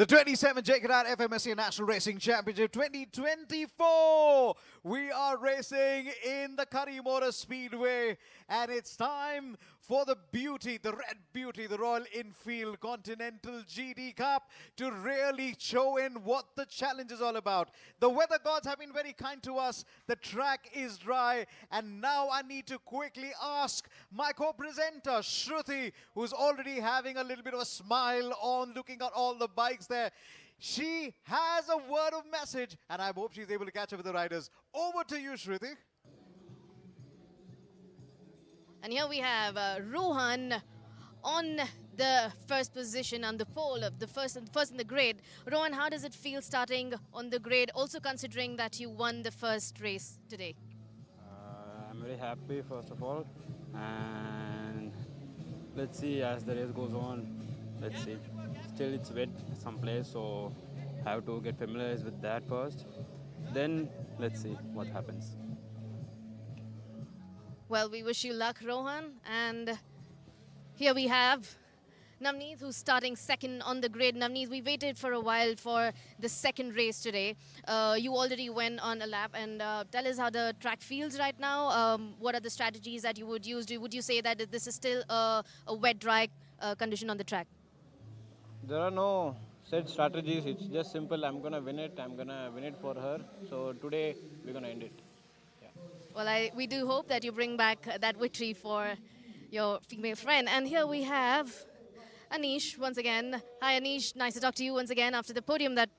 The 27th JK Tyre FMSC National Racing Championship 2024. We are racing in the Kari MotorSpeedway, and it's time for the beauty, the red beauty, the Royal Enfield Continental GT Cup to really show in what the challenge is all about. The weather gods have been very kind to us. The track is dry, and now I need to quickly ask my co-presenter, Shruti, who's already having a little bit of a smile on looking at all the bikes there. She has a word of message, and I hope she's able to catch up with the riders. Over to you, Shruti. And here we have Rohan on the first position on the pole of the first in the grid. Rohan, how does it feel starting on the grid, also considering that you won the first race today? I'm very happy, first of all, and let's see as the race goes on. Let's see. Still it's wet someplace, so I have to get familiarized with that first. Then let's see what happens. Well, we wish you luck, Rohan. And here we have Navneet, who's starting second on the grid. Navneet, we waited for a while for the second race today. You already went on a lap, and tell us how the track feels right now. What are the strategies that you would use? Would you say that this is still a wet, dry condition on the track? There are no set strategies. It's just simple. I'm gonna win it. I'm gonna win it for her. So today we're gonna end it. Yeah. Well, we do hope that you bring back that victory for your female friend. And here we have Anish once again. Hi, Anish. Nice to talk to you once again after the podium that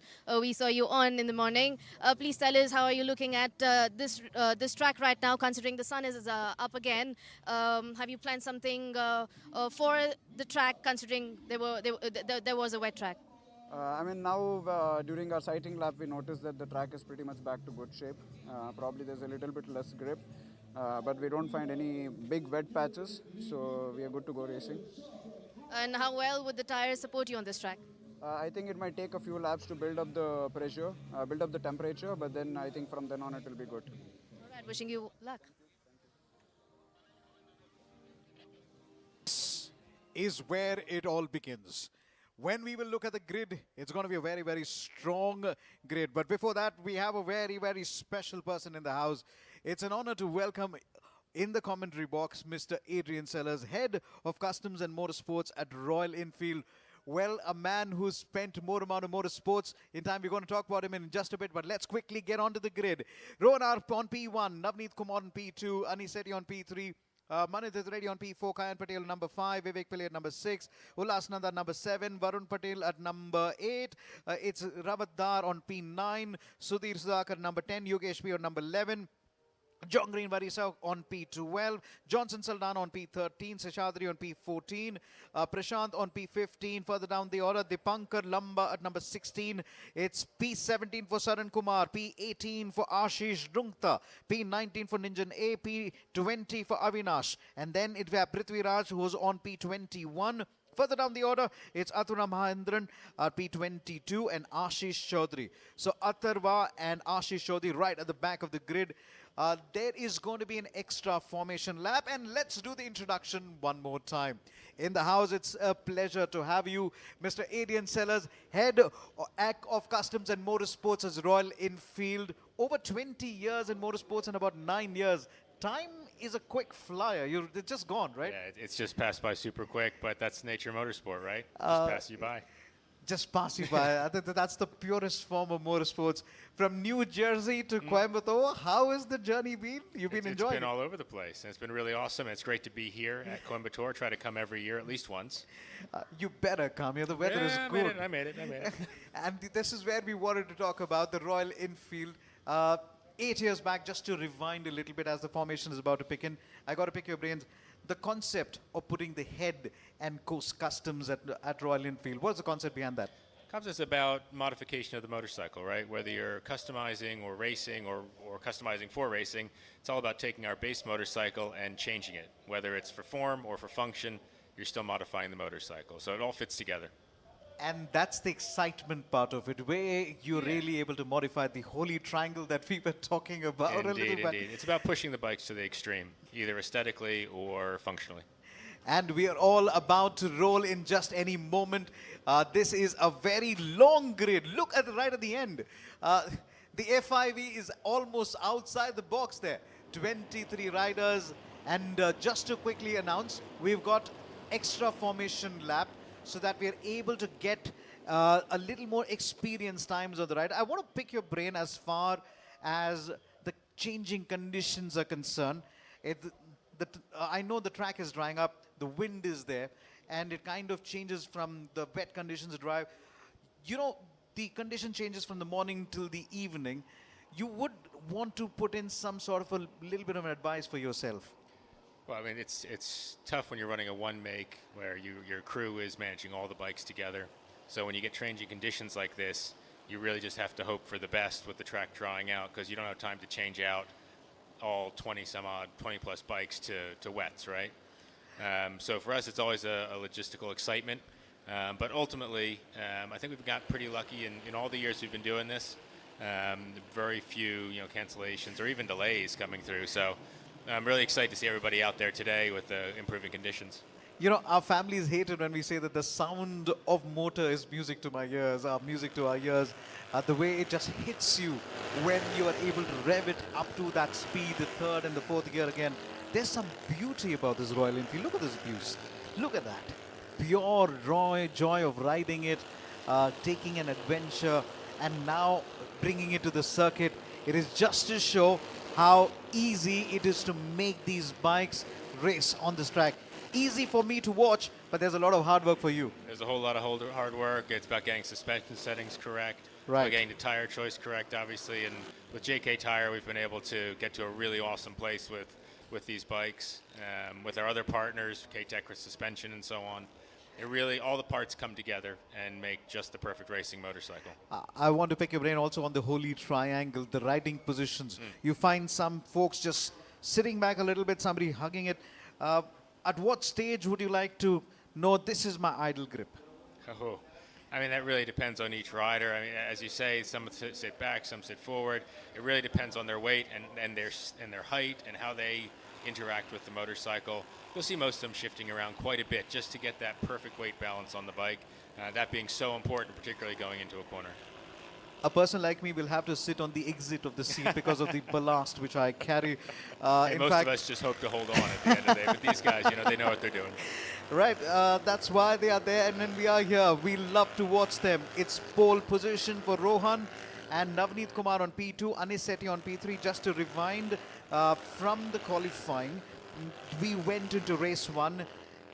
we saw you on in the morning. Please tell us, how are you looking at this track right now, considering the sun is up again? Have you planned something for the track, considering there was a wet track? I mean, now during our sighting lap, we noticed that the track is pretty much back to good shape. Probably there's a little bit less grip, but we don't find any big wet patches, so we are good to go racing. And how well would the tires support you on this track? I think it might take a few laps to build up the pressure, build up the temperature, but then I think from then on it will be good. All right, wishing you luck. This is where it all begins. When we will look at the grid, it's going to be a very, very strong grid. But before that, we have a very, very special person in the house. It's an honor to welcome in the commentary box Mr. Adrian Sellers, Head of Customs and Motorsports at Royal Enfield. Well, a man who's spent more amount of motorsports. In time, we're going to talk about him in just a bit, but let's quickly get onto the grid. Rohan on P1, Navneet Kumar on P2, Aniseti on P3, Manit Reddy on P4, Kayan Patel number 5, Vivek Pillai at number 6, Ullas Nanda number 7, Varun Patel at number 8, it's Ravat Dar on P9, Sudhir Sudhakar number 10, Yogesh P on number 11, John Green Varisa on P12, Johnson Saldana on P13, Seshadri on P14, Prashant on P15. Further down the order, Dipankar Lamba at number 16. It's P17 for Saran Kumar, P18 for Ashish Rungta, P19 for Ninjan A, P20 for Avinash. And then we have Prithvi Raj, who's on P21. Further down the order, it's Athura Mahendran at P22 and Ashish Chaudhary. So Atharva and Ashish Chaudhary right at the back of the grid. There is going to be an extra formation lap, and let's do the introduction one more time. In the house, it's a pleasure to have you, Mr. Adrian Sellers, Head of Customs and Motorsports as Royal Enfield. Over 20 years in motorsports and about 9 years. Time is a quick flyer. It's just gone, right? Yeah, it's just passed by super quick, but that's nature of motorsport, right? Just pass you by. Just pass you by. I think that's the purest form of motorsports. From New Jersey to Coimbatore, how has the journey been? You've been enjoying it? It's been all over the place, and it's been really awesome. It's great to be here at Coimbatore. Try to come every year, at least once. You better come here. The weather is good. I made it. And this is where we wanted to talk about the Royal Enfield. 8 years back, just to rewind a little bit as the formation is about to pick in, I got to pick your brains. The concept of putting the head and coast customs at Royal Enfield, what's the concept behind that? It's about modification of the motorcycle, right? Whether you're customizing or racing or customizing for racing, it's all about taking our base motorcycle and changing it. Whether it's for form or for function, you're still modifying the motorcycle. So it all fits together. And that's the excitement part of it, where you're really able to modify the holy triangle that we were talking about. Indeed. It's about pushing the bikes to the extreme, either aesthetically or functionally. and we are all about to roll in just any moment. This is a very long grid. Look at right at the end. The FIV is almost outside the box there. 23 riders, and just to quickly announce, we've got extra formation lap so that we are able to get a little more experience times on the ride. I want to pick your brain as far as the changing conditions are concerned. I know the track is drying up, the wind is there, and it kind of changes from the wet conditions to dry. You know, the condition changes from the morning till the evening. You would want to put in some sort of a little bit of advice for yourself. Well, I mean, it's tough when you're running a one make where your crew is managing all the bikes together. So when you get changing conditions like this, you really just have to hope for the best with the track drying out, because you don't have time to change out all 20 plus bikes to wets, right? So for us, it's always a logistical excitement. But ultimately, I think we've got pretty lucky in all the years we've been doing this. Very few, cancellations or even delays coming through. So I'm really excited to see everybody out there today with the improving conditions. You know, our families hate it when we say that the sound of motor is music to my ears, music to our ears. The way it just hits you when you are able to rev it up to that speed, the third and the fourth gear again. There's some beauty about this Royal Enfield. Look at this views. Look at that. Pure raw joy of riding it, taking an adventure, and now bringing it to the circuit. It is just to show how easy it is to make these bikes race on this track. Easy for me to watch, but there's a lot of hard work for you. There's a whole lot of hard work. It's about getting suspension settings correct, Right. about getting the tire choice correct, obviously. And with JK Tyre, we've been able to get to a really awesome place with these bikes. With our other partners, K-Tech with suspension and so on. It really, all the parts come together and make just the perfect racing motorcycle. I want to pick your brain also on the holy triangle, the riding positions. You find some folks just sitting back a little bit, somebody hugging it. At what stage would you like to know this is my idle grip? Oh, I mean, that really depends on each rider. I mean, as you say, some sit back, some sit forward. It really depends on their weight and their height and how they interact with the motorcycle. You'll see most of them shifting around quite a bit just to get that perfect weight balance on the bike. That being so important, particularly going into a corner. A person like me will have to sit on the exit of the seat because of the ballast which I carry. And most of us just hope to hold on at the end of the day. But these guys, they know what they're doing. Right, that's why they are there, and then we are here. We love to watch them. It's pole position for Rohan and Navneet Kumar on P2, Anis Sethi on P3. Just to rewind from the qualifying, we went into race 1.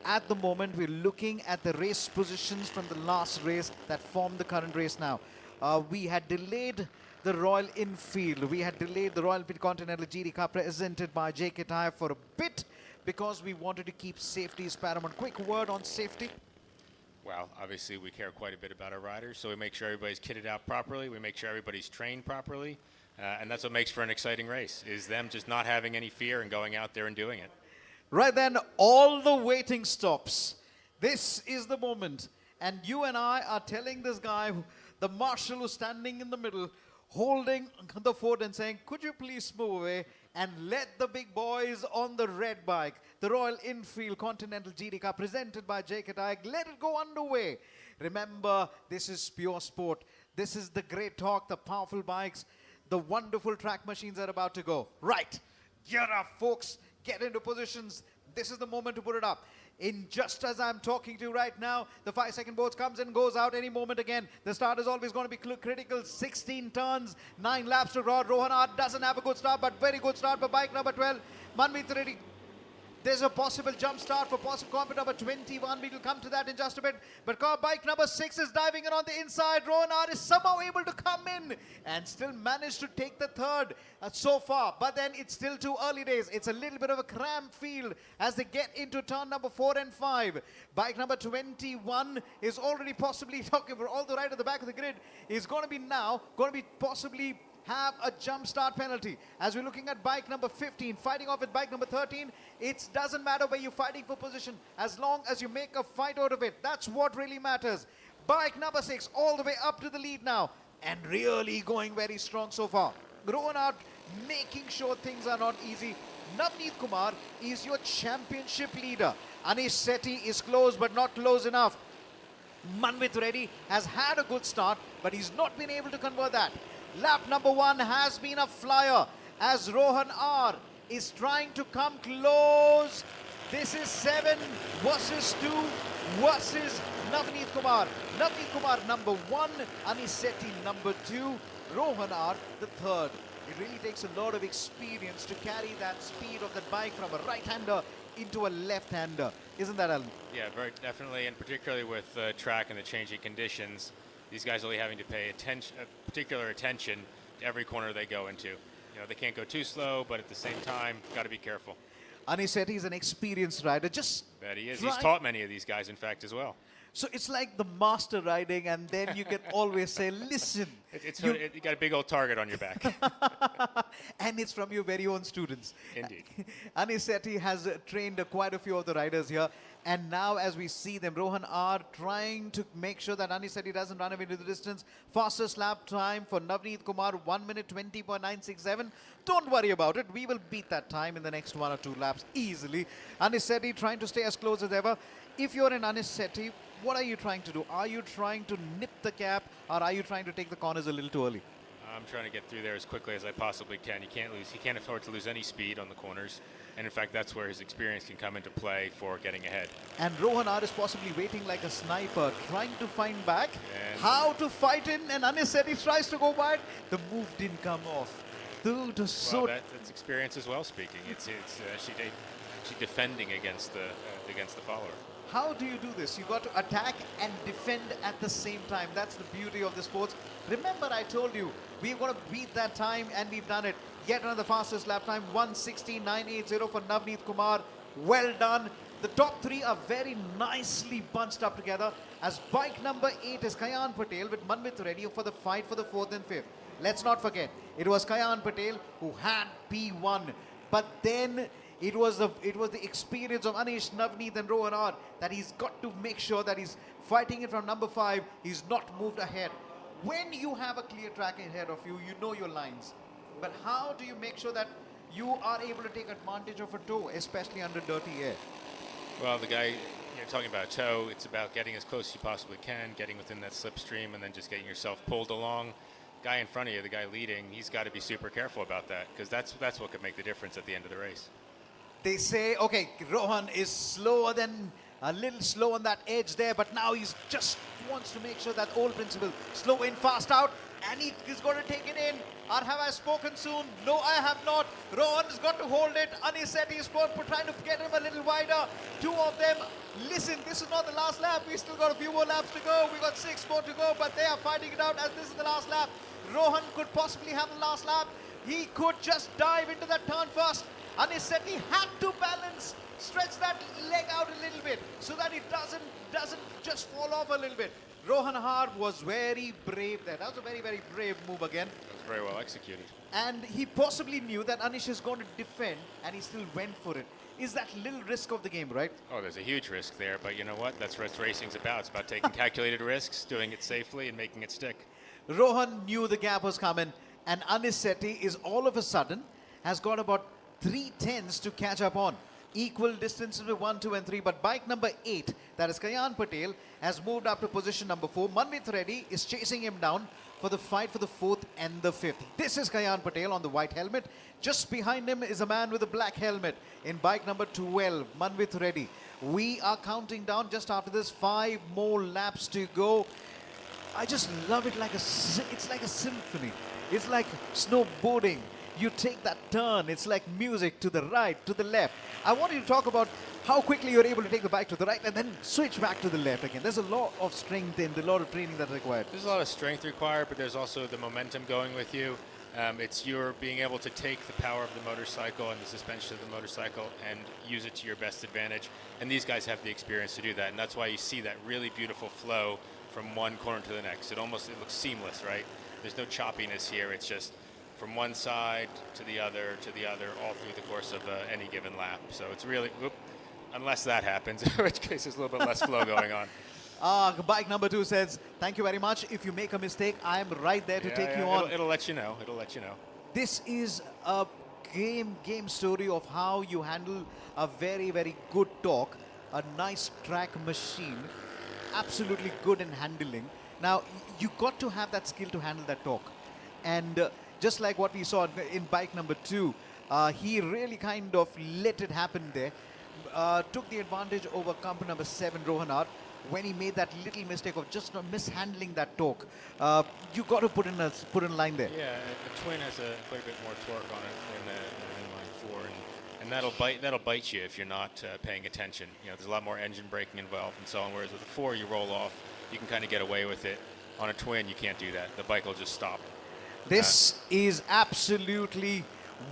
At the moment, we're looking at the race positions from the last race that form the current race now. We had delayed the Royal Enfield. We had delayed the Royal Enfield Continental GT Cup presented by JK Tyre for a bit because we wanted to keep safety as paramount. Quick word on safety. Well, obviously we care quite a bit about our riders, so we make sure everybody's kitted out properly. We make sure everybody's trained properly. And that's what makes for an exciting race, is them just not having any fear and going out there and doing it. Right then, all the waiting stops. This is the moment. And you and I are telling this guy, the marshal who's standing in the middle, holding the fort and saying, could you please move away and let the big boys on the red bike, the Royal Enfield Continental GT Cup presented by JK Tyre, let it go underway. Remember, this is pure sport. This is the great talk, the powerful bikes, the wonderful track machines are about to go. Right, gear up, folks. Get into positions. This is the moment to put it up. In just as I'm talking to you right now, the 5-second board comes and goes out any moment again. The start is always going to be critical. 16 turns, 9 laps to rod. Rohan Art doesn't have a good start, but very good start for bike number 12. Manmeet Reddy. There's a possible jump start for possible combat number 21. We will come to that in just a bit. But car bike number 6 is diving in on the inside. Rohan Art is somehow able to come in and still manage to take the third so far. But then it's still too early days. It's a little bit of a cramped field as they get into turn number 4 and 5. Bike number 21 is already possibly talking for all the right at the back of the grid. Is going to be possibly have a jump start penalty. As we're looking at bike number 15, fighting off with bike number 13, it doesn't matter where you're fighting for position, as long as you make a fight out of it. That's what really matters. Bike number 6, all the way up to the lead now, and really going very strong so far. Rohan Art making sure things are not easy, Navneet Kumar is your championship leader. Anish Sethi is close, but not close enough. Manvit Reddy has had a good start, but he's not been able to convert that. Lap number 1 has been a flyer as Rohan R is trying to come close. This is 7 versus 2 versus Navneet Kumar. Navneet Kumar number 1, Anish Sethi number 2, Rohan R the third. It really takes a lot of experience to carry that speed of that bike from a right-hander into a left-hander. Isn't that, Alan? Yeah, very definitely, and particularly with track and the changing conditions, these guys will be having to pay particular attention to every corner they go into. You know, they can't go too slow, but at the same time, got to be careful. Anish Sethi is an experienced rider. That he is. He's taught many of these guys, in fact, as well. So it's like the master riding, and then you can always say, listen. You got a big old target on your back. And it's from your very own students. Indeed. Anish Sethi has trained quite a few of the riders here. And now as we see them, Rohan R trying to make sure that Anish Sethi doesn't run away into the distance. Fastest lap time for Navneet Kumar, 1 minute 20.967. Don't worry about it. We will beat that time in the next 1 or 2 laps easily. Anish Sethi trying to stay as close as ever. If you're in Anish Sethi, what are you trying to do? Are you trying to nip the gap, or are you trying to take the corners a little too early? I'm trying to get through there as quickly as I possibly can. He can't afford to lose any speed on the corners. And in fact, that's where his experience can come into play for getting ahead. And Rohan R is possibly waiting like a sniper, trying to find back And how to fight in. And Anish Sethi tries to go wide. The move didn't come off. Dude, well, that's experience as well speaking. It's she defending against the follower. How do you do this? You got to attack and defend at the same time. That's the beauty of the sports. Remember, I told you, we're going to beat that time, and we've done it. Yet another fastest lap time, 1:16.980 for Navneet Kumar. Well done. The top 3 are very nicely bunched up together, as bike number 8 is Kari Patel with Manvit Reddy for the fight for the 4th and 5th. Let's not forget, it was Kari Patel who had P1, but then it was the experience of Anish, Navneet and Rohan R that he's got to make sure that he's fighting it from number 5. He's not moved ahead. When you have a clear track ahead of you, you know your lines. But how do you make sure that you are able to take advantage of a toe, especially under dirty air? Well, the guy, you're talking about a toe, it's about getting as close as you possibly can, getting within that slipstream, and then just getting yourself pulled along. Guy in front of you, the guy leading, he's got to be super careful about that, because that's what could make the difference at the end of the race. They say, okay, Rohan is slower than, a little slow on that edge there, but now he's just wants to make sure that old principle, slow in, fast out, and he is going to take it in. Or have I spoken soon? No, I have not. Rohan has got to hold it. Anish Sethi is trying to get him a little wider. 2 of them. Listen, this is not the last lap. We still got a few more laps to go. We got 6 more to go, but they are fighting it out as this is the last lap. Rohan could possibly have the last lap. He could just dive into that turn first. Anish Sethi had to balance, stretch that leg out a little bit so that it doesn't just fall off a little bit. Rohan R was very brave there. That was a very, very brave move again. That was very well executed. And he possibly knew that Anish is going to defend, and he still went for it. Is that little risk of the game, right? Oh, there's a huge risk there, but you know what? That's what racing's about. It's about taking calculated risks, doing it safely, and making it stick. Rohan knew the gap was coming, and Anish Sethi is all of a sudden has got about 3/10 to catch up on. Equal distances with 1, 2 and 3, but bike number 8, that is Kari Patel, has moved up to position number 4. Manvit Reddy is chasing him down for the fight for the 4th and the 5th. This is Kari Patel on the white helmet. Just behind him is a man with a black helmet in bike number 12, Manvit Reddy. We are counting down just after this, 5 more laps to go. I just love it like it's like a symphony. It's like snowboarding. You take that turn, it's like music to the right, to the left. I want you to talk about how quickly you're able to take the bike to the right and then switch back to the left again. There's a lot of strength and a lot of training that's required. There's a lot of strength required, but there's also the momentum going with you. It's your being able to take the power of the motorcycle and the suspension of the motorcycle and use it to your best advantage. And these guys have the experience to do that, and that's why you see that really beautiful flow from one corner to the next. It looks seamless, right? There's no choppiness here. It's just from one side to the other, all through the course of any given lap. So it's really, unless that happens, in which case there's a little bit less flow going on. Bike number 2 says, thank you very much. If you make a mistake, I'm right there to take you on. It'll let you know. It'll let you know. This is a game story of how you handle a very good torque, a nice track machine, absolutely good in handling. Now, you got to have that skill to handle that torque. And just like what we saw in bike number 2, he really kind of let it happen there. Took the advantage over comp number 7, Rohanat, when he made that little mistake of just not mishandling that torque. You got to put in line there. Yeah, the twin has quite a bit more torque on it than line 4, and that'll bite you if you're not paying attention. You know, there's a lot more engine braking involved and so on. Whereas with a 4, you roll off, you can kind of get away with it. On a twin, you can't do that. The bike will just stop. This is absolutely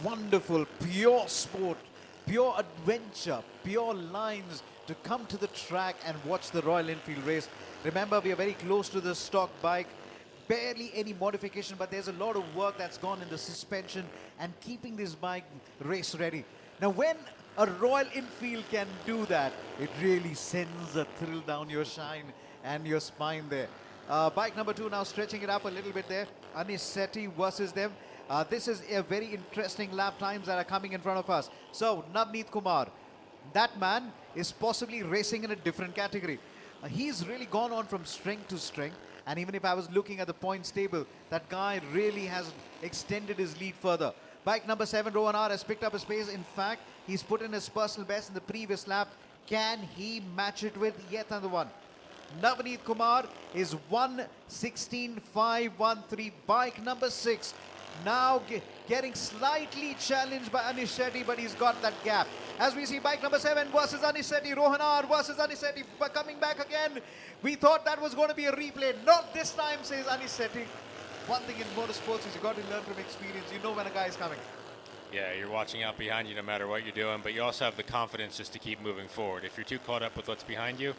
wonderful, pure sport, pure adventure, pure lines to come to the track and watch the Royal Enfield race. Remember, we are very close to the stock bike, barely any modification, but there's a lot of work that's gone in the suspension and keeping this bike race ready. Now, when a Royal Enfield can do that, it really sends a thrill down your shine and your spine there. Bike number 2 now stretching it up a little bit there. Anish Sethi versus them. This is a very interesting lap times that are coming in front of us. So, Navneet Kumar, that man is possibly racing in a different category. He's really gone on from strength to strength. And even if I was looking at the points table, that guy really has extended his lead further. Bike number 7, Rohan R, has picked up his pace. In fact, he's put in his personal best in the previous lap. Can he match it with yet another one? Navneet Kumar is 1:16.513. Bike number 6. Now getting slightly challenged by Anish Sethi, but he's got that gap. As we see bike number 7 versus Anish Sethi, Rohan R versus Anish Sethi coming back again. We thought that was going to be a replay. Not this time, says Anish Sethi. One thing in motorsports is you got to learn from experience. You know when a guy is coming. Yeah, you're watching out behind you no matter what you're doing, but you also have the confidence just to keep moving forward. If you're too caught up with what's behind you,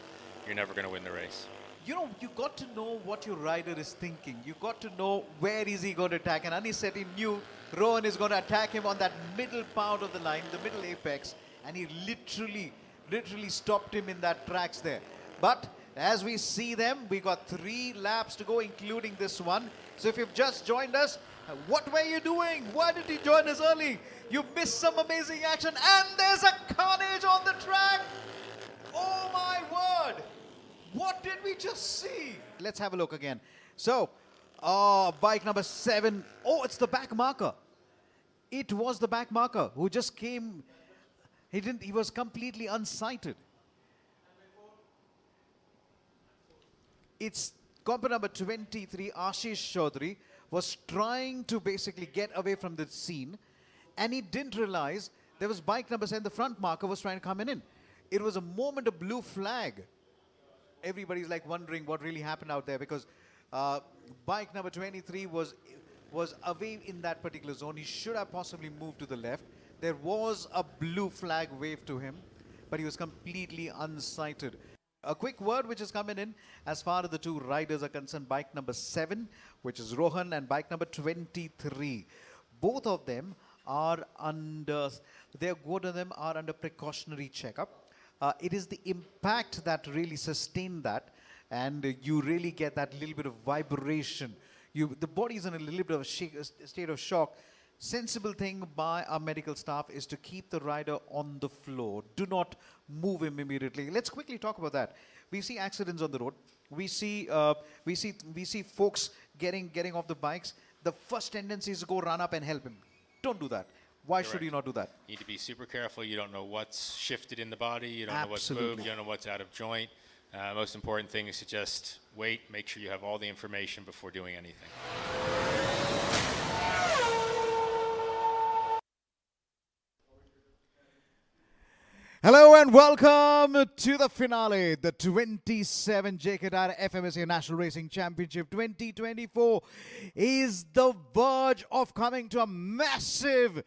you're never going to win the race. You know, you got to know what your rider is thinking. You got to know where is he going to attack. And Anish Sethi knew Rohan is going to attack him on that middle part of the line, the middle apex. And he literally stopped him in that tracks there. But as we see them, we got 3 laps to go, including this one. So if you've just joined us, what were you doing? Why did you join us early? You missed some amazing action. And there's a carnage on the track. Oh my word. What did we just see? Let's have a look again. So, bike number 7. Oh, it's the back marker. It was the back marker who just came. He was completely unsighted. It's comp number 23, Ashish Chaudhary, was trying to basically get away from the scene, and he didn't realize there was bike number 7, the front marker was trying to come in. It was a moment of blue flag. Everybody's like wondering what really happened out there, because bike number 23 was away in that particular zone. He should have possibly moved to the left. There was a blue flag waved to him, but he was completely unsighted. A quick word which is coming in as far as the 2 riders are concerned. Bike number 7, which is Rohan, and bike number 23. Both of them are under, both of them are under precautionary checkup. It is the impact that really sustained that, and you really get that little bit of vibration. The body is in a little bit of a state of shock. Sensible thing by our medical staff is to keep the rider on the floor. Do not move him immediately. Let's quickly talk about that. We see accidents on the road. We see folks getting off the bikes. The first tendency is to go run up and help him. Don't do that. Why should you not do that? You need to be super careful. You don't know what's shifted in the body. You don't know what's moved. You don't know what's out of joint. Most important thing is to just wait. Make sure you have all the information before doing anything. Hello and welcome to the finale. The 27 JK Tyre FMSA National Racing Championship 2024 is the verge of coming to a massive,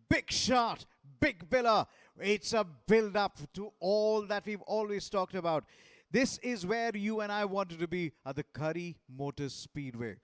big shot, big biller. It's a build-up to all that we've always talked about. This is where you and I wanted to be at the Kari MotorSpeedway.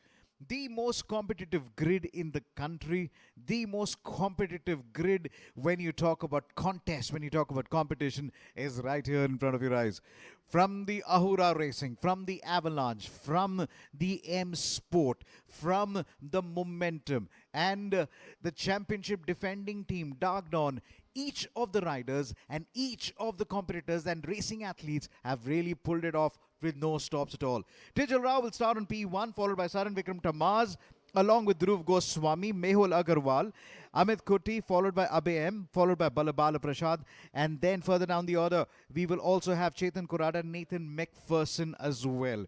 The most competitive grid in the country, the most competitive grid when you talk about contest, when you talk about competition, is right here in front of your eyes. From the Ahura Racing, from the Avalanche, from the M Sport, from the Momentum, and the championship defending team, Dark Dawn, each of the riders and each of the competitors and racing athletes have really pulled it off with no stops at all. Tijal Rao will start on P1, followed by Saran Vikram Tamaz, along with Dhruv Goswami, Mehul Agarwal, Amit Koti, followed by Abhay M, followed by Balabala Prasad, and then further down the order, we will also have Chetan Kurada, Nathan McPherson as well.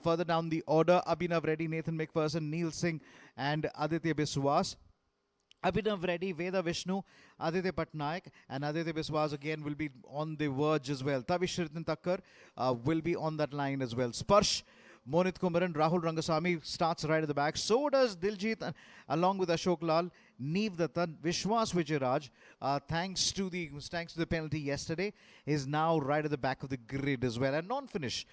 Further down the order, Abhinav Reddy, Nathan McPherson, Neil Singh, and Aditya Biswas. Abhinav Reddy, Veda Vishnu, Aditya Patnaik, and Aditya Biswas again will be on the verge as well. Tavish Ritan Thakkar will be on that line as well. Sparsh, Monit Kumaran, Rahul Rangasamy starts right at the back. So does Diljit, along with Ashok Lal, Neev Dattan, Vishwas Vijayaraj, thanks to the penalty yesterday, is now right at the back of the grid as well. And non-finish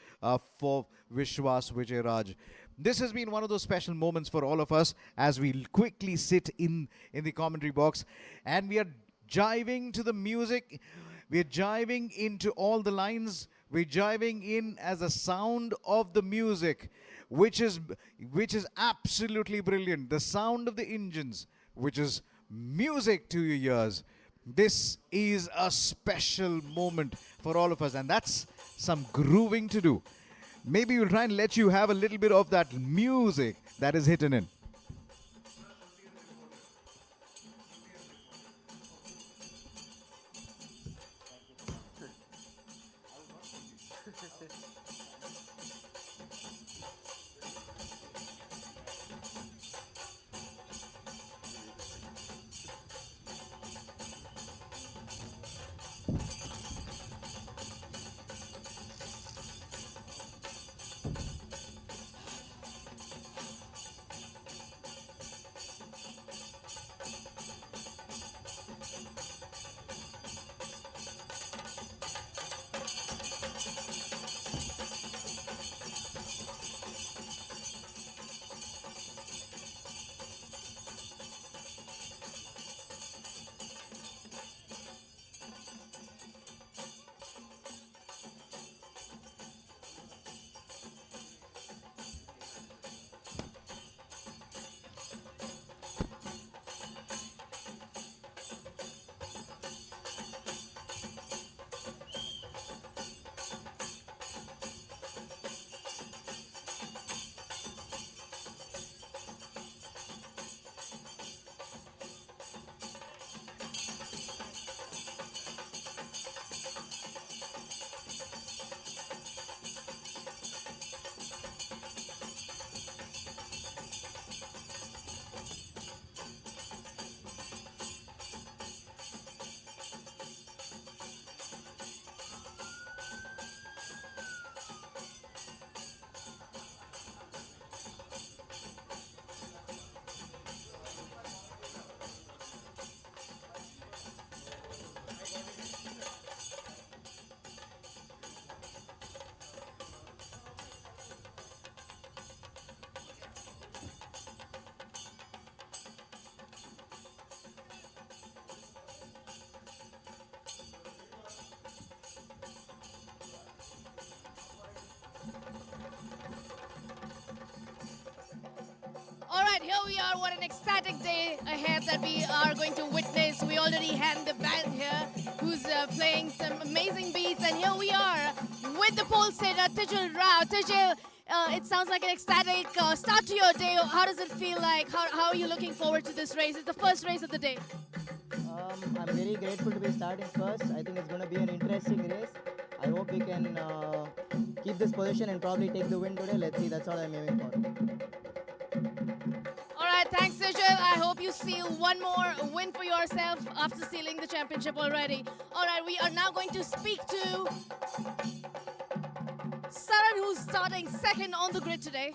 for Vishwas Vijayaraj. This has been one of those special moments for all of us as we quickly sit in the commentary box, and we are jiving to the music. We are jiving into all the lines. We're jiving in as a sound of the music, which is absolutely brilliant. The sound of the engines, which is music to your ears. This is a special moment for all of us, and that's some grooving to do. Maybe we'll try and let you have a little bit of that music that is hitting in. All right, here we are. What an ecstatic day ahead that we are going to witness. We already had the band here who's playing some amazing beats. And here we are with the pole sitter, Tijal Rao. Tijal, it sounds like an ecstatic start to your day. How does it feel like? How are you looking forward to this race? It's the first race of the day. I'm very grateful to be starting first. I think it's going to be an interesting race. I hope we can keep this position and probably take the win today. Let's see, that's all I'm aiming for. All right, thanks, Tijal. I hope you seal one more win for yourself after sealing the championship already. All right, we are now going to speak to Saran, who's starting second on the grid today.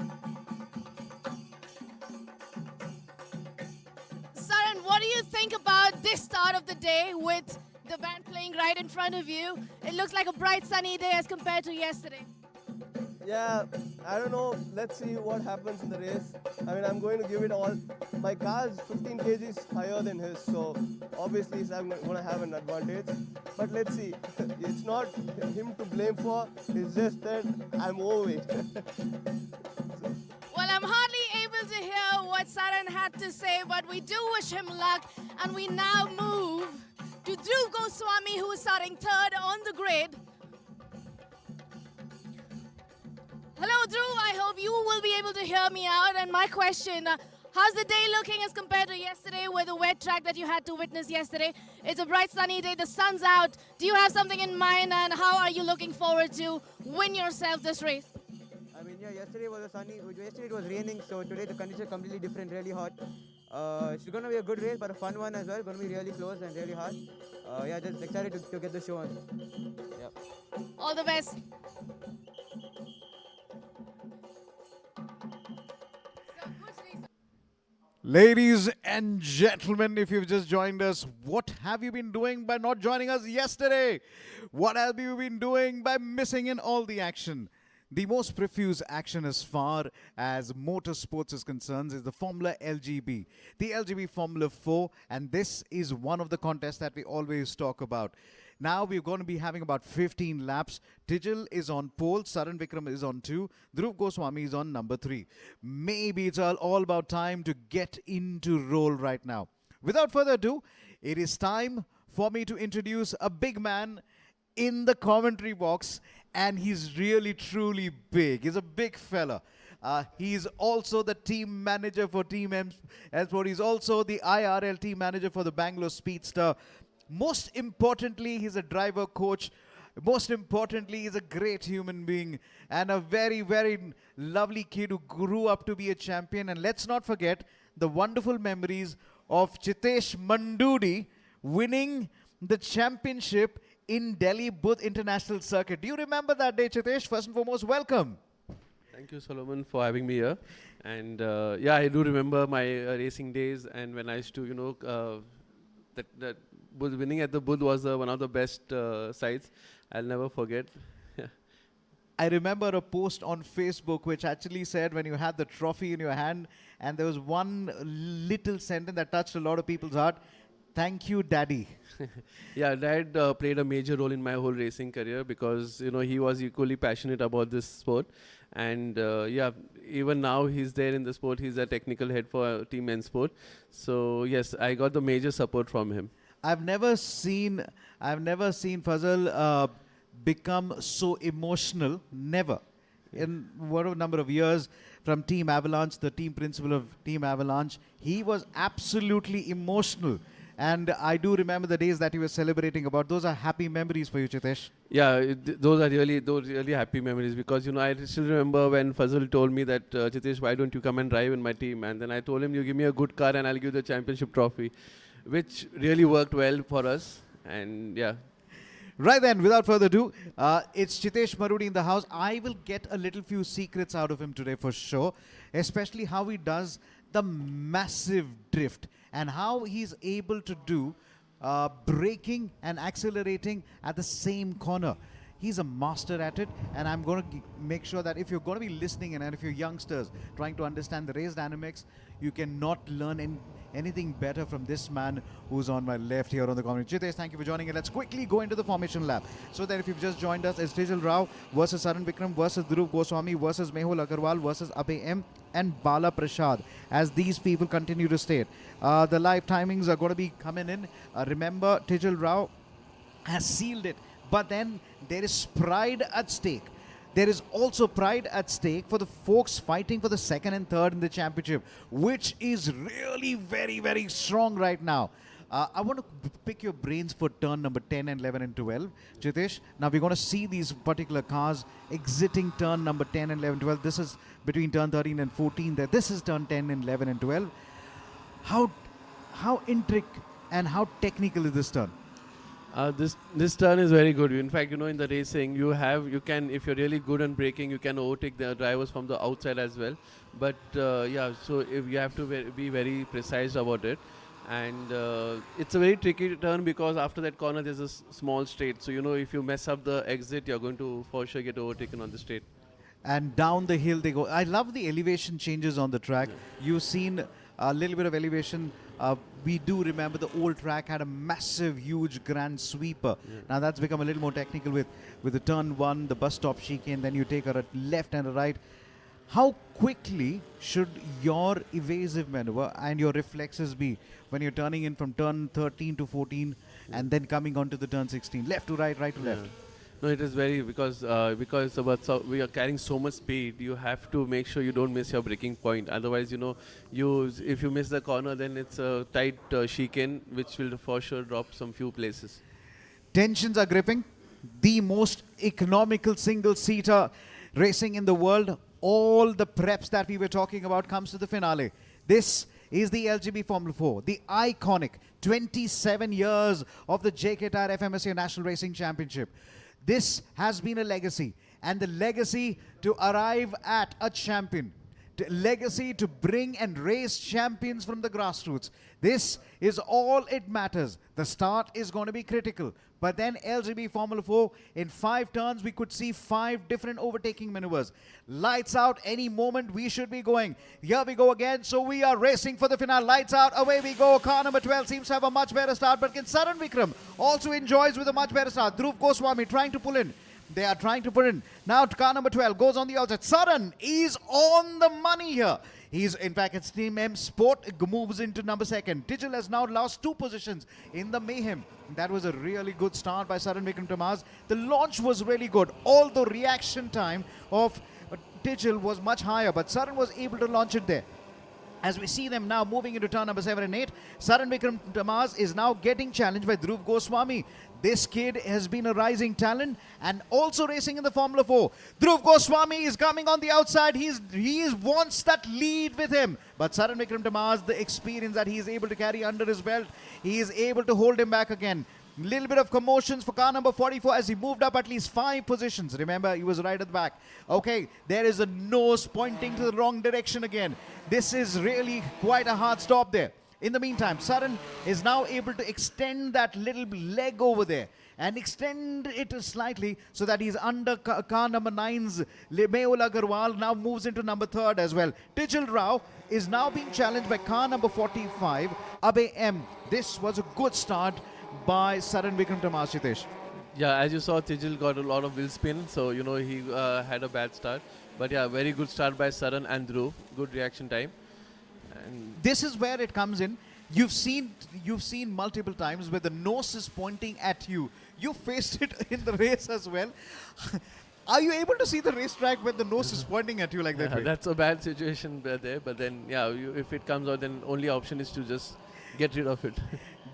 Saran, what do you think about this start of the day with the band playing right in front of you? It looks like a bright sunny day as compared to yesterday. Yeah, I don't know. Let's see what happens in the race. I mean, I'm going to give it all. My car is 15 kgs higher than his, so obviously I'm going to have an advantage. But let's see. It's not him to blame for. It's just that I'm overweight. Well, I'm hardly able to hear what that Saran had to say, but we do wish him luck. And we now move to Dhruv Goswami, who is starting third on the grid. Hello, Dhruv. I hope you will be able to hear me out. And my question, how's the day looking as compared to yesterday with the wet track that you had to witness yesterday? It's a bright sunny day, the sun's out. Do you have something in mind, and how are you looking forward to win yourself this race? I mean, yeah, yesterday was a sunny, yesterday it was raining, so today the conditions are completely different, really hot. It's going to be a good race, but a fun one as well. Going to be really close and really hard. Yeah, just excited to get the show on. Yeah. All the best. Ladies and gentlemen, if you've just joined us, what have you been doing by not joining us yesterday? What have you been doing by missing in all the action? The most profuse action as far as motorsports is concerned is the Formula LGB, the LGB Formula 4, and this is one of the contests that we always talk about. Now we're going to be having about 15 laps. Tijal is on pole, Saran Vikram is on 2, Dhruv Goswami is on number 3. Maybe it's all about time to get into roll right now. Without further ado, it is time for me to introduce a big man in the commentary box, and he's really truly big. He's a big fella. He's also the team manager for Team M-Sport. He's also the IRL team manager for the Bangalore Speedster. Most importantly, he's a driver coach. Most importantly, he's a great human being and a very, very lovely kid who grew up to be a champion. And let's not forget the wonderful memories of Chitesh Mandudi winning the championship in Delhi Budh International Circuit. Do you remember that day, Chitesh? First and foremost, welcome. Thank you, Solomon, for having me here. And yeah, I do remember my racing days, and when I used to, that winning at the Budh was one of the best sites. I'll never forget. I remember a post on Facebook which actually said when you had the trophy in your hand, and there was one little sentence that touched a lot of people's heart. Thank you, Daddy. Yeah, Dad played a major role in my whole racing career because he was equally passionate about this sport, and yeah, even now he's there in the sport. He's a technical head for Team M-Sport. So yes, I got the major support from him. I've never seen Fazal become so emotional. Never. In what a number of years from Team Avalanche, the team principal of Team Avalanche, he was absolutely emotional. And I do remember the days that he was celebrating about. Those are happy memories for you, Chitesh. Yeah, those are really happy memories because I still remember when Fazal told me that Chitesh, why don't you come and drive in my team? And then I told him, you give me a good car and I'll give you the championship trophy, which really worked well for us. And yeah. Right then, without further ado, it's Chitesh Marudi in the house. I will get a little few secrets out of him today for sure, especially how he does the massive drift and how he's able to do braking and accelerating at the same corner. He's a master at it, and I'm going to make sure that if you're going to be listening in, and if you're youngsters trying to understand the race dynamics, you cannot learn anything better from this man who's on my left here on the commentary. Chitesh, thank you for joining us. Let's quickly go into the formation lap. So that if you've just joined us, it's Tejal Rao versus Saran Vikram versus Dhruv Goswami versus Mehul Agarwal versus Abhay M and Bala Prasad, as these people continue to state. The live timings are going to be coming in. Remember, Tejal Rao has sealed it, but then there is pride at stake. There is also pride at stake for the folks fighting for the second and third in the championship, which is really very, very strong right now. I want to pick your brains for turn number 10 and 11 and 12. Chitesh, now we're going to see these particular cars exiting turn number 10 and 11, 12. This is between turn 13 and 14 there. This is turn 10 and 11 and 12. How intricate and how technical is this turn? This turn is very good. In fact, in the racing, you can, if you're really good on braking, you can overtake the drivers from the outside as well. But yeah, so if you have to be very precise about it. And it's a very tricky turn because after that corner, there's a small straight. So, if you mess up the exit, you're going to for sure get overtaken on the straight. And down the hill they go. I love the elevation changes on the track. Yeah. You've seen a little bit of elevation. We do remember the old track had a massive, huge grand sweeper. Yeah. Now that's become a little more technical with the turn 1, the bus stop chicane, then you take a left and a right. How quickly should your evasive maneuver and your reflexes be when you're turning in from turn 13 to 14 and then coming on to the turn 16? Left to right, right to left. No, it is very because we are carrying so much speed. You have to make sure you don't miss your braking point. Otherwise, if you miss the corner, then it's a tight chicane, which will for sure drop some few places. Tensions are gripping. The most economical single-seater racing in the world. All the preps that we were talking about comes to the finale. This is the LGB Formula 4, the iconic 27 years of the JK Tyre FMSA National Racing Championship. This has been a legacy, and the legacy to arrive at a champion, legacy to bring and raise champions from the grassroots. This is all it matters. The start is going to be critical. But then LGB Formula 4, in 5 turns, we could see 5 different overtaking maneuvers. Lights out, any moment we should be going. Here we go again. So we are racing for the finale. Lights out, away we go. Car number 12 seems to have a much better start. But Saran Vikram also enjoys with a much better start. Dhruv Goswami trying to pull in. They are trying to put in. Now car number 12 goes on the outside. Saran is on the money here. He's, in fact, it's Team M Sport moves into number 2nd. Digil has now lost 2 positions in the mayhem. That was a really good start by Saran Vikram Tamaz. The launch was really good, although reaction time of Digil was much higher, but Saran was able to launch it there. As we see them now moving into turn number 7 and 8, Saran Vikram Tamaz is now getting challenged by Dhruv Goswami. This kid has been a rising talent and also racing in the Formula 4. Dhruv Goswami is coming on the outside. He wants that lead with him. But Saran Vikram Tamaz, the experience that he is able to carry under his belt, he is able to hold him back again. Little bit of commotions for car number 44 as he moved up at least 5 positions. Remember, he was right at the back. Okay, there is a nose pointing to the wrong direction again. This is really quite a hard stop there. In the meantime, Saran is now able to extend that little leg over there and extend it slightly so that he's under car number 9's Mehul Agarwal, now moves into number 3rd as well. Tijal Rao is now being challenged by car number 45, Abe M. This was a good start by Saran Vikram Tamaz, Chitesh. Yeah, as you saw, Tijil got a lot of wheel spin, so he had a bad start. But yeah, very good start by Saran and Dhruv. Good reaction time. And this is where it comes in. You've seen multiple times where the nose is pointing at you. You faced it in the race as well. Are you able to see the racetrack when the nose is pointing at you like that? That's a bad situation there. But then, yeah, if it comes out, then only option is to just get rid of it.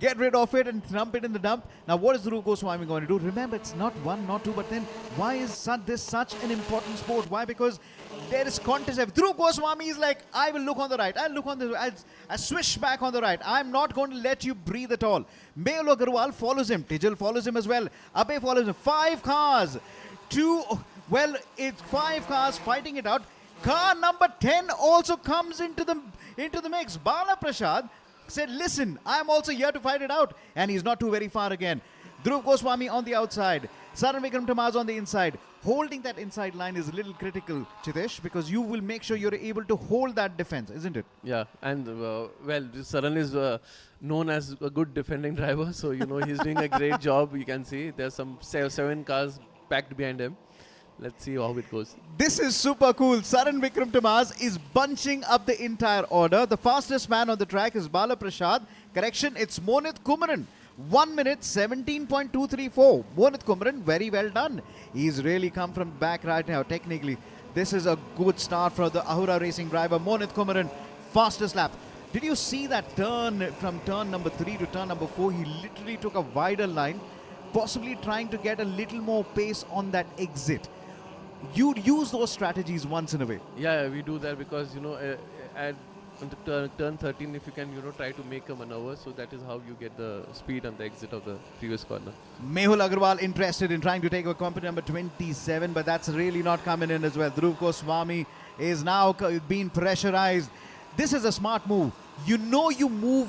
Get rid of it and dump it in the dump. Now, what is Dhruv Goswami going to do? Remember, it's not 1, not 2, but then why is this such an important sport? Why? Because there is contest. If Dhruv Goswami is like, I will look on the right, I'll look on the I swish back on the right. I'm not going to let you breathe at all. Mehul Agarwal follows him. Tijal follows him as well. Abe follows him. 5 cars. It's 5 cars fighting it out. Car number 10 also comes into the mix. Bala Prasad said, listen, I'm also here to fight it out. And he's not too very far again. Dhruv Goswami on the outside. Saran Vikram Tamaz on the inside. Holding that inside line is a little critical, Chitesh, because you will make sure you're able to hold that defense, isn't it? Yeah, and Saran is known as a good defending driver. So, he's doing a great job. You can see there's some 7 cars packed behind him. Let's see how it goes. This is super cool. Saran Vikram Tamaz is bunching up the entire order. The fastest man on the track is Bala Prasad. Correction, it's Monit Kumaran. 1 minute 17.234. Monit Kumaran, very well done. He's really come from back right now. Technically, this is a good start for the Ahura Racing driver. Monit Kumaran, fastest lap. Did you see that turn from turn number 3 to turn number 4? He literally took a wider line, possibly trying to get a little more pace on that exit. You'd use those strategies once in a way. Yeah, we do that because, at turn 13, if you can, try to make a maneuver, so that is how you get the speed on the exit of the previous corner. Mehul Agarwal interested in trying to take a company number 27, but that's really not coming in as well. Dhruv Goswami is now being pressurized. This is a smart move. You move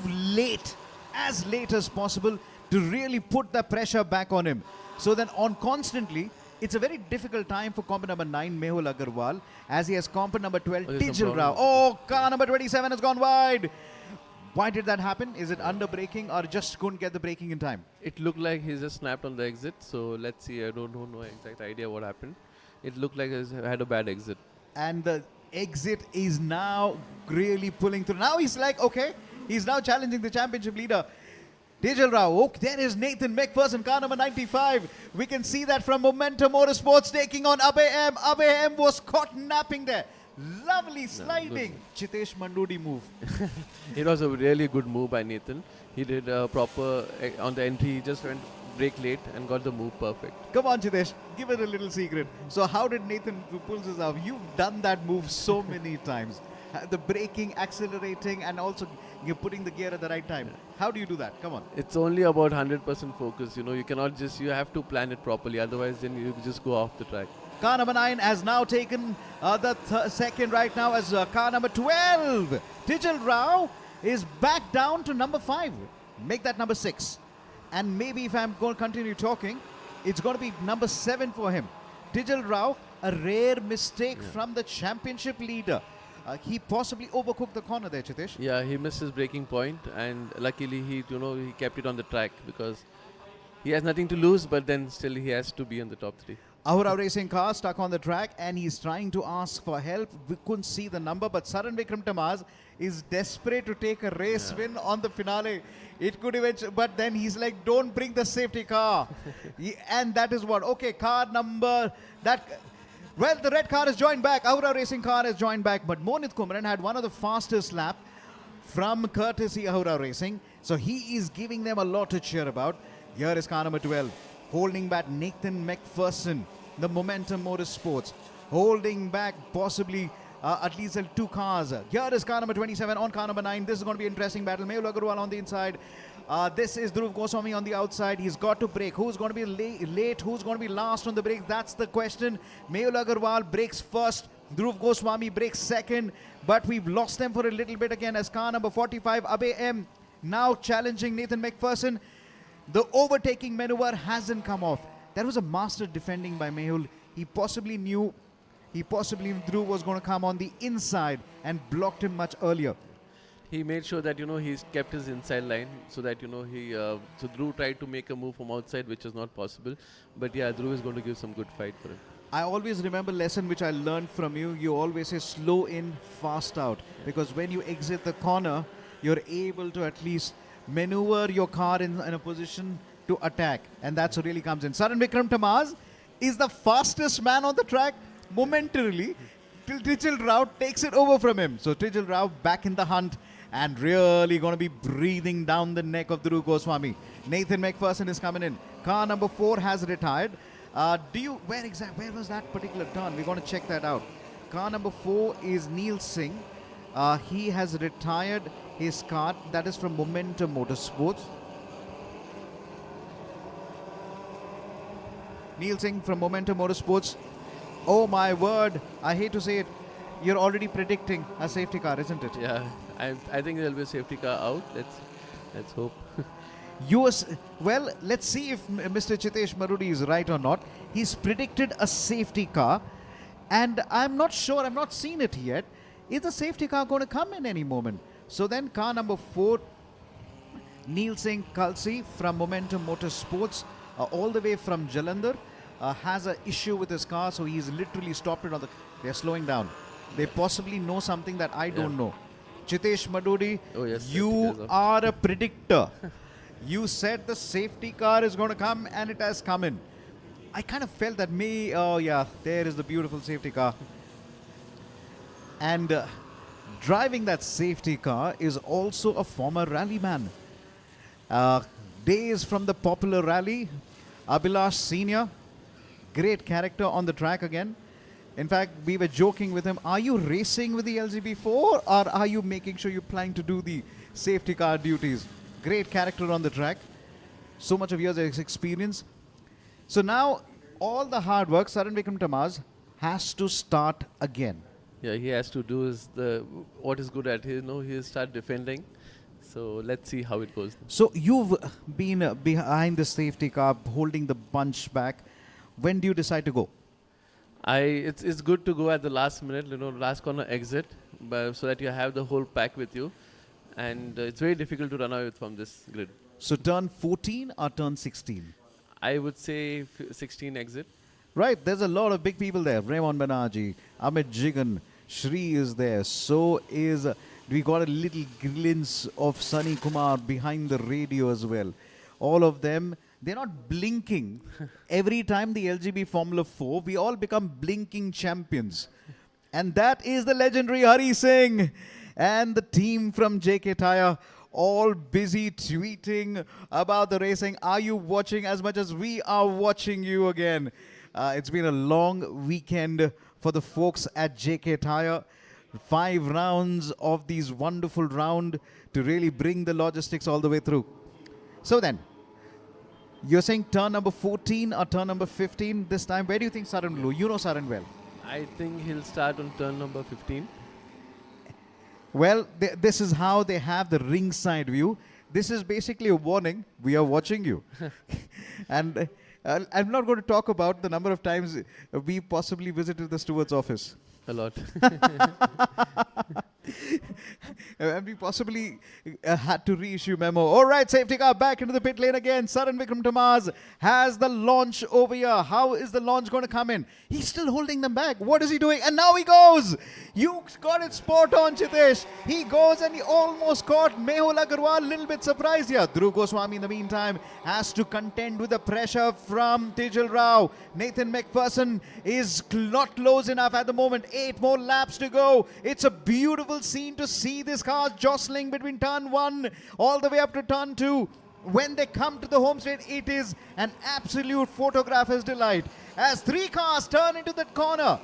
as late as possible to really put the pressure back on him. So then constantly, it's a very difficult time for comp number 9, Mehul Agarwal, as he has comp number 12, Tijal Rao. Oh, car number 27 has gone wide. Why did that happen? Is it under braking or just couldn't get the braking in time? It looked like he just snapped on the exit. So let's see. I don't know exact idea what happened. It looked like he had a bad exit. And the exit is now really pulling through. Now he's like, okay, he's now challenging the championship leader. Tejal Rao. Oh, there is Nathan McPherson, car number 95. We can see that from Momentum Motorsports taking on Abe M. Abe M was caught napping there. Lovely sliding. Chitesh Mandudi move. It was a really good move by Nathan. He did a proper, on the entry, he just went brake late and got the move perfect. Come on, Chitesh, give it a little secret. So how did Nathan pull this off? You've done that move so many times. The braking, accelerating, and also you're putting the gear at the right time. How do you do that? Come on. It's only about 100% focus. You know, you cannot just, you have to plan it properly. Otherwise, then you just go off the track. Car number 9 has now taken the second right now as car number 12. Tejal Rao is back down to number 5. Make that number 6. And maybe if I'm going to continue talking, it's going to be number 7 for him. Tejal Rao, a rare mistake from the championship leader. He possibly overcooked the corner there, Chitesh. Yeah, he missed his braking point, and luckily he kept it on the track because he has nothing to lose, but then still he has to be in the top 3. Ahura Racing car stuck on the track and he's trying to ask for help. We couldn't see the number, but Saran Vikram Tamaz is desperate to take a race win on the finale. It could eventually, but then he's like, don't bring the safety car. And that is what, okay, car number, well, the red car has joined back. Ahura Racing car has joined back, but Monit Kumaran had one of the fastest lap from courtesy Ahura Racing. So he is giving them a lot to cheer about. Here is car number 12. Holding back Nathan McPherson, the Momentum Motorsports. Holding back possibly at least 2 cars. Here is car number 27 on car number 9. This is going to be an interesting battle. Mehul Agarwal on the inside. This is Dhruv Goswami on the outside. He's got to brake. Who's going to be late? Who's going to be last on the brake? That's the question. Mehul Agarwal brakes first. Dhruv Goswami brakes second. But we've lost them for a little bit again as car number 45, Abe M, now challenging Nathan McPherson. The overtaking maneuver hasn't come off. That was a master defending by Mehul. He possibly knew Dhruv was going to come on the inside and blocked him much earlier. He made sure that, he's kept his inside line so that, so Dhruv tried to make a move from outside, which is not possible. But yeah, Dhruv is going to give some good fight for him. I always remember a lesson which I learned from you. You always say slow in, fast out. Because when you exit the corner, you're able to at least maneuver your car in a position to attack, and that's what really comes in. Saran Vikram Tamaz is the fastest man on the track momentarily till Tejal Rao takes it over from him. So Tejal Rao back in the hunt and really going to be breathing down the neck of Dhruv Goswami. Nathan McPherson is coming in. Car number 4 has retired. Where was that particular turn? We're going to check that out. Car number 4 is Neil Singh. He has retired his car, that is from Momentum Motorsports. Neil Singh from Momentum Motorsports. Oh my word, I hate to say it, you're already predicting a safety car, isn't it? Yeah, I think there'll be a safety car out. Let's hope. Well, let's see if Mr. Chitesh Marudi is right or not. He's predicted a safety car, and I'm not sure, I've not seen it yet. Is the safety car going to come in any moment? So then car number 4, Neil Singh Kalsi from Momentum Motorsports, all the way from Jalandhar, has an issue with his car, so he's literally stopped it on the... They're slowing down. They possibly know something that I don't know. Chitesh Madodi, you are a predictor. You said the safety car is going to come, and it has come in. I kind of felt that there is the beautiful safety car. And driving that safety car is also a former rallyman. Days from the popular rally, Abhilash Senior, great character on the track again. In fact, we were joking with him, are you racing with the LGB4 or are you making sure you're planning to do the safety car duties? Great character on the track. So much of years of experience. So now, all the hard work, Saran Vikram Tamaz has to start again. Yeah, he has to do what is good at. He'll start defending. So let's see how it goes. So you've been behind the safety car, holding the bunch back. When do you decide to go? It's good to go at the last minute, last corner exit, so that you have the whole pack with you. And it's very difficult to run away from this grid. So turn 14 or turn 16? I would say 16 exit. Right, there's a lot of big people there. Raymond Banerjee, Amit Jigan, Shri is there. So is we got a little glimpse of Sunny Kumar behind the radio as well. All of them, they're not blinking. Every time the LGB Formula 4, we all become blinking champions. And that is the legendary Hari Singh and the team from JK Tyre, all busy tweeting about the racing. Are you watching as much as we are watching you again? It's been a long weekend for the folks at JK Tyre. 5 rounds of these wonderful round to really bring the logistics all the way through. So then, you're saying turn number 14 or turn number 15 this time. Where do you think Saran will go? You know Saran well. I think he'll start on turn number 15. Well, this is how they have the ringside view. This is basically a warning. We are watching you. And I'm not going to talk about the number of times we possibly visited the steward's office. A lot. And we possibly had to reissue memo. All right, safety car back into the pit lane again. Saran Vikram Tamaz has the launch over here. How is the launch going to come in? He's still holding them back. What is he doing? And now he goes. You got it spot on, Chitesh. He goes and he almost caught Mehul Agarwal. A little bit surprised here. Dhruv Goswami in the meantime has to contend with the pressure from Tijal Rao. Nathan McPherson is not close enough at the moment. 8 more laps to go. It's a beautiful scene to see this car jostling between turn 1 all the way up to turn 2. When they come to the home straight, it is an absolute photographer's delight. As 3 cars turn into that corner,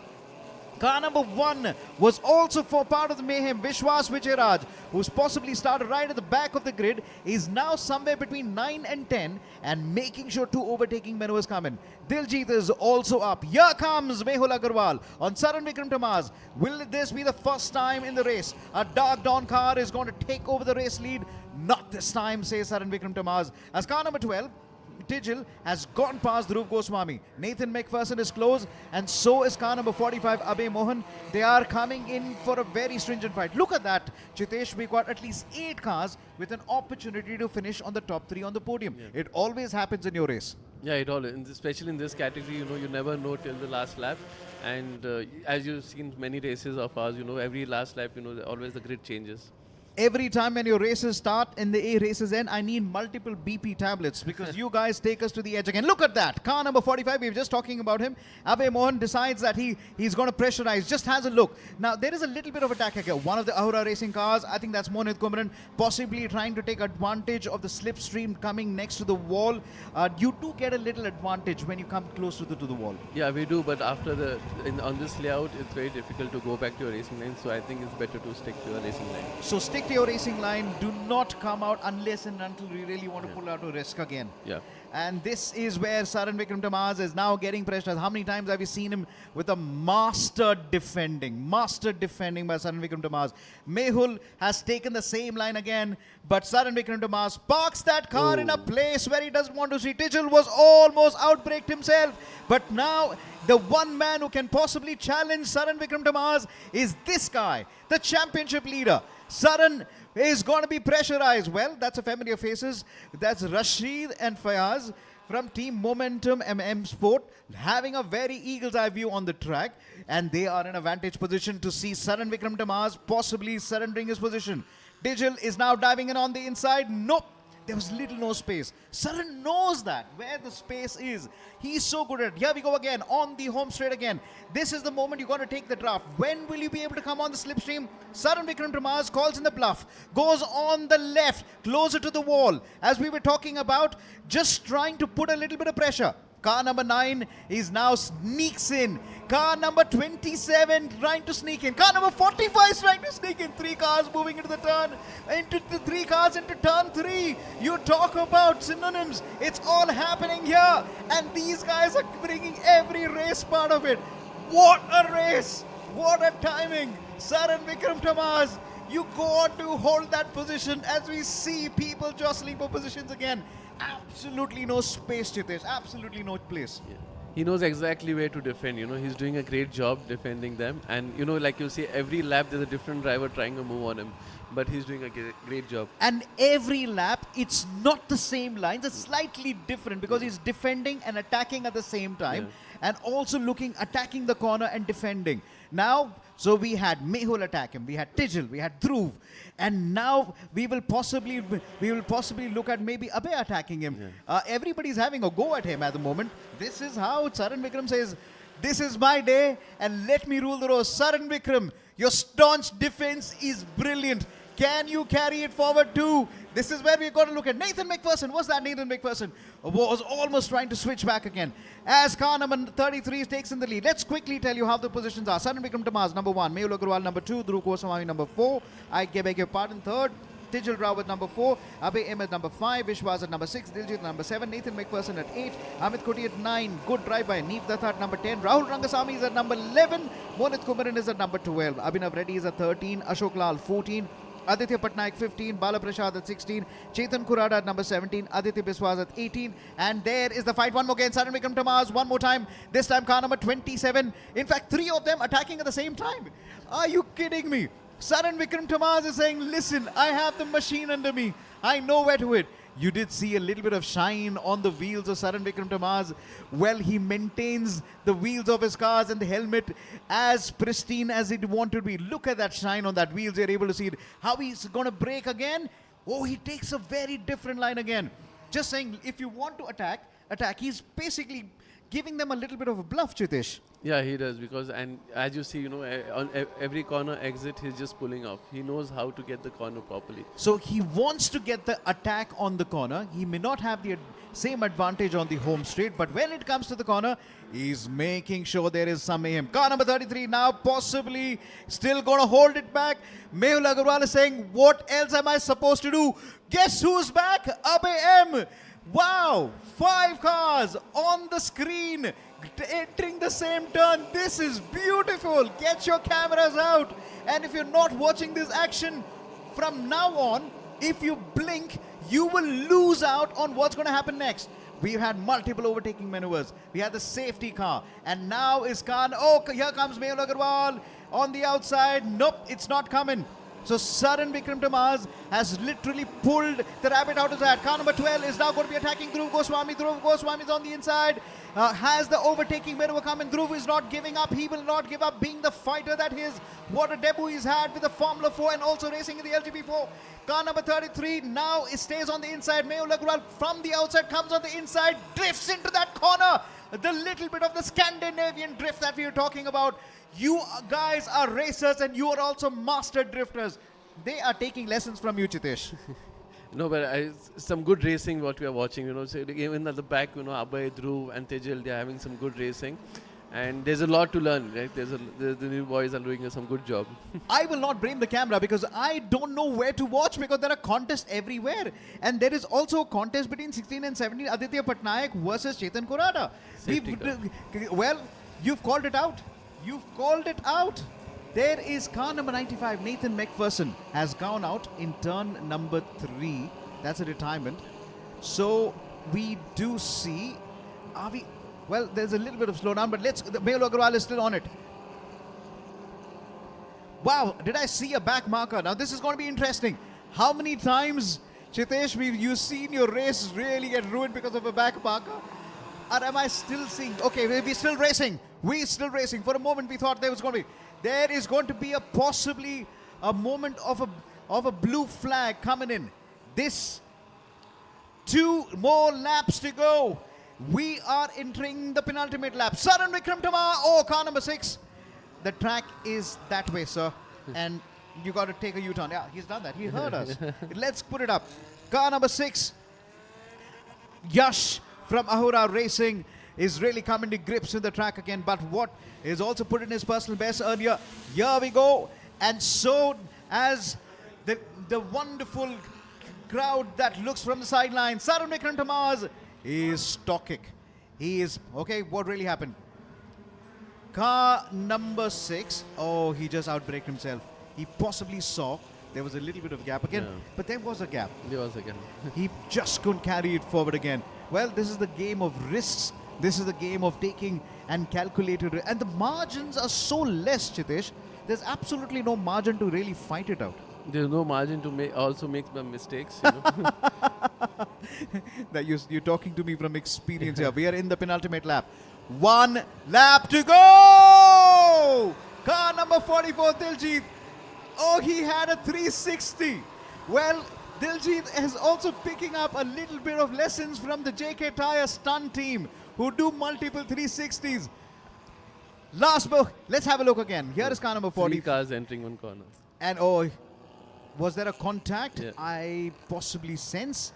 car number 1 was also for part of the mayhem. Vishwas Vijayaraj, who's possibly started right at the back of the grid, is now somewhere between 9 and 10 and making sure 2 overtaking maneuvers come in. Diljit is also up. Here comes Mehul Agarwal on Saran Vikram Tamaz. Will this be the first time in the race a Dark Dawn car is going to take over the race lead? Not this time, says Saran Vikram Tamaz. As car number 12, Tijal has gone past Dhruv Goswami. Nathan McPherson is close, and so is car number 45, Abhay Mohan. They are coming in for a very stringent fight. Look at that, Chitesh. We got at least 8 cars with an opportunity to finish on the top 3 on the podium. Yeah. It always happens in your race. Yeah, it all, especially in this category, you never know till the last lap. And as you've seen many races of ours, every last lap, always the grid changes. Every time when your races start and the A races end, I need multiple BP tablets because you guys take us to the edge again. Look at that. Car number 45, we were just talking about him. Abhay Mohan decides that he's going to pressurize, just has a look. Now, there is a little bit of attack here. One of the Ahura racing cars, I think that's Mohit Kumaran, possibly trying to take advantage of the slipstream coming next to the wall. You do get a little advantage when you come close to the wall. Yeah, we do, but after on this layout, it's very difficult to go back to your racing line, so I think it's better to stick to a racing line. So stick to your racing line. Do not come out unless and until you really want to pull out a risk again. Yeah. And this is where Saran Vikram Tamaz is now getting pressure. How many times have you seen him with a master defending by Saran Vikram Tamaz? Mehul has taken the same line again, but Saran Vikram Tamaz parks that car in a place where he doesn't want to see. Tijal was almost outbraked himself, but now the one man who can possibly challenge Saran Vikram Tamaz is this guy, the championship leader. Saran is going to be pressurized. Well, that's a family of faces. That's Rashid and Fayaz from Team Momentum MM Sport, having a very eagle's eye view on the track, and they are in a vantage position to see Saran Vikram Tamaz possibly surrendering his position. Tijal is now diving in on the inside. Nope. There was little no space. Saran knows that, where the space is. He's so good at it. Here we go again, on the home straight again. This is the moment you're going to take the draft. When will you be able to come on the slipstream? Saran Vikram Tamaz calls in the bluff, goes on the left, closer to the wall. As we were talking about, just trying to put a little bit of pressure. Car number 9 is now sneaks in. Car number 27 trying to sneak in. Car number 45 is trying to sneak in. 3 cars moving into the turn. Into the 3 cars into turn 3. You talk about synonyms. It's all happening here. And these guys are bringing every race part of it. What a race. What a timing. Saran Vikram Tamaz, you go on to hold that position as we see people jostling for positions again. Absolutely no space, Chitesh. Absolutely no place. Yeah. He knows exactly where to defend. He's doing a great job defending them. And, like you see, every lap there's a different driver trying to move on him. But he's doing a great job. And every lap, it's not the same lines. It's slightly different because he's defending and attacking at the same time. Yeah. And also attacking the corner and defending. Now, so we had Mehul attack him, we had Tijil, we had Dhruv, and now we will possibly look at maybe Abhay attacking him. Everybody's having a go at him at the moment. This is how Saran Vikram says, "This is my day, and let me rule the rose." Saran Vikram, your staunch defense is brilliant. Can you carry it forward too? This is where we're going to look at Nathan McPherson. What's that? Nathan McPherson was almost trying to switch back again. As car number 33 takes in the lead. Let's quickly tell you how the positions are. Saran Vikram Tamaz, number 1. Mehul Agarwal, number 2. Dhruv Goswami, number 4. I beg your pardon, 3rd. Tijil Rao at number 4. Abhay M at number 5. Vishwas at number 6. Diljit at number 7. Nathan McPherson at 8. Amit Koti at 9. Good drive by Neev Datta at number 10. Rahul Rangasamy is at number 11. Monit Kumaran is at number 12. Abhinav Reddy is at 13. Ashok Lal 14. Aditya Patnaik 15, Bala Prasad at 16, Chetan Kurada at number 17, Aditya Biswas at 18, and there is the fight one more again. Saran Vikram Tamaz one more time, this time car number 27. In fact, 3 of them attacking at the same time. Are you kidding me? Saran Vikram Tamaz is saying, listen, I have the machine under me. I know where to hit. You did see a little bit of shine on the wheels of Saran Vikram Tamaz. Well, he maintains the wheels of his cars and the helmet as pristine as it wanted to be. Look at that shine on that wheels. You're able to see it. How he's going to brake again. Oh, he takes a very different line again. Just saying, if you want to attack. He's basically giving them a little bit of a bluff, Chitish. Yeah, he does, because, and as you see, you know, on every corner exit, he's just pulling off. He knows how to get the corner properly. So he wants to get the attack on the corner. He may not have the same advantage on the home straight, but when it comes to the corner, he's making sure there is some mayhem. Car number 33 now possibly still going to hold it back. Mehul Agarwal is saying, what else am I supposed to do? Guess who's back? Abhay M. Wow, 5 cars on the screen entering the same turn. This is beautiful. Get your cameras out. And if you're not watching this action from now on, if you blink, you will lose out on what's going to happen next. We've had multiple overtaking maneuvers. We had the safety car. And now is Khan. Oh, here comes Mehul Agarwal on the outside. Nope, it's not coming. So Saran Vikram Tamaz has literally pulled the rabbit out of his hat. Car number 12 is now going to be attacking Dhruv Goswami. Dhruv Goswami is on the inside. Has the overtaking maneuver come, and Dhruv is not giving up. He will not give up, being the fighter that he is. What a debut he's had with the Formula 4 and also racing in the LGB4. Car number 33 now stays on the inside. Mehul Agarwal from the outside comes on the inside, drifts into that corner. The little bit of the Scandinavian drift that we were talking about. You guys are racers and you are also master drifters. They are taking lessons from you, Chitish. No, but some good racing what we are watching, you know. So even at the back, you know, Abhay, Dhruv and Tejil, they are having some good racing. And there's a lot to learn, right? The new boys are doing some good job. I will not blame the camera because I don't know where to watch, because there are contests everywhere. And there is also a contest between 16 and 17, Aditya Patnaik versus Chetan Kurada. Well, you've called it out. You've called it out. There is car number 95, Nathan McPherson, has gone out in turn number 3. That's a retirement. So we do see, well, there's a little bit of slowdown, but Mehul Agarwal is still on it. Wow, did I see a back marker? Now this is going to be interesting. How many times, Chitesh, you've seen your race really get ruined because of a back marker? Or am I still seeing? Okay, we're still racing. We're still racing. For a moment, we thought there is going to be possibly a moment of a blue flag coming in. 2 more laps to go. We are entering the penultimate lap. Saran Vikram Tamaz, car number 6. The track is that way, sir. And you got to take a U-turn. Yeah, he's done that. He heard us. Let's put it up. Car number 6. Yash from Ahura Racing is really coming to grips with the track again, but what is also put in his personal best earlier. Here we go. And so as the wonderful crowd that looks from the sideline, Saran Vikram Tamaz is stalking. He is, okay, what really happened? Car number 6, he just outbraked himself. He possibly saw there was a little bit of gap again, but there was a gap. There was a gap. He just couldn't carry it forward again. Well, this is the game of risks. This is the game of taking and calculated. And the margins are so less, Chitesh. There's absolutely no margin to really fight it out. There's no margin to also make some mistakes, you know. That you're talking to me from experience here. We are in the penultimate lap. 1 lap to go! Car number 44, Diljit. Oh, he had a 360. Well, Diljit is also picking up a little bit of lessons from the JK Tyre stunt team who do multiple 360s. Last book, let's have a look again. Here is car number 40. 3 cars entering one corner. And oh, was there a contact? Yeah. I possibly sense.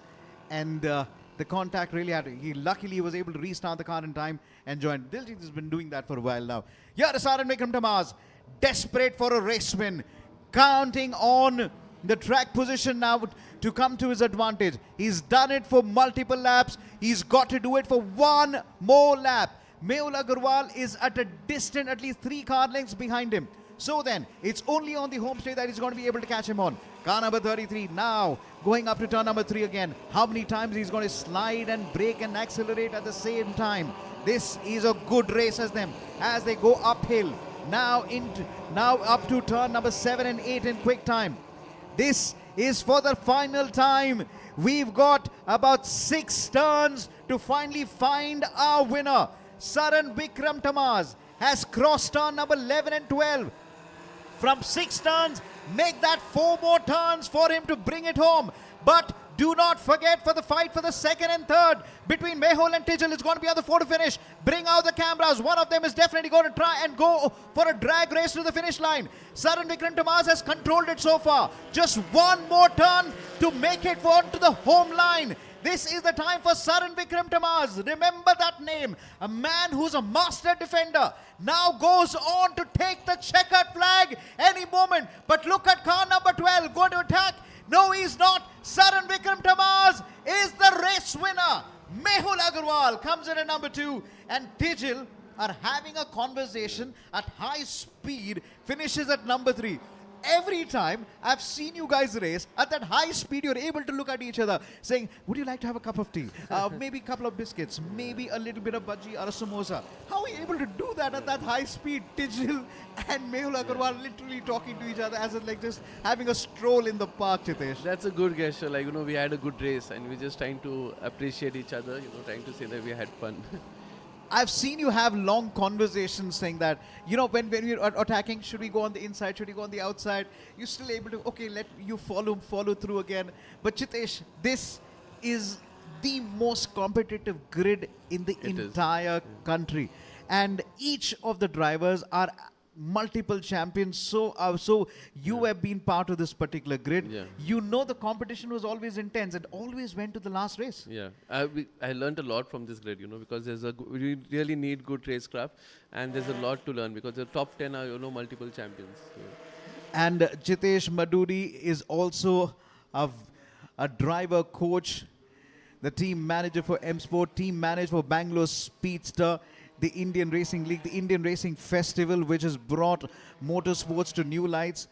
And the contact really had, he luckily was able to restart the car in time and join. Diljit has been doing that for a while now. Here is Saran Vikram Tamaz, desperate for a race win, counting on the track position now to come to his advantage. He's done it for multiple laps. He's got to do it for one more lap. Mehul Agarwal is at a distant, at least 3 car lengths behind him. So then, it's only on the home straight that he's going to be able to catch him on. Car number 33 now going up to turn number 3 again. How many times he's going to slide and brake and accelerate at the same time? This is a good race as they go uphill. Now up to turn number 7 and 8 in quick time. This is for the final time. We've got about 6 turns to finally find our winner. Saran Vikram Tamaz has crossed turn number 11 and 12. From 6 turns, make that 4 more turns for him to bring it home. But do not forget for the fight for the 2nd and 3rd between Mehul and Tijal. It's going to be on the photo finish. Bring out the cameras. One of them is definitely going to try and go for a drag race to the finish line. Saran Vikram Tamaz has controlled it so far. Just 1 more turn to make it onto the home line. This is the time for Saran Vikram Tamaz. Remember that name. A man who's a master defender now goes on to take the checkered flag any moment. But look at car number 12 going to attack. No, he's not. Saran Vikram Tamaz is the race winner. Mehul Agarwal comes in at number 2 and Tijal are having a conversation at high speed, finishes at number 3. Every time I've seen you guys race, at that high speed, you're able to look at each other saying, would you like to have a cup of tea? Maybe a couple of biscuits, maybe a little bit of bhaji or a samosa. How are you able to do that at that high speed? Tijal and Mehul Agarwal literally talking to each other as if like just having a stroll in the park, Chitesh. That's a good gesture. Like, we had a good race and we're just trying to appreciate each other, trying to say that we had fun. I've seen you have long conversations saying that, when you're attacking, should we go on the inside, should we go on the outside? You're still able to, okay, let you follow through again. But Chitesh, this is the most competitive grid in the entire country. And each of the drivers are multiple champions. So you have been part of this particular grid. Yeah. The competition was always intense and always went to the last race. Yeah, I learned a lot from this grid, because we really need good racecraft and there's a lot to learn because the top 10 are, multiple champions. So. And Chitesh Maduri is also a driver coach, the team manager for M Sport, team manager for Bangalore Speedster, the Indian Racing League, the Indian Racing Festival, which has brought motorsports to new lights.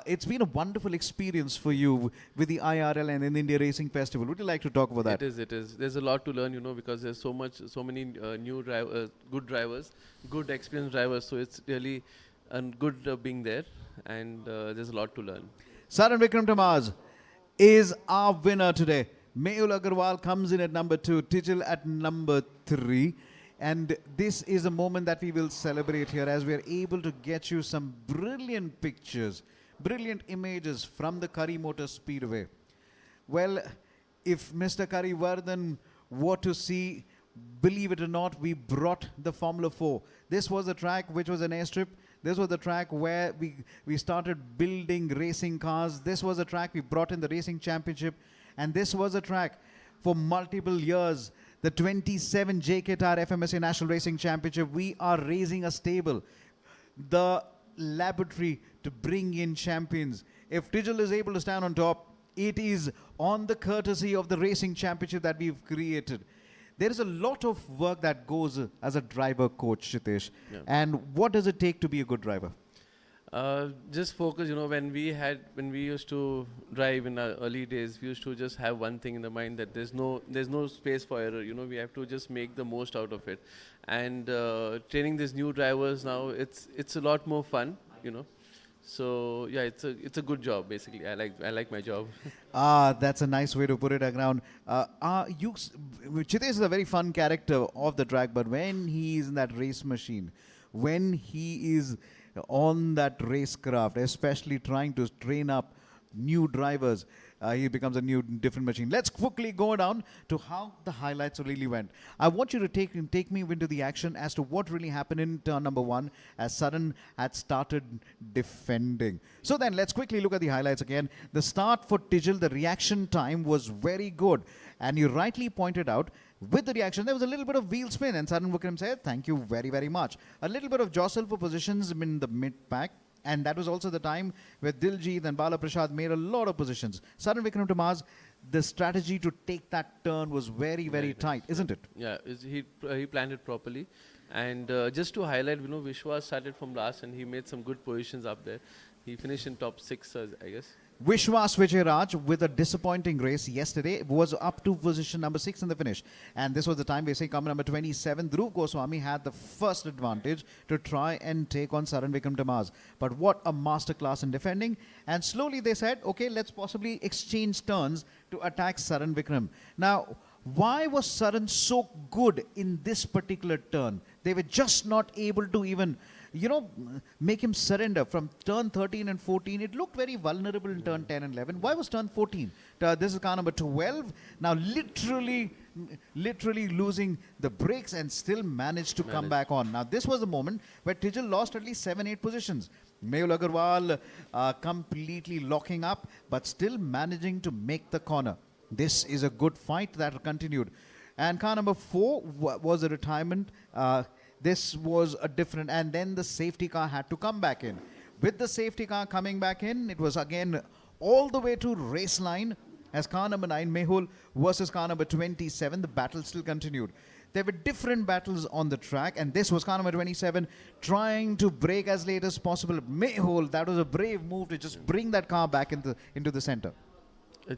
It's been a wonderful experience for you with the IRL and in the India Racing Festival. Would you like to talk about that? It is. There's a lot to learn, because there's so many new good drivers, good experienced drivers. So it's really good being there, and there's a lot to learn. Saran Vikram Tamaz is our winner today. Mehul Agarwal comes in at number 2, Tijal at number 3. And this is a moment that we will celebrate here as we are able to get you some brilliant pictures, brilliant images from the Kari MotorSpeedway. Well, if Mr. Kari Vardhan were to see, believe it or not, we brought the Formula 4. This was a track which was an airstrip. This was the track where we started building racing cars. This was a track we brought in the racing championship. And this was a track for multiple years. The 27 JK Tyre FMSA National Racing Championship, we are raising a stable, the laboratory to bring in champions. If Tijal is able to stand on top, it is on the courtesy of the racing championship that we've created. There is a lot of work that goes as a driver coach, Chitesh. Yeah. And what does it take to be a good driver? Just focus, when we used to drive in our early days, we used to just have one thing in the mind that there's no space for error. We have to just make the most out of it. And training these new drivers now, it's a lot more fun, So yeah, it's a good job basically. I like my job. That's a nice way to put it around. Chitesh is a very fun character of the track, but when he is in that race machine, when he is on that racecraft, especially trying to train up new drivers. He becomes a new, different machine. Let's quickly go down to how the highlights really went. I want you to take me into the action as to what really happened in turn number 1 as Saran had started defending. So then let's quickly look at the highlights again. The start for Tijil, the reaction time was very good. And you rightly pointed out, with the reaction, there was a little bit of wheel spin. And Saran Vikram said, thank you very, very much. A little bit of jostle for positions in the mid-pack. And that was also the time where Diljit and Bala Prasad made a lot of positions. Saran Vikram Tamaz, the strategy to take that turn was very, very tight, isn't it? Yeah, he planned it properly. And just to highlight, Vishwas started from last and he made some good positions up there. He finished in top 6, I guess. Vishwas Vijayaraj, with a disappointing race yesterday, was up to position number 6 in the finish. And this was the time, basically, coming number 27. Dhruv Goswami had the first advantage to try and take on Saran Vikram Tamaz. But what a masterclass in defending. And slowly they said, okay, let's possibly exchange turns to attack Saran Vikram. Now, why was Saran so good in this particular turn? They were just not able to even, make him surrender. From turn 13 and 14, it looked very vulnerable in turn 10 and 11. Why was turn 14? This is car number 12. Now, literally losing the brakes and still managed to come back on. Now, this was the moment where Tijil lost at least 7-8 positions. Mehul Agarwal completely locking up, but still managing to make the corner. This is a good fight that continued. And car number 4 was a retirement. This was a different, and then the safety car had to come back in. With the safety car coming back in, it was again all the way to race line as car number 9, Mehul versus car number 27. The battle still continued. There were different battles on the track, and this was car number 27 trying to brake as late as possible. Mehul, that was a brave move to just bring that car back into the center.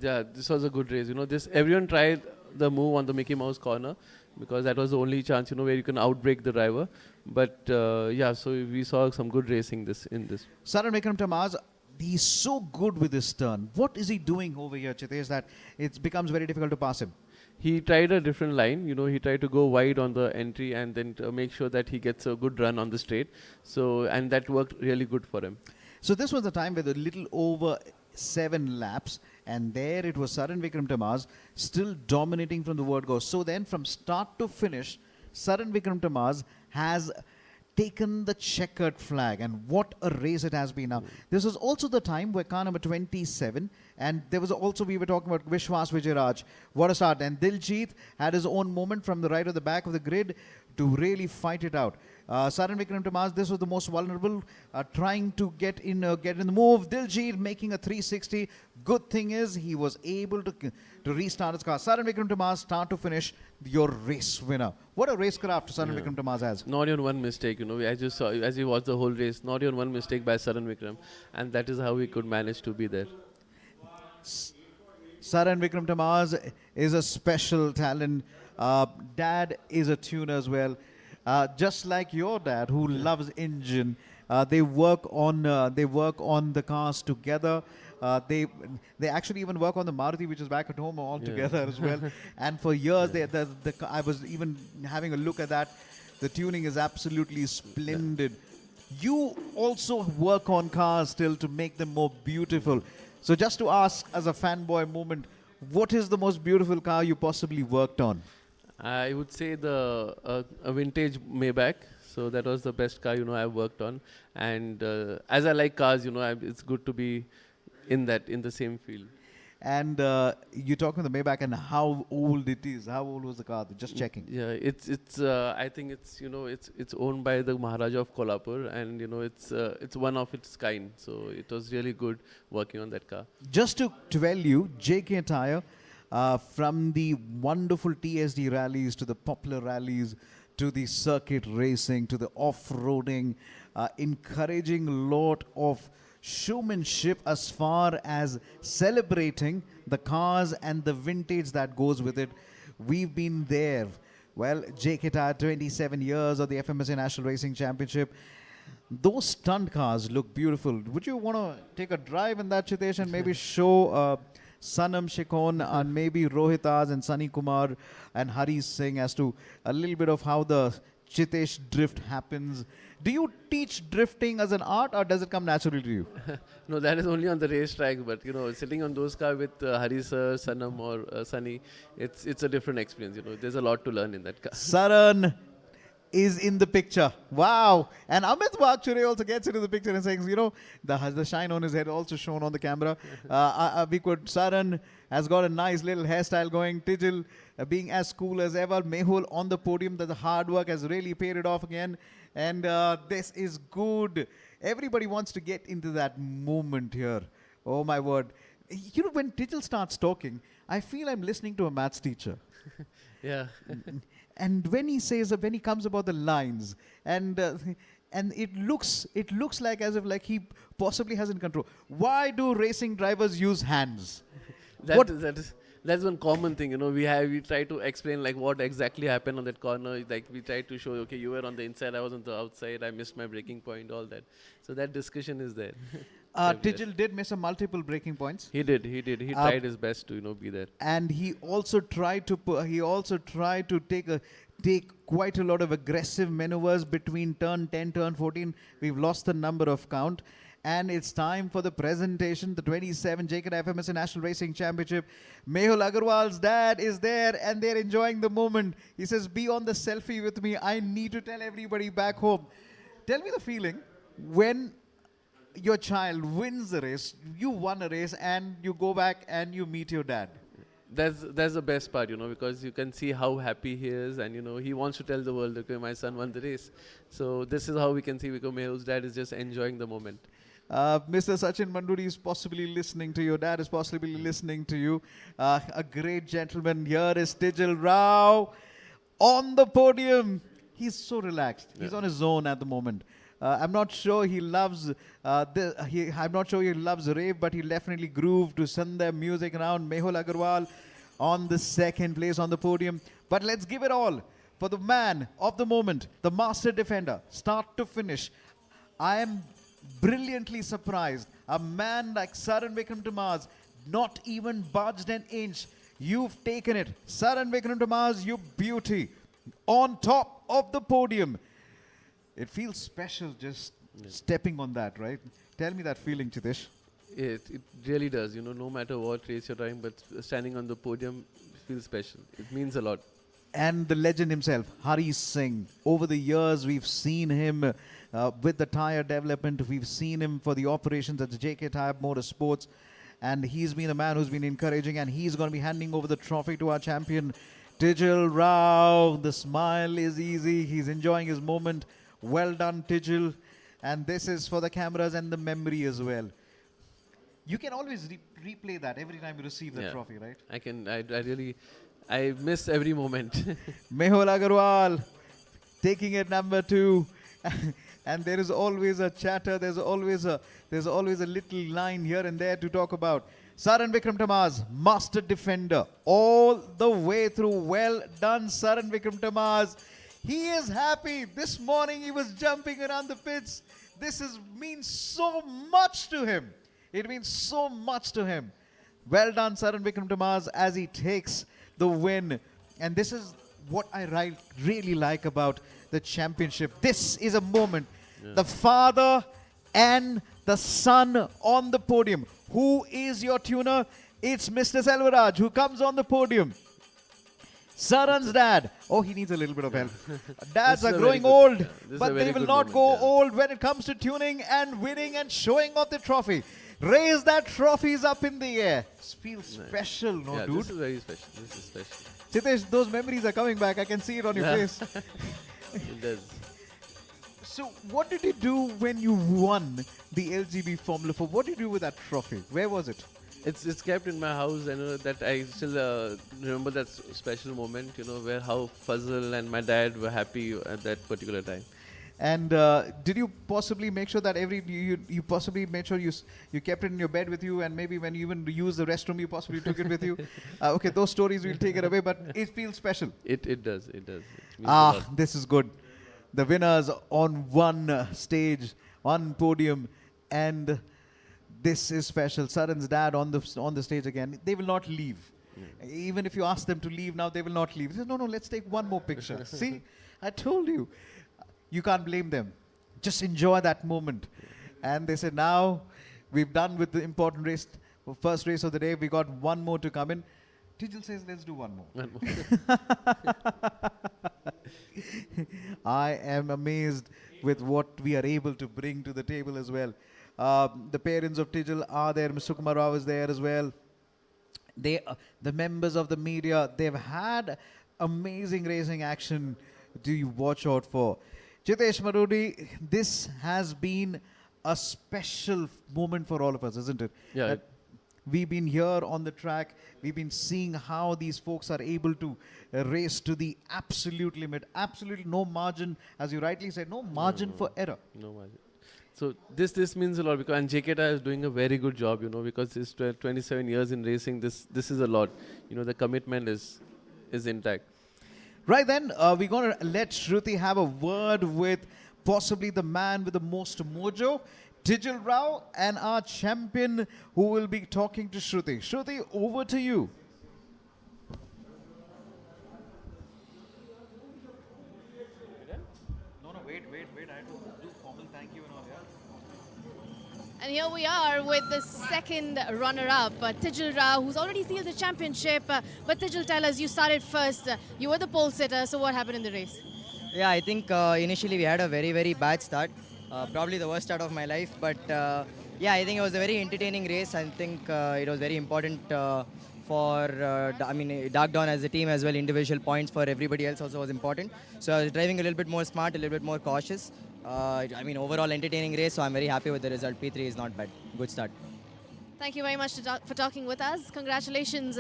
Yeah, this was a good race. Everyone tried the move on the Mickey Mouse corner because that was the only chance, where you can outbrake the driver. But so we saw some good racing in this. Saran Vikram Tamaz, he's so good with this turn. What is he doing over here, Chitesh, that it becomes very difficult to pass him? He tried a different line. He tried to go wide on the entry and then to make sure that he gets a good run on the straight. And that worked really good for him. So this was the time with a little over 7 laps, and there it was Saran Vikram Tamaz still dominating from the word go. So then from start to finish, Saran Vikram Tamaz has taken the checkered flag, and what a race it has been now. This was also the time where car number 27, and there was also, we were talking about Vishwas Vijayaraj, what a start, and Diljit had his own moment from the right of the back of the grid to really fight it out. Saran Vikram Tamaz, this was the most vulnerable, trying to get in the move. Diljit making a 360. Good thing is he was able to restart his car. Saran Vikram Tamaz, start to finish, your race winner. What a racecraft Saran Vikram Tamaz has. Not even one mistake, as you watch the whole race, not even one mistake by Saran Vikram, and that is how he could manage to be there. Saran Vikram Tamaz is a special talent. Dad is a tuner as well. Just like your dad, who loves engine, they work on the cars together. They actually even work on the Maruti, which is back at home, all together as well. And for years, I was even having a look at that. The tuning is absolutely splendid. You also work on cars still to make them more beautiful. So just to ask, as a fanboy moment, what is the most beautiful car you possibly worked on? I would say a vintage Maybach. So that was the best car I've worked on. And as I like cars, it's good to be in the same field. And you talking the Maybach and how old it is. How old was the car? Just checking. Yeah, it's I think it's owned by the Maharaja of Kolhapur, and it's one of its kind. So it was really good working on that car. Just to tell you, JK Tyre, from the wonderful TSD rallies to the popular rallies to the circuit racing to the off-roading, encouraging a lot of showmanship as far as celebrating the cars and the vintage that goes with it. We've been there. Well, JK Tyre, 27 years of the FMSA National Racing Championship. Those stunt cars look beautiful. Would you want to take a drive in that, Chitesh, and maybe show Sanam Shikon and maybe Rohitas and Sunny Kumar and Hari Singh as to a little bit of how the Chitesh drift happens. Do you teach drifting as an art or does it come naturally to you? No, that is only on the racetrack. But sitting on those cars with Hari sir, Sanam or Sunny, it's a different experience. There's a lot to learn in that car. Saran is in the picture. Wow. And Amit Bakchure also gets into the picture and saying, the shine on his head also shown on the camera. Saran has got a nice little hairstyle going. Tijil being as cool as ever. Mehul on the podium. The hard work has really paid it off again. And this is good. Everybody wants to get into that moment here. Oh my word. When Tijil starts talking, I feel I'm listening to a maths teacher. Yeah. And when he comes about the lines, and it looks like as if he possibly has in control. Why do racing drivers use hands? That's one common thing. We try to explain what exactly happened on that corner. We try to show, okay, you were on the inside, I was on the outside, I missed my braking point, all that. So that discussion is there. Tijil did miss multiple breaking points. He did. He tried his best to be there. And he also tried to take quite a lot of aggressive maneuvers between turn 10, turn 14. We've lost the number of count. And it's time for the presentation, the 27 JK Tyre FMS National Racing Championship. Mehul Agarwal's dad is there and they're enjoying the moment. He says, be on the selfie with me. I need to tell everybody back home. Tell me the feeling when your child wins the race, you won a race, and you go back and you meet your dad. That's the best part, because you can see how happy he is, and he wants to tell the world, okay, my son won the race. So this is how we can see, because Mehul's dad is just enjoying the moment. Mr. Sachin Manduri is possibly listening to you. Your dad is possibly listening to you. A great gentleman. Here is Tijil Rao on the podium. He's so relaxed. Yeah. He's on his own at the moment. I'm not sure he loves I'm not sure he loves rave, but he'll definitely groove to Sandhya music around. Mehul Agarwal on the second place on the podium. But let's give it all for the man of the moment, the master defender, start to finish. I am brilliantly surprised. A man like Saran Vikram Tamaz, not even budged an inch. You've taken it. Saran Vikram Tamaz, you beauty. On top of the podium. It feels special just stepping on that, right? Tell me that feeling, Chitesh. It really does. No matter what race you're driving, but standing on the podium feels special. It means a lot. And the legend himself, Hari Singh. Over the years, we've seen him with the tyre development. We've seen him for the operations at the JK Tyre Motorsports. And he's been the man who's been encouraging, and he's going to be handing over the trophy to our champion, Tijil Rao. The smile is easy. He's enjoying his moment. Well done, Tijil. And this is for the cameras and the memory as well. You can always replay that every time you receive the trophy, right? I can. I miss every moment. Mehul Agarwal taking it number 2. And there is always a chatter. There's always a little line here and there to talk about. Saran Vikram Tamaz, master defender, all the way through. Well done, Saran Vikram Tamaz. He is happy. This morning he was jumping around the pits. This means so much to him. It means so much to him. Well done, Saran Vikram Tamaz, as he takes the win. And this is what I really like about the championship. This is a moment. Yeah. The father and the son on the podium. Who is your tuner? It's Mr. Selvaraj who comes on the podium. Saran's dad. Oh, he needs a little bit of help. Dads are growing old, but they will not go old when it comes to tuning and winning and showing off the trophy. Raise that trophies up in the air. Feels special, no, dude? This is very special. This is special. Chitesh, those memories are coming back. I can see it on your face. It does. So, what did you do when you won the LGB Formula 4? What did you do with that trophy? Where was it? It's kept in my house, and that I still remember that special moment, where how Fazal and my dad were happy at that particular time. And did you possibly make sure that you possibly made sure you kept it in your bed with you, and maybe when you even used the restroom, you possibly took it with you? Okay, those stories we'll take it away, but it feels special. It does. It means this is good. The winners on one stage, one podium, and this is special. Saran's dad on the stage again. They will not leave. Even if you ask them to leave now, they will not leave. They say, no, let's take one more picture. See, I told you. You can't blame them. Just enjoy that moment. And they said, now we've done with the important race, first race of the day. We got one more to come in. Tijal says, let's do one more. I am amazed with what we are able to bring to the table as well. The parents of Tijal are there. Mr. Kumar Rao is there as well. The members of the media, they've had amazing racing action to you watch out for. Jitesh Marudi, this has been a special moment for all of us, isn't it? Yeah. That we've been here on the track. We've been seeing how these folks are able to race to the absolute limit. Absolutely no margin, as you rightly said, no margin for error. No margin. So this means a lot, because and JK Tyre is doing a very good job, because it's 27 years in racing. This is a lot. The commitment is intact. Right then, we're going to let Shruti have a word with possibly the man with the most mojo, Tijal Rao, and our champion who will be talking to Shruti. Shruti, over to you. Wait. I have to do formal thank you and all, yeah? And here we are with the second runner-up, Tijal Rao, who's already sealed the championship. But Tijal, tell us, you started first. You were the pole sitter, so what happened in the race? Yeah, I think initially we had a very, very bad start. Probably the worst start of my life. But yeah, I think it was a very entertaining race. I think it was very important for, Dark Dawn as a team as well. Individual points for everybody else also was important. So I was driving a little bit more smart, a little bit more cautious. Overall entertaining race, so I'm very happy with the result. P3 is not bad. Good start. Thank you very much for talking with us. Congratulations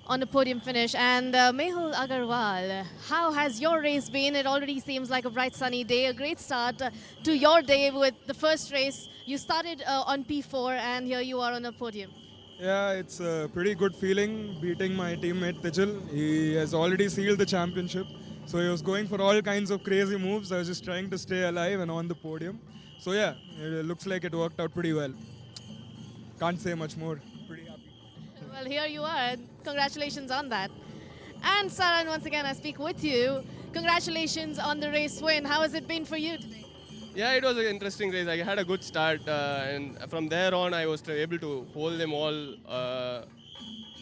on the podium finish. And Mehul Agarwal, how has your race been? It already seems like a bright sunny day, a great start to your day with the first race. You started on P4 and here you are on a podium. Yeah, it's a pretty good feeling beating my teammate Tijal. He has already sealed the championship. So he was going for all kinds of crazy moves. I was just trying to stay alive and on the podium. So yeah, it looks like it worked out pretty well. Can't say much more. Pretty happy. Well, here you are. Congratulations on that. And Saran, once again, I speak with you. Congratulations on the race win. How has it been for you today? Yeah, it was an interesting race. I had a good start, and from there on, I was able to hold them all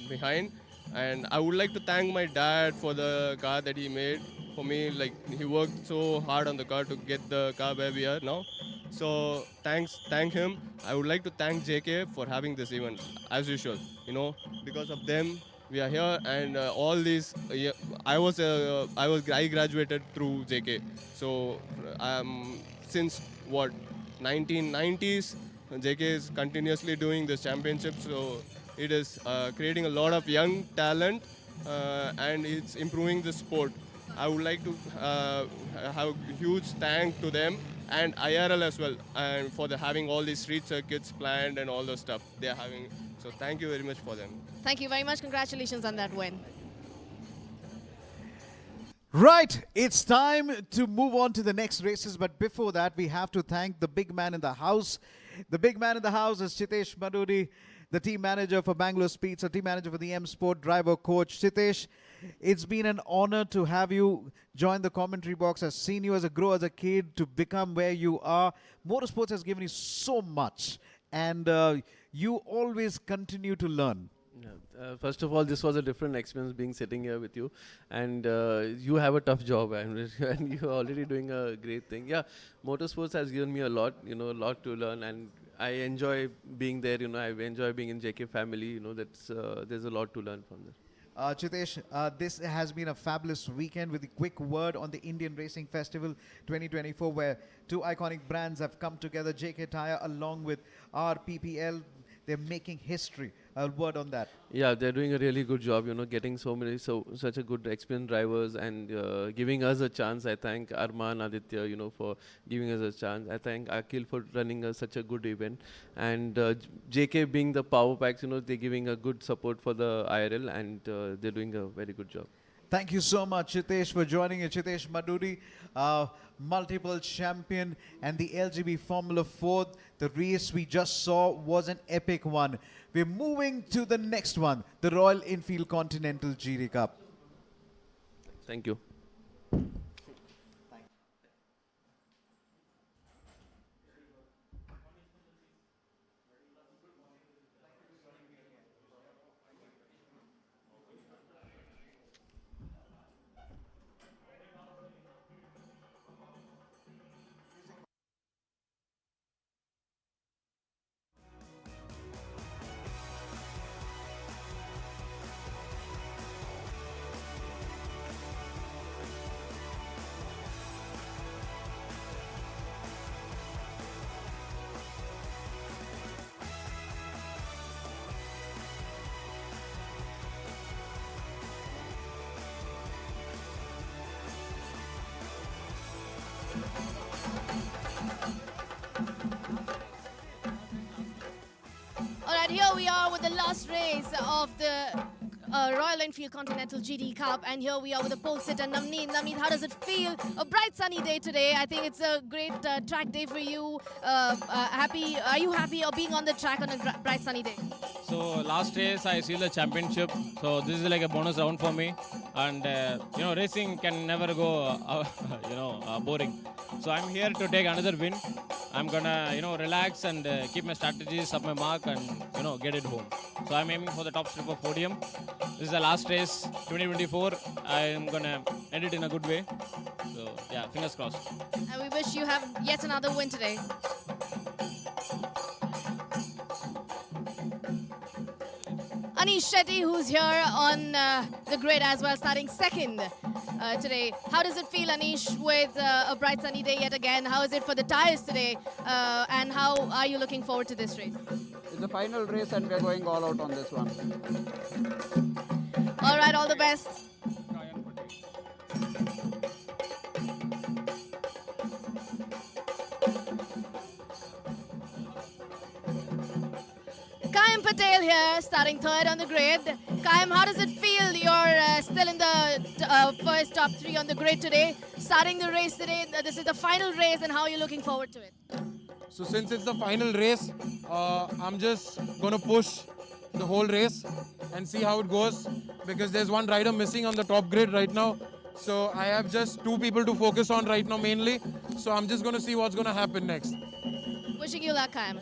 behind. And I would like to thank my dad for the car that he made for me. Like, he worked so hard on the car to get the car where we are now. So thank him. I would like to thank JK for having this event, as usual. Because of them, we are here, and all these. I graduated through JK. So since 1990s, JK is continuously doing this championship. So it is creating a lot of young talent, and it's improving the sport. I would like to have a huge thank to them and IRL as well, and for having all these street circuits planned and all the stuff they are having. So thank you very much for them. Thank you very much. Congratulations on that win. Right, it's time to move on to the next races, but before that, we have to thank the big man in the house. The big man in the house is Chitesh Maduri, the team manager for Bangalore Speeds, the team manager for the M Sport, driver coach. Chitesh, it's been an honor to have you join the commentary box. I've seen you grow as a kid to become where you are. Motorsports has given you so much, and you always continue to learn. Yeah. First of all, this was a different experience being sitting here with you, and you have a tough job, and you're already doing a great thing. Yeah, motorsports has given me a lot, a lot to learn, and I enjoy being there. I enjoy being in JK family. That's there's a lot to learn from there. Chitesh, this has been a fabulous weekend with a quick word on the Indian Racing Festival 2024, where two iconic brands have come together, JK Tyre along with RPPL. They're making history. A word on that. Yeah, they're doing a really good job, getting such a good experienced drivers and giving us a chance. I thank Arman Aditya, for giving us a chance. I thank Akil for running such a good event. And JK being the power packs, they're giving a good support for the IRL, and they're doing a very good job. Thank you so much, Chitesh, for joining us. Chitesh Maduri, multiple champion and the LGB Formula 4. The race we just saw was an epic one. We're moving to the next one, the Royal Enfield Continental GD Cup. Thank you. All right, here we are with the last race of the Royal Enfield Continental GD Cup, and here we are with the pole sitter Navneet. Navneet, how does it feel? A bright sunny day today. I think it's a great track day for you. Happy? Are you happy of being on the track on a bright sunny day? So last race I sealed the championship, so this is like a bonus round for me, and you know, racing can never go boring. So I'm here to take another win. I'm gonna relax and keep my strategies up my mark and get it home. So I'm aiming for the top strip of podium. This is the last race 2024. I'm gonna end it in a good way. So yeah, fingers crossed. And we wish you have yet another win today. Anish Shetty, who's here on the grid as well, starting second today. How does it feel, Anish, with a bright sunny day yet again? How is it for the tyres today? And how are you looking forward to this race? It's the final race and we're going all out on this one. All right, all the best. Kari Patel here, starting third on the grid. Kari, how does it feel? You're still in the first top three on the grid today. Starting the race today, this is the final race, and how are you looking forward to it? So since it's the final race, I'm just going to push the whole race and see how it goes, because there's one rider missing on the top grid right now. So I have just two people to focus on right now mainly. So I'm just going to see what's going to happen next. Wishing you luck, Kari.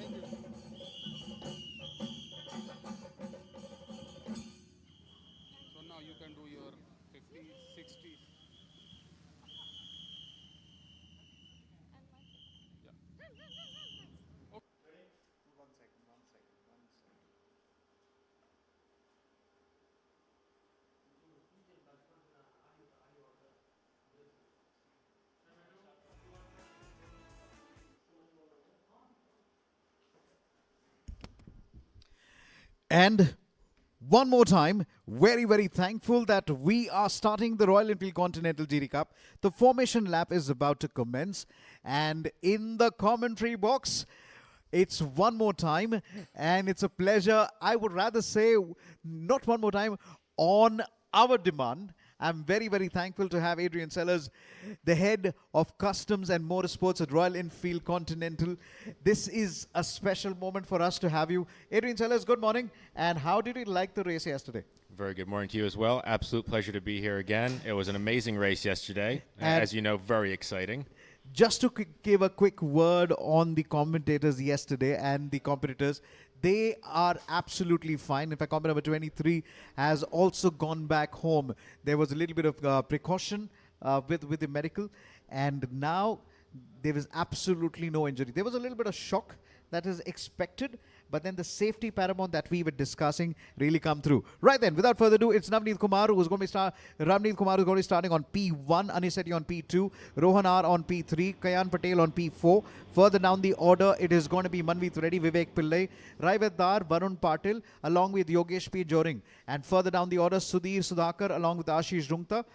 And one more time, very, very thankful that we are starting the Royal Enfield Continental GD Cup. The formation lap is about to commence. And in the commentary box, it's one more time. And it's a pleasure. I would rather say, not one more time, on our demand. I'm very, very thankful to have Adrian Sellers, the head of Customs and Motorsports at Royal Enfield Continental. This is a special moment for us to have you. Adrian Sellers, good morning. And how did you like the race yesterday? Very good morning to you as well. Absolute pleasure to be here again. It was an amazing race yesterday. As you know, very exciting. Just to give a quick word on the commentators yesterday and the competitors, they are absolutely fine. In fact, competitor number 23 has also gone back home. There was a little bit of precaution with the medical, and now there is absolutely no injury. There was a little bit of shock that is expected, but then the safety paramount that we were discussing really come through. Right then, without further ado, it's Navneet Kumar who's going to be starting on P1, Anish Shetty on P2, Rohan R on P3, Kayan Patel on P4. Further down the order, it is going to be Manveet Reddy, Vivek Pillai, Raivedar, Varun Patil, along with Yogesh P. Joring. And further down the order, Sudhir Sudhakar, along with Ashish Rungta.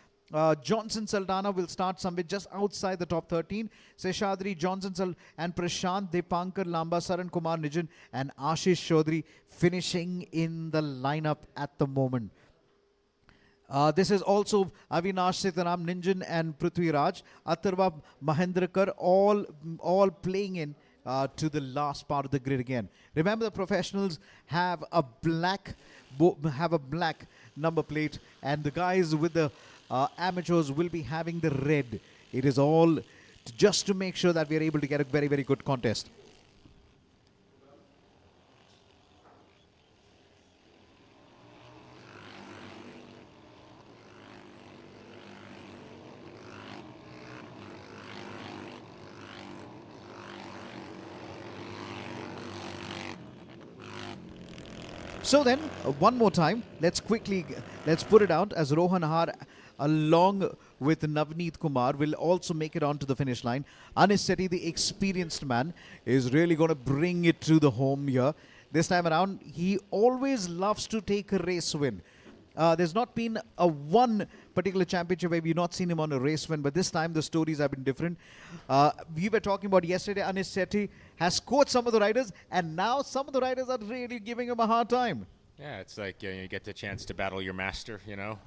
Johnson Saldana will start somewhere just outside the top 13. Seshadri, Johnson and Prashant, Deepankar, Lamba, Saran Kumar Nijan and Ashish Chaudhary finishing in the lineup at the moment. This is also Avinash Sitaram, Ninjan and Prithvi Raj, Atharva Mahendrakar, all playing in to the last part of the grid again. Remember, the professionals have a black number plate, and the guys with the amateurs will be having the red. It is all just to make sure that we are able to get a very, very good contest. So then, one more time, let's put it out as Rohan Har along with Navneet Kumar will also make it onto the finish line. Anis Sethi, the experienced man, is really going to bring it to the home here. This time around, he always loves to take a race win. There's not been a one particular championship where we've not seen him on a race win, but this time the stories have been different. We were talking about yesterday, Anis Sethi has coached some of the riders, and now some of the riders are really giving him a hard time. Yeah, it's like you get the chance to battle your master,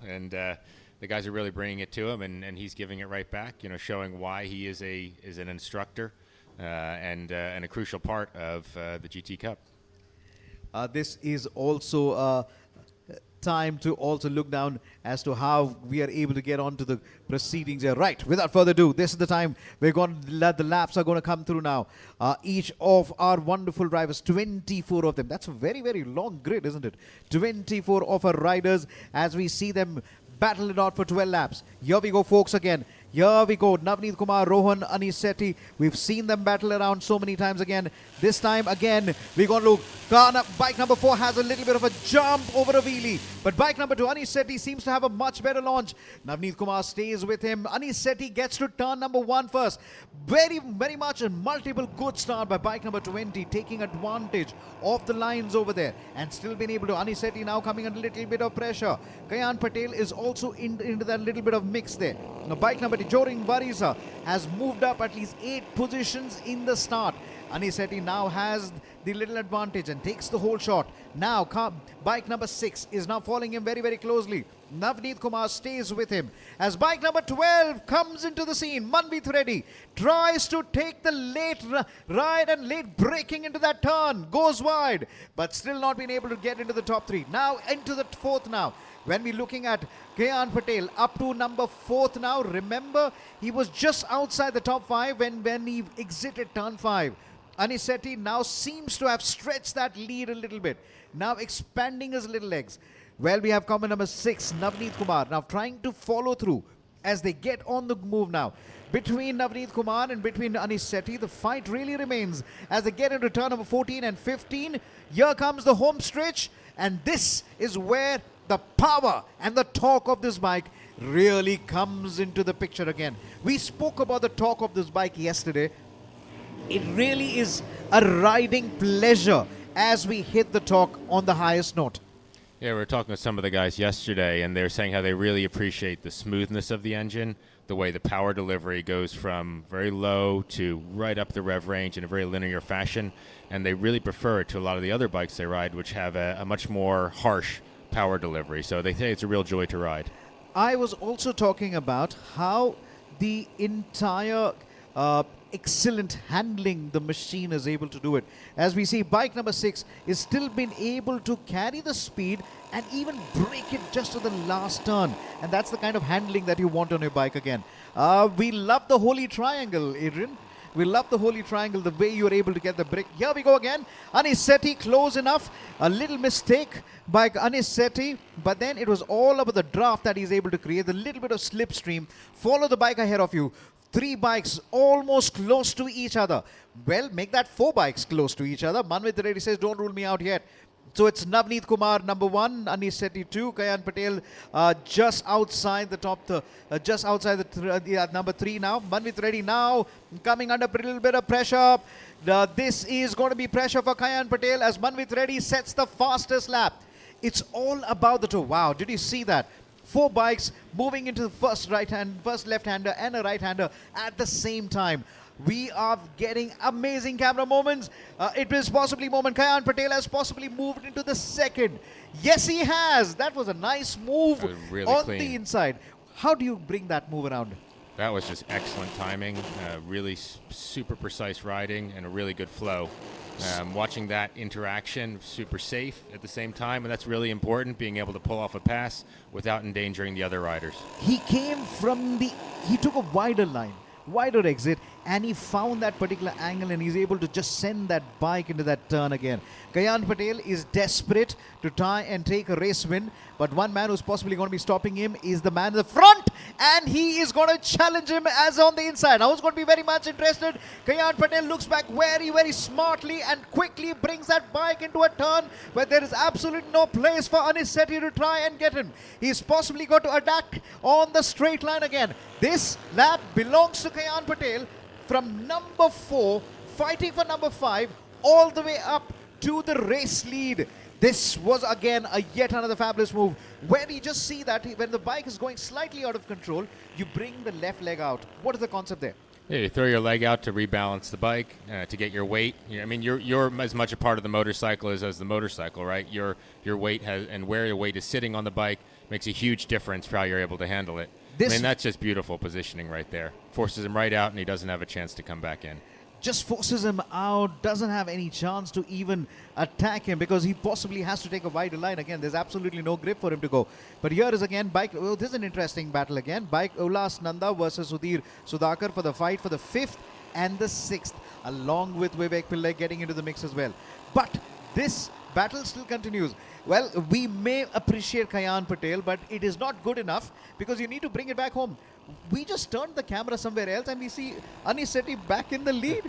and the guys are really bringing it to him, and he's giving it right back, showing why he is an instructor and a crucial part of the GT Cup. This is also time to also look down as to how we are able to get on to the proceedings here. Right, without further ado, this is the time we're going to let the laps are going to come through now. Each of our wonderful drivers, 24 of them. That's a very, very long grid, isn't it? 24 of our riders as we see them battle it out for 12 laps. Here we go, folks, again. Here we go. Navneet Kumar, Rohan, Anis Sethi. We've seen them battle around so many times again. This time again, we're going to look. Bike number 4 has a little bit of a jump over a wheelie. But bike number 2, Anis Sethi, seems to have a much better launch. Navneet Kumar stays with him. Anis Sethi gets to turn number 1 first. Very, very much a multiple good start by bike number 20, taking advantage of the lines over there. And still been able to. Anis Sethi now coming under a little bit of pressure. Kayan Patel is also into that little bit of mix there. Now, bike number Joring Varisa has moved up at least 8 positions in the start. Anis Sethi now has the little advantage and takes the whole shot. Now, bike number 6 is now following him very, very closely. Navneet Kumar stays with him. As bike number 12 comes into the scene, Manvit Reddy tries to take the late ride and late braking into that turn. Goes wide, but still not been able to get into the top 3. Now into the 4th now. When we're looking at Kayan Patel up to number 4th now, remember he was just outside the top 5 when he exited turn 5. Anis Sethi now seems to have stretched that lead a little bit, now expanding his little legs. Well, we have comment number 6, Navneet Kumar, now trying to follow through as they get on the move now. Between Navneet Kumar and between Anis Sethi, the fight really remains as they get into turn number 14 and 15. Here comes the home stretch, and this is where the power and the torque of this bike really comes into the picture again. We spoke about the torque of this bike yesterday. It really is a riding pleasure as we hit the torque on the highest note. Yeah, we were talking with some of the guys yesterday, and they're saying how they really appreciate the smoothness of the engine, the way the power delivery goes from very low to right up the rev range in a very linear fashion, and they really prefer it to a lot of the other bikes they ride, which have a much more harsh power delivery. So they say it's a real joy to ride. I was also talking about how the entire excellent handling the machine is able to do it. As we see, bike number 6 is still been able to carry the speed and even break it just to the last turn. And that's the kind of handling that you want on your bike again. We love the holy triangle, Adrian. We love the holy triangle, the way you're able to get the break. Here we go again. Anis Sethi close enough. A little mistake by Anis Sethi, but then it was all about the draft that he's able to create, the little bit of slipstream. Follow the bike ahead of you. 3 bikes almost close to each other. Well, make that 4 bikes close to each other. Manvit Reddy says, don't rule me out yet. So it's Navneet Kumar number 1, Anis Sethi 2, Kayan Patel just outside the top, just outside the number 3 now. Manvit Reddy now coming under a little bit of pressure. This is going to be pressure for Kayan Patel as Manvit Reddy sets the fastest lap. It's all about the toe. Wow, did you see that? 4 bikes moving into the first left-hander and a right-hander at the same time. We are getting amazing camera moments. It is possibly moment. Kari Patel has possibly moved into the second. Yes, he has. That was a nice move Really on clean. the inside. How do you bring that move around? That was just excellent timing, really super precise riding, and a really good flow. Watching that interaction, super safe at the same time, and that's really important, being able to pull off a pass without endangering the other riders. He came from he took a wider line, wider exit, and he found that particular angle, and he's able to just send that bike into that turn again. Kari Patel is desperate to try and take a race win, but one man who's possibly going to be stopping him is the man in the front, and he is going to challenge him as on the inside. Now, who's going to be very much interested? Kari Patel looks back very, very smartly and quickly brings that bike into a turn where there is absolutely no place for Anish Sethi to try and get him. He's possibly got to attack on the straight line again. This lap belongs to Kari Patel from number 4, fighting for number 5, all the way up to the race lead. This was again yet another fabulous move. Where you just see that when the bike is going slightly out of control, you bring the left leg out. What is the concept there? Yeah, you throw your leg out to rebalance the bike, to get your weight. I mean, you're as much a part of the motorcycle as the motorcycle, right? Your weight and where your weight is sitting on the bike makes a huge difference for how you're able to handle it. I mean, that's just beautiful positioning right there. Forces him right out, and he doesn't have a chance to come back in. Just forces him out, doesn't have any chance to even attack him because he possibly has to take a wider line. Again, there's absolutely no grip for him to go. But here is again bike. Oh, this is an interesting battle again. Bike Ullas Nanda versus Sudhir Sudhakar for the fight for the 5th and the 6th, along with Vivek Pillai getting into the mix as well. But this battle still continues. Well, we may appreciate Kari Patel, but it is not good enough because you need to bring it back home. We just turned the camera somewhere else and we see Anish Sethi back in the lead.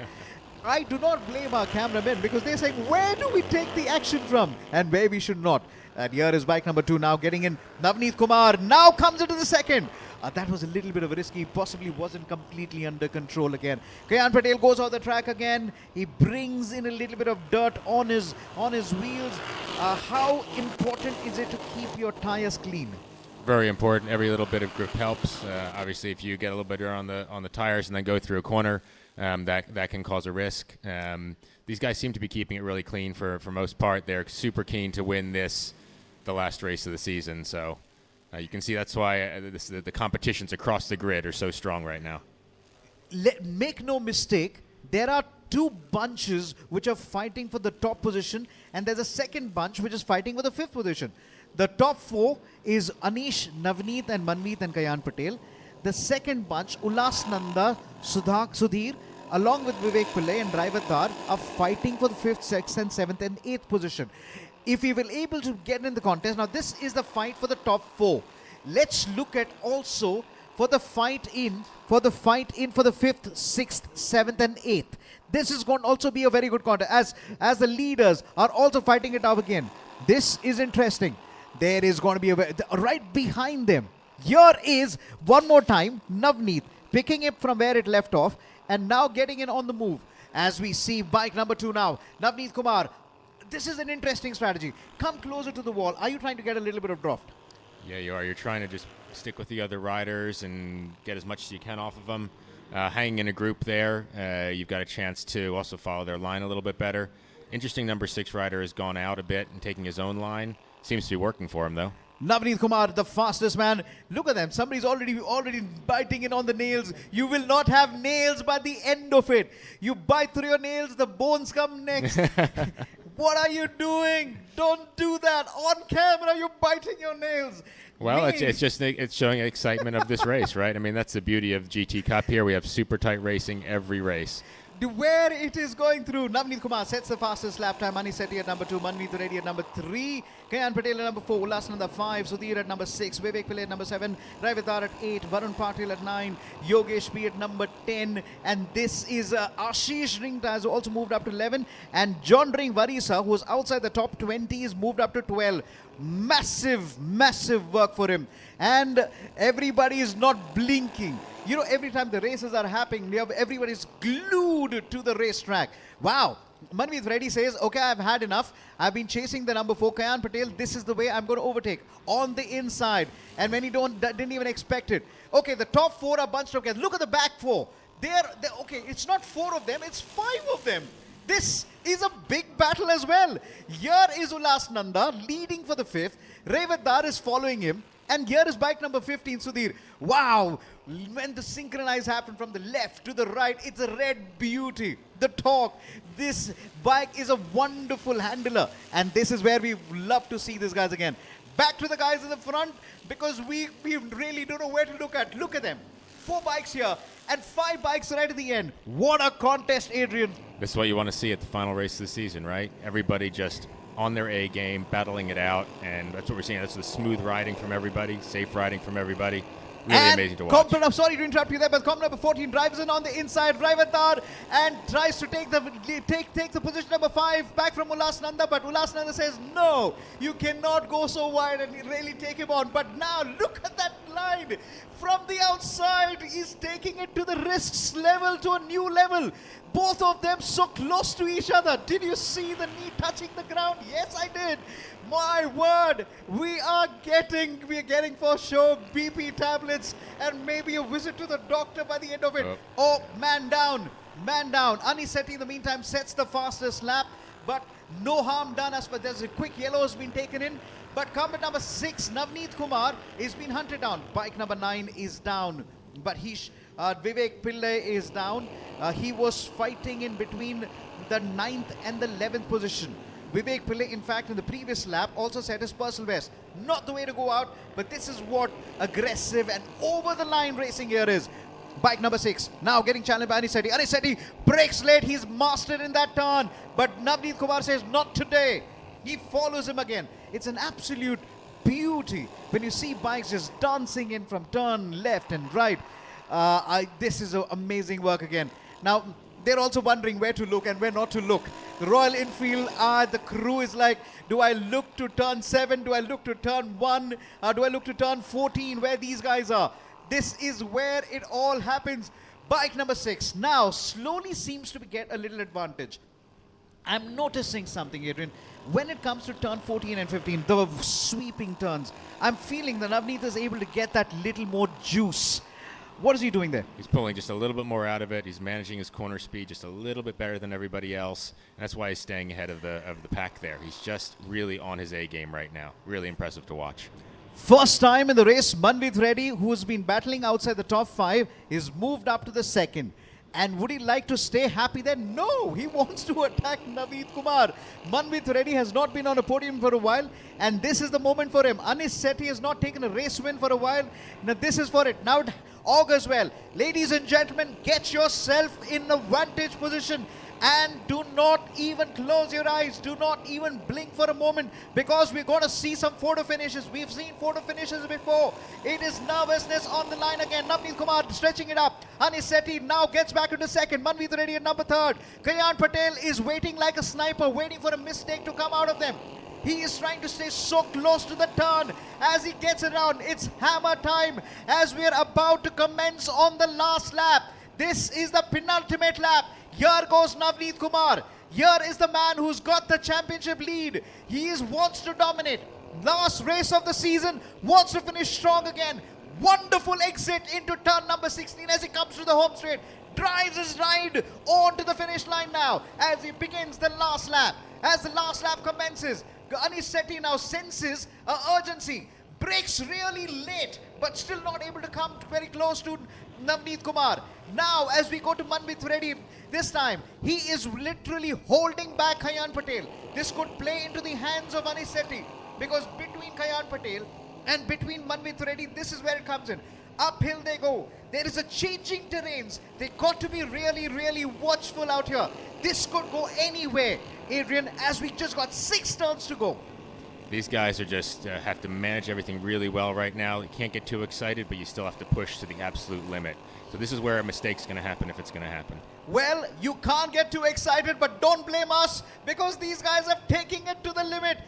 I do not blame our cameramen because they're saying, where do we take the action from and where we should not? And here is bike number 2 now getting in. Navneet Kumar now comes into the second. That was a little bit of a risky, possibly wasn't completely under control again. Kari Patel goes off the track again. He brings in a little bit of dirt on his wheels. How important is it to keep your tires clean? Very important. Every little bit of grip helps. Obviously, if you get a little bit dirt on the tires and then go through a corner, that can cause a risk. These guys seem to be keeping it really clean for most part. They're super keen to win the last race of the season. So you can see that's why the competitions across the grid are so strong right now. Make no mistake, there are 2 bunches which are fighting for the top position, and there's a second bunch which is fighting for the 5th position. The top 4 is Anish, Navneet and Manmeet and Kari Patel. The second bunch, Ullas Nanda, Sudhir, along with Vivek Pillai and driver Tar, are fighting for the 5th, 6th and 7th and 8th position. If we were able to get in the contest, now this is the fight for the top 4. Let's look at also for the fight in for the 5th, 6th, 7th and 8th. This is going to also be a very good contest as the leaders are also fighting it out again. This is interesting. There is going to be right behind them. Here is one more time Navneet picking it from where it left off and now getting in on the move. As we see bike number 2 now, Navneet Kumar. This is an interesting strategy. Come closer to the wall. Are you trying to get a little bit of draft? Yeah, you are. You're trying to just stick with the other riders and get as much as you can off of them. Hanging in a group there, you've got a chance to also follow their line a little bit better. Interesting number 6 rider has gone out a bit and taking his own line. Seems to be working for him, though. Navneet Kumar, the fastest man. Look at them. Somebody's already biting in on the nails. You will not have nails by the end of it. You bite through your nails, the bones come next. What are you doing? Don't do that. On camera, you're biting your nails. Well, it's showing excitement of this race, right? I mean, that's the beauty of GT Cup here. We have super tight racing every race. Where it is going through, Navneet Kumar sets the fastest lap time. Anish Sethi at number 2, Manmeet Reddy at number 3, Kari Patel at number 4, Ullas Nanda 5, Sudhir at number 6, Vivek Pillai at number 7, Raivatar at 8, Varun Patil at 9, Yogesh P at number 10, and this is Ashish Ringta has also moved up to 11, and John Ring Varisa, who is outside the top 20, is moved up to 12. Massive work for him, and everybody is not blinking. You know, every time the races are happening, everybody's glued to the racetrack. Wow. Manveet Reddy says, okay, I've had enough. I've been chasing the number 4, Kayan Patel. This is the way I'm going to overtake. On the inside. And when he didn't even expect it. Okay, the top 4 are bunched together. Look at the back 4. They're okay, it's not 4 of them, it's 5 of them. This is a big battle as well. Here is Ulas Nanda leading for the 5th. Revat Dar is following him. And here is bike number 15, Sudhir. Wow, when the synchronize happened from the left to the right, it's a red beauty. The torque. This bike is a wonderful handler. And this is where we love to see these guys again. Back to the guys in the front, because we really don't know where to look at. Look at them. 4 bikes here and 5 bikes right at the end. What a contest, Adrian. This is what you want to see at the final race of the season, right? Everybody just on their A game, battling it out, and that's what we're seeing. That's the smooth riding from everybody, safe riding from everybody. Really amazing to watch. I'm sorry to interrupt you there, but comp number 14 drives in on the inside, Raivatar, and tries to take the position number 5 back from Ulas Nanda, but Ulas Nanda says, no, you cannot go so wide and really take him on. But now, look at that line. From the outside, he's taking it to the risks level, to a new level. Both of them so close to each other. Did you see the knee touching the ground? Yes, I did. My word, we are getting for sure BP tablets and maybe a visit to the doctor by the end of it. Oh, man down. Anisetti in the meantime sets the fastest lap, but no harm done as far there's a quick yellow has been taken in. But combat number 6, Navneet Kumar, is being hunted down. Bike number 9 is down, but Vivek Pillai is down. He was fighting in between the 9th and the 11th position. Vivek Pillai, in fact, in the previous lap, also set his personal best. Not the way to go out, but this is what aggressive and over-the-line racing here is. Bike number 6, now getting challenged by Anisetti. Anisetti breaks late, he's mastered in that turn, but Navneet Kumar says, not today. He follows him again. It's an absolute beauty when you see bikes just dancing in from turn left and right. This is amazing work again. Now, they're also wondering where to look and where not to look. The Royal Enfield, the crew is like, do I look to turn 7? Do I look to turn 1? Do I look to turn 14, where these guys are? This is where it all happens. Bike number 6 now slowly seems to get a little advantage. I'm noticing something, Adrian. When it comes to turn 14 and 15, the sweeping turns, I'm feeling that Navneet is able to get that little more juice. What is he doing there? He's pulling just a little bit more out of it. He's managing his corner speed just a little bit better than everybody else. And that's why he's staying ahead of the pack there. He's just really on his A game right now. Really impressive to watch. First time in the race, Manveet Reddy, who's been battling outside the top 5, is moved up to the 2nd. And would he like to stay happy there? No, he wants to attack Navneet Kumar. Manveet Reddy has not been on a podium for a while, and this is the moment for him. Anisetti has not taken a race win for a while. Now this is for it. Now it augurs well. Ladies and gentlemen, get yourself in a vantage position. And do not even close your eyes. Do not even blink for a moment, because we're going to see some photo finishes. We've seen photo finishes before. It is nervousness on the line again. Navneet Kumar stretching it up. Anisetti now gets back into 2nd. Manveet Reddy at number 3rd. Kayan Patel is waiting like a sniper, waiting for a mistake to come out of them. He is trying to stay so close to the turn as he gets around. It's hammer time as we are about to commence on the last lap. This is the penultimate lap. Here goes Navneet Kumar. Here is the man who's got the championship lead. He wants to dominate. Last race of the season, wants to finish strong again. Wonderful exit into turn number 16 as he comes to the home straight. Drives his ride onto the finish line now as he begins the last lap. As the last lap commences, Anisetti now senses urgency. Brakes really late, but still not able to come very close to Navneet Kumar. Now, as we go to Manveet Reddy, this time, he is literally holding back Kayan Patel. This could play into the hands of Anisetti, because between Kayan Patel and between Manveet Reddy, this is where it comes in. Uphill they go. There is a changing terrains. They got to be really, really watchful out here. This could go anywhere, Adrian, as we just got 6 turns to go. These guys are just have to manage everything really well right now. You can't get too excited, but you still have to push to the absolute limit. So this is where a mistake's going to happen if it's going to happen. Well, you can't get too excited, but don't blame us, because these guys are taking it to the limit.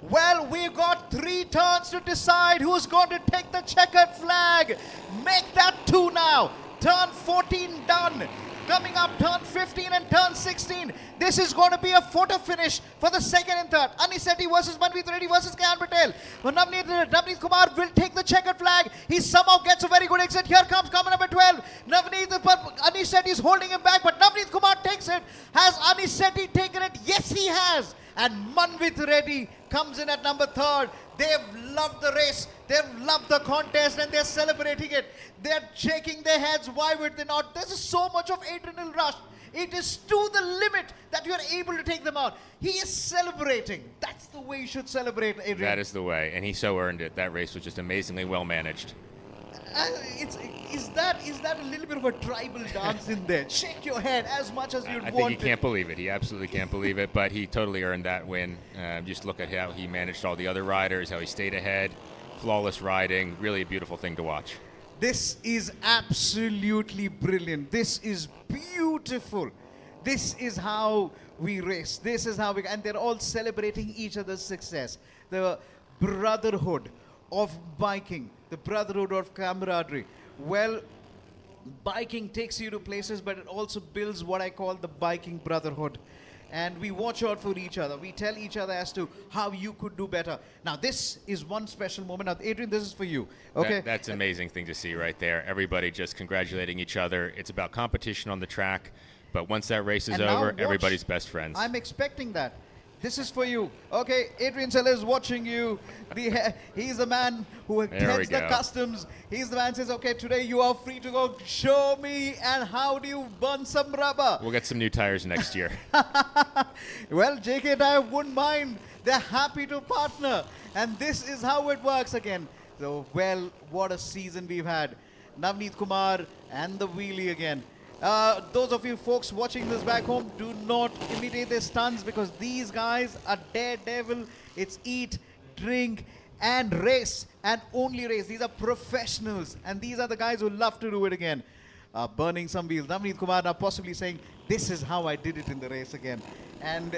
Well, we've got 3 turns to decide who's going to take the checkered flag. Make that 2 now. Turn 14 done. Coming up, turn 15 and turn 16. This is going to be a photo finish for the second and third. Anisetti versus Manpreet Reddy versus Coimbatore. Navneet Kumar will take the checkered flag. He somehow gets a very good exit. Here comes comer number 12. Anisetti is holding him back, but Navneet Kumar takes it. Has Anisetti taken it? Yes, he has. And Manpreet Reddy comes in at number 3rd. They've loved the race, they've loved the contest, and they're celebrating it. They're shaking their heads. Why would they not? There's so much of adrenaline rush. It is to the limit that you're able to take them out. He is celebrating. That's the way you should celebrate, Adrian. That is the way, and he so earned it. That race was just amazingly well managed. Is that a little bit of a tribal dance in there? Shake your head as much as you'd want. I think he can't believe it. He absolutely can't believe it, but he totally earned that win. Just look at how he managed all the other riders, how he stayed ahead. Flawless riding. Really a beautiful thing to watch. This is absolutely brilliant. This is beautiful. This is how we race. This is how we... And they're all celebrating each other's success. The brotherhood of biking, the brotherhood of camaraderie. Well, biking takes you to places, but it also builds what I call the biking brotherhood. And we watch out for each other. We tell each other as to how you could do better. Now, this is one special moment. Now, Adrian, this is for you. Okay. That's an amazing thing to see right there. Everybody just congratulating each other. It's about competition on the track, but once that race is over, everybody's best friends. I'm expecting that. This is for you. Okay, Adrian Seller is watching you. He's the man who heads the customs. He's the man who says, okay, today you are free to go. Show me and how do you burn some rubber. We'll get some new tires next year. Well, JK Tyre wouldn't mind. They're happy to partner. And this is how it works again. So, well, what a season we've had. Navneet Kumar and the wheelie again. Those of you folks watching this back home, do not imitate their stunts because these guys are daredevil. It's eat, drink, and race, and only race. These are professionals, and these are the guys who love to do it again. Burning some wheels. Navneet Kumar now possibly saying, "This is how I did it in the race again," and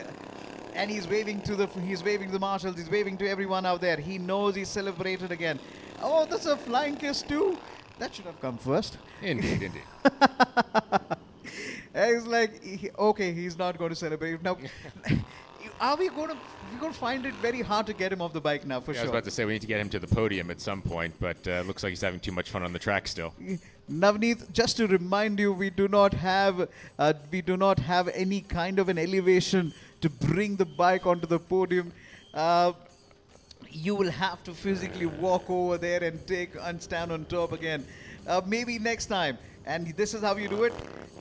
he's waving to the marshals. He's waving to everyone out there. He knows he's celebrated again. Oh, that's a flying kiss too. That should have come first. Indeed, indeed. It's like, okay, he's not going to celebrate. Now, we're going to find it very hard to get him off the bike now, for sure. I was about to say, we need to get him to the podium at some point, but looks like he's having too much fun on the track still. Navneet, just to remind you, we do not have any kind of an elevation to bring the bike onto the podium. You will have to physically walk over there and stand on top again. Maybe next time. And this is how you do it.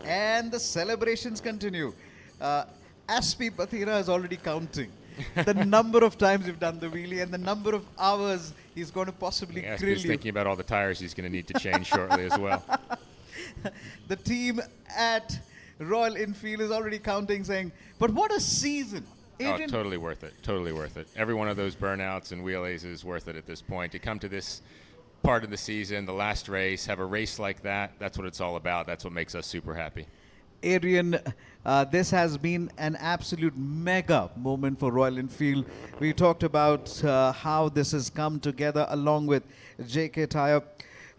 And the celebrations continue. Aspi Bathira is already counting the number of times you've done the wheelie and the number of hours he's going to possibly grill you. He's thinking about all the tires he's going to need to change shortly as well. The team at Royal Enfield is already counting, saying, but what a season. Adrian? Oh, totally worth it. Totally worth it. Every one of those burnouts and wheelies is worth it at this point. To come to this part of the season, the last race, have a race like that, that's what it's all about. That's what makes us super happy. Adrian, this has been an absolute mega moment for Royal Enfield. We talked about how this has come together along with JK Tyre.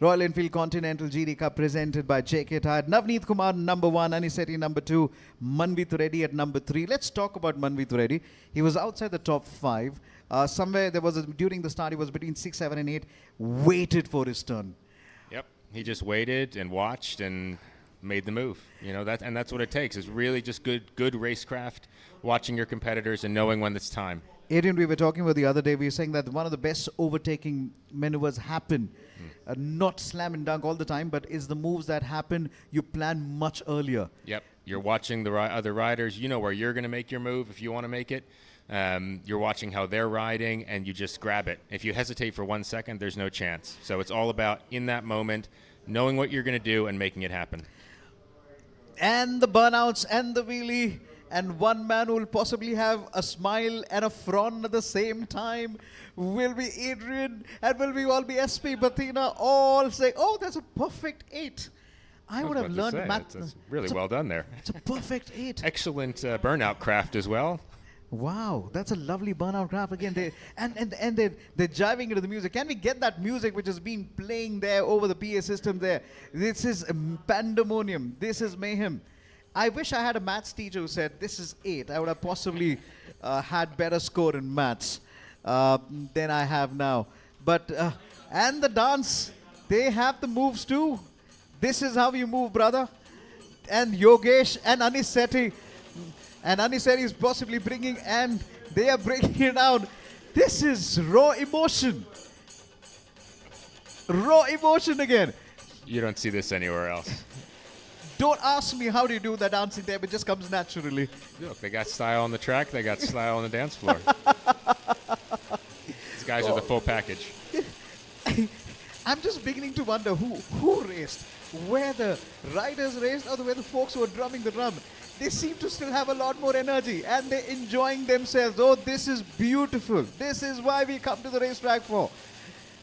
Royal Enfield Continental GD Cup presented by JK Tyre. Navneet Kumar, number 1. Anisetti, number 2. Manpreet Reddy at number 3. Let's talk about Manpreet Reddy. He was outside the top 5. Somewhere there was during the start, he was between 6, 7, and 8. Waited for his turn. Yep. He just waited and watched and made the move. You know, that's what it takes. Is really just good racecraft, watching your competitors and knowing when it's time. Adrian, we were talking about the other day, we were saying that one of the best overtaking maneuvers happen, not slam and dunk all the time, but is the moves that happen, you plan much earlier. Yep. You're watching the other riders. You know where you're going to make your move if you want to make it. You're watching how they're riding, and you just grab it. If you hesitate for 1 second, there's no chance. So it's all about, in that moment, knowing what you're going to do and making it happen. And the burnouts and the wheelie. And one man who will possibly have a smile and a frown at the same time will be Adrian, and will we all be SP Bathina, all say, oh, that's a perfect 8. I would have learned math. That's really well done there. It's a perfect 8. Excellent burnout craft as well. Wow, that's a lovely burnout graph again. They're jiving into the music. Can we get that music which has been playing there over the PA system there? This is pandemonium. This is mayhem. I wish I had a maths teacher who said this is 8. I would have possibly had better score in maths than I have now. But and the dance, they have the moves too. This is how you move, brother. And Yogesh and Aniseti. And Aniseti is possibly bringing, and they are breaking it down. This is raw emotion. Raw emotion again. You don't see this anywhere else. Don't ask me how do you do that dancing there, but it just comes naturally. Look, they got style on the track, they got style on the dance floor. These guys are the full package. I'm just beginning to wonder who raced, where the riders raced or where the folks who were drumming the drum. They seem to still have a lot more energy and they're enjoying themselves. Oh, this is beautiful. This is why we come to the racetrack for.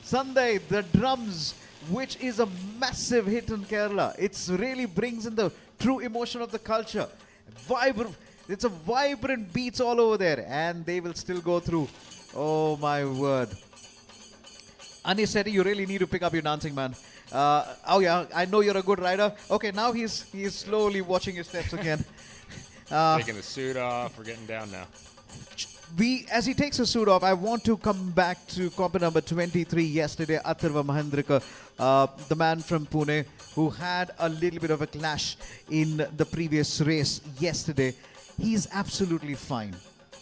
Sunday, the drums, which is a massive hit in Kerala. It really brings in the true emotion of the culture. It's a vibrant beats all over there, and they will still go through. Oh my word. Aniseti, you really need to pick up your dancing, man. Oh yeah, I know you're a good rider. Okay, now he's slowly watching his steps again. Taking the suit off, we're getting down now. As he takes his suit off, I want to come back to comp number 23 yesterday, Atharva Mahendrika, the man from Pune, who had a little bit of a clash in the previous race yesterday. He's absolutely fine.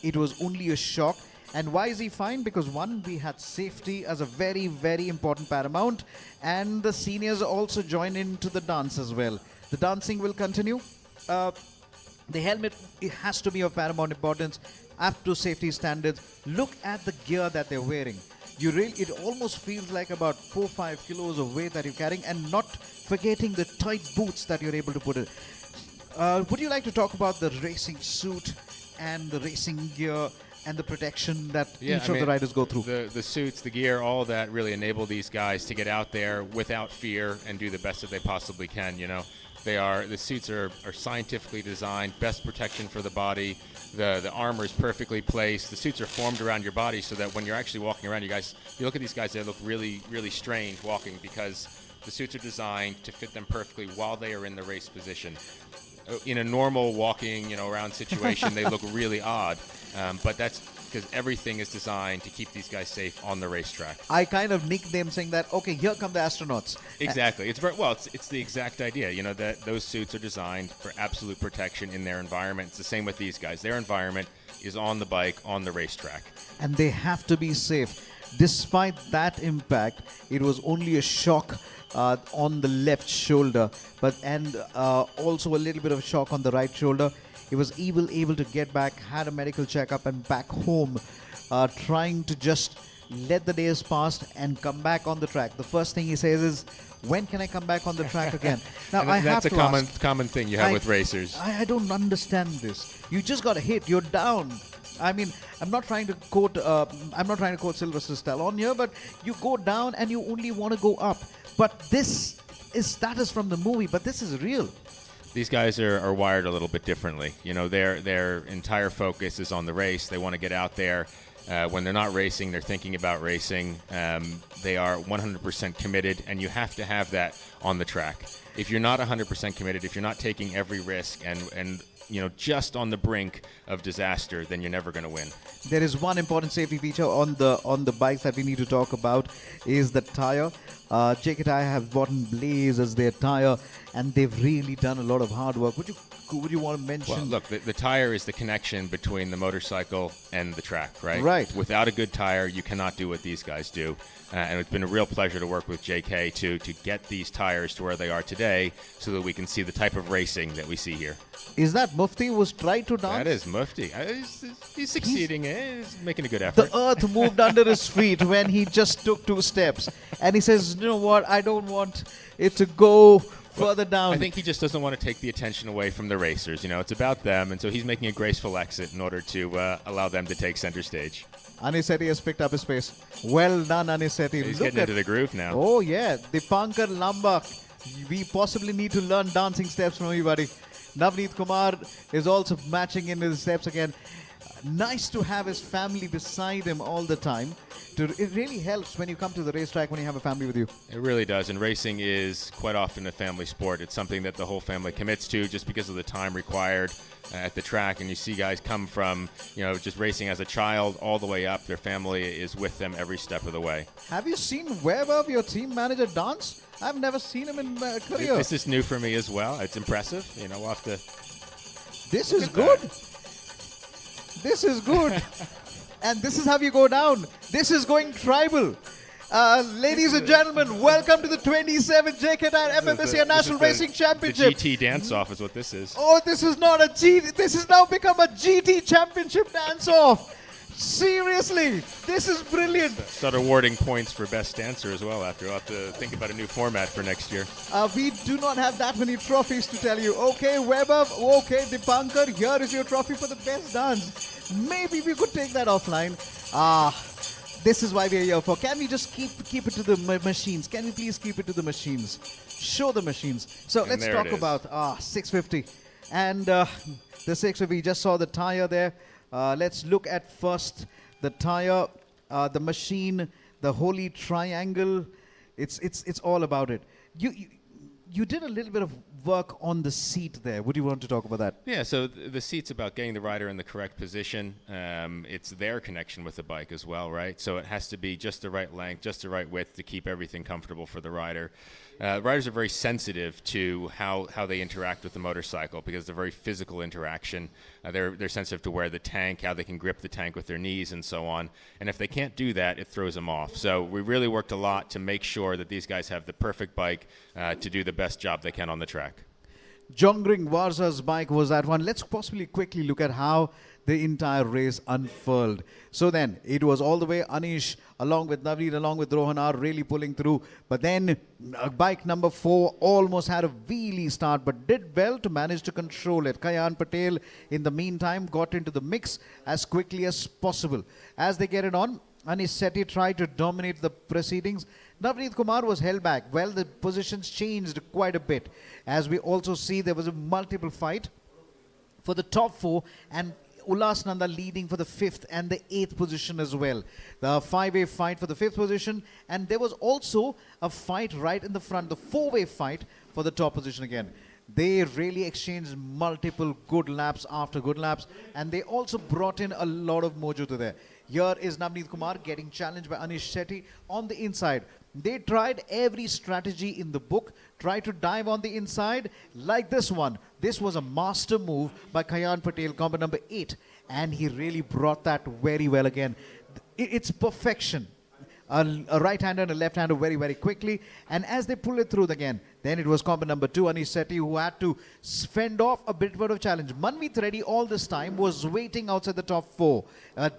It was only a shock. And why is he fine? Because one, we had safety as a very, very important paramount, and the seniors also join into the dance as well. The dancing will continue. The helmet, it has to be of paramount importance, up to safety standards. Look at the gear that they're wearing. It almost feels like about 4-5 kilos of weight that you're carrying, and not forgetting the tight boots that you're able to put in. Would you like to talk about the racing suit and the racing gear and the protection that each of the riders go through? The suits, the gear, all that really enable these guys to get out there without fear and do the best that they possibly can, you know. The suits are scientifically designed, best protection for the body. The armor is perfectly placed. The suits are formed around your body so that when you're actually walking around, you look at these guys, they look really, really strange walking because the suits are designed to fit them perfectly while they are in the race position. In a normal walking, around situation, they look really odd. But that's because everything is designed to keep these guys safe on the racetrack. I kind of nicknamed saying that, okay, here come the astronauts. Exactly. It's the exact idea, that those suits are designed for absolute protection in their environment. It's the same with these guys. Their environment is on the bike, on the racetrack. And they have to be safe. Despite that impact, it was only a shock on the left shoulder, and also a little bit of a shock on the right shoulder. He was able to get back, had a medical checkup, and back home, trying to just let the days pass and come back on the track. The first thing he says is, when can I come back on the track again? Now, that's a common thing you have with racers. I don't understand this. You just got hit. You're down. I mean, I'm not trying to quote Sylvester Stallone here, but you go down and you only want to go up. But that is from the movie, but this is real. These guys are wired a little bit differently. Their entire focus is on the race. They want to get out there. When they're not racing, they're thinking about racing. They are 100% committed, and you have to have that on the track. If you're not 100% committed, if you're not taking every risk and just on the brink of disaster, then you're never going to win. There is one important safety feature on the bikes that we need to talk about is the tire. JK Tyre have bought in Blaze as their tire, and they've really done a lot of hard work. Would you want to mention? Well, look, the tire is the connection between the motorcycle and the track, right? Right. Without a good tire, you cannot do what these guys do. And it's been a real pleasure to work with JK to get these tires to where they are today so that we can see the type of racing that we see here. Is that Mufti who's tried to dance? That is Mufti. He's succeeding. He's making a good effort. The earth moved under his feet when he just took 2 steps. And he says, you know what, I don't want it to go further down. I think he just doesn't want to take the attention away from the racers. It's about them. And so he's making a graceful exit in order to allow them to take center stage. Aniseti has picked up his pace. Well done, Aniseti. He's getting into the groove now. Oh, yeah. Dipankar Lamba. We possibly need to learn dancing steps from you, buddy. Navneet Kumar is also matching in his steps again. nice to have his family beside him all the time. It really helps when you come to the racetrack when you have a family with you. It really does, and racing is quite often a family sport. It's something that the whole family commits to just because of the time required at the track. And you see guys come from, just racing as a child all the way up. Their family is with them every step of the way. Have you seen Weber, your team manager, dance? I've never seen him in Korea. This is new for me as well. It's impressive. We'll have to. This is good. This is good. And this is how you go down. This is going tribal. Ladies and gentlemen, welcome to the 27th JK Tyre FMSA National Racing Championship. The GT dance-off is what this is. Oh, this is not a GT. This has now become a GT Championship dance-off. Seriously, this is brilliant. Start awarding points for best dancer as well after. We'll have to think about a new format for next year. We do not have that many trophies to tell you. Okay, Weber, okay, Dipankar, here is your trophy for the best dance. Maybe we could take that offline. This is why we are here for. Can we just keep it to the machines? Can we please keep it to the machines? Show the machines. So let's talk about 650. And the 650, we just saw the tire there. Let's look at first the tire, the machine, the holy triangle. It's all about it. You did a little bit of work on the seat there. Would you want to talk about that? Yeah, so the seat's about getting the rider in the correct position. It's their connection with the bike as well, right? So it has to be just the right length, just the right width to keep everything comfortable for the rider. Riders are very sensitive to how they interact with the motorcycle because it's a very physical interaction. They're sensitive to where the tank, how they can grip the tank with their knees and so on. And if they can't do that, it throws them off. So we really worked a lot to make sure that these guys have the perfect bike to do the best job they can on the track. Jongring Warza's bike was that one. Let's possibly quickly look at how the entire race unfurled. So then, it was all the way Anish, along with Navneet, along with Rohanar, really pulling through. But then, bike number 4 almost had a wheelie start, but did well to manage to control it. Kayan Patel, in the meantime, got into the mix as quickly as possible. As they get it on, Anish Sethi tried to dominate the proceedings. Navneet Kumar was held back. Well, the positions changed quite a bit. As we also see, there was a multiple fight for the top 4, and Ulas Nanda leading for the 5th and the 8th position as well. The 5-way fight for the 5th position, and there was also a fight right in the front, the 4-way fight for the top position again. They really exchanged multiple good laps after good laps, and they also brought in a lot of mojo to there. Here is Navneet Kumar getting challenged by Anish Sethi on the inside. They tried every strategy in the book, tried to dive on the inside like this one. This was a master move by Kayan Patel, combo number 8, and he really brought that very well again. It's perfection. A right-hander and a left-hander very, very quickly. And as they pull it through again, then it was combo number 2, Anish Sethi, who had to fend off a bit of challenge. Manmeet Reddy all this time was waiting outside the top 4.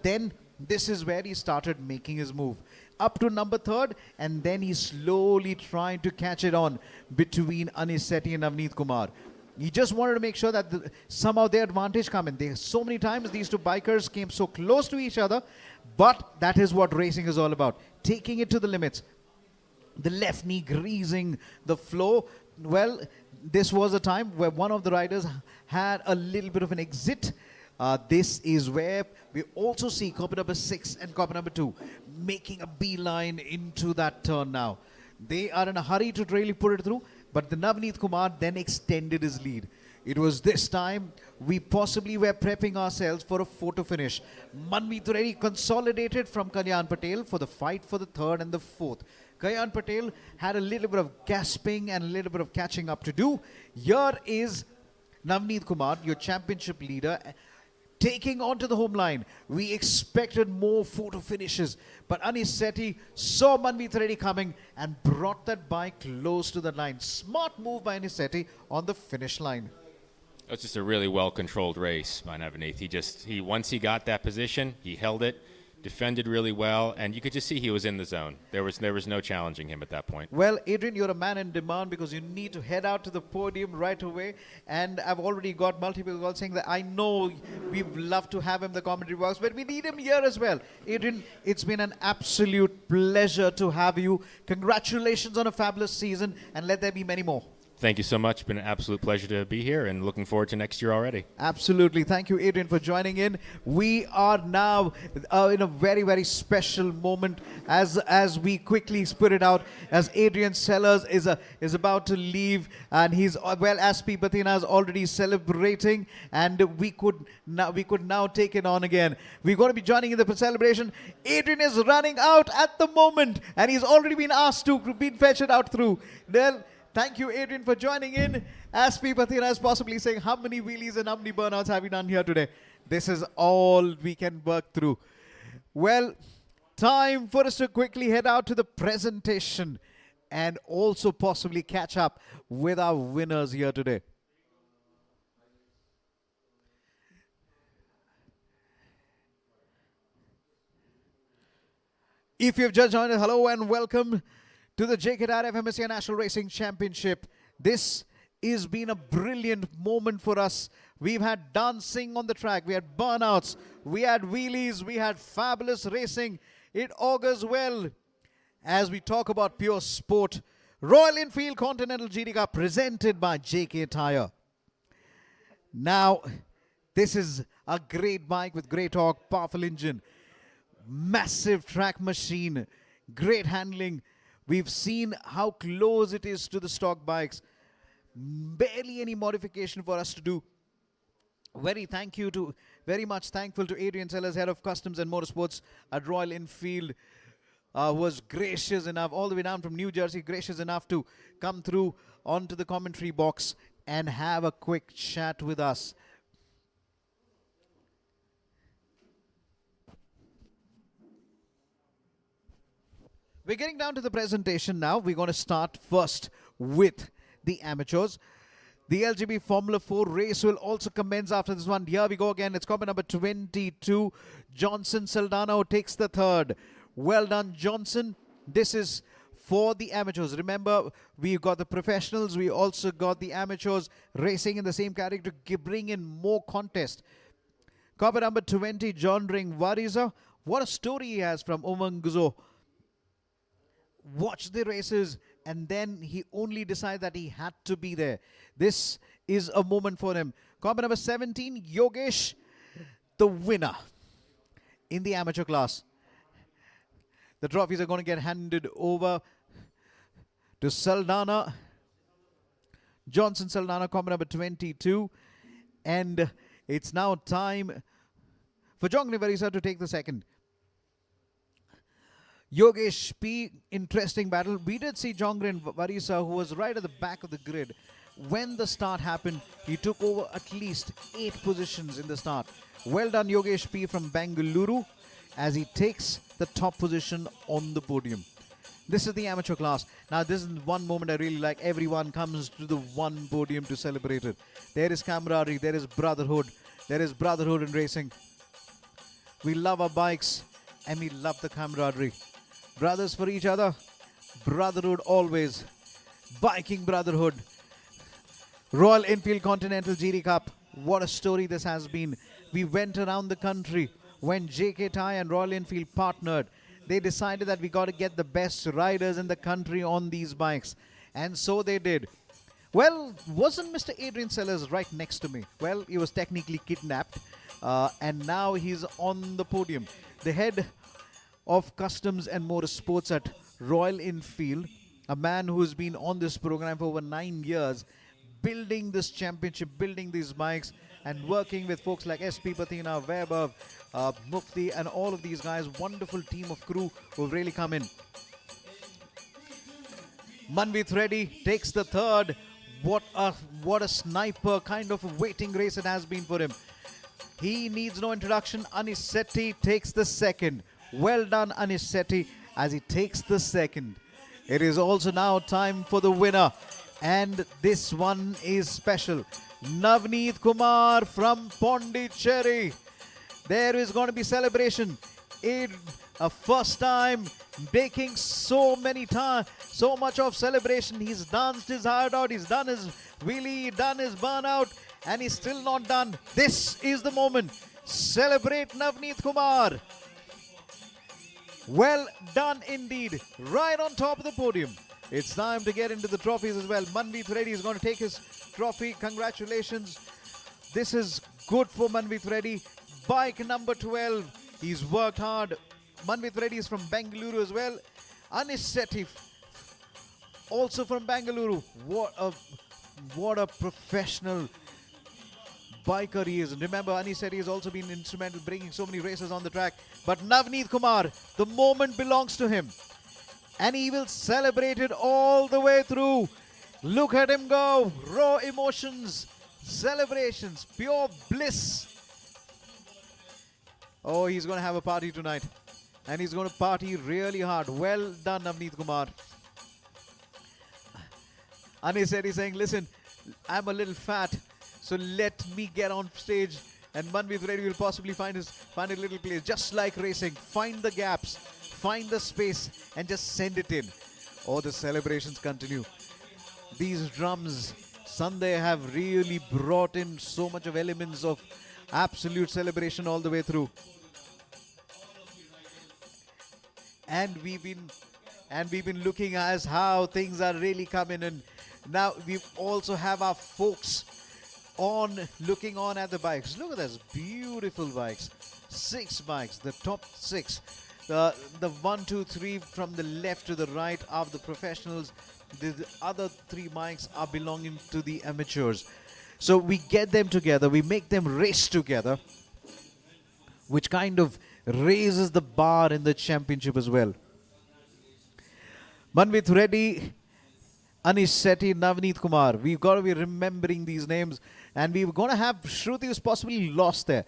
Then this is where he started making his move. Up to number 3rd, and then he's slowly trying to catch it on between Anish Sethi and Navneet Kumar. He just wanted to make sure that somehow their advantage come in. So many times these two bikers came so close to each other, but that is what racing is all about. Taking it to the limits. The left knee greasing the floor. Well, this was a time where one of the riders had a little bit of an exit. This is where we also see copy number 6 and copy number 2 making a beeline into that turn now. They are in a hurry to really put it through, but the Navneet Kumar then extended his lead. It was this time we possibly were prepping ourselves for a photo finish. Manmeet Reddy consolidated from Kayan Patel for the fight for the 3rd and the 4th. Kayan Patel had a little bit of gasping and a little bit of catching up to do. Here is Navneet Kumar, your championship leader, taking on to the home line. We expected more photo finishes, but Anish Sethi saw Manmeet Reddy coming and brought that bike close to the line. Smart move by Anish Sethi on the finish line. It's just a really well-controlled race by Navneet. Once he got that position, he held it, defended really well, and you could just see he was in the zone. There was no challenging him at that point. Well, Adrian, you're a man in demand because you need to head out to the podium right away. And I've already got multiple calls saying that I know we'd love to have him in the commentary box, but we need him here as well. Adrian, it's been an absolute pleasure to have you. Congratulations on a fabulous season, and let there be many more. Thank you so much. Been an absolute pleasure to be here and looking forward to next year already. Absolutely. Thank you, Adrian, for joining in. We are now in a very, very special moment as we quickly spit it out. As Adrian Sellers is about to leave, and he's SP Patina is already celebrating, and we could now take it on again. We're going to be joining in the celebration. Adrian is running out at the moment, and he's already been asked to be fetched out through. Well, thank you, Adrian, for joining in. SP Patina is possibly saying, how many wheelies and how many burnouts have you done here today? This is all we can work through. Well, time for us to quickly head out to the presentation and also possibly catch up with our winners here today. If you've just joined us, hello and welcome to the JK Tyre FMSA National Racing Championship. This has been a brilliant moment for us. We've had dancing on the track, we had burnouts, we had wheelies, we had fabulous racing. It augurs well as we talk about pure sport. Royal Enfield Continental GT Cup presented by JK Tyre. Now, this is a great bike with great torque, powerful engine, massive track machine, great handling. We've seen how close it is to the stock bikes. Barely any modification for us to do. Very much thankful to Adrian Sellers, Head of Customs and Motorsports at Royal Enfield, was gracious enough, all the way down from New Jersey, gracious enough to come through onto the commentary box and have a quick chat with us. We're getting down to the presentation now. We're going to start first with the amateurs. The LGB Formula 4 race will also commence after this one. Here we go again. It's coming number 22. Johnson Saldana takes the third. Well done, Johnson. This is for the amateurs. Remember, we've got the professionals. We also got the amateurs racing in the same category to bring in more contest. Cover number 20, John Ring Variza. What a story he has from Umanguzo. Watch the races, and then he only decided that he had to be there. This is a moment for him. Combat number 17, Yogesh, the winner in the amateur class. The trophies are going to get handed over to Saldana. Johnson Saldana, combat number 22. And it's now time for Jong Varisa to take the second. Yogesh P, interesting battle. We did see Jongren Varisa, who was right at the back of the grid. When the start happened, he took over at least 8 positions in the start. Well done, Yogesh P from Bengaluru, as he takes the top position on the podium. This is the amateur class. Now, this is one moment I really like. Everyone comes to the one podium to celebrate it. There is camaraderie, there is brotherhood. There is brotherhood in racing. We love our bikes, and we love the camaraderie. Brothers for each other, brotherhood always. Biking brotherhood. Royal Enfield Continental GT Cup. What a story this has been. We went around the country when JK Tyre and Royal Enfield partnered. They decided that we got to get the best riders in the country on these bikes. And so they did. Well, wasn't Mr. Adrian Sellers right next to me? Well, he was technically kidnapped. And now he's on the podium. The head of Customs and Motorsports at Royal Enfield, a man who's been on this program for over 9 years, building this championship, building these bikes, and working with folks like SP Patina, Weber, Mufti, and all of these guys. Wonderful team of crew who've really come in. Manvit Reddy takes the third. What a sniper kind of a waiting race it has been for him. He needs no introduction. Anisetti takes the second. Well done, Anisetti, as he takes the second. It is also now time for the winner, and this one is special. Navneet Kumar from Pondicherry. There is going to be celebration. A first time making so much of celebration. He's danced his heart out. He's done his wheelie, done his burnout, and he's still not done. This is the moment. Celebrate Navneet Kumar. Well done indeed. Right on top of the podium. It's time to get into the trophies as well. Manveet Reddy is going to take his trophy. Congratulations. This is good for Manveet Reddy. Bike number 12. He's worked hard. Manveet Reddy is from Bengaluru as well. Anish Sethi, also from Bengaluru. What a professional biker he is. And remember, Anish Sethi has also been instrumental in bringing so many races on the track. But Navneet Kumar, the moment belongs to him. And he will celebrate it all the way through. Look at him go. Raw emotions, celebrations, pure bliss. Oh, he's going to have a party tonight. And he's going to party really hard. Well done, Navneet Kumar. Anish Sethi saying, listen, I'm a little fat, so let me get on stage. And Manveet Reddy will possibly find a little place. Just like racing, find the gaps, find the space, and just send it in. Oh, the celebrations continue. These drums, Sunday, have really brought in so much of elements of absolute celebration all the way through. And we've been looking as how things are really coming, and now we also have our folks looking on at the bikes. Look at those beautiful bikes. 6 bikes, the top 6. The 1, 2, 3 from the left to the right are the professionals. The other 3 bikes are belonging to the amateurs. So we get them together, we make them race together, which kind of raises the bar in the championship as well. Manveet Reddy, Anish Sethi, Navneet Kumar. We've got to be remembering these names. And we're going to have Shruti, who's possibly lost there.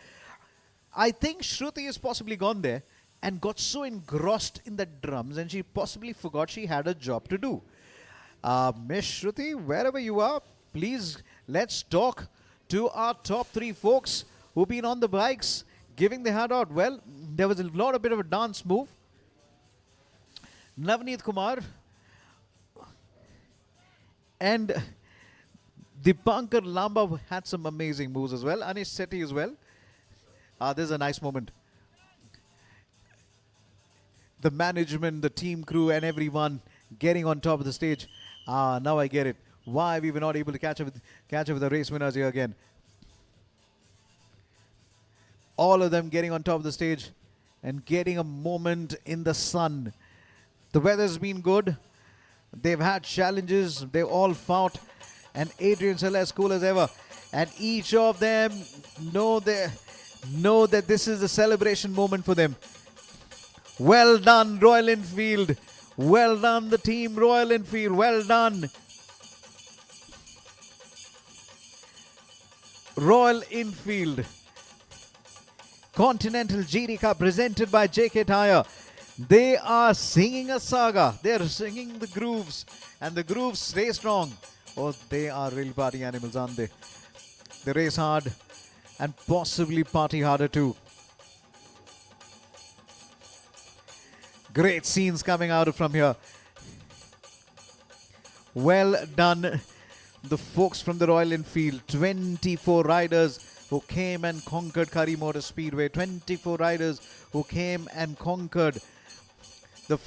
I think Shruti has possibly gone there and got so engrossed in the drums, and she possibly forgot she had a job to do. Miss Shruti, wherever you are, please let's talk to our top 3 folks who've been on the bikes, giving their heart out. Well, there was a bit of a dance move. Navneet Kumar and Dipankar Lamba had some amazing moves as well. Anish Sethi as well. This is a nice moment. The management, the team crew, and everyone getting on top of the stage. Now I get it. Why we were not able to catch up with the race winners here again. All of them getting on top of the stage and getting a moment in the sun. The weather's been good. They've had challenges. They've all fought. And Adrian Celeste cool as ever. And each of them know that this is a celebration moment for them. Well done, Royal Enfield. Well done, the team Royal Enfield. Well done. Royal Enfield Continental GT Cup presented by JK Tyre. They are singing a saga. They are singing the grooves, and the grooves stay strong. Oh, they are real party animals, aren't they? They race hard and possibly party harder too. Great scenes coming out from here. Well done, the folks from the Royal Enfield. 24 riders who came and conquered Kari MotorSpeedway. 24 riders who came and conquered the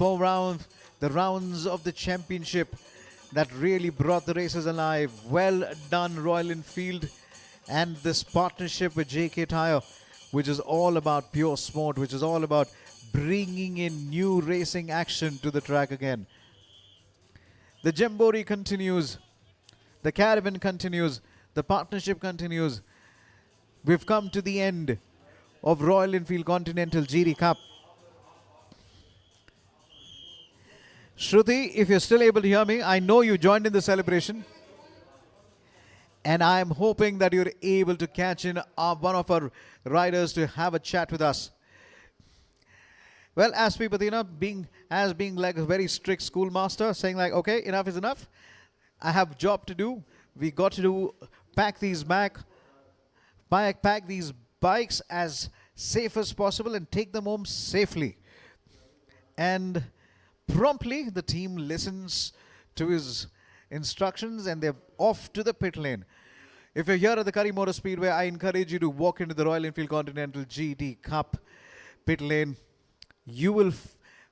the rounds of the championship that really brought the races alive. Well done, Royal Enfield, and this partnership with JK Tyre, which is all about pure sport, which is all about bringing in new racing action to the track again. The Jamboree continues. The caravan continues. The partnership continues. We've come to the end of Royal Enfield Continental GT Cup. Shruti, if you're still able to hear me, I know you joined in the celebration. And I'm hoping that you're able to catch in one of our riders to have a chat with us. Well, as Patina, being like a very strict schoolmaster, saying like, okay, enough is enough. I have a job to do. We got to pack these these bikes as safe as possible and take them home safely. And promptly, the team listens to his instructions and they're off to the pit lane. If you're here at the Kari MotorSpeedway, I encourage you to walk into the Royal Enfield Continental GT Cup pit lane. You will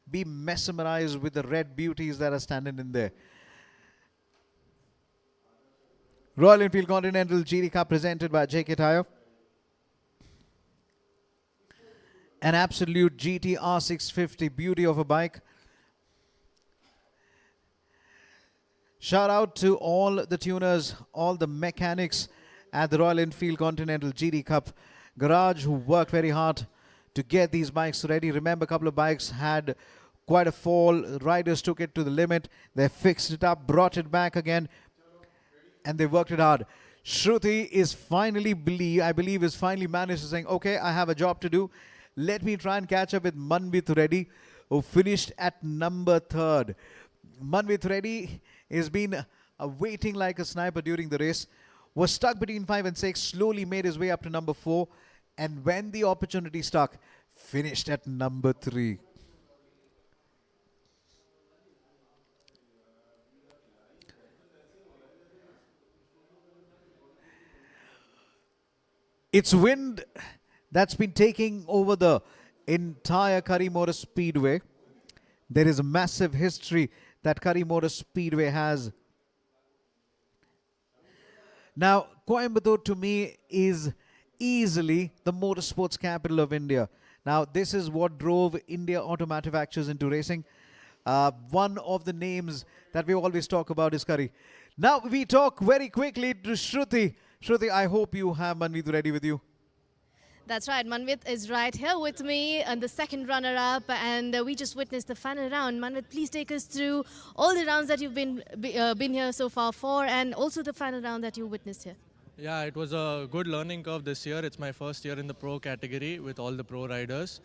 be mesmerized with the red beauties that are standing in there. Royal Enfield Continental GT Cup presented by JK Tyre. An absolute GT 650 beauty of a bike. Shout out to all the tuners, all the mechanics at the Royal Enfield Continental GT Cup garage who worked very hard to get these bikes ready. Remember, a couple of bikes had quite a fall. Riders took it to the limit. They fixed it up, brought it back again, and they worked it hard. Shruti is finally, I believe, is finally managed to saying, okay, I have a job to do. Let me try and catch up with Manvit Reddy, who finished at number 3rd. Manvit Reddy has been waiting like a sniper during the race, was stuck between 5 and 6, slowly made his way up to number 4, and when the opportunity stuck, finished at number 3. It's wind that's been taking over the entire Kari MotorSpeedway. There is a massive history that Kari MotorSpeedway has. Now, Coimbatore to me is easily the motorsports capital of India. Now, this is what drove India Auto Manufacturers into racing. One of the names that we always talk about is Kari. Now, we talk very quickly to Shruti. Shruti, I hope you have Manvit ready with you. That's right, Manvit is right here with me and the second runner-up, and we just witnessed the final round. Manvit, please take us through all the rounds that you've been here so far for, and also the final round that you witnessed here. Yeah, it was a good learning curve this year. It's my first year in the pro category with all the pro riders.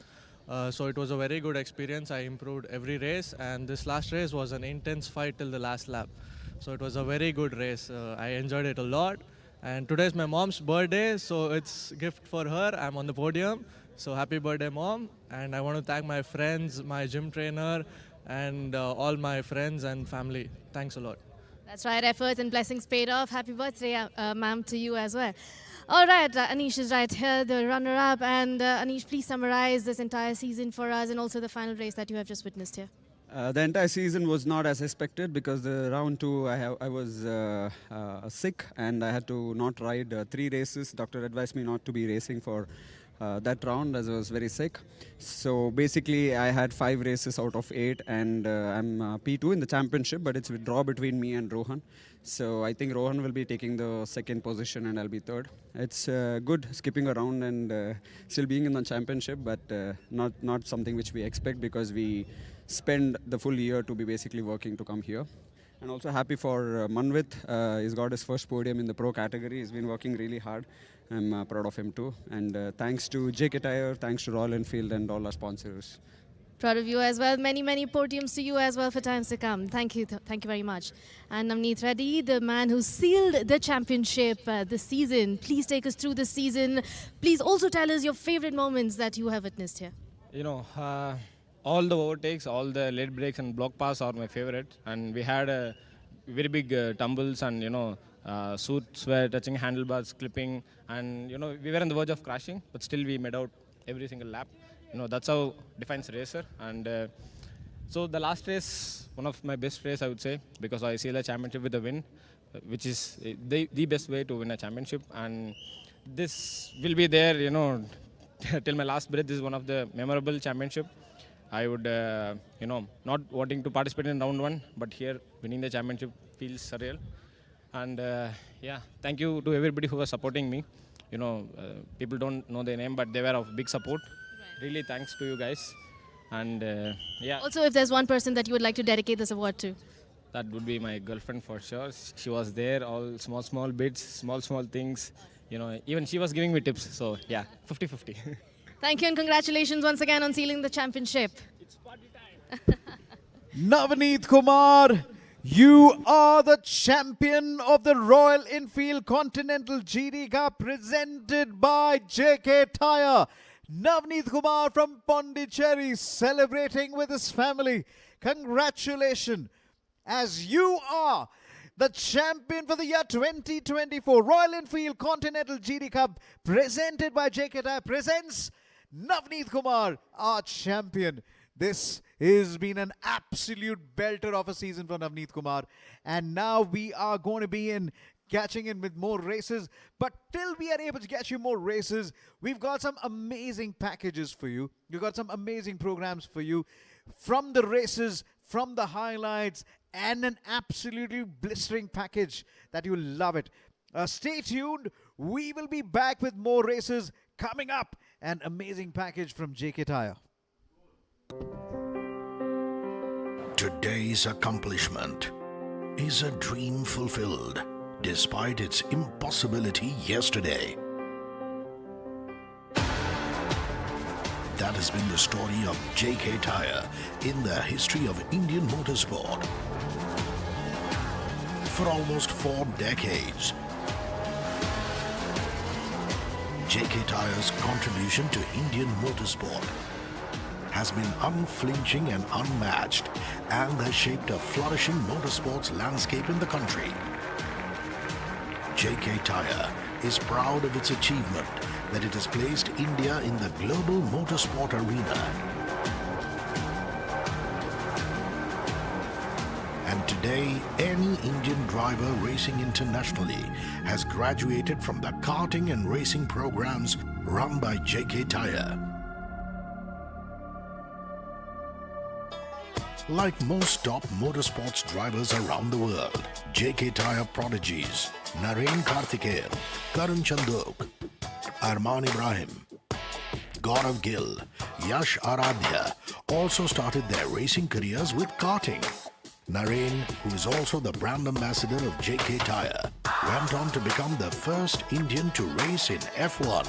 So it was a very good experience. I improved every race, and this last race was an intense fight till the last lap. So it was a very good race. I enjoyed it a lot. And today is my mom's birthday, so it's a gift for her. I'm on the podium, so happy birthday, Mom. And I want to thank my friends, my gym trainer, and all my friends and family. Thanks a lot. That's right, efforts and blessings paid off. Happy birthday, ma'am, to you as well. All right, Anish is right here, the runner-up. And Anish, please summarize this entire season for us and also the final race that you have just witnessed here. The entire season was not as expected because the round 2 I was sick and I had to not ride 3 races. Doctor advised me not to be racing for that round as I was very sick. So basically I had 5 races out of 8 and I'm P2 in the championship, but it's a draw between me and Rohan. So I think Rohan will be taking the 2nd position and I'll be 3rd. It's good skipping around and still being in the championship, but not something which we expect because we spend the full year to be basically working to come here. And also happy for Manvit. He's got his first podium in the pro category. He's been working really hard. I'm proud of him too. And thanks to JK Tyre, thanks to Royal Enfield and all our sponsors. Proud of you as well. Many, many podiums to you as well for times to come. Thank you. Thank you very much. And Navneet Reddy, the man who sealed the championship this season. Please take us through this season. Please also tell us your favorite moments that you have witnessed here. You know, all the overtakes, all the late breaks and block pass are my favorite. And we had very big tumbles and, you know, suits were touching handlebars, clipping. And, you know, we were on the verge of crashing, but still we made out every single lap. You know, that's how defines a racer. And so the last race, one of my best race, I would say, because I sealed the championship with a win, which is the best way to win a championship. And this will be there, you know, till my last breath. This is one of the memorable championship. I would, you know, not wanting to participate in round 1, but here winning the championship feels surreal. And yeah, thank you to everybody who was supporting me. You know, people don't know their name, but they were of big support. Really thanks to you guys. And yeah. Also, if there's one person that you would like to dedicate this award to. That would be my girlfriend for sure. She was there, all small bits, small things. You know, even she was giving me tips. So yeah, 50-50. Thank you and congratulations once again on sealing the championship. It's party time. Navneet Kumar, you are the champion of the Royal Enfield Continental GT Cup presented by JK Tyre. Navneet Kumar from Pondicherry celebrating with his family. Congratulations, as you are the champion for the year 2024. Royal Enfield Continental GT Cup presented by JK Tyre presents Navneet Kumar, our champion. This has been an absolute belter of a season for Navneet Kumar. And now we are going to be in catching in with more races. But till we are able to get you more races, we've got some amazing packages for you. We've got some amazing programs for you, from the races, from the highlights, and an absolutely blistering package that you'll love it. Stay tuned. We will be back with more races coming up. An amazing package from JK Tyre. Today's accomplishment is a dream fulfilled despite its impossibility yesterday. That has been the story of JK Tyre in the history of Indian motorsport. For almost 4 decades, JK Tyre's contribution to Indian motorsport has been unflinching and unmatched, and has shaped a flourishing motorsports landscape in the country. JK Tyre is proud of its achievement that it has placed India in the global motorsport arena. And today, any Indian driver racing internationally has graduated from the karting and racing programs run by JK Tyre. Like most top motorsports drivers around the world, JK Tyre prodigies Naren Karthikeyan, Karun Chandok, Arman Ibrahim, Gaurav Gill, Yash Aradhya also started their racing careers with karting. Naren, who is also the brand ambassador of JK Tyre, went on to become the first Indian to race in F1.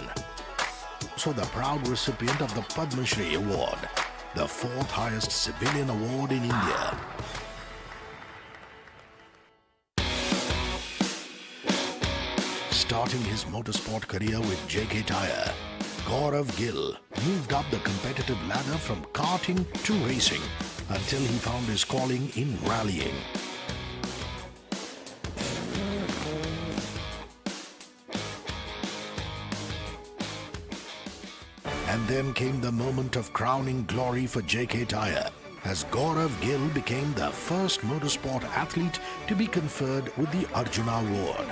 So the proud recipient of the Padma Shri Award, the 4th highest civilian award in India. Starting his motorsport career with JK Tyre, Gaurav Gill moved up the competitive ladder from karting to racing until he found his calling in rallying. And then came the moment of crowning glory for JK Tyre, as Gaurav Gill became the first motorsport athlete to be conferred with the Arjuna Award.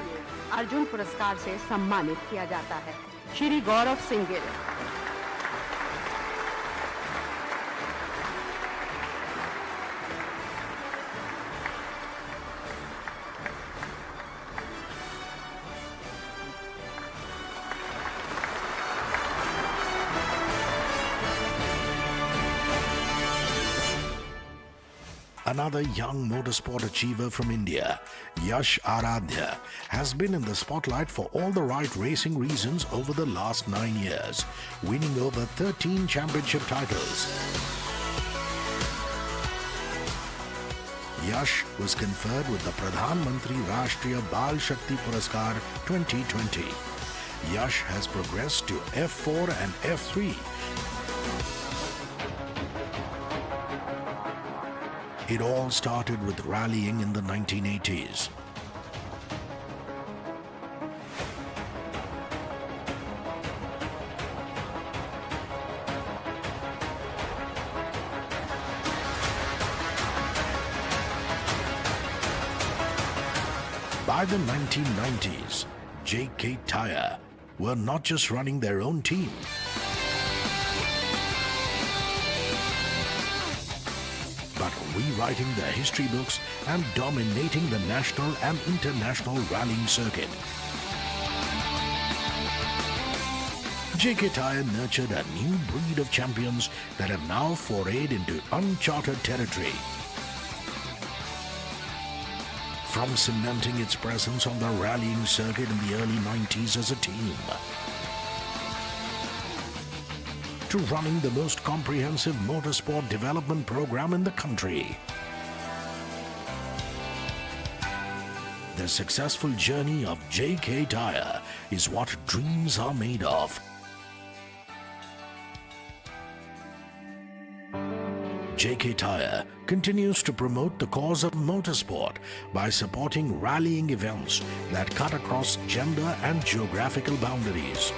Arjun पुरस्कार से सम्मानित किया जाता है Shri Gaurav Singh Gill. Another young motorsport achiever from India, Yash Aradhya, has been in the spotlight for all the right racing reasons over the last 9 years, winning over 13 championship titles. Yash was conferred with the Pradhan Mantri Rashtriya Bal Shakti Puraskar 2020. Yash has progressed to F4 and F3. It all started with rallying in the 1980s. By the 1990s, JK Tyre were not just running their own team. But rewriting the history books and dominating the national and international rallying circuit. JK Tyre nurtured a new breed of champions that have now forayed into uncharted territory. From cementing its presence on the rallying circuit in the early 90s as a team, to running the most comprehensive motorsport development program in the country. The successful journey of JK Tyre is what dreams are made of. JK Tyre continues to promote the cause of motorsport by supporting rallying events that cut across gender and geographical boundaries.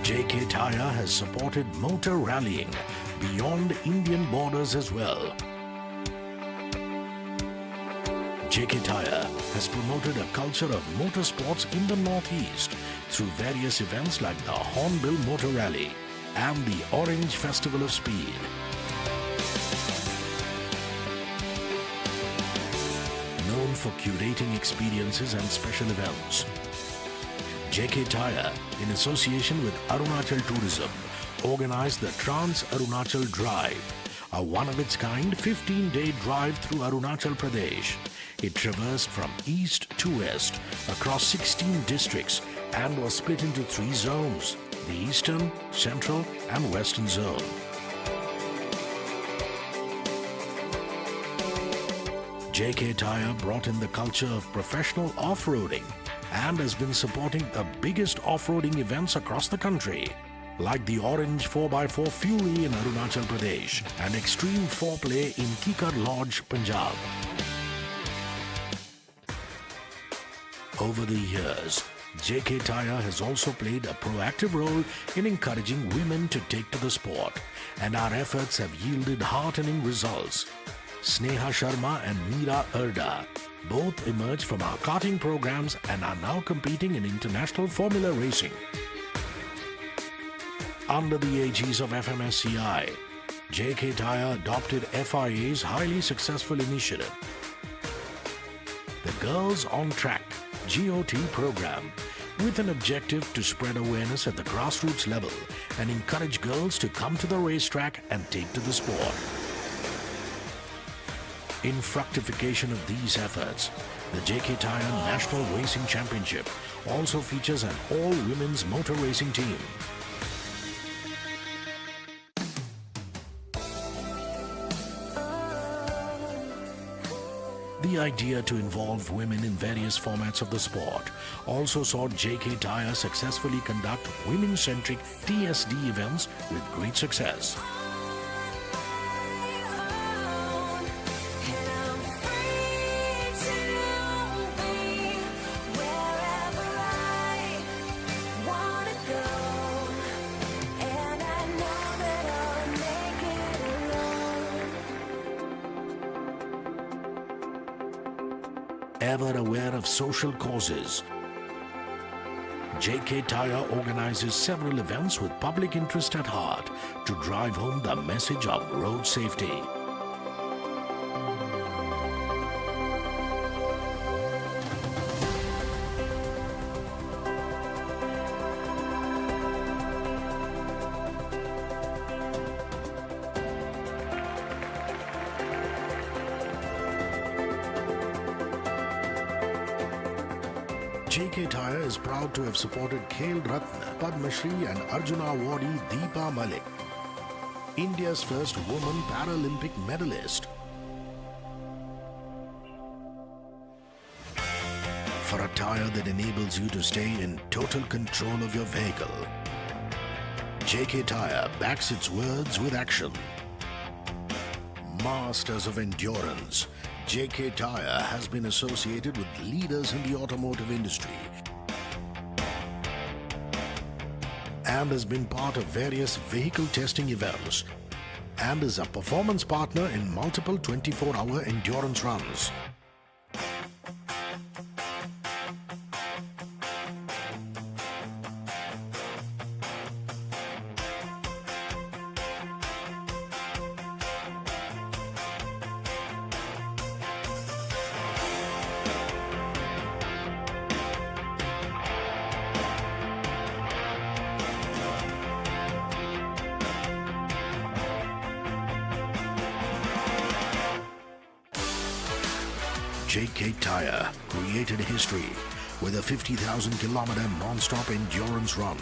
JK Tyre has supported motor rallying beyond Indian borders as well. JK Tyre has promoted a culture of motorsports in the Northeast through various events like the Hornbill Motor Rally and the Orange Festival of Speed. Known for curating experiences and special events, JK Tyre, in association with Arunachal Tourism, organized the Trans Arunachal Drive, a one-of-its-kind 15-day drive through Arunachal Pradesh. It traversed from east to west across 16 districts and was split into 3 zones: the Eastern, Central and Western Zone. JK Tyre brought in the culture of professional off-roading and has been supporting the biggest off-roading events across the country, like the Orange 4x4 Fury in Arunachal Pradesh and Extreme 4Play in Kikar Lodge, Punjab. Over the years, JK Tyre has also played a proactive role in encouraging women to take to the sport, and our efforts have yielded heartening results. Sneha Sharma and Meera Erda both emerged from our karting programs and are now competing in international formula racing. Under the aegis of FMSCI, JK Tyre adopted FIA's highly successful initiative, the Girls on Track GOT program, with an objective to spread awareness at the grassroots level and encourage girls to come to the racetrack and take to the sport. In fructification of these efforts, the JK Tyre National Racing Championship also features an all-women's motor racing team. The idea to involve women in various formats of the sport also saw JK Tyre successfully conduct women-centric TSD events with great success. Ever aware of social causes, JK Tyre organizes several events with public interest at heart to drive home the message of road safety. JK Tyre is proud to have supported Khel Ratna, Padma Shri and Arjuna awardee Deepa Malik, India's first woman Paralympic medalist. For a tyre that enables you to stay in total control of your vehicle, JK Tyre backs its words with action. Masters of endurance, JK Tyre has been associated with leaders in the automotive industry and has been part of various vehicle testing events and is a performance partner in multiple 24-hour endurance runs. JK Tyre created history with a 50,000-kilometer non-stop endurance run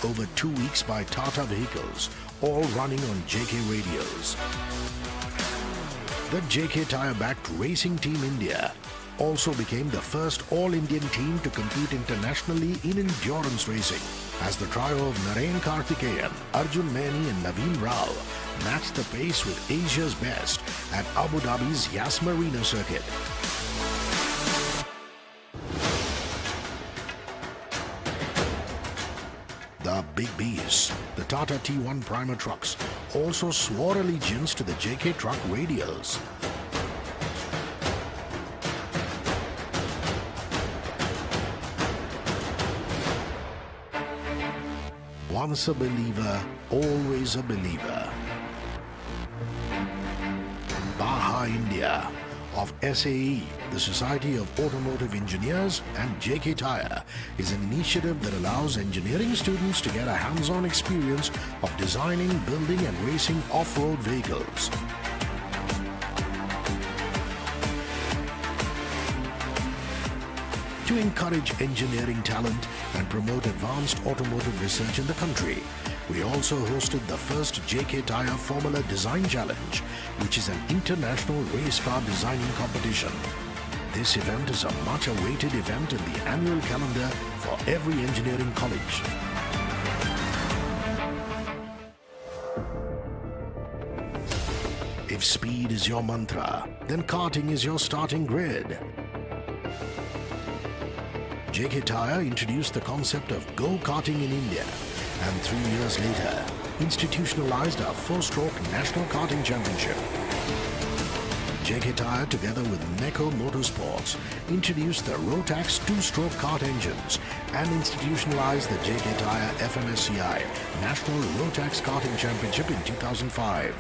over 2 weeks by Tata vehicles, all running on JK radios. The JK Tyre-backed Racing Team India also became the first all-Indian team to compete internationally in endurance racing, as the trio of Naren Karthikeyan, Arjun Maini and Naveen Rao matched the pace with Asia's best at Abu Dhabi's Yas Marina circuit. The Big Bs, the Tata T1 Primer trucks, also swore allegiance to the JK truck radials. Once a believer, always a believer. Baha India of SAE, the Society of Automotive Engineers, and JK Tyre is an initiative that allows engineering students to get a hands-on experience of designing, building and racing off-road vehicles. To encourage engineering talent and promote advanced automotive research in the country, we also hosted the first JK Tyre Formula Design Challenge, which is an international race car designing competition. This event is a much-awaited event in the annual calendar for every engineering college. If speed is your mantra, then karting is your starting grid. JK Tyre introduced the concept of go-karting in India and 3 years later institutionalized our 4-stroke National Karting Championship. JK Tyre, together with JK Motorsports, introduced the Rotax 2-stroke kart engines and institutionalized the JK Tyre FMSCI National Rotax Karting Championship in 2005.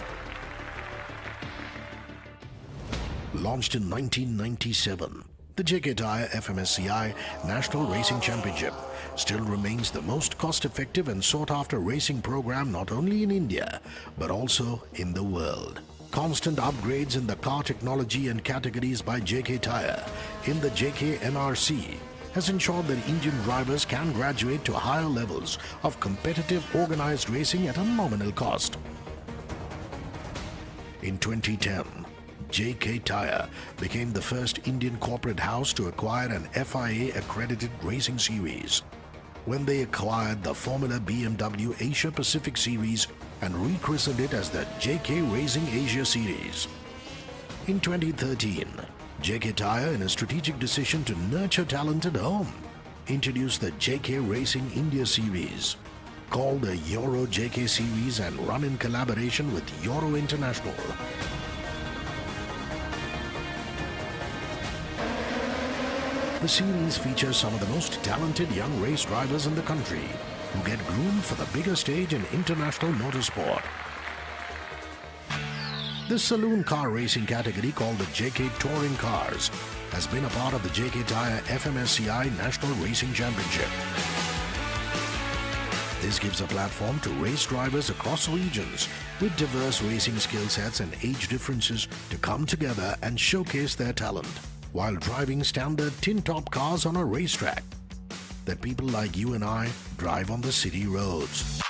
Launched in 1997, the JK Tyre FMSCI National Racing Championship still remains the most cost-effective and sought-after racing program not only in India, but also in the world. Constant upgrades in the car technology and categories by JK Tyre in the JK NRC has ensured that Indian drivers can graduate to higher levels of competitive organized racing at a nominal cost. In 2010, JK Tyre became the first Indian corporate house to acquire an FIA-accredited racing series when they acquired the Formula BMW Asia Pacific Series and rechristened it as the JK Racing Asia Series. In 2013, JK Tyre, in a strategic decision to nurture talent at home, introduced the JK Racing India Series, called the Euro JK Series and run in collaboration with Euro International. The series features some of the most talented young race drivers in the country who get groomed for the bigger stage in international motorsport. This saloon car racing category, called the JK Touring Cars, has been a part of the JK Tyre FMSCI National Racing Championship. This gives a platform to race drivers across regions with diverse racing skill sets and age differences to come together and showcase their talent, while driving standard tin-top cars on a racetrack that people like you and I drive on the city roads.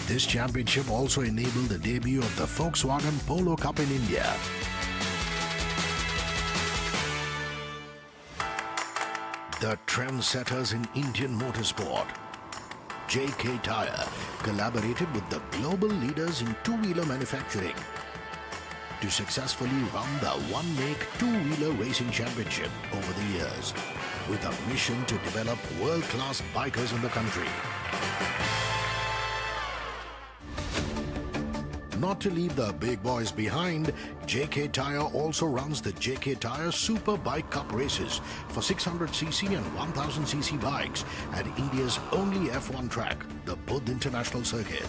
This championship also enabled the debut of the Volkswagen Polo Cup in India. The trendsetters in Indian motorsport, JK Tyre collaborated with the global leaders in two-wheeler manufacturing to successfully run the one-make two-wheeler racing championship over the years, with a mission to develop world-class bikers in the country. Not to leave the big boys behind, JK Tyre also runs the JK Tyre Super Bike Cup races for 600cc and 1000cc bikes at India's only F1 track, the Podium International Circuit.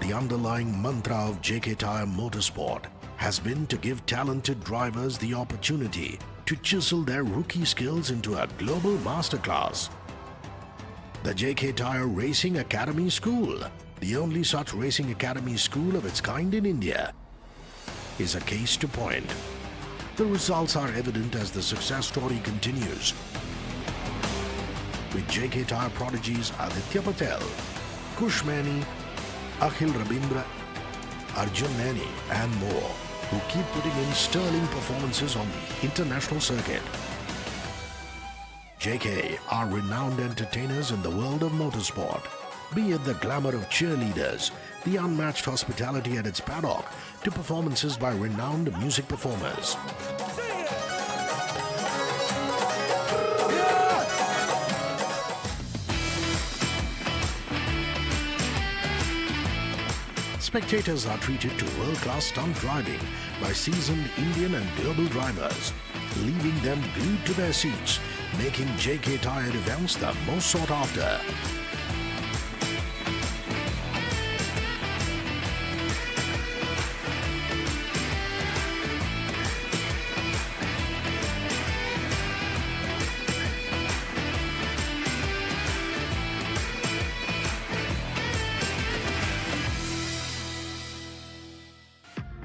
The underlying mantra of JK Tyre Motorsport has been to give talented drivers the opportunity to chisel their rookie skills into a global masterclass. The JK Tyre Racing Academy School, the only such racing academy school of its kind in India, is a case to point. The results are evident as the success story continues, with JK Tyre prodigies Aditya Patel, Kush Mani, Akhil Rabindra, Arjun Nani and more, who keep putting in sterling performances on the international circuit. JK are renowned entertainers in the world of motorsport, be it the glamour of cheerleaders, the unmatched hospitality at its paddock, to performances by renowned music performers. Spectators are treated to world-class stunt driving by seasoned Indian and global drivers, leaving them glued to their seats making JK Tyre events the most sought after.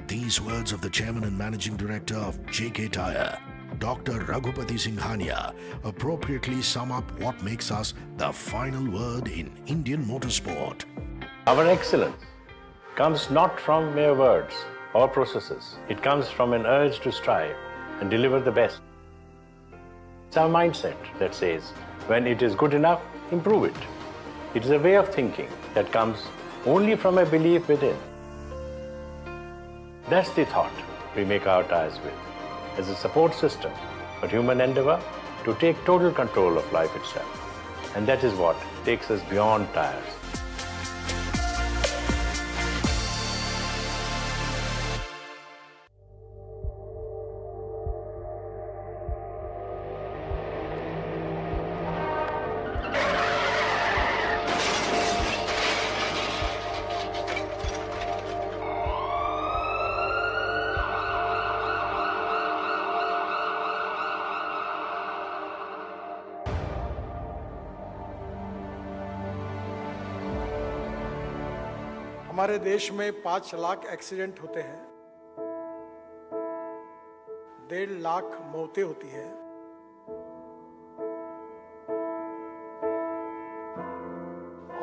These words of the chairman and managing director of JK Tyre, Dr. Raghupati Singhania, appropriately sum up what makes us the final word in Indian motorsport. Our excellence comes not from mere words or processes. It comes from an urge to strive and deliver the best. It's our mindset that says, when it is good enough, improve it. It is a way of thinking that comes only from a belief within. That's the thought we make our tires with, as a support system for human endeavor to take total control of life itself. And that is what takes us beyond tires. हमारे देश में 5 lakh accident होते हैं, 1.5 लाख मौतें होती है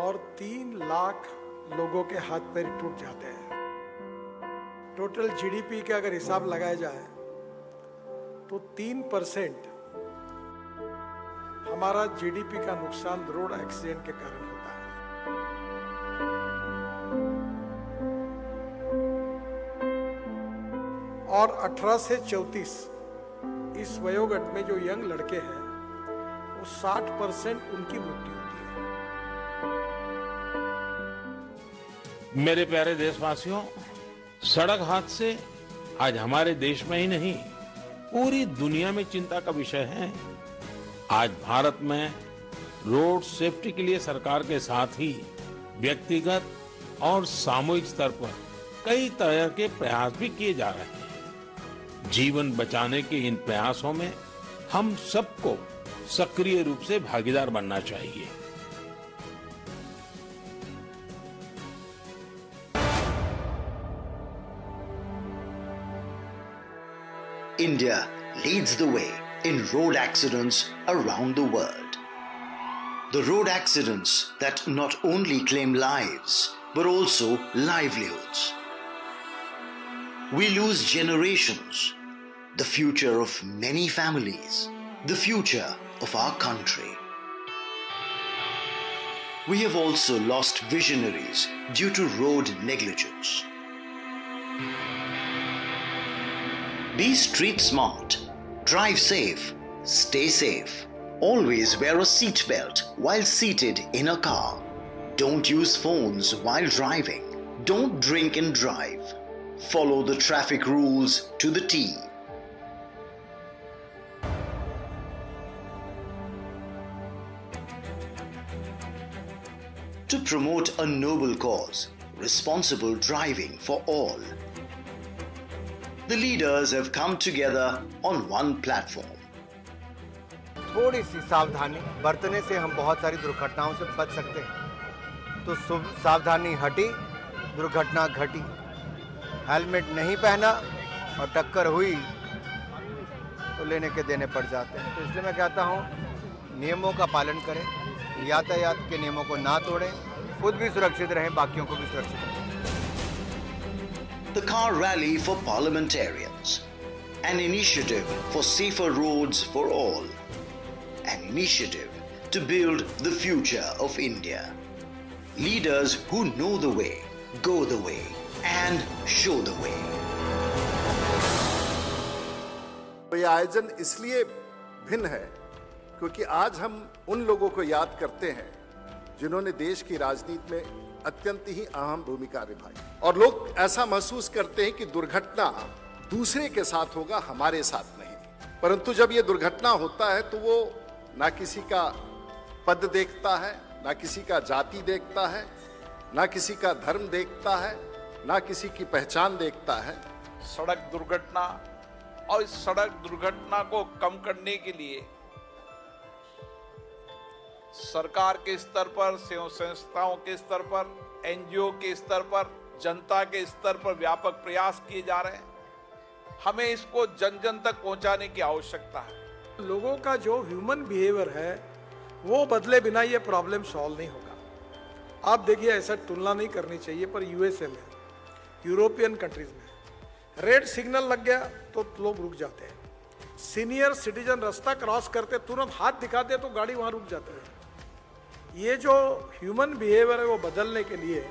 और 3 लाख लोगों के हाथ पैर टूट जाते हैं। टोटल जीडीपी का अगर हिसाब लगाया जाए तो 3% हमारा जीडीपी का नुकसान रोड एक्सीडेंट के कारण होता है। और 18 से 34 इस वयोगट में जो यंग लड़के हैं वो 60% उनकी मृत्यु होती है। मेरे प्यारे देशवासियों, सड़क हादसे आज हमारे देश में ही नहीं पूरी दुनिया में चिंता का विषय है। आज भारत में रोड सेफ्टी के लिए सरकार के साथ ही व्यक्तिगत और सामूहिक स्तर पर कई तरह के प्रयास भी किए जा रहे हैं। जीवन बचाने के इन प्रयासों में हम सबको सक्रिय रूप से भागीदार बनना चाहिए। India leads the way in road accidents around the world. The road accidents that not only claim lives but also livelihoods. We lose generations, the future of many families, the future of our country. We have also lost visionaries due to road negligence. Be street smart, drive safe, stay safe. Always wear a seat belt while seated in a car. Don't use phones while driving. Don't drink and drive. Follow the traffic rules to the T. To promote a noble cause, responsible driving for all, the leaders have come together on one platform. थोड़ी सी सावधानी बरतने से हम बहुत सारी दुर्घटनाओं से बच सकते हैं। तो सावधानी हटी, दुर्घटना घटी। हेलमेट नहीं पहना और टक्कर हुई तो लेने के देने पड़ जाते हैं। तो इसलिए मैं कहता हूँ नियमों का पालन करें, यातायात के नियमों को ना तोड़ें, खुद भी सुरक्षित रहें, बाकियों को भी सुरक्षित रखें। The Car Rally for Parliamentarians, an initiative for safer roads for all, an initiative to build the future of India. Leaders who know the way, go the way, and show the way. ये आयोजन इसलिए भिन्न है क्योंकि आज हम उन लोगों को याद करते हैं जिन्होंने देश की राजनीति में अत्यंत ही अहम भूमिका निभाई और लोग ऐसा महसूस करते हैं कि दुर्घटना दूसरे के साथ होगा, हमारे साथ नहीं। परंतु जब ये दुर्घटना होता है तो वो ना किसी का पद देखता है, ना किसी का जाति देखता है, ना किसी का धर्म देखता है, ना किसी की पहचान देखता है। सड़क दुर्घटना और इस सड़क दुर्घटना को कम करने के लिए सरकार के स्तर पर, संस्थाओं के स्तर पर, एनजीओ के स्तर पर, जनता के स्तर पर व्यापक प्रयास किए जा रहे हैं। हमें इसको जन जन तक पहुंचाने की आवश्यकता है। लोगों का जो ह्यूमन बिहेवियर है वो बदले बिना ये प्रॉब्लम सॉल्व नहीं होगा। आप देखिए, ऐसा तुलना नहीं करनी चाहिए, पर यूएसए में, यूरोपियन कंट्रीज में रेड सिग्नल लग गया तो लोग रुक जाते हैं। सीनियर सिटीजन रास्ता क्रॉस करते तुरंत हाथ दिखाते तो गाड़ी वहां रुक जाती है। ये जो ह्यूमन बिहेवियर है वो बदलने के लिए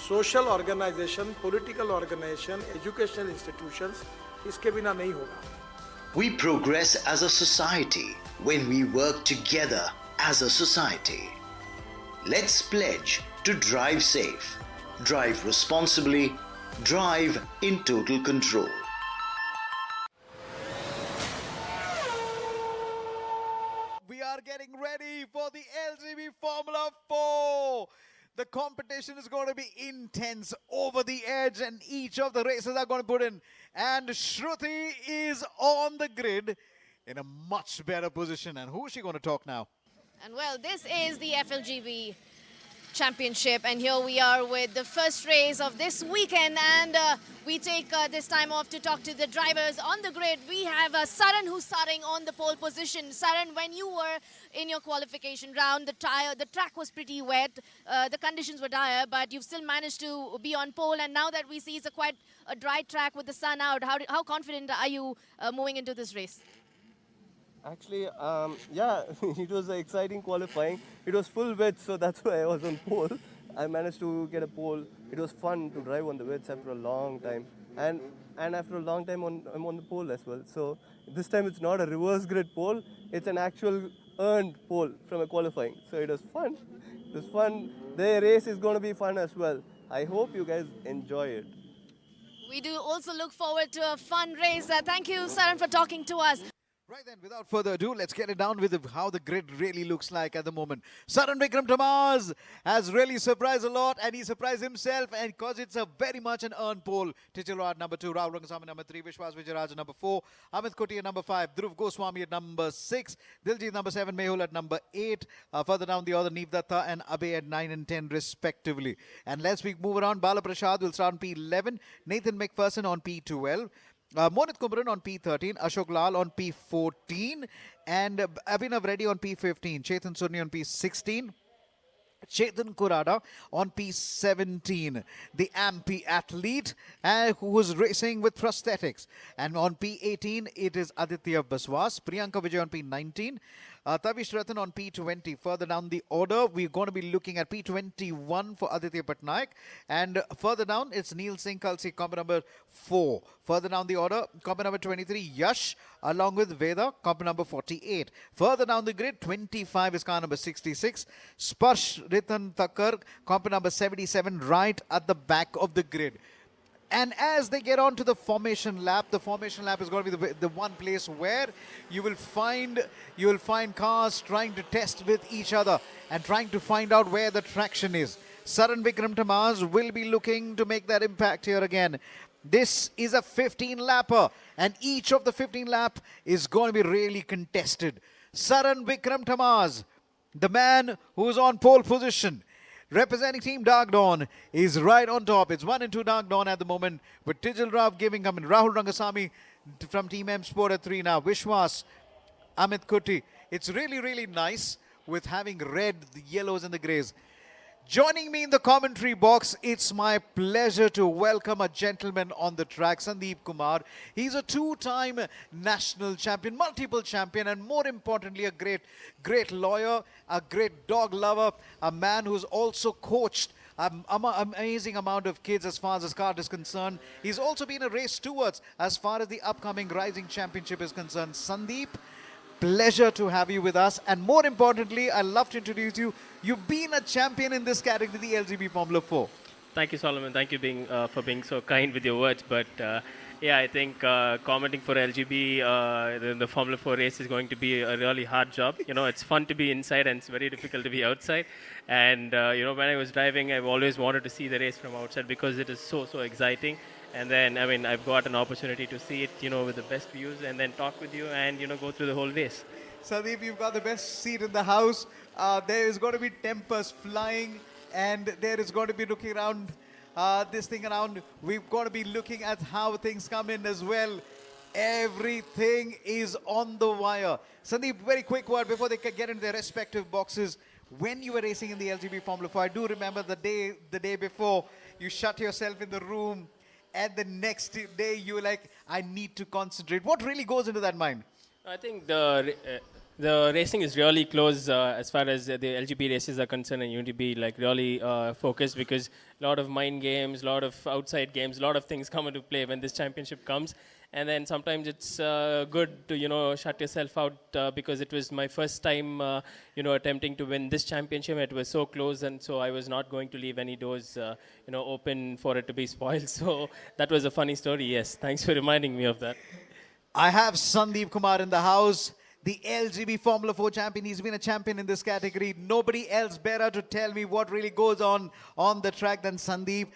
social organisation, political organisation, educational institutions, इसके बिना नहीं होगा। We progress as a society when we work together as a society. Let's pledge to drive safe, drive responsibly, drive in total control. We are getting ready for the LGB Formula 4. The competition is going to be intense, over the edge, and each of the races are going to put in. And Shruti is on the grid in a much better position. And who is she going to talk now? And well, this is the FLGB Championship, and here we are with the first race of this weekend, and we take this time off to talk to the drivers on the grid. We have Saran, who's starting on the pole position. Saran, when you were in your qualification round, the track was pretty wet, the conditions were dire, but you've still managed to be on pole, and now that we see it's quite a dry track with the sun out, how confident are you moving into this race? Actually, yeah, it was an exciting qualifying. It was full wet, so that's why I was on pole. I managed to get a pole. It was fun to drive on the wets after a long time. And after a long time, I'm on the pole as well. So this time it's not a reverse grid pole. It's an actual earned pole from a qualifying. So it was fun. It was fun. The race is going to be fun as well. I hope you guys enjoy it. We do also look forward to a fun race. Thank you, Saran, for talking to us. Right then, without further ado, let's get it down with how the grid really looks like at the moment. Saran Vikram Tamaz has really surprised a lot, and he surprised himself, and because it's a very much an earned pole. Tichilraj number 2, Rahul Rangasamy number 3, Vishwas Vijayaraj number 4, Amit Kuti at number 5, Dhruv Goswami at number 6, Diljit number 7, Mehul at number 8, further down the order, Neev Datta and Abhay at 9 and 10 respectively. And let's move around. Bala Prasad will start on P11, Nathan McPherson on P12, Monit Kumran on P13, Ashok Lal on P14, and Abhinav Reddy on P15, Chetan Sunny on P16, Chetan Kurada on P17, the Ampi athlete who was racing with prosthetics. And on P18, it is Aditya Baswas, Priyanka Vijay on P19, Tavish Ratan on P20. Further down the order, we're going to be looking at P21 for Aditya Patnaik. And further down, it's Neil Singh Kalsi, comp number 4. Further down the order, comp number 23, Yash, along with Veda, comp number 48. Further down the grid, 25 is car number 66. Sparsh Ritan Thakkar, comp number 77, right at the back of the grid. And as they get on to the formation lap is going to be the one place where you will find cars trying to test with each other and trying to find out where the traction is. Saran Vikram Tamaz will be looking to make that impact here again. This is a 15-lapper, and each of the 15 lap is going to be really contested. Saran Vikram Tamaz, the man who's on pole position, representing Team Dark Dawn, is right on top. It's 1 and 2 Dark Dawn at the moment, with Tijal Rav giving him, and Rahul Rangasamy from Team M Sport at 3 now. Vishwas, Amit Kuti. It's really, really nice with having red, the yellows and the greys. Joining me in the commentary box, it's my pleasure to welcome a gentleman on the track, Sandeep Kumar. He's a two-time national champion, multiple champion, and more importantly, a great lawyer, a great dog lover, a man who's also coached an amazing amount of kids as far as his kart is concerned. He's also been a race stewards as far as the upcoming Rising Championship is concerned. Sandeep, pleasure to have you with us, and more importantly, I'd love to introduce you. You've been a champion in this category, the LGB Formula 4. Thank you, Solomon. Thank you for being so kind with your words. But Yeah, I think commenting for LGB, the Formula 4 race is going to be a really hard job. You know, it's fun to be inside and it's very difficult to be outside. And, you know, when I was driving, I've always wanted to see the race from outside because it is so, so exciting. And then, I mean, I've got an opportunity to see it, you know, with the best views and then talk with you and, you know, go through the whole race. Sandeep, you've got the best seat in the house. There is going to be tempers flying, and there is going to be looking around this thing around. We've got to be looking at how things come in as well. Everything is on the wire. Sandeep, very quick word before they can get into their respective boxes. When you were racing in the LGB Formula 4, I do remember the day before, you shut yourself in the room, and the next day you were like, I need to concentrate. What really goes into that mind? I think the racing is really close as far as the LGB races are concerned, and you need to be like really focused because a lot of mind games, a lot of outside games, a lot of things come into play when this championship comes. And then sometimes it's good to, you know, shut yourself out because it was my first time, you know, attempting to win this championship. It was so close, and so I was not going to leave any doors, you know, open for it to be spoiled. So that was a funny story. Yes, thanks for reminding me of that. I have Sandeep Kumar in the house, the LGB Formula 4 champion. He's been a champion in this category. Nobody else better to tell me what really goes on the track than Sandeep.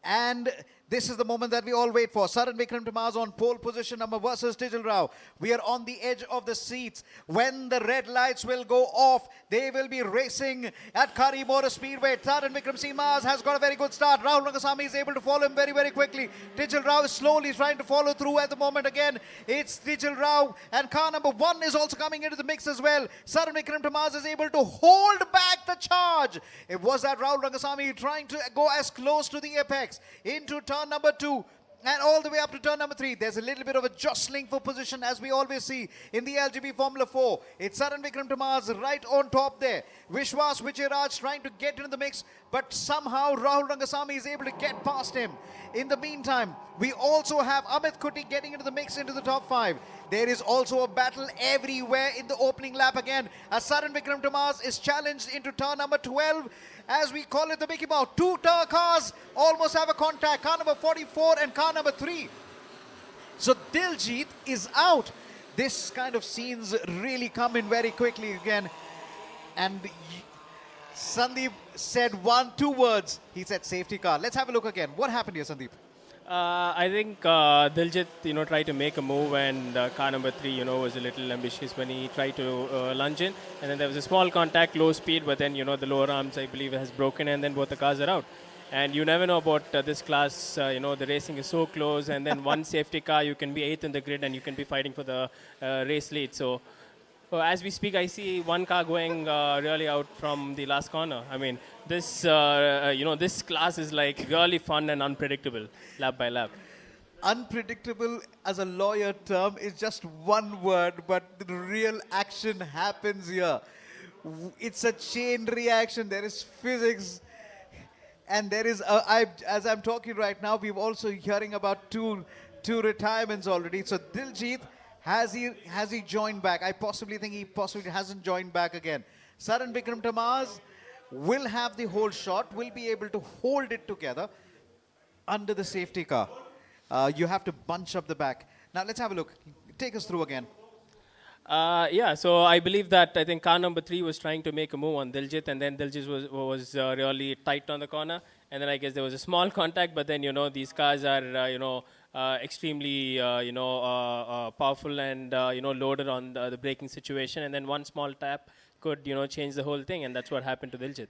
And this is the moment that we all wait for. Saran Vikram Tamaz on pole position number versus Tijal Rao. We are on the edge of the seats. When the red lights will go off, they will be racing at Kari MotorSpeedway. Saran Vikram Tamaz has got a very good start. Rahul Rangasamy is able to follow him very, very quickly. Tijal Rao is slowly trying to follow through at the moment again. It's Tijal Rao, and car number 1 is also coming into the mix as well. Saran Vikram Tamaz is able to hold back the charge. It was that Rahul Rangasamy trying to go as close to the apex into turn number 2 and all the way up to turn number 3. There's a little bit of a jostling for position as we always see in the LGB Formula 4. It's Saran Vikram Tamaz right on top there. Vishwas Vijayaraj trying to get into the mix, but somehow Rahul Rangasamy is able to get past him. In the meantime, we also have Amit Kuti getting into the mix into the top 5. There is also a battle everywhere in the opening lap again, as Saran Vikram Tamaz is challenged into turn number 12. As we call it the Mickey Mouse, 2 cars almost have a contact, car number 44 and car number 3. So Diljit is out. This kind of scenes really come in very quickly again. And Sandeep said 2 words. He said safety car. Let's have a look again. What happened here, Sandeep? I think Diljit, you know, tried to make a move, and car number 3, you know, was a little ambitious when he tried to lunge in. And then there was a small contact, low speed, but then, you know, the lower arms, I believe, has broken, and then both the cars are out. And you never know about this class, you know, the racing is so close, and then one safety car, you can be 8th in the grid, and you can be fighting for the race lead. So as we speak, I see one car going really out from the last corner. I mean, this, you know, this class is like really fun and unpredictable, lap by lap. Unpredictable as a lawyer term is just one word, but the real action happens here. It's a chain reaction. There is physics. And there is, as I'm talking right now, we've also hearing about two retirements already. So Diljit, has he joined back? I possibly think he possibly hasn't joined back again. Saran Vikram Tamaz will have the whole shot, will be able to hold it together under the safety car. You have to bunch up the back. Now let's have a look. Take us through again. Yeah, so I believe that I think car number 3 was trying to make a move on Diljit, and then Diljit was really tight on the corner, and then I guess there was a small contact, but then, you know, these cars are, you know, extremely, you know, powerful and, you know, loaded on the braking situation, and then one small tap could, you know, change the whole thing, and that's what happened to Diljit.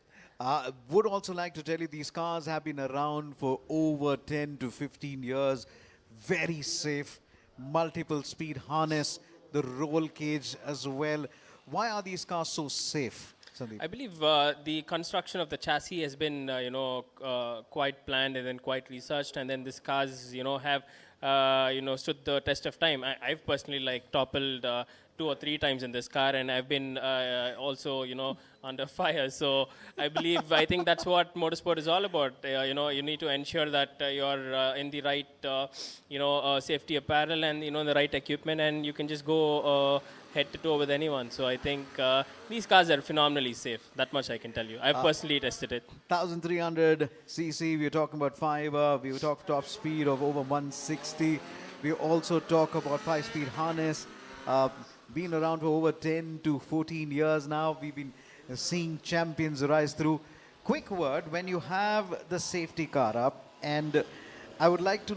Would also like to tell you these cars have been around for over 10 to 15 years. Very safe, multiple speed harness, the roll cage as well. Why are these cars so safe, Sandeep? I believe the construction of the chassis has been, you know, quite planned and then quite researched, and then these cars, you know, have, you know, stood the test of time. I've personally like toppled 2 or 3 times in this car, and I've been also, you know, under fire. So I believe, I think that's what motorsport is all about. You know, you need to ensure that you're in the right, you know, safety apparel and, you know, the right equipment, and you can just go head to toe with anyone. So I think these cars are phenomenally safe. That much I can tell you. I've personally tested it. 1300 cc, we're talking about fiber, we were talking top speed of over 160. We also talk about 5-speed harness. Been around for over 10 to 14 years now. We've been seeing champions rise through. Quick word, when you have the safety car up, and I would like to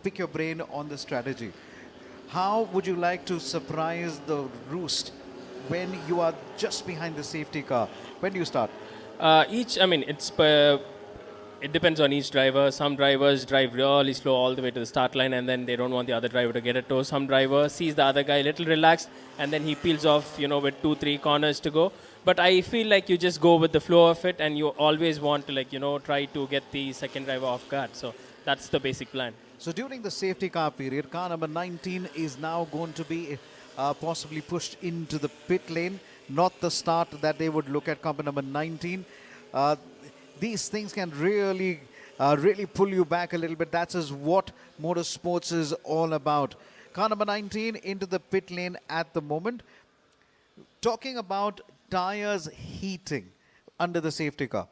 pick your brain on the strategy. How would you like to surprise the roost when you are just behind the safety car? When do you start? It depends on each driver. Some drivers drive really slow all the way to the start line, and then they don't want the other driver to get a tow. Some driver sees the other guy a little relaxed, and then he peels off, with 2-3 corners to go. But I feel like you just go with the flow of it, and you always want to, try to get the second driver off guard. So that's the basic plan. So during the safety car period, car number 19 is now going to be possibly pushed into the pit lane, not the start that they would look at car number 19. These things can really pull you back a little bit. That is what motorsports is all about. Car number 19 into the pit lane at the moment. Talking about tires heating under the safety car.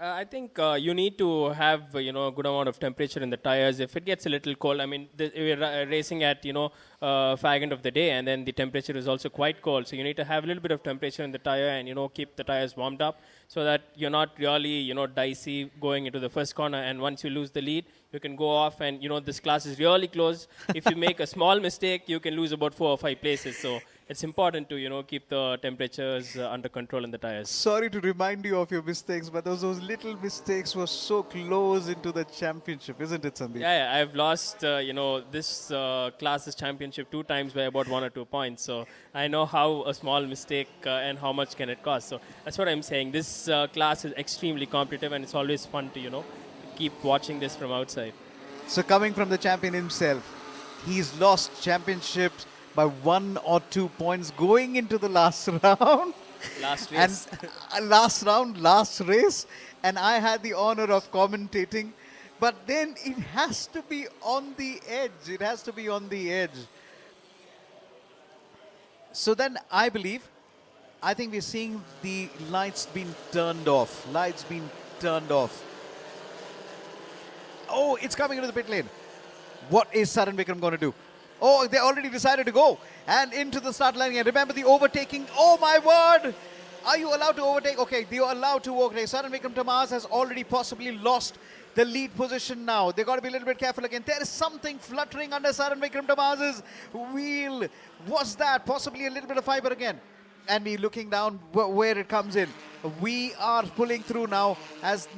I think you need to have a good amount of temperature in the tires. If it gets a little cold, we're racing at fag end of the day, and then the temperature is also quite cold. So you need to have a little bit of temperature in the tire, and keep the tires warmed up, so that you're not really dicey going into the first corner. And once you lose the lead, you can go off, and this class is really close. If you make a small mistake, you can lose about 4 or 5 places. So it's important to keep the temperatures under control in the tires. Sorry to remind you of your mistakes, but those little mistakes were so close into the championship, isn't it, Sandeep? Yeah, I've lost this class's championship 2 times by about 1 or 2 points. So I know how a small mistake and how much can it cost. So that's what I'm saying. This class is extremely competitive, and it's always fun to keep watching this from outside. So coming from the champion himself, he's lost championships by 1 or 2 points going into the last round. Last race. And last race. And I had the honor of commentating. But then it has to be on the edge. So then I think we're seeing the lights being turned off. Oh, it's coming into the pit lane. What is Saran Vikram going to do? Oh, they already decided to go. And into the start line again. Remember the overtaking. Oh, my word. Are you allowed to overtake? Okay, you're allowed to overtake. Saran Vikram Tamaz has already possibly lost the lead position now. They've got to be a little bit careful again. There is something fluttering under Saran Vikram Tamaz's wheel. What's that? Possibly a little bit of fiber again. And me looking down where it comes in. We are pulling through now as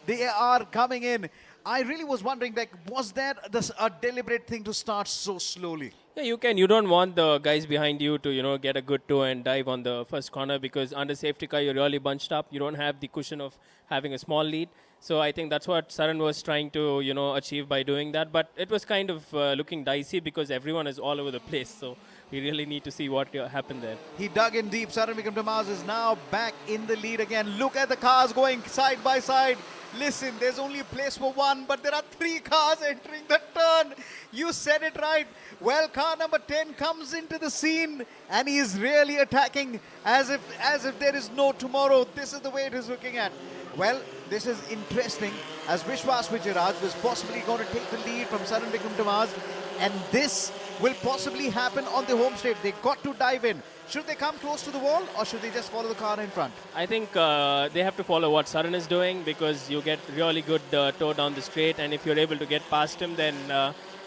they are coming in. I really was wondering, was there a deliberate thing to start so slowly? Yeah, you can. You don't want the guys behind you to, get a good toe and dive on the first corner, because under safety car, you're really bunched up. You don't have the cushion of having a small lead. So I think that's what Saran was trying to, achieve by doing that. But it was kind of looking dicey because everyone is all over the place. So we really need to see what happened there. He dug in deep. Saran Vikram Tamaz is now back in the lead again. Look at the cars going side by side. Listen, there's only a place for one, but there are 3 cars entering the turn. You said it right. Well, car number 10 comes into the scene, and he is really attacking as if there is no tomorrow. This is the way it is looking at. Well, this is interesting, as Vishwas Vijayaraj was possibly going to take the lead from Saran Vikram Tamaz, and this will possibly happen on the home straight. They got to dive in. Should they come close to the wall, or should they just follow the car in front? I think they have to follow what Saran is doing, because you get really good tow down the straight, and if you're able to get past him, then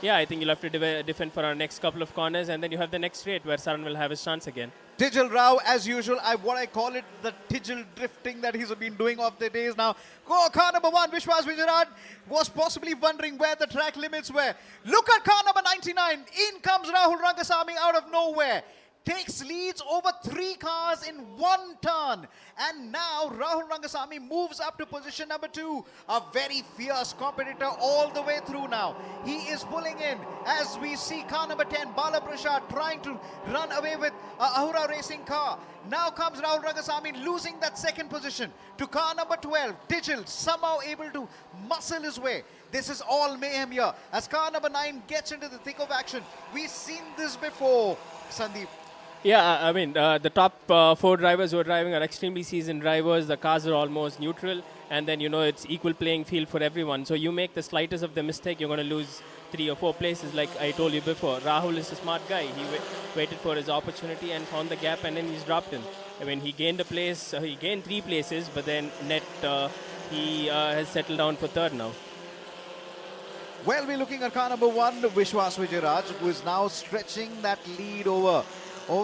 I think you'll have to defend for our next couple of corners, and then you have the next straight where Saran will have his chance again. Tijal Rao, as usual, what I call it, the Tijal drifting that he's been doing off the days now. Car number 1, Vishwas Vijayaraj, was possibly wondering where the track limits were. Look at car number 99. In comes Rahul Rangasamy out of nowhere. Takes leads over 3 cars in 1 turn. And now Rahul Rangasamy moves up to position number 2. A very fierce competitor all the way through now. He is pulling in as we see car number 10, Bala Prasad, trying to run away with Ahura Racing car. Now comes Rahul Rangasamy losing that second position to car number 12. Tijal somehow able to muscle his way. This is all mayhem here as car number 9 gets into the thick of action. We've seen this before, Sandeep. Yeah, the top 4 drivers who are driving are extremely seasoned drivers. The cars are almost neutral, and then, it's equal playing field for everyone. So you make the slightest of the mistake, you're going to lose 3 or 4 places, like I told you before. Rahul is a smart guy. He waited for his opportunity and found the gap, and then he's dropped in. I mean, he gained a place, he gained 3 places, but then he has settled down for 3rd now. Well, we're looking at car number 1, Vishwas Vijayaraj, who is now stretching that lead over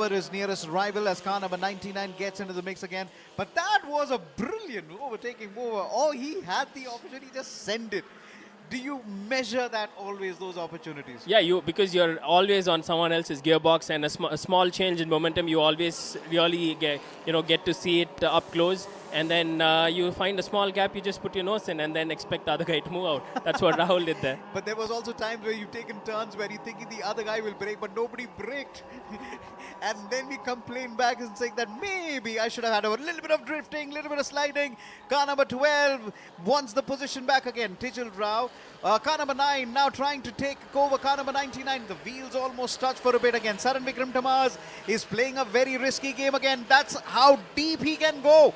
his nearest rival as car number 99 gets into the mix again. But that was a brilliant overtaking move. Oh, he had the opportunity, just send it. Do you measure that always, those opportunities? Yeah, because you're always on someone else's gearbox, and a small change in momentum, you always really get to see it up close. And then you find a small gap, you just put your nose in and then expect the other guy to move out. That's what Rahul did there. But there was also times where you've taken turns where you're thinking the other guy will brake, but nobody braked. And then we complain back and saying that maybe I should have had a little bit of drifting, a little bit of sliding. Car number 12 wants the position back again. Tijal Rao. Car number 9 now trying to take over car number 99. The wheels almost touch for a bit again. Saran Vikram Tamaz is playing a very risky game again. That's how deep he can go.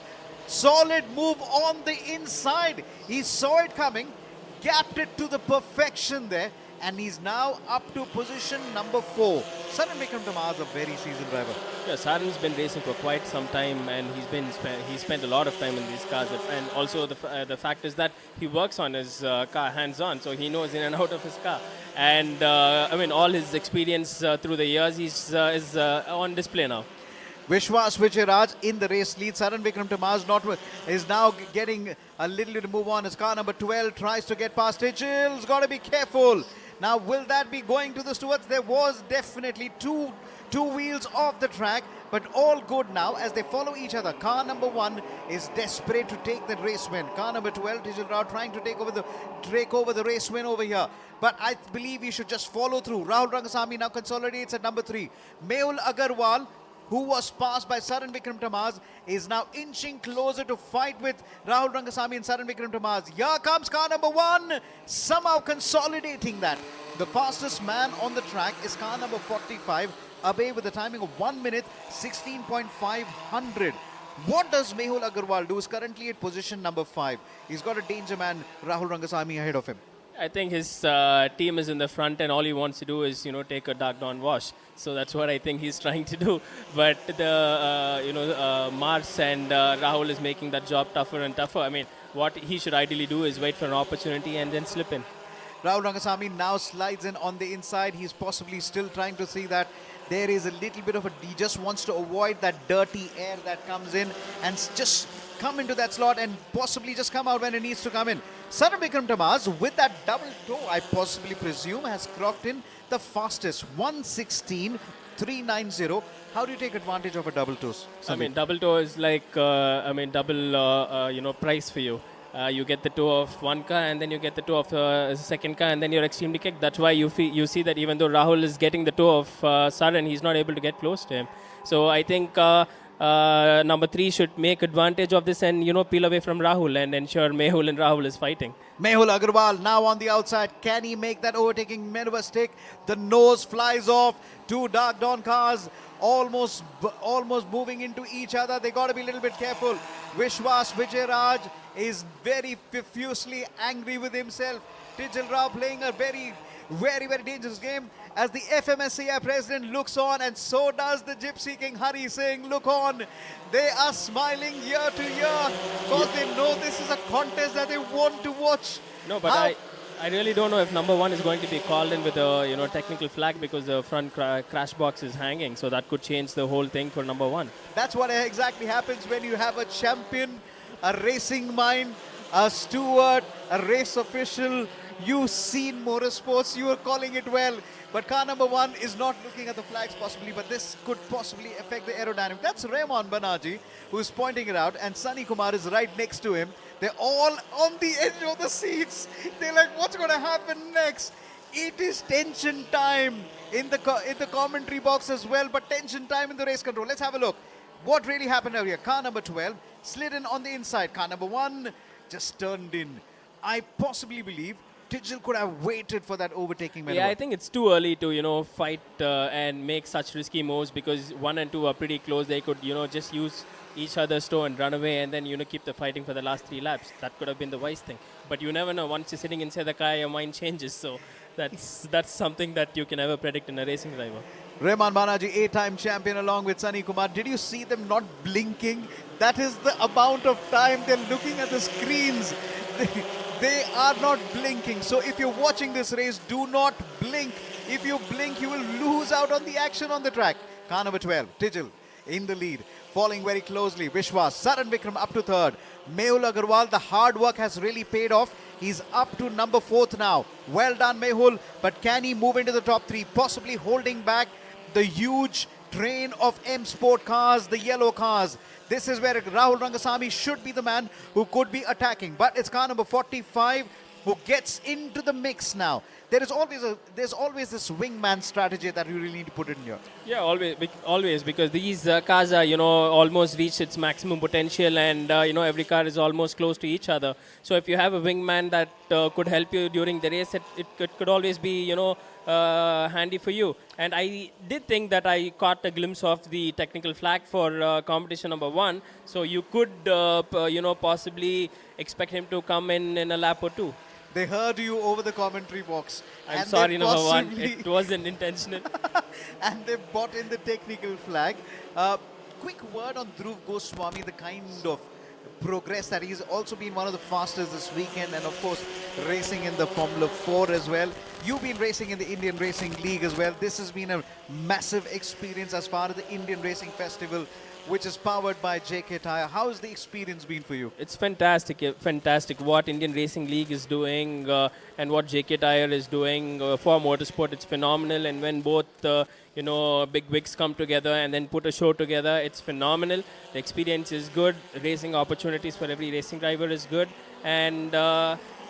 Solid move on the inside. He saw it coming, gapped it to the perfection there, and he's now up to position number 4. Saran Vikram Tamaz, a very seasoned driver. Yeah, Saran's been racing for quite some time, and he spent a lot of time in these cars. And also the fact is that he works on his car hands-on, so he knows in and out of his car. And I mean, all his experience through the years is on display now. Vishwas Vijayaraj in the race lead. Saran Vikram Tamaz is now getting a little bit of move on. His car number 12 tries to get past Tijil's. Got to be careful. Now, will that be going to the stewards? There was definitely two wheels off the track, but all good now as they follow each other. Car number 1 is desperate to take the race win. Car number 12, Tijil Rao, trying to take over the race win over here. But I believe he should just follow through. Rahul Rangasamy now consolidates at number 3. Mehul Agarwal, who was passed by Saran Vikram Tamaz, is now inching closer to fight with Rahul Rangasamy and Saran Vikram Tamaz. Here comes car number 1, somehow consolidating that. The fastest man on the track is car number 45, Abe, with a timing of 1 minute, 16.500. What does Mehul Agarwal do? Is currently at position number 5. He's got a danger man, Rahul Rangasamy, ahead of him. I think his team is in the front, and all he wants to do is, take a dark dawn wash. So that's what I think he's trying to do. But Mars and Rahul is making that job tougher and tougher. I mean, what he should ideally do is wait for an opportunity and then slip in. Rahul Rangasamy now slides in on the inside. He's possibly still trying to see that there is a little bit of he just wants to avoid that dirty air that comes in and just come into that slot and possibly just come out when it needs to come in. Saran Vikram Tamaz, with that double toe, I possibly presume, has clocked in the fastest, 1:16.390. How do you take advantage of a double toe? I mean, double toe is like, double, price for you. You get the toe of one car, and then you get the toe of the second car, and then you're extremely kicked. That's why you see that even though Rahul is getting the toe of Saran, he's not able to get close to him. So I think number 3 should make advantage of this and, peel away from Rahul and ensure Mehul and Rahul is fighting. Mehul Agarwal now on the outside. Can he make that overtaking maneuver stick? The nose flies off. 2 dark dawn cars almost moving into each other. They got to be a little bit careful. Vishwas Vijayaraj is very profusely angry with himself. Tijil Rao playing a very, very, very dangerous game as the FMSCI president looks on, and so does the Gypsy King Hari Singh. Look on. They are smiling year to year because they know this is a contest that they want to watch. No, but I really don't know if number 1 is going to be called in with a technical flag because the front crash box is hanging. So that could change the whole thing for number 1. That's what exactly happens when you have a champion, a racing mind, a steward, a race official. You've seen motorsports, you are calling it well. But car number 1 is not looking at the flags possibly, but this could possibly affect the aerodynamics. That's Raymond Banerjee who's pointing it out, and Sunny Kumar is right next to him. They're all on the edge of the seats. They're like, what's going to happen next? It is tension time in the commentary box as well, but tension time in the race control. Let's have a look. What really happened over here? Car number 12 slid in on the inside. Car number 1 just turned in. I possibly believe Tijil could have waited for that overtaking maneuver. Yeah, I think it's too early to, fight and make such risky moves because 1 and 2 are pretty close. They could, just use each other's toe and run away and then, keep the fighting for the last 3 laps. That could have been the wise thing. But you never know. Once you're sitting inside the car, your mind changes. So That's something that you can never predict in a racing driver. Rehman Banaji, 8-time champion along with Sunny Kumar. Did you see them not blinking? That is the amount of time they're looking at the screens. They are not blinking. So if you're watching this race, do not blink. If you blink, you will lose out on the action on the track. Car number 12, Tijil, in the lead. Following very closely, Vishwas, Saran Vikram up to third. Mehul Agarwal, the hard work has really paid off. He's up to number 4th now. Well done, Mehul. But can he move into the top 3? Possibly holding back the huge train of M Sport cars, the yellow cars. This is where Rahul Rangasamy should be the man who could be attacking. But it's car number 45 who gets into the mix now. There's always this wingman strategy that you really need to put in here. Yeah, always, because these cars are, almost reached its maximum potential, and every car is almost close to each other. So if you have a wingman that could help you during the race, it could always be, handy for you. And I did think that I caught a glimpse of the technical flag for competition number 1. So you could, possibly expect him to come in a lap or 2. They heard you over the commentary box. I'm sorry, number 1. It wasn't intentional. And they bought in the technical flag. Quick word on Dhruv Goswami, the kind of progress that he's also been one of the fastest this weekend, and of course racing in the Formula 4 as well. You've been racing in the Indian Racing League as well. This has been a massive experience as far as the Indian Racing Festival, which is powered by JK Tyre. How has the experience been for you? It's fantastic what Indian Racing League is doing and what JK Tyre is doing for motorsport. It's phenomenal, and when both big wigs come together and then put a show together, it's phenomenal. The experience is good. Racing opportunities for every racing driver is good, and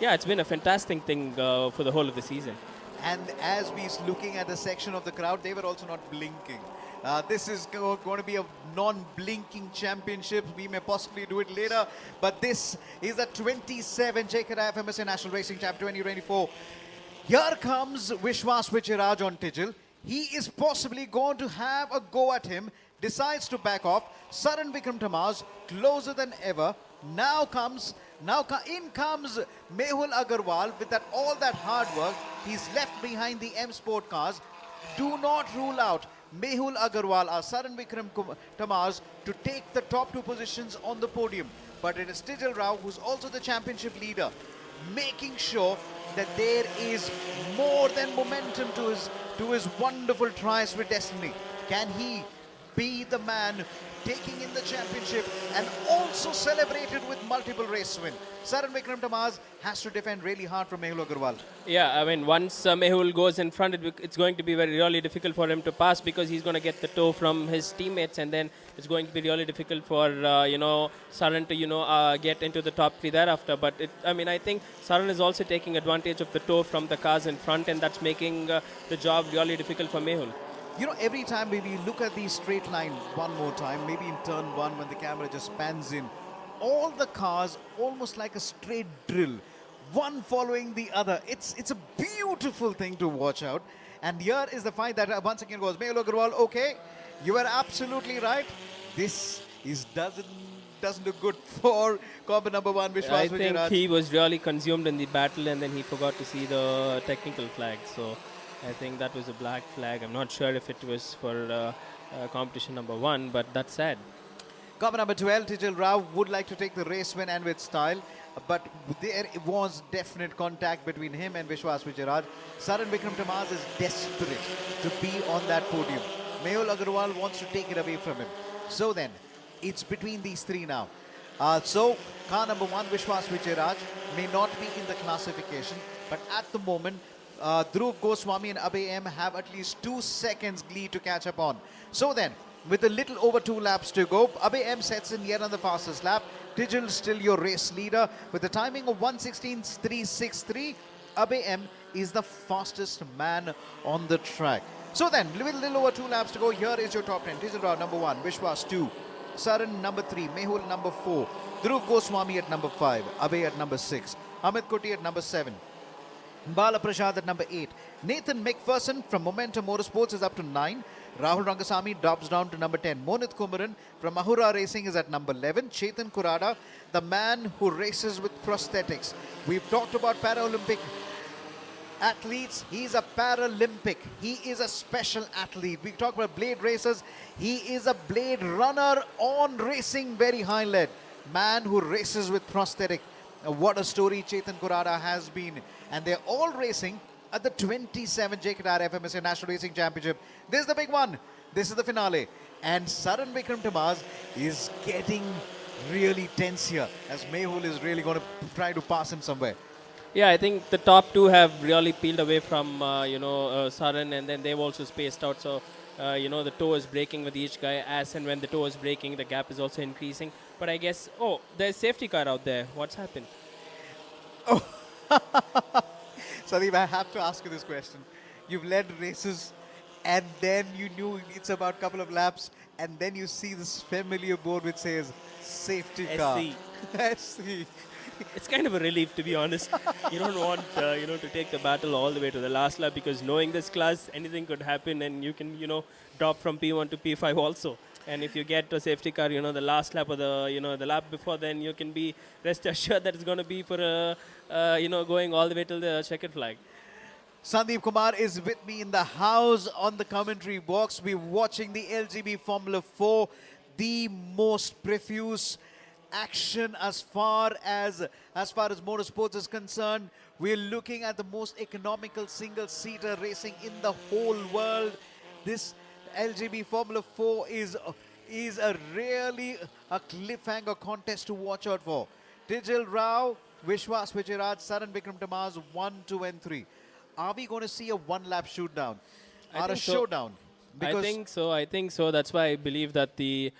it's been a fantastic thing for the whole of the season. And as we're looking at the section of the crowd, they were also not blinking. This is going to be a non-blinking championship. We may possibly do it later, but this is the 27 JK Tyre FMSA National Racing Champ 2024. Here comes Vishwas Vichiraj on Tijil. He is possibly going to have a go at him. Decides to back off. Saran Vikram Tamaz, closer than ever. Now in comes Mehul Agarwal with all that hard work. He's left behind the M Sport cars. Do not rule out Mehul Agarwal or Saran Vikram Tamaz to take the top 2 positions on the podium. But it is Tijil Rao, who's also the championship leader, making sure that there is more than momentum to his wonderful tries with destiny. Can he be the man taking in the championship and also celebrated with multiple race win? Saran Vikram Tamaz has to defend really hard from Mehul Agarwal. Yeah, I mean, once Mehul goes in front, it's going to be really difficult for him to pass, because he's going to get the tow from his teammates, and then it's going to be really difficult for, Saran to, get into the top 3 thereafter. But, I think Saran is also taking advantage of the tow from the cars in front, and that's making the job really difficult for Mehul. Every time we look at the straight line one more time, maybe in turn 1 when the camera just pans in, all the cars almost like a straight drill, one following the other. It's a beautiful thing to watch out. And here is the fight that once again goes. Mehul Agarwal, okay, you are absolutely right. This doesn't look good for combo number 1, Vishwas I Vichiraj. think he was really consumed in the battle, and then he forgot to see the technical flag. So I think that was a black flag. I'm not sure if it was for competition number 1, but that's sad. Combo number 12, Tijil Rao would like to take the race win and with style, but there was definite contact between him and Vishwas Vichiraj. Saran Vikram Tamaz is desperate to be on that podium. Mehul Agarwal wants to take it away from him. So then, it's between these 3 now. So, car number 1, Vishwas Vichiraj, may not be in the classification, but at the moment, Dhruv Goswami and Abhay M have at least 2 seconds lead to catch up on. So then, with a little over 2 laps to go, Abhay M sets in yet on the fastest lap. Tijil still your race leader with a timing of 1:16.363. Abhay M is the fastest man on the track. So then, with a little over 2 laps to go, here is your top 10. Tijil Rao number 1, Vishwas 2, Saran number 3, Mehul number 4, Dhruv Goswami at number 5, Abhay at number 6, Amit Kuti at number 7, Bala Prashad at number 8. Nathan McPherson from Momentum Motorsports is up to 9. Rahul Rangasamy drops down to number 10. Monit Kumaran from Mahura Racing is at number 11. Chetan Kurada, the man who races with prosthetics. We've talked about Paralympic athletes, he's a Paralympic. He is a special athlete. We talk about blade racers. He is a blade runner on racing very high lead. Man who races with prosthetic. What a story Chetan Kurada has been. And they're all racing at the 27 JK Tyre FMSA National Racing Championship. This is the big one. This is the finale. And Saran Vikram Tamaz is getting really tense here as Mehul is really going to try to pass him somewhere. Yeah, I think the top two have really peeled away from, Saran, and then they've also spaced out. So, the toe is breaking with each guy. As and when the toe is breaking, the gap is also increasing. But I guess, there's safety car out there. What's happened? Sandeep, I have to ask you this question. You've led races and then you knew it's about a couple of laps and then you see this familiar board which says safety car. SC. It's kind of a relief, to be honest. You don't want, to take the battle all the way to the last lap because knowing this class, anything could happen and you can, drop from P1 to P5 also. And if you get a safety car, the last lap or the lap before, then you can be rest assured that it's going to be for, going all the way till the checkered flag. Sandeep Kumar is with me in the house on the commentary box. We're watching the LGB Formula 4, the most profuse action as far as motorsports is concerned. We're looking at the most economical single-seater racing in the whole world. This LGB Formula 4 is a really a cliffhanger contest to watch out for. Tijil Rao, Vishwas Vijayaraj, Saran Vikram Tamaz, 1, 2 and 3. Are we going to see a one-lap shoot-down or a showdown? I think so. That's why I believe that the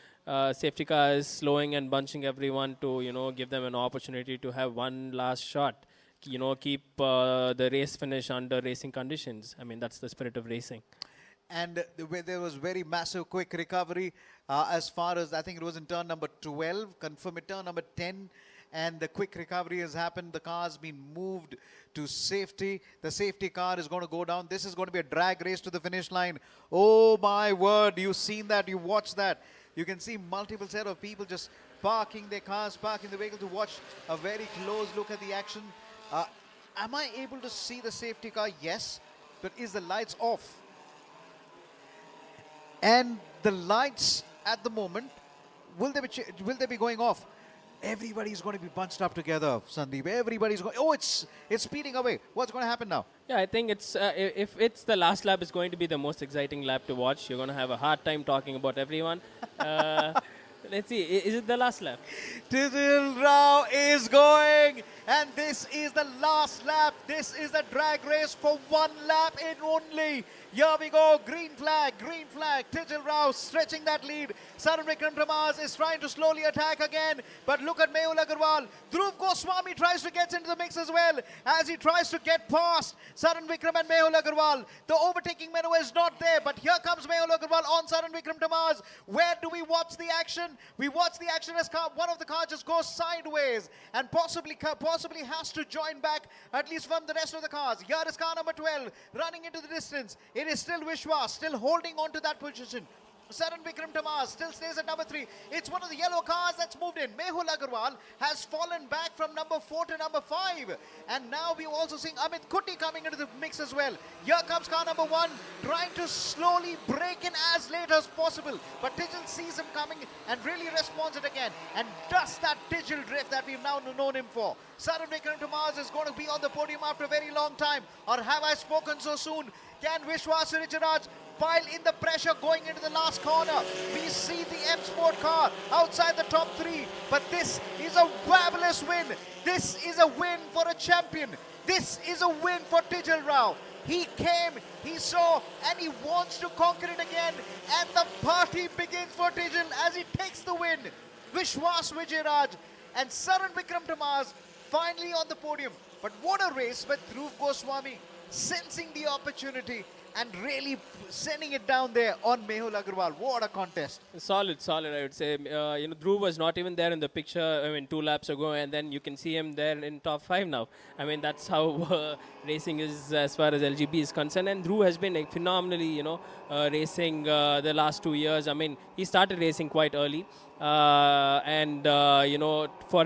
safety car is slowing and bunching everyone to, give them an opportunity to have one last shot. Keep the race finish under racing conditions. I mean, that's the spirit of racing. And there was very massive quick recovery as far as, I think it was in turn number 12, confirm it, turn number 10. And the quick recovery has happened. The car has been moved to safety. The safety car is going to go down. This is going to be a drag race to the finish line. Oh my word, you've seen that, you watched that. You can see multiple set of people just parking their cars, parking the vehicle to watch a very close look at the action. Am I able to see the safety car? Yes. But is the lights off? And the lights at the moment, will they be going off? Everybody's going to be bunched up together, Sandeep. Everybody's going. Oh, it's speeding away. What's going to happen now? Yeah, I think it's if it's the last lap, it's going to be the most exciting lap to watch. You're going to have a hard time talking about everyone. Let's see. Is it the last lap? Tijil Rao is going, and this is the last lap. This is the drag race for one lap in only. Here we go, green flag, green flag. Tijil Rao stretching that lead. Saran Vikram Tamaz is trying to slowly attack again, but look at Mehul Agarwal. Dhruv Goswami tries to get into the mix as well as he tries to get past Saran Vikram and Mehul Agarwal. The overtaking maneuver is not there, but here comes Mehul Agarwal on Saran Vikram Tamaz. Where do we watch the action? We watch the action as one of the cars just goes sideways and possibly has to join back, at least from the rest of the cars. Here is car number 12 running into the distance. It is still Vishwas, still holding on to that position. Saran Vikram Tamaz still stays at number 3. It's one of the yellow cars that's moved in. Mehul Agarwal has fallen back from number 4 to number 5. And now we're also seeing Amit Kuti coming into the mix as well. Here comes car number 1, trying to slowly break in as late as possible. But Tijil sees him coming and really responds it again. And does that Tijil drift that we've now known him for. Saran Vikram Tamaz is going to be on the podium after a very long time. Or have I spoken so soon? Can Vishwas Vijayaraj pile in the pressure going into the last corner? We see the M Sport car outside the top 3. But this is a fabulous win. This is a win for a champion. This is a win for Tijil Rao. He came, he saw, and he wants to conquer it again. And the party begins for Tijil as he takes the win. Vishwas Vijayaraj and Saran Vikram Tamaz finally on the podium. But what a race with Dhruv Goswami sensing the opportunity and really sending it down there on Mehul Agarwal. What a contest. Solid, I would say. Dhruv was not even there in the picture, 2 laps ago, and then you can see him there in top 5 now. I mean, that's how racing is as far as LGB is concerned. And Dhruv has been phenomenally, racing the last 2 years. I mean, he started racing quite early. For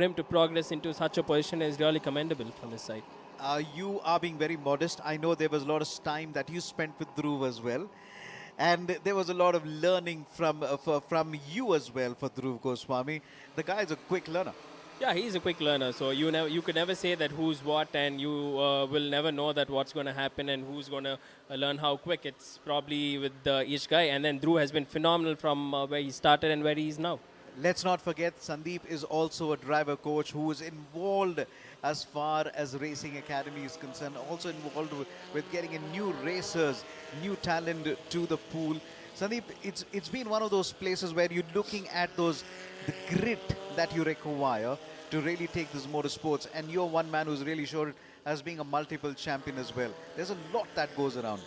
him to progress into such a position is really commendable from his side. you are being very modest. I know there was a lot of time that you spent with Dhruv as well. And there was a lot of learning from you as well for Dhruv Goswami. The guy is a quick learner. Yeah, he's a quick learner, so you could never say that who's what, and you will never know that what's going to happen and who's going to learn how quick. It's probably with each guy, and then Dhruv has been phenomenal from where he started and where he is now. Let's not forget, Sandeep is also a driver coach who is involved as far as Racing Academy is concerned, also involved with getting in new racers, new talent to the pool. Sandeep, it's been one of those places where you're looking at the grit that you require to really take this motorsports, and you're one man who's really showed it as being a multiple champion as well. There's a lot that goes around.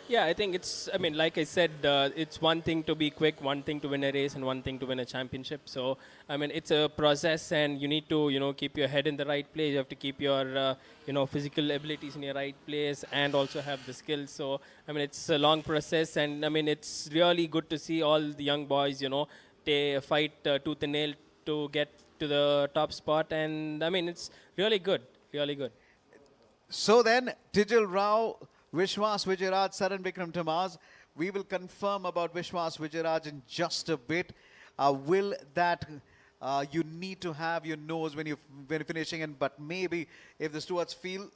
Yeah, I think like I said, it's one thing to be quick, one thing to win a race, and one thing to win a championship. So, it's a process, and you need to, keep your head in the right place. You have to keep your, physical abilities in your right place and also have the skills. So, it's a long process, and, it's really good to see all the young boys, they fight tooth and nail to get to the top spot. And, it's really good, really good. So then, Tijal Rao, Vishwas Vijayaraj, Saran Vikram Tamaz. We will confirm about Vishwas Vijayaraj in just a bit. Will that you need to have your nose when you're finishing in, but maybe if the stewards feel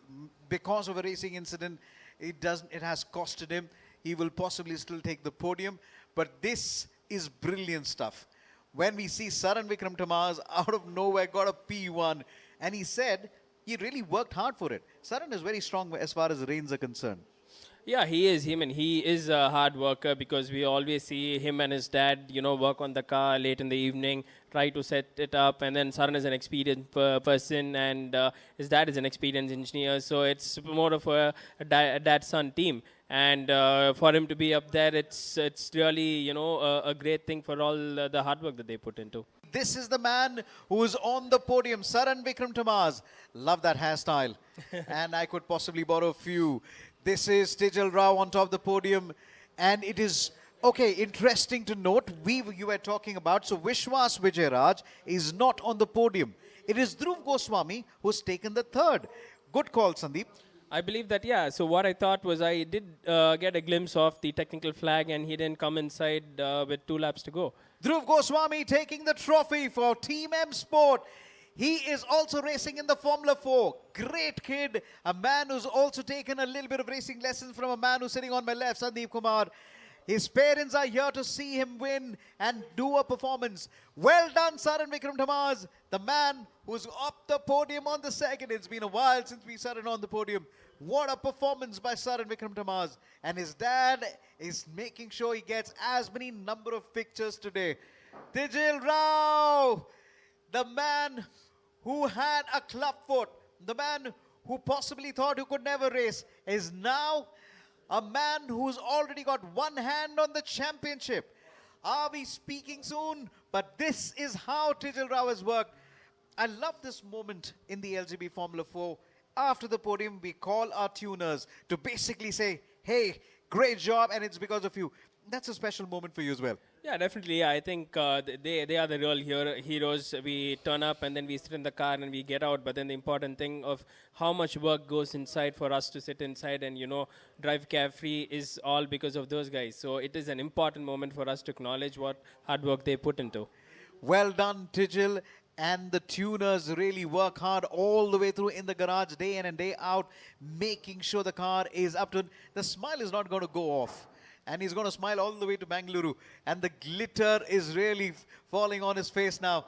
because of a racing incident it has costed him, he will possibly still take the podium. But this is brilliant stuff. When we see Saran Vikram Tamaz out of nowhere got a P1, and he said he really worked hard for it. Saran is very strong as far as reins are concerned. Yeah, he is. He is a hard worker, because we always see him and his dad, work on the car late in the evening, try to set it up. And then Saran is an experienced person, and his dad is an experienced engineer. So it's more of a dad-son team. And for him to be up there, it's really, a great thing for all the hard work that they put into. This is the man who is on the podium, Saran Vikram Tamaz. Love that hairstyle. And I could possibly borrow a few. This is Tijal Rao on top of the podium. And it is, interesting to note, you were talking about, so Vishwas Vijayaraj is not on the podium. It is Dhruv Goswami who's taken the third. Good call, Sandeep. I believe that, yeah. So what I thought was I did get a glimpse of the technical flag, and he didn't come inside with 2 laps to go. Dhruv Goswami taking the trophy for Team M Sport. He is also racing in the Formula 4. Great kid. A man who's also taken a little bit of racing lessons from a man who's sitting on my left, Sandeep Kumar. His parents are here to see him win and do a performance. Well done, Saran Vikram Tamaz, the man who's up the podium on the second. It's been a while since we saw it on the podium. What a performance by Saran Vikram Tamaz. And his dad is making sure he gets as many number of pictures today. Tijal Rao, the man who had a club foot, the man who possibly thought he could never race, is now a man who's already got one hand on the championship. Are we speaking soon? But this is how Tijal Rao has worked. I love this moment in the LGB Formula 4. After the podium, we call our tuners to basically say, hey, great job, and it's because of you. That's a special moment for you as well. Yeah, definitely. Yeah, I think they are the real heroes. We turn up and then we sit in the car and we get out. But then the important thing of how much work goes inside for us to sit inside and, drive carefree is all because of those guys. So it is an important moment for us to acknowledge what hard work they put into. Well done, Tijal. And the tuners really work hard all the way through in the garage, day in and day out, making sure the car is up to... The smile is not going to go off. And he's going to smile all the way to Bangalore. And the glitter is really falling on his face now.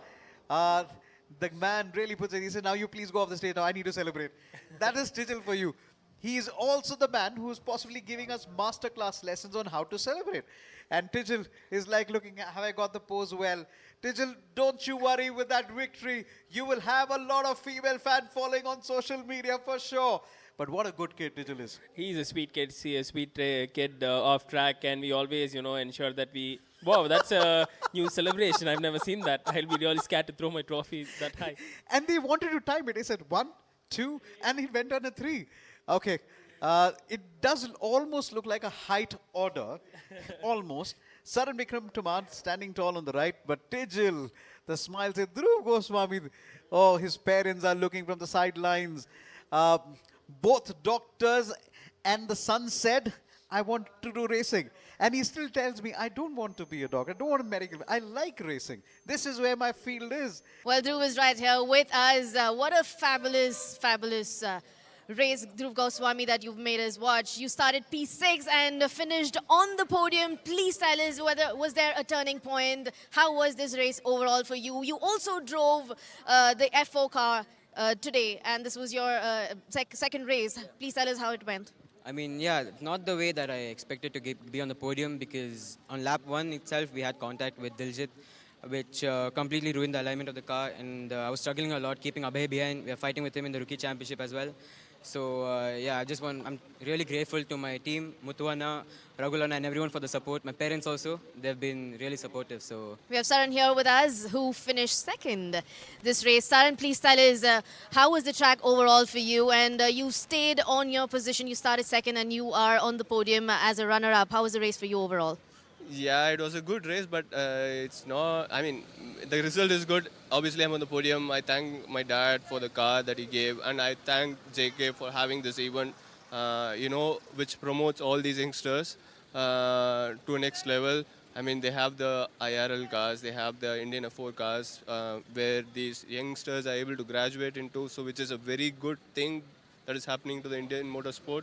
The man really puts it. He said, now you please go off the stage. Now I need to celebrate. That is Tijal for you. He is also the man who is possibly giving us masterclass lessons on how to celebrate. And Tijal is like looking at, have I got the pose well? Tijal, don't you worry with that victory. You will have a lot of female fan following on social media for sure. But what a good kid Tijal is. He's a sweet kid, kid off track, and we always, ensure that we... Wow, that's a new celebration. I've never seen that. I'll be really scared to throw my trophy that high. And they wanted to time it. They said 1, 2, and he went on a 3. Okay. It does almost look like a height order. Almost. Saran Vikram Tamaz standing tall on the right, but Tijal, the smile said, Dhruv Goswami. Oh, his parents are looking from the sidelines. both doctors and the son said, I want to do racing. And he still tells me, I don't want to be a doctor. I don't want a medical. I like racing. This is where my field is. Well, Dhruv is right here with us. What a fabulous, fabulous race, Dhruv Goswami, that you've made us watch. You started P6 and finished on the podium. Please tell us, was there a turning point? How was this race overall for you? You also drove the F4 car today, and this was your second race. Please tell us how it went. I mean, yeah, not the way that I expected to be on the podium, because on lap 1 itself we had contact with Diljit, which completely ruined the alignment of the car, and I was struggling a lot keeping Abhay behind. We are fighting with him in the rookie championship as well. So yeah, I'm really grateful to my team, Muthuana, Ragulana, and everyone for the support. My parents also, they've been really supportive. So we have Saran here with us, who finished second this race. Saran, please tell us, how was the track overall for you? And you stayed on your position, you started second, and you are on the podium as a runner-up. How was the race for you overall? Yeah, it was a good race, but it's not, I mean, the result is good. Obviously, I'm on the podium. I thank my dad for the car that he gave, and I thank JK for having this event, you know, which promotes all these youngsters to a next level. I mean, they have the IRL cars, they have the Indian F4 cars, where these youngsters are able to graduate into, so which is a very good thing that is happening to the Indian motorsport.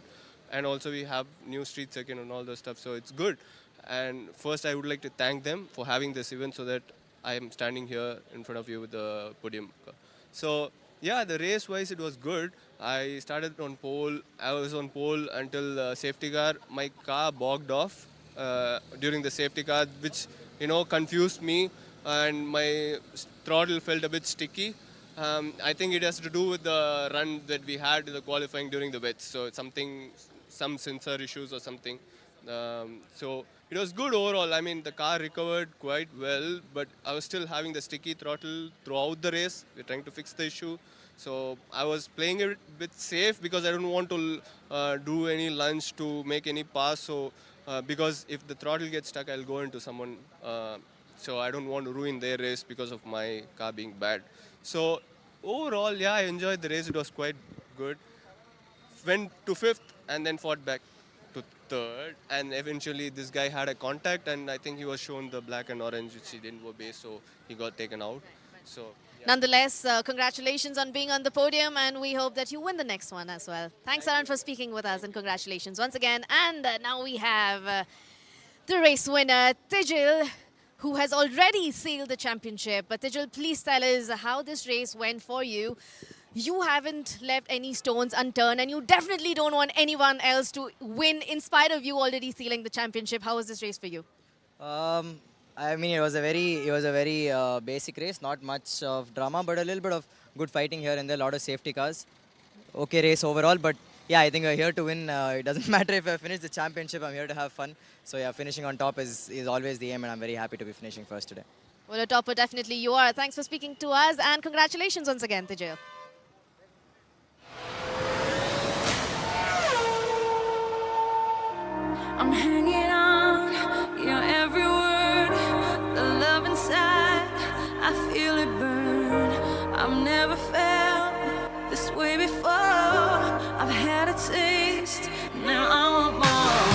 And also we have new street circuit and all those stuff, so it's good. And first, I would like to thank them for having this event so that I am standing here in front of you with the podium. So, yeah, the race-wise, it was good. I started on pole. I was on pole until the safety car. My car bogged off during the safety car, which, you know, confused me. And my throttle felt a bit sticky. I think it has to do with the run that we had in the qualifying during the wets. So, it's something, some sensor issues or something. So it was good overall. I mean, the car recovered quite well, but I was still having the sticky throttle throughout the race. We're trying to fix the issue. So I was playing it a bit safe because I don't want to do any lunge to make any pass. So because if the throttle gets stuck, I'll go into someone. So I don't want to ruin their race because of my car being bad. So overall, yeah, I enjoyed the race. It was quite good. Went to 5th and then fought back to 3rd, and eventually this guy had a contact, and I think he was shown the black and orange, which he didn't obey, so he got taken out. So yeah. Nonetheless, congratulations on being on the podium, and we hope that you win the next one as well. Thanks, Saran, for speaking with us, and congratulations once again. And now we have the race winner, Tijil, who has already sealed the championship. But Tijil, please tell us how this race went for you. You haven't left any stones unturned, and you definitely don't want anyone else to win in spite of you already sealing the championship. How was this race for you? I mean, it was a very basic race, not much of drama, but a little bit of good fighting here and there, a lot of safety cars. Okay race overall, but yeah, I think we're here to win. It doesn't matter if I finish the championship, I'm here to have fun. So yeah, finishing on top is always the aim, and I'm very happy to be finishing first today. Well, a topper definitely you are. Thanks for speaking to us, and congratulations once again, Tijil. I'm hanging on your every word, the love inside, I feel it burn. I've never felt this way before. I've had a taste, now I want more.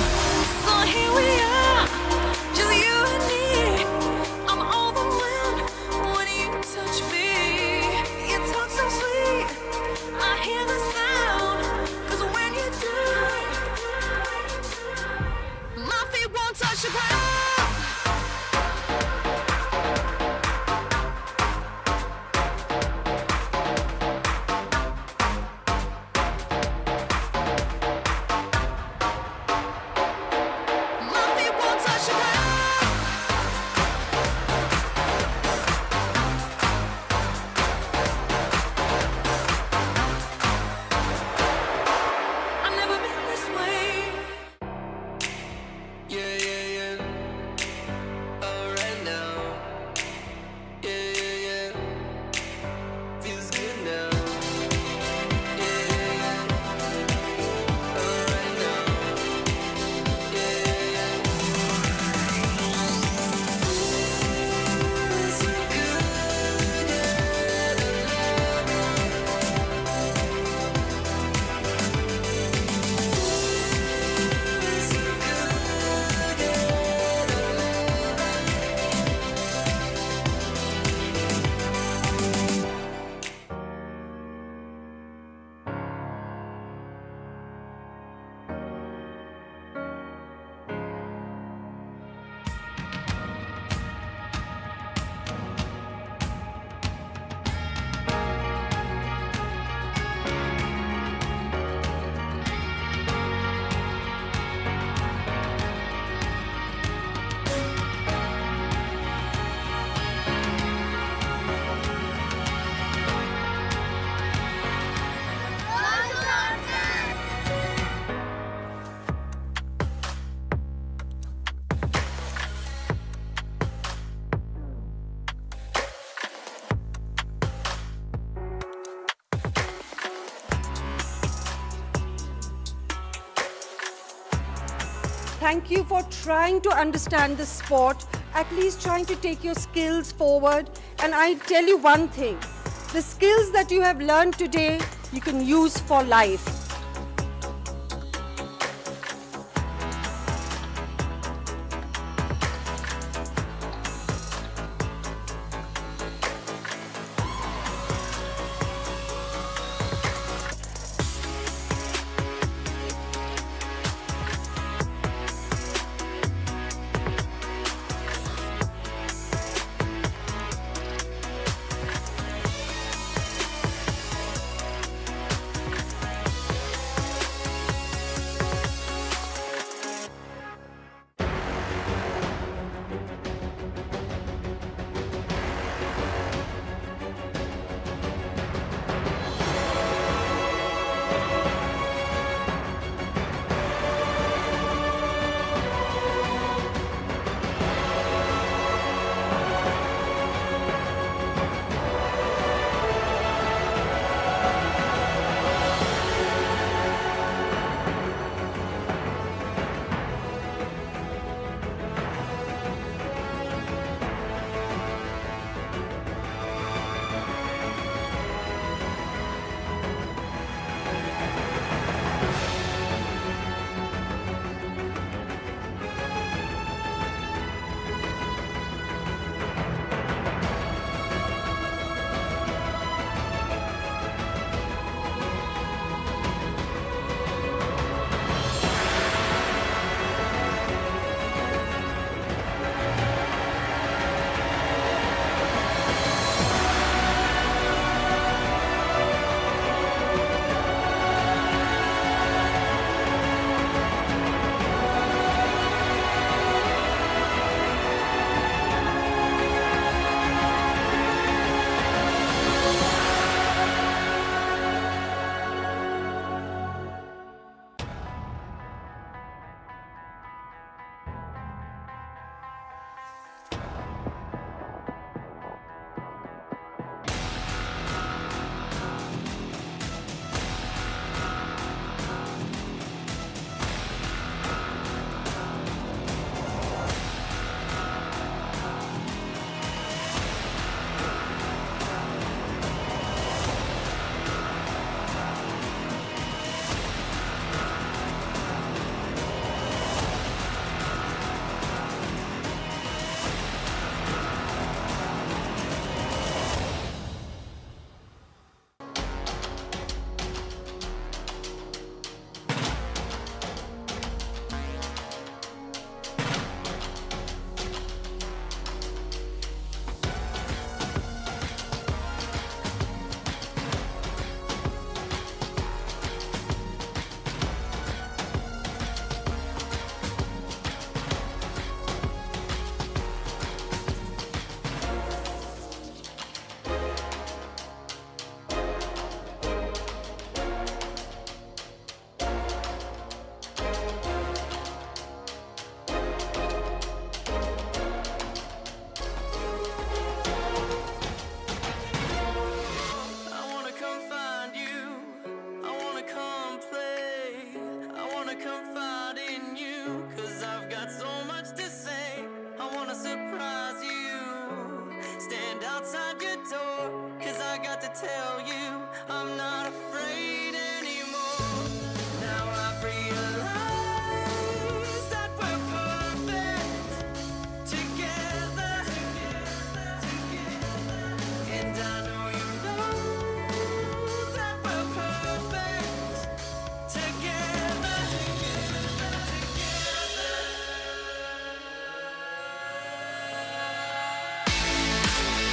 So here we are, just you and me. I'm overwhelmed when you touch me. You talk so sweet, I hear the sound, 'cause when you do, my feet won't touch the ground. Thank you for trying to understand the sport, at least trying to take your skills forward. And I tell you one thing, the skills that you have learned today, you can use for life. tell you I'm not afraid anymore. Now I've realized that we're perfect together. And I know you know that we're perfect together.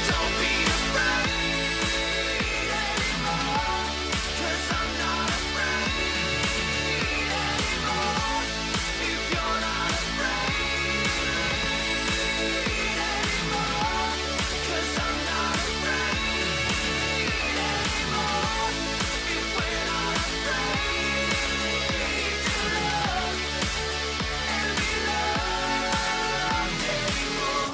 Don't be afraid anymore, 'cause I'm not afraid anymore. If you're not afraid anymore, 'cause I'm not afraid anymore. If we're not afraid to love and be loved anymore.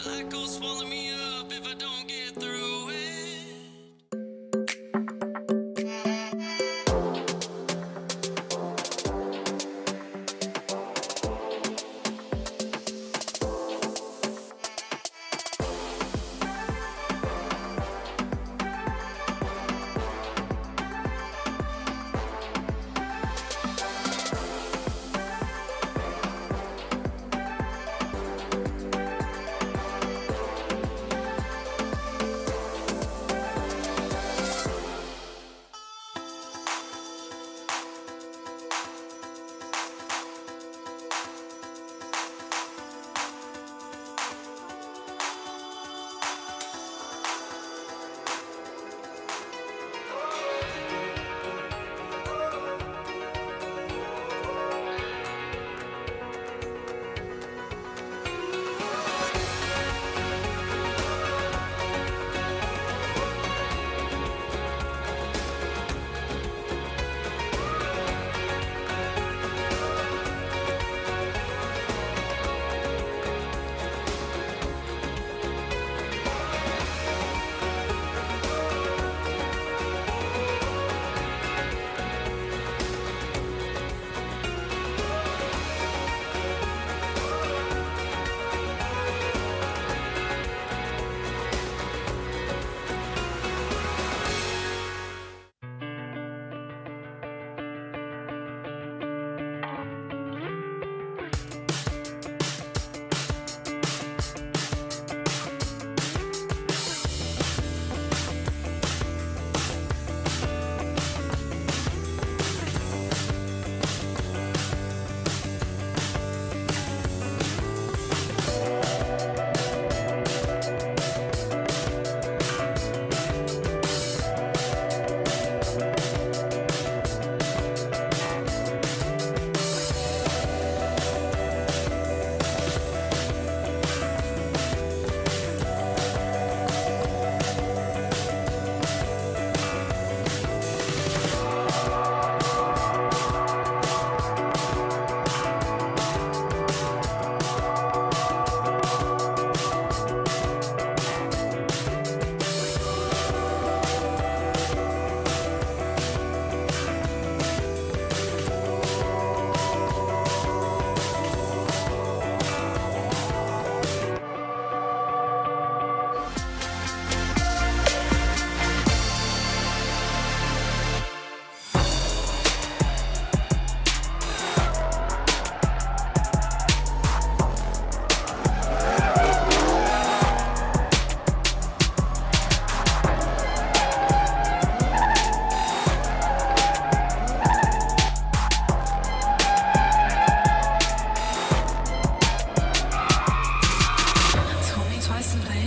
Black will swallow me up if I don't get through it.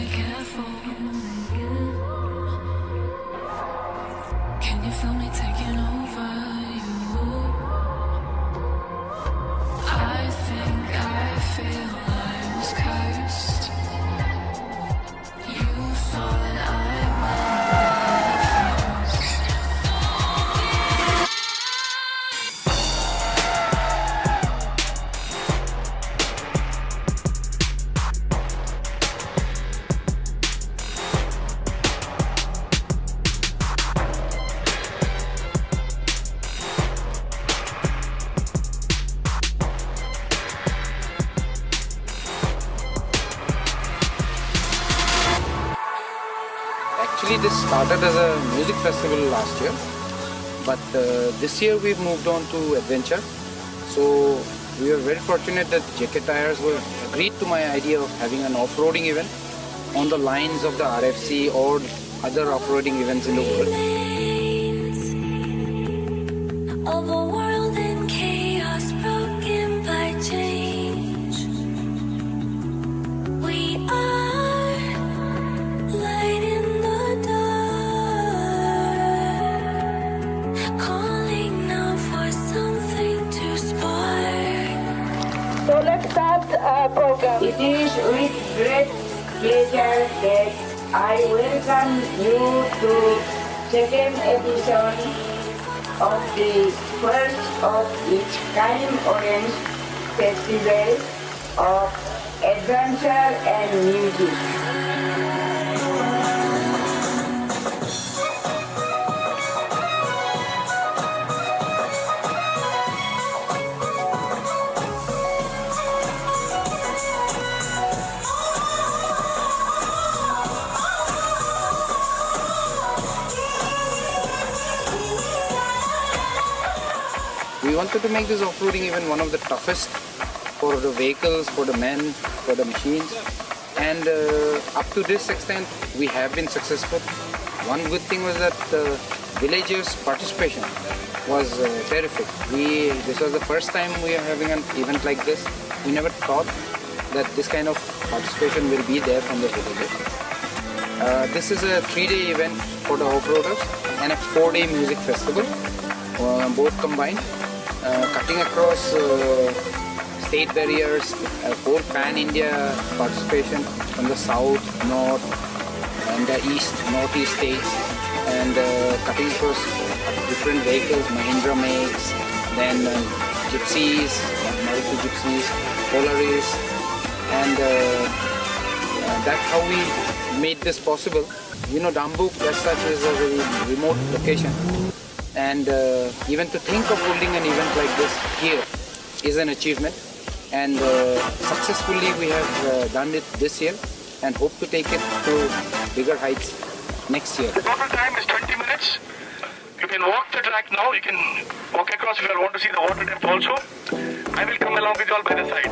be careful. Can you feel me taking over you? I think I feel I was cursed. You thought that I went first. Actually, this started as a music festival last year, but this year we've moved on to adventure. So we were very fortunate that JK Tyres were agreed to my idea of having an off-roading event on the lines of the RFC or other off-roading events in the world. Of a world in chaos, broken by change. We are light in the dark, calling now for something to spark. So let's start our program. It is with great pleasure that I welcome you to second edition of the first of its kind Orange Festival of Adventure and Music. We wanted to make this off-roading event one of the toughest for the vehicles, for the men, for the machines. And up to this extent, we have been successful. One good thing was that the villagers' participation was terrific. This was the first time we are having an event like this. We never thought that this kind of participation will be there from the villagers. This is a 3-day event for the off-roaders and a 4-day music festival, both combined. Cutting across state barriers, whole pan-India participation from the south, north, and the east, northeast states, and cutting across different vehicles, Mahindra makes, then gypsies, Maruti gypsies, Polaris, and that's how we made this possible. You know, Dambuk as such is a very remote location. And even to think of holding an event like this here is an achievement. And successfully we have done it this year and hope to take it to bigger heights next year. The total time is 20 minutes. You can walk the track now. You can walk across if you want to see the water depth also. I will come along with you all by the side.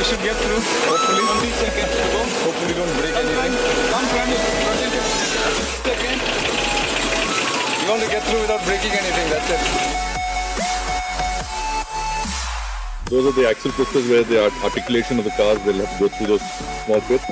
should get through. Hopefully. 20 seconds to go. Hopefully don't break anything. Come front. 20 seconds. You want to get through without breaking anything. That's it. Those are the axle pushes where the articulation of the cars, they'll have to go through those small pits.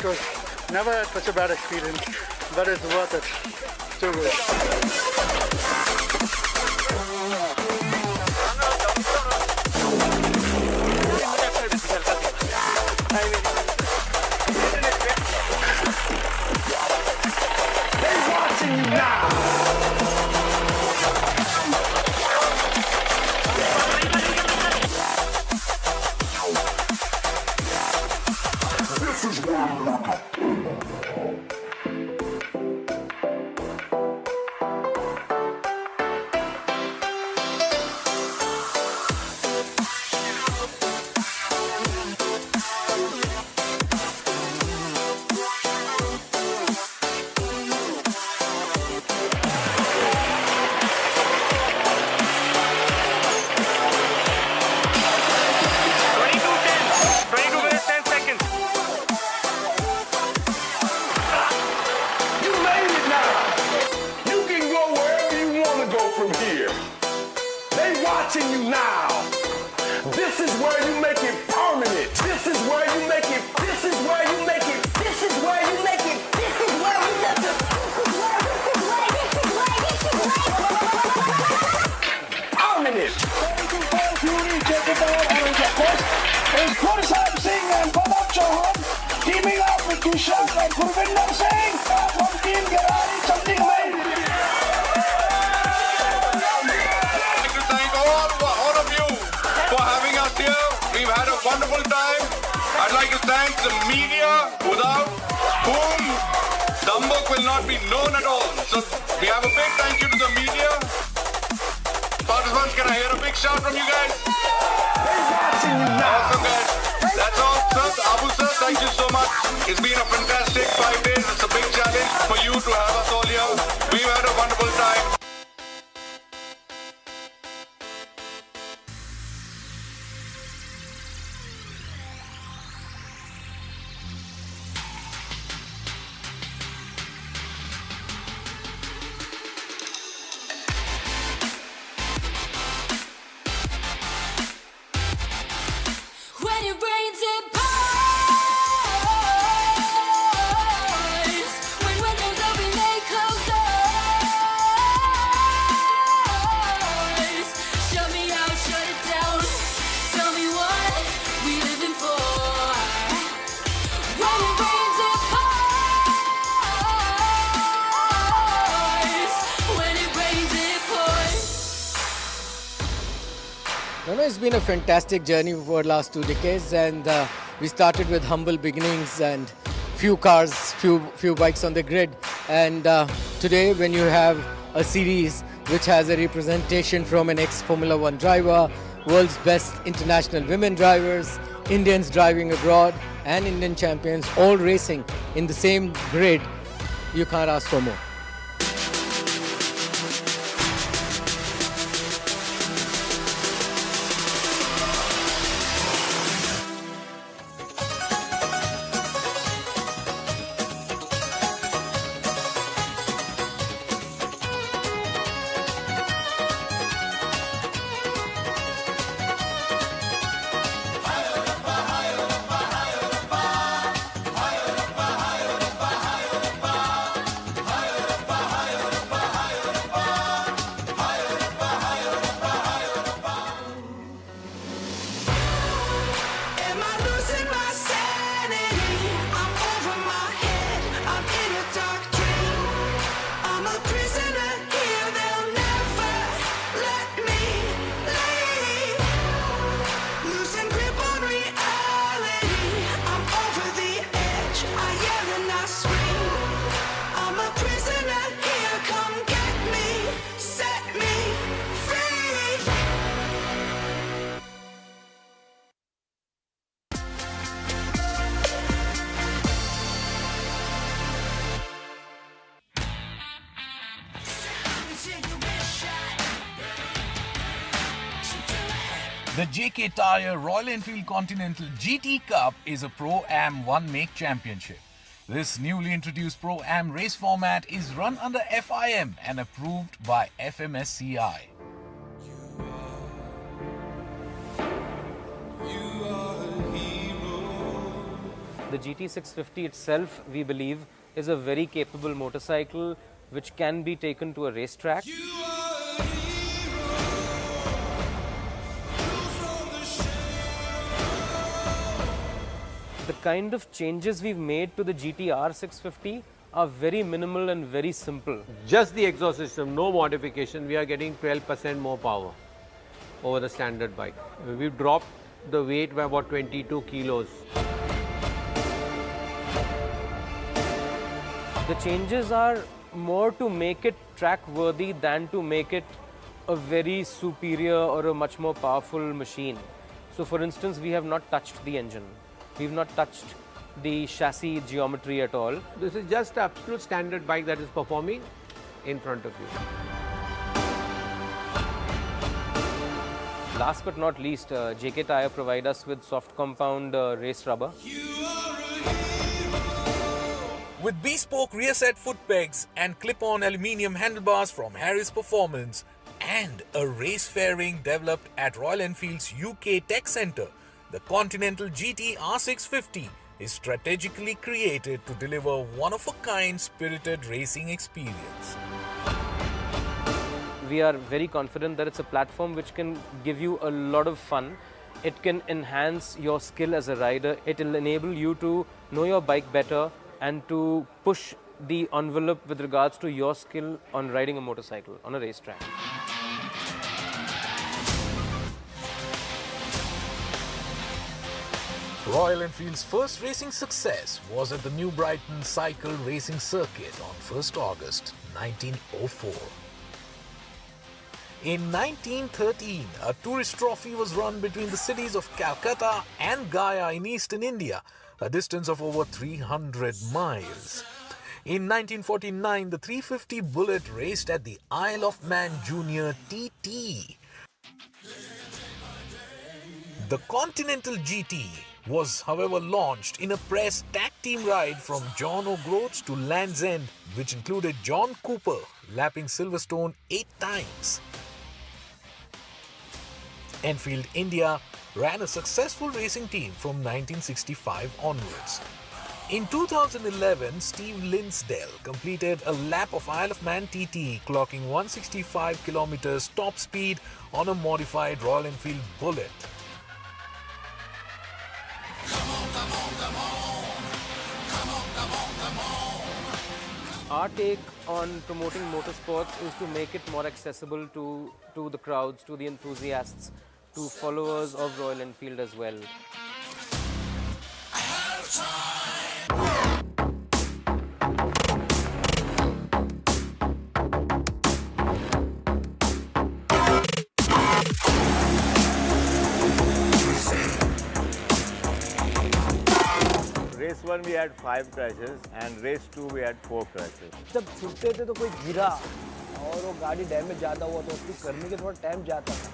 It was never such a bad experience, but it's worth it. Too good. They're watching you now. This is where I'm at. Watching you now. This is where you make it permanent. This is where you make it. This is where you make it. This is where you make it. This is where you make it. Permanent. JK Tyre and of course is Gursham Singh and Podium Chauhan teaming up with Kushal and Gurvinder Singh from Team Garani Chandigarh. We've had a wonderful time. I'd like to thank the media, without whom Dumbuk will not be known at all. So we have a big thank you to the media. Participants, can I hear a big shout from you guys? Awesome, guys. That's all, sir. Abu, sir, thank you so much. It's been a fantastic 5 days. It's a big challenge for you to have us all here. We've had a wonderful time. It's been a fantastic journey over the last 2 decades, and we started with humble beginnings and few cars, few bikes on the grid. And today, when you have a series which has a representation from an ex-Formula 1 driver, world's best international women drivers, Indians driving abroad, and Indian champions all racing in the same grid, you can't ask for more. The JK Tyre Royal Enfield Continental GT Cup is a Pro-Am one-make championship. This newly introduced Pro-Am race format is run under FIM and approved by FMSCI. The GT650 itself, we believe, is a very capable motorcycle which can be taken to a racetrack. The kind of changes we've made to the GTR 650 are very minimal and very simple. Just the exhaust system, no modification, we are getting 12% more power over the standard bike. We've dropped the weight by about 22 kilos. The changes are more to make it track worthy than to make it a very superior or a much more powerful machine. So for instance, we have not touched the engine. We've not touched the chassis geometry at all. This is just an absolute standard bike that is performing in front of you. Last but not least, JK Tyre provide us with soft compound race rubber. With bespoke rear set foot pegs and clip-on aluminium handlebars from Harris Performance and a race fairing developed at Royal Enfield's UK Tech Centre, the Continental GT R650 is strategically created to deliver one-of-a-kind spirited racing experience. We are very confident that it's a platform which can give you a lot of fun. It can enhance your skill as a rider. It will enable you to know your bike better and to push the envelope with regards to your skill on riding a motorcycle on a racetrack. Royal Enfield's first racing success was at the New Brighton Cycle Racing Circuit on 1st August 1904. In 1913, a tourist trophy was run between the cities of Calcutta and Gaya in eastern India, a distance of over 300 miles. In 1949, the 350 Bullet raced at the Isle of Man Junior TT. The Continental GT was, however, launched in a press tag team ride from John O'Groats to Land's End, which included John Cooper lapping Silverstone 8 times. Enfield India ran a successful racing team from 1965 onwards. In 2011, Steve Linsdell completed a lap of Isle of Man TT, clocking 165 kilometers top speed on a modified Royal Enfield Bullet. Our take on promoting motorsports is to make it more accessible to the crowds, to the enthusiasts, to followers of Royal Enfield as well. Race 1 we had 5 crashes and race 2 we had 4 crashes. जब छुट्टे थे तो कोई गिरा और वो गाड़ी damage ज़्यादा हुआ तो उसको करने के थोड़ा टाइम जाता था.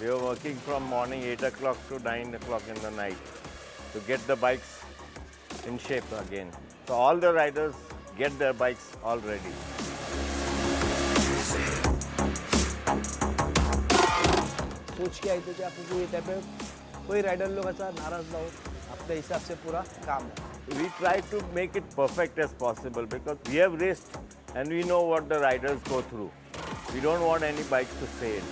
We were working from morning 8 o'clock to 9 o'clock in the night to get the bikes in shape again. So all the riders get their bikes all ready. सोच के आई थे कि आपको ये टाइप पे कोई राइडर लोग ऐसा नाराज ना हो, अपने हिसाब से पूरा काम है. We try to make it perfect as possible because we have raced and we know what the riders go through. We don't want any bikes to fail.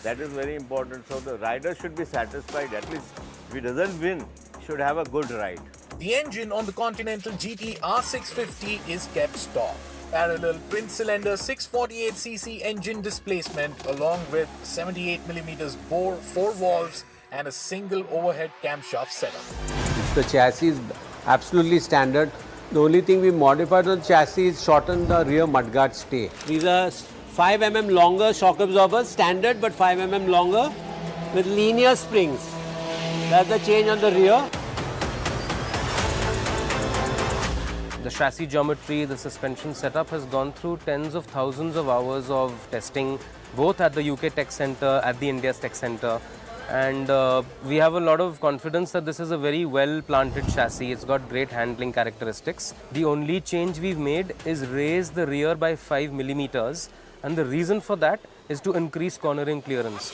That is very important. So the rider should be satisfied. At least if he doesn't win, he should have a good ride. The engine on the Continental GT R650 is kept stock. Parallel twin-cylinder 648cc engine displacement along with 78mm bore 4 valves and a single overhead camshaft setup. The chassis is absolutely standard. The only thing we modified on the chassis is shorten the rear mudguard stay. These are 5 mm longer shock absorbers, standard but 5 mm longer with linear springs. That's the change on the rear. The chassis geometry, the suspension setup has gone through tens of thousands of hours of testing, both at the UK Tech Centre, at the India's Tech Centre. And we have a lot of confidence that this is a very well planted chassis. It's got great handling characteristics. The only change we've made is raise the rear by 5 millimeters, and the reason for that is to increase cornering clearance.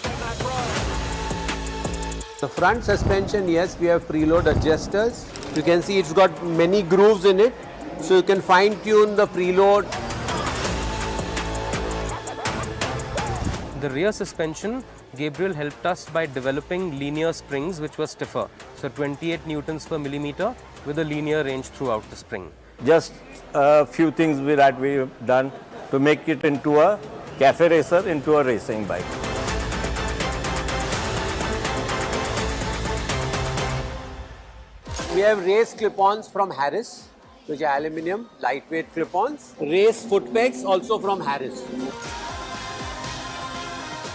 The front suspension, yes, we have preload adjusters. You can see it's got many grooves in it, so you can fine tune the preload. The rear suspension, Gabriel helped us by developing linear springs which were stiffer. So 28 newtons per millimeter with a linear range throughout the spring. Just a few things that we've done to make it into a cafe racer, into a racing bike. We have race clip-ons from Harris, which are aluminium, lightweight clip-ons. Race foot pegs also from Harris.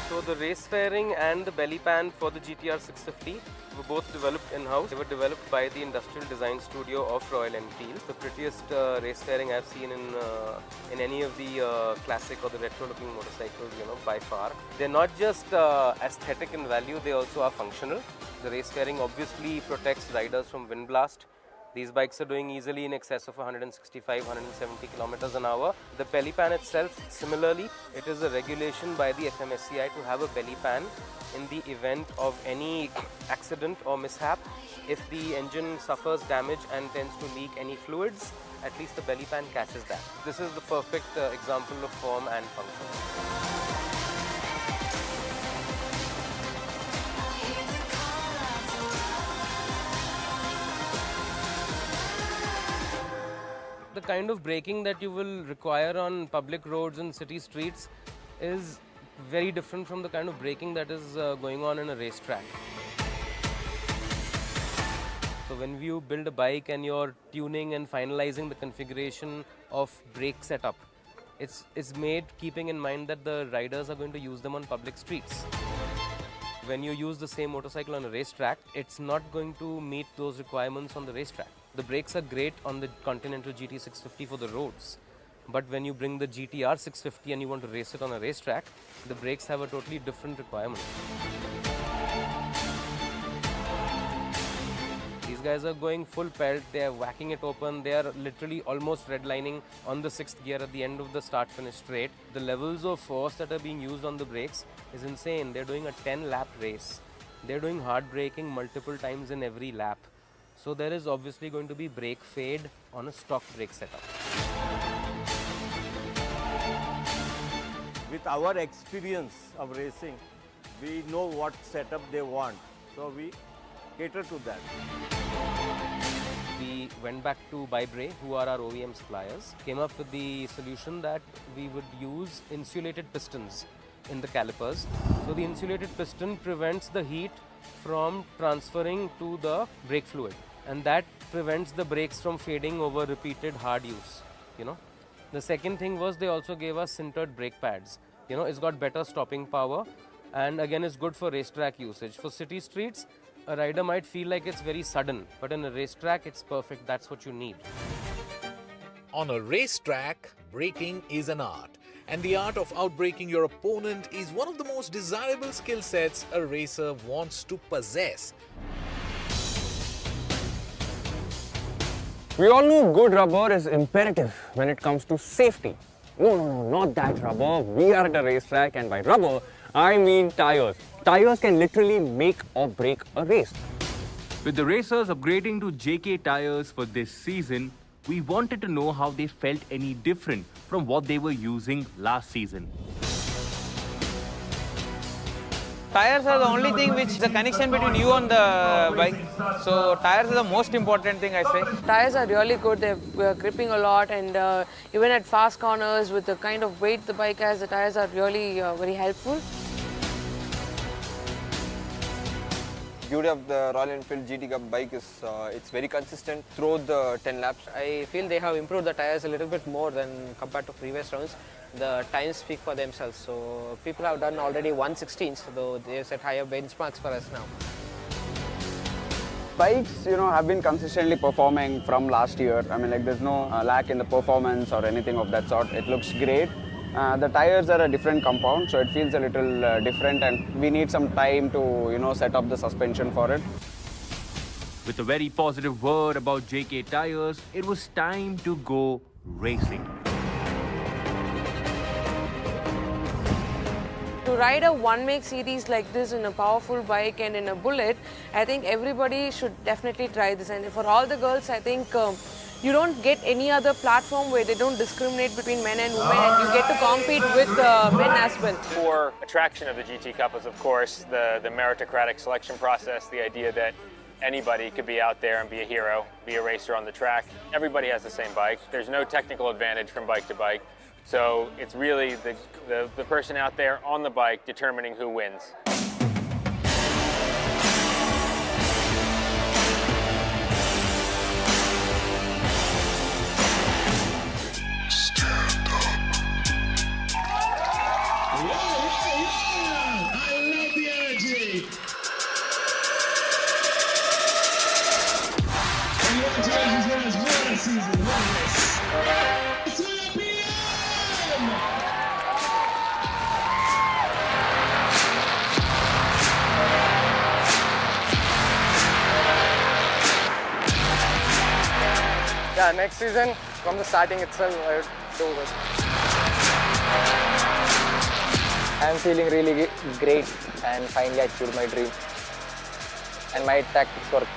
So the race fairing and the belly pan for the GTR 650 were both developed in-house. They were developed by the industrial design studio of Royal Enfield. The prettiest race fairing I've seen in any of the classic or the retro-looking motorcycles, by far. They're not just aesthetic in value; they also are functional. The race fairing obviously protects riders from wind blast. These bikes are doing easily in excess of 165, 170 kilometers an hour. The belly pan itself, similarly, it is a regulation by the FMSCI to have a belly pan in the event of any accident or mishap. If the engine suffers damage and tends to leak any fluids, at least the belly pan catches that. This is the perfect example of form and function. The kind of braking that you will require on public roads and city streets is very different from the kind of braking that is going on in a racetrack. So when you build a bike and you're tuning and finalizing the configuration of brake setup, it's made keeping in mind that the riders are going to use them on public streets. When you use the same motorcycle on a racetrack, it's not going to meet those requirements on the racetrack. The brakes are great on the Continental GT 650 for the roads, but when you bring the GTR 650 and you want to race it on a racetrack, the brakes have a totally different requirement. These guys are going full pelt, they are whacking it open, they are literally almost redlining on the 6th gear at the end of the start-finish straight. The levels of force that are being used on the brakes is insane. They're doing a 10-lap race. They're doing hard braking multiple times in every lap. So there is obviously going to be brake fade on a stock brake setup. With our experience of racing, we know what setup they want, so we cater to that. We went back to Bybre, who are our OEM suppliers, came up with the solution that we would use insulated pistons in the calipers. So the insulated piston prevents the heat from transferring to the brake fluid, and that prevents the brakes from fading over repeated hard use. The second thing was they also gave us sintered brake pads. It's got better stopping power, and again it's good for racetrack usage. For city streets, a rider might feel like it's very sudden, but in a racetrack it's perfect. That's what you need. On a racetrack, braking is an art. And the art of outbraking your opponent is one of the most desirable skill sets a racer wants to possess. We all know good rubber is imperative when it comes to safety. No, not that rubber. We are at a racetrack, and by rubber, I mean tires. Tires can literally make or break a race. With the racers upgrading to JK Tyres for this season, we wanted to know how they felt any different from what they were using last season. Tires are the only thing which is the connection between you and the bike. So tires are the most important thing, I say. Tires are really good. They're gripping a lot, and even at fast corners with the kind of weight the bike has, the tires are really very helpful. Beauty of the Royal Enfield GT Cup bike is it's very consistent throughout the 10 laps. I feel they have improved the tires a little bit more than compared to previous rounds. The times speak for themselves. So people have done already 1/16, though they set higher benchmarks for us now. Bikes, have been consistently performing from last year. I mean, there's no lack in the performance or anything of that sort. It looks great. The tires are a different compound, so it feels a little different, and we need some time to, set up the suspension for it. With a very positive word about JK Tyres, it was time to go racing. To ride a one-make series like this in a powerful bike and in a bullet, I think everybody should definitely try this. And for all the girls, I think you don't get any other platform where they don't discriminate between men and women, and you get to compete with men as well. Core attraction of the GT Cup is, of course, the meritocratic selection process, the idea that anybody could be out there and be a hero, be a racer on the track. Everybody has the same bike. There's no technical advantage from bike to bike. So it's really the person out there on the bike determining who wins. Yeah, next season, from the starting itself, I would do it. I'm feeling really great, and finally I achieved my dream. And my tactics work.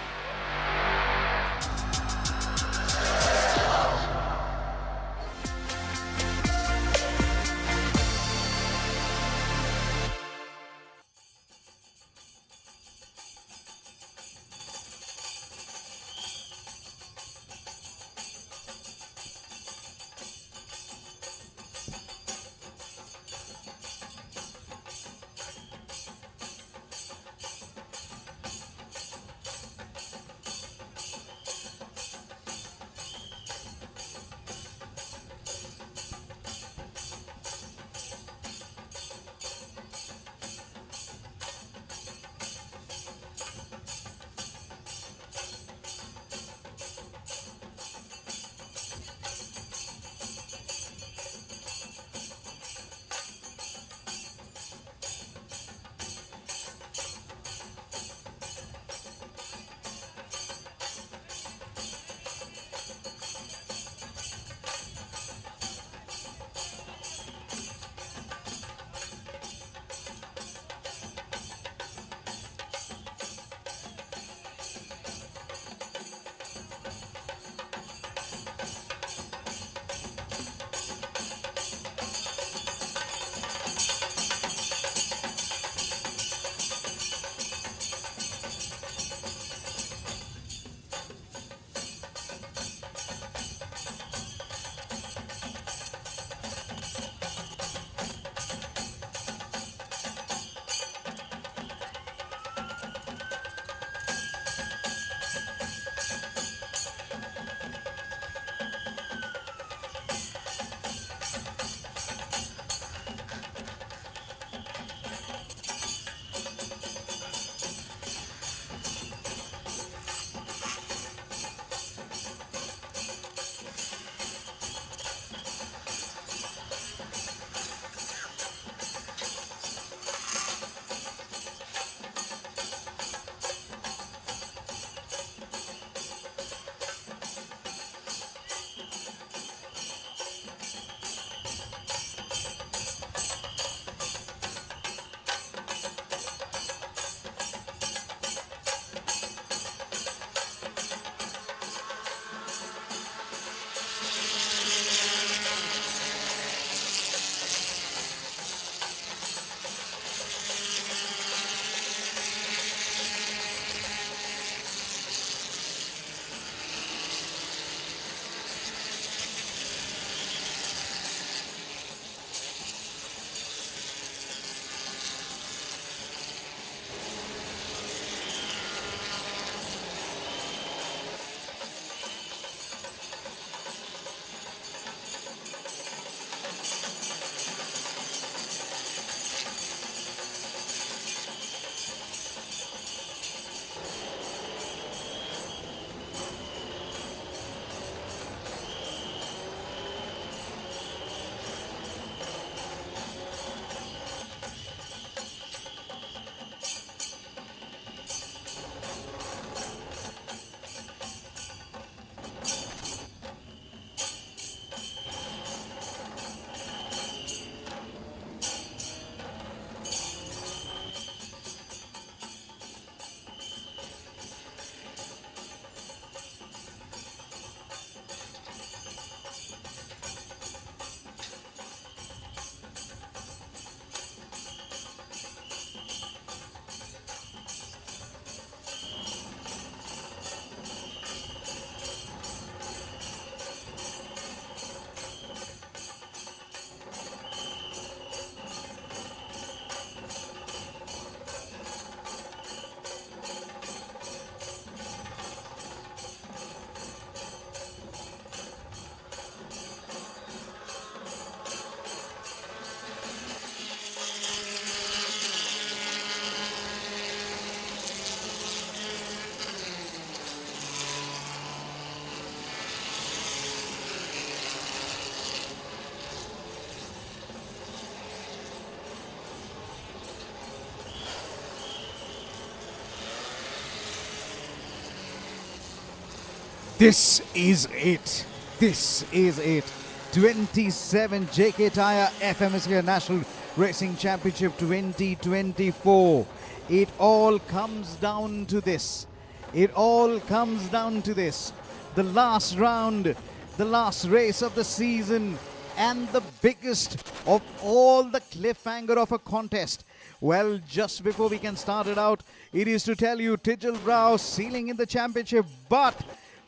This is it. This is it. 27 JK Tyre FMSK National Racing Championship 2024. It all comes down to this. It all comes down to this. The last round, the last race of the season, and the biggest of all, the cliffhanger of a contest. Well, just before we can start it out, it is to tell you Tijjelbrau sealing in the championship, but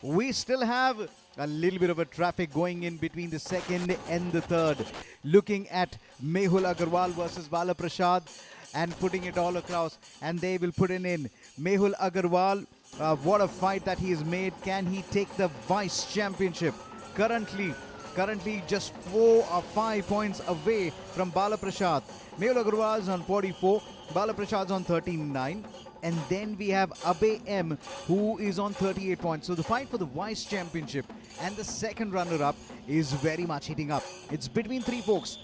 we still have a little bit of a traffic going in between the second and the third. Looking at Mehul Agarwal versus Bala Prasad and putting it all across, and they will put it in. Mehul Agarwal, what a fight that he has made. Can he take the vice championship? Currently just 4 or 5 points away from Bala Prasad. Mehul Agarwal is on 44, Bala Prasad is on 39. And then we have Abhay M, who is on 38 points. So the fight for the vice championship and the second runner-up is very much heating up. It's between three folks,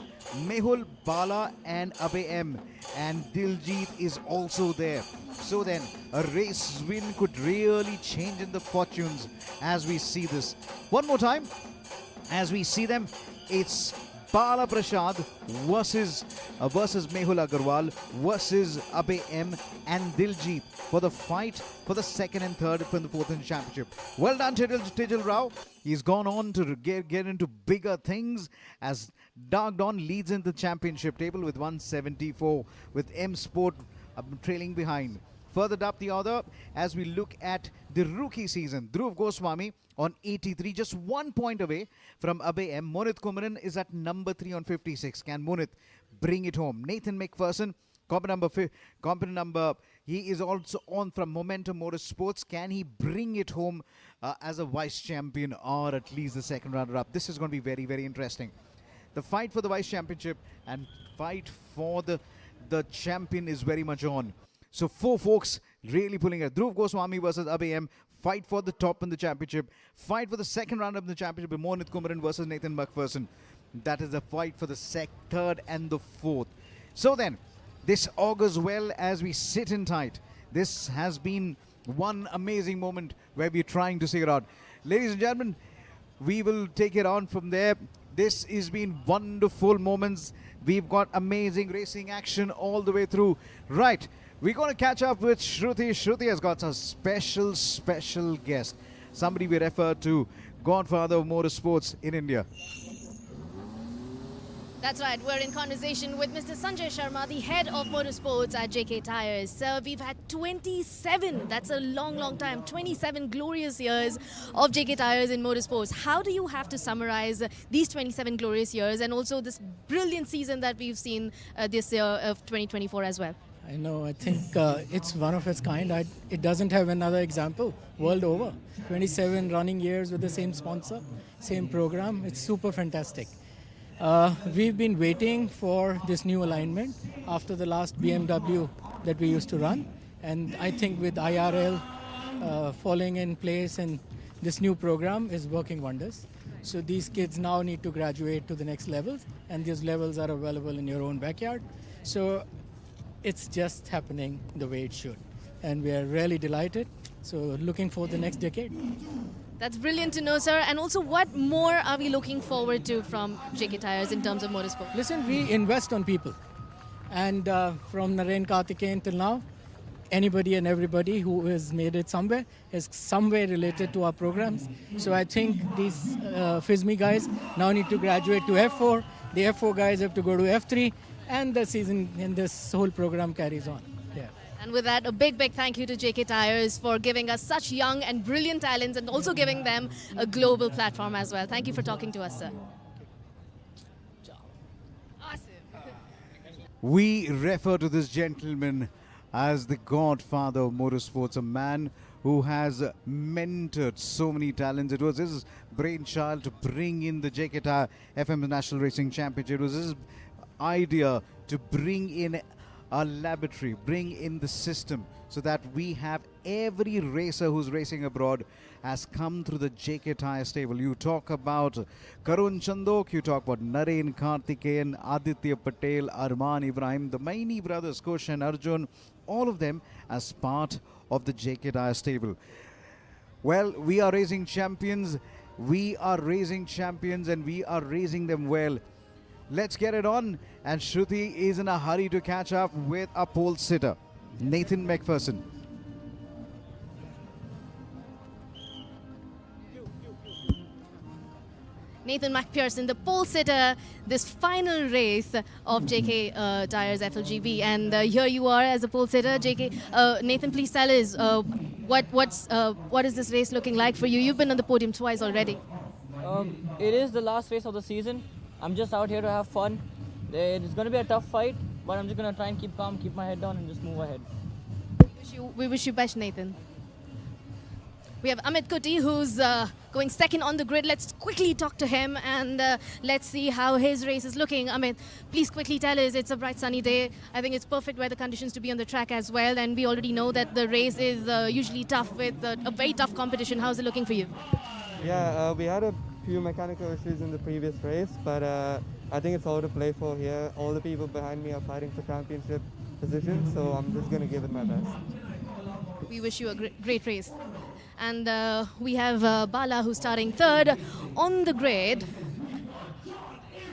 Mehul, Bala and Abhay M. And Diljit is also there. So then a race win could really change in the fortunes as we see this. One more time, as we see them, it's Bala Prasad versus Mehul Agarwal versus Abhay M and Diljit for the fight for the second and third from the fourth in the championship. Well done, Tijjelbrau. He's gone on to get into bigger things as Dark Dawn leads in the championship table with 174, with M Sport trailing behind. Further up the order, as we look at the rookie season, Dhruv Goswami on 83, just 1 point away from Abhay M. Monit Kumaran is at number 3 on 56. Can Monit bring it home? Nathan McPherson, competent number, he is also on from Momentum Motorsports. Can he bring it home as a vice champion or at least the second runner-up? This is going to be very, very interesting. The fight for the vice championship and fight for the champion is very much on. So 4 folks really pulling it. Dhruv Goswami versus Abhay M. Fight for the top in the championship. Fight for the second round of the championship with Monit Kumaran versus Nathan McPherson. That is a fight for the third and the fourth. So then, this augurs well as we sit in tight. This has been one amazing moment where we're trying to figure out. Ladies and gentlemen, we will take it on from there. This has been wonderful moments. We've got amazing racing action all the way through. Right. We're going to catch up with Shruti. Shruti has got a special guest. Somebody we refer to, Godfather of Motorsports in India. That's right, we're in conversation with Mr. Sanjay Sharma, the head of motorsports at JK Tyres. Sir, we've had 27, that's a long time, 27 glorious years of JK Tyres in motorsports. How do you have to summarize these 27 glorious years and also this brilliant season that we've seen this year of 2024 as well? I know, I think it's one of its kind. It doesn't have another example world over. 27 running years with the same sponsor, same program. It's super fantastic. We've been waiting for this new alignment after the last BMW that we used to run. And I think with IRL falling in place and this new program is working wonders. So these kids now need to graduate to the next levels, and these levels are available in your own backyard. So it's just happening the way it should. And we are really delighted. So looking for the next decade. That's brilliant to know, sir. And also, what more are we looking forward to from JK Tyres in terms of motorsport? Listen, we invest on people. And from Naren Karthikeyan till now, anybody and everybody who has made it somewhere is somewhere related to our programs. So I think these FISMI guys now need to graduate to F4. The F4 guys have to go to F3. And the season and this whole program carries on. Yeah. And with that, a big thank you to JK Tyres for giving us such young and brilliant talents and also giving them a global platform as well. Thank you for talking to us, sir. We refer to this gentleman as the godfather of motorsports, a man who has mentored so many talents. It was his brainchild to bring in the JK Tyre FM National Racing Championship. It was his idea to bring in a laboratory, bring in the system so that we have every racer who's racing abroad has come through the JK Tyre stable. You talk about Karun Chandok, you talk about Naren Karthikeyan, Aditya Patel, Arman Ibrahim, the Maini brothers, Kush and Arjun, all of them as part of the JK Tyre stable. Well, we are raising champions. We are raising champions and we are raising them well. Let's get it on. And Shruti is in a hurry to catch up with a pole sitter, Nathan McPherson. Nathan McPherson, the pole sitter, this final race of JK Tyre's FLGB. And here you are as a pole sitter. JK, Nathan, please tell us what is this race looking like for you? You've been on the podium twice already. It is the last race of the season. I'm just out here to have fun. It's going to be a tough fight, but I'm just going to try and keep calm, keep my head down, and just move ahead. We wish you best, Nathan. We have Amit Kuti, who's going second on the grid. Let's quickly talk to him and let's see how his race is looking. Amit, please quickly tell us, it's a bright sunny day. I think it's perfect weather conditions to be on the track as well. And we already know that the race is usually tough with a very tough competition. How's it looking for you? Yeah, we had a few mechanical issues in the previous race, but I think it's all to play for here. All the people behind me are fighting for championship positions, so I'm just going to give it my best. We wish you a great race. And we have Bala, who's starting third on the grid.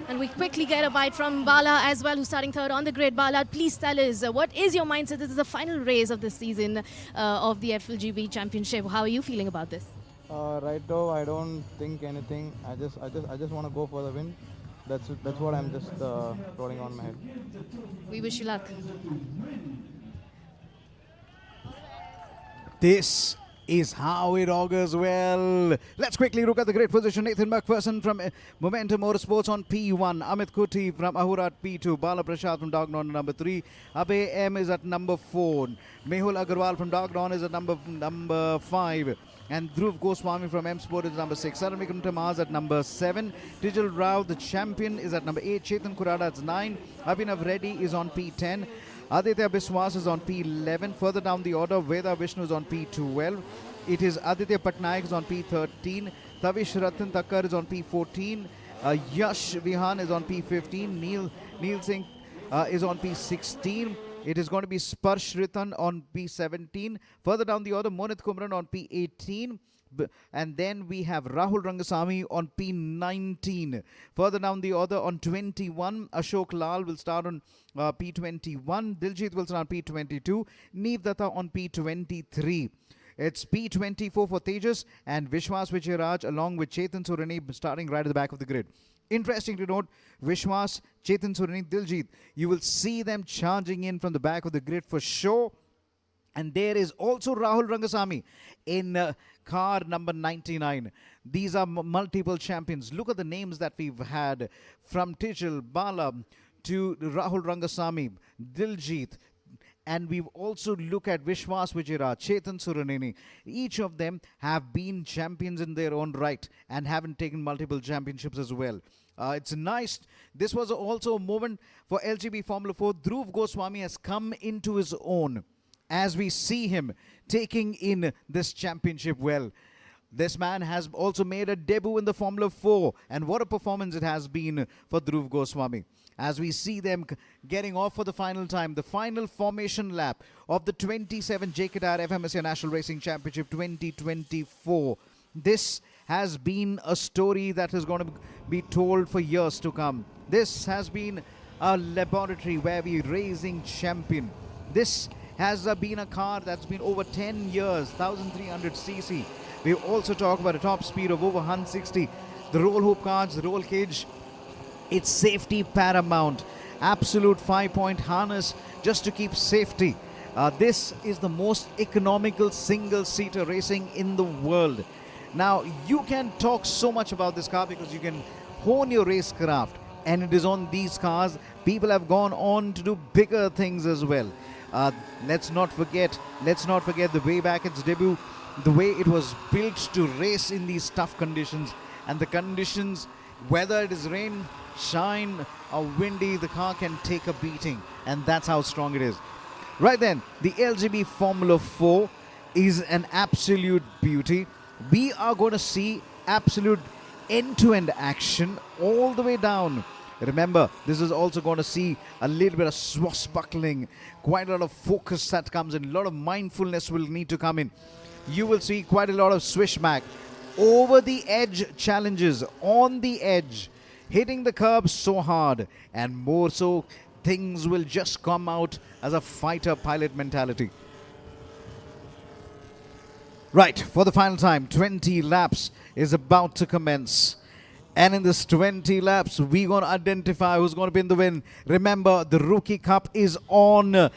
And we quickly get a bite from Bala as well, who's starting third on the grid. Bala, please tell us, what is your mindset? This is the final race of the season of the FLGB Championship. How are you feeling about this? Right now, I don't think anything. I just want to go for the win. That's what I'm just rolling on my head. We wish you luck. This is how it augurs well. Let's quickly look at the great position. Nathan McPherson from Momentum Motorsports on P1. Amit Kuti from Ahurat P2. Bala Prasad from Dognon number 3. Abhay M is at number 4. Mehul Agarwal from Dognon is at number 5. And Dhruv Goswami from M Sport is number 6. Saramikam Tamaz at number 7. Tijal Rao, the champion, is at number 8. Chetan Kurada is 9. Abhinav Reddy is on P10. Aditya Biswas is on P11. Further down the order, Veda Vishnu is on P12. It is Aditya Patnaik is on P13. Tavish Ratan Thakkar is on P14. Yash Vihan is on P15. Neil Singh is on P16. It is going to be Sparsh Ritan on P17. Further down the order, Monit Kumran on P18. And then we have Rahul Rangasamy on P19. Further down the order on 21, Ashok Lal will start on P21. Diljit will start on P22. Neev Datta on P23. It's P24 for Tejas and Vishwas Vijayaraj along with Chetan Surani starting right at the back of the grid. Interesting to note, Vishwas, Chetan Surani, Diljit, you will see them charging in from the back of the grid for sure. And there is also Rahul Rangasamy in car number 99. These are multiple champions. Look at the names that we've had from Tijal, Bala to Rahul Rangasamy, Diljit. And we've also looked at Vishwas Vijayaraj, Chetan Suraneni. Each of them have been champions in their own right and haven't taken multiple championships as well. It's nice. This was also a moment for LGB Formula 4. Dhruv Goswami has come into his own as we see him taking in this championship well. This man has also made a debut in the Formula 4, and what a performance it has been for Dhruv Goswami. As we see them getting off for the final time, the final formation lap of the 27 JK Tyre FMSA National Racing Championship 2024. This has been a story that is going to be told for years to come. This has been a laboratory where we're raising champion. This has been a car that's been over 10 years, 1300cc. We also talk about a top speed of over 160. The roll hoop cards, the roll cage, it's safety paramount. Absolute 5-point harness just to keep safety. This is the most economical single-seater racing in the world. Now, you can talk so much about this car because you can hone your racecraft, and it is on these cars. People have gone on to do bigger things as well. Let's not forget the way back its debut, the way it was built to race in these tough conditions, and the conditions, whether it is rain, shine or windy, the car can take a beating, and that's how strong it is. Right then, the LGB Formula 4 is an absolute beauty. We are going to see absolute end-to-end action all the way down. Remember, this is also going to see a little bit of swashbuckling, quite a lot of focus that comes in, a lot of mindfulness will need to come in. you will see quite a lot of swishback. Over the edge challenges, on the edge, hitting the curb so hard, and more so, things will just come out as a fighter pilot mentality. Right, for the final time, 20 laps is about to commence. And in this 20 laps, we're going to identify who's going to be in the win. Remember, the Rookie Cup is on.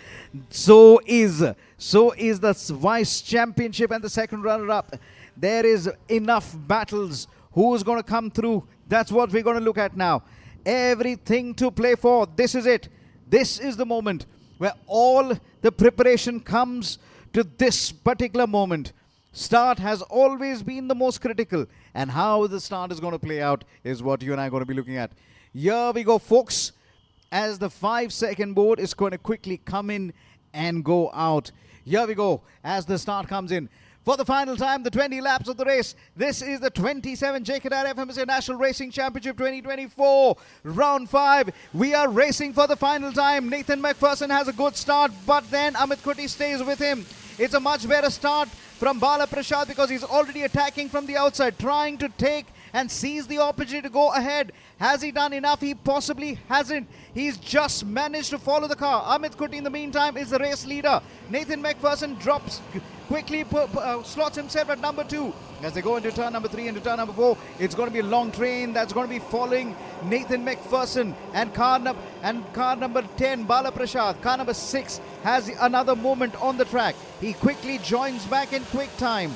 So is the Vice Championship and the second runner-up. There is enough battles. Who's going to come through? That's what we're going to look at now. Everything to play for. This is it. This is the moment where all the preparation comes to this particular moment. Start has always been the most critical, and how the start is going to play out is what you and I are going to be looking at. Here we go, folks, as the 5-second board is going to quickly come in and go out. Here we go, as the start comes in. For the final time, the 20 laps of the race. This is the 27 JK Tyre FMSA National Racing Championship 2024. Round 5. We are racing for the final time. Nathan McPherson has a good start, but then Amit Kuti stays with him. It's a much better start from Bala Prashad because he's already attacking from the outside, trying to take and seize the opportunity to go ahead. Has he done enough? He possibly hasn't. He's just managed to follow the car. Amit Kuti, in the meantime, is the race leader. Nathan McPherson drops quickly, slots himself at number 2. As they go into turn number 3 and into turn number 4, it's going to be a long train that's going to be following Nathan McPherson and car number 10, Bala Prashad. Car number 6 has another moment on the track. He quickly joins back in quick time.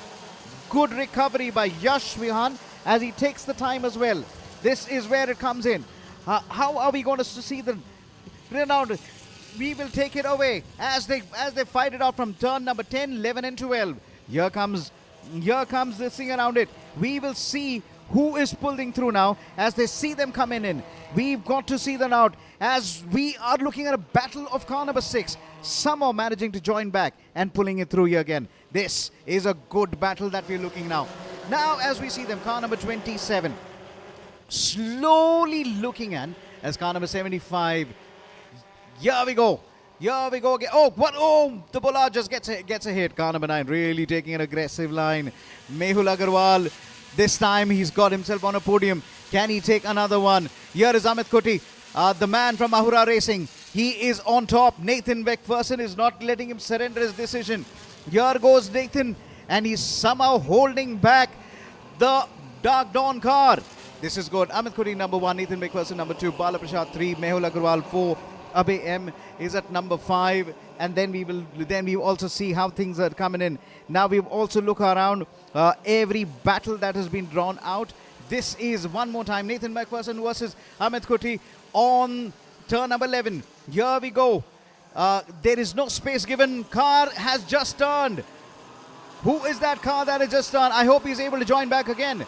Good recovery by Yash Vihan as he takes the time as well. This is where it comes in. How are we going to see the renowned? We will take it away as they fight it out from turn number 10, 11 and 12. Here comes this thing around it. We will see who is pulling through now as they see them coming in. We've got to see them out as we are looking at a battle of car number 6. Somehow managing to join back and pulling it through here again. This is a good battle that we're looking now. Now as we see them, car number 27 slowly looking at as car number 75. Here we go. Here we go again. Oh, what? Oh, the Bollard just gets a hit. Car number 9 really taking an aggressive line. Mehul Agarwal, this time he's got himself on a podium. Can he take another one? Here is Amit Kuti, the man from Ahura Racing. He is on top. Nathan McPherson is not letting him surrender his decision. Here goes Nathan, and he's somehow holding back the Dark Dawn car. This is good. Amit Kuti number 1, Nathan McPherson number 2, Bala Prashad 3, Mehul Agarwal 4, Abhay M is at number 5, and then we also see how things are coming in. Now we also look around every battle that has been drawn out. This is one more time Nathan McPherson versus Amit Kuti on turn number 11. Here we go. There is no space given. Car has just turned. Who is that car that has just turned? I hope he's able to join back again.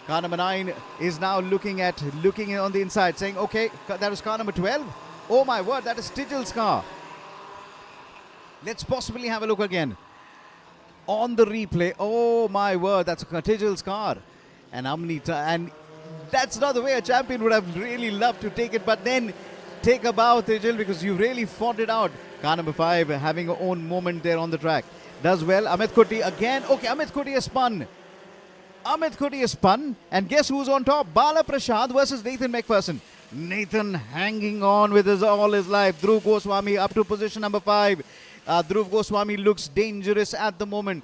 Car number 9 is now looking on the inside, saying, okay, that was car number 12. Oh my word, that is Tigel's car. Let's possibly have a look again. On the replay, oh my word, that's Tigel's car. And and that's not the way a champion would have really loved to take it, but then take a bow, Tigel, because you really fought it out. Car number 5 having her own moment there on the track. Does well. Amit Kuti again. Okay, Amit Kuti has spun. Amit Kuti is spun, and guess who's on top? Bala Prashad versus Nathan McPherson. Nathan hanging on with all his life. Dhruv Goswami up to position number 5. Dhruv Goswami looks dangerous at the moment.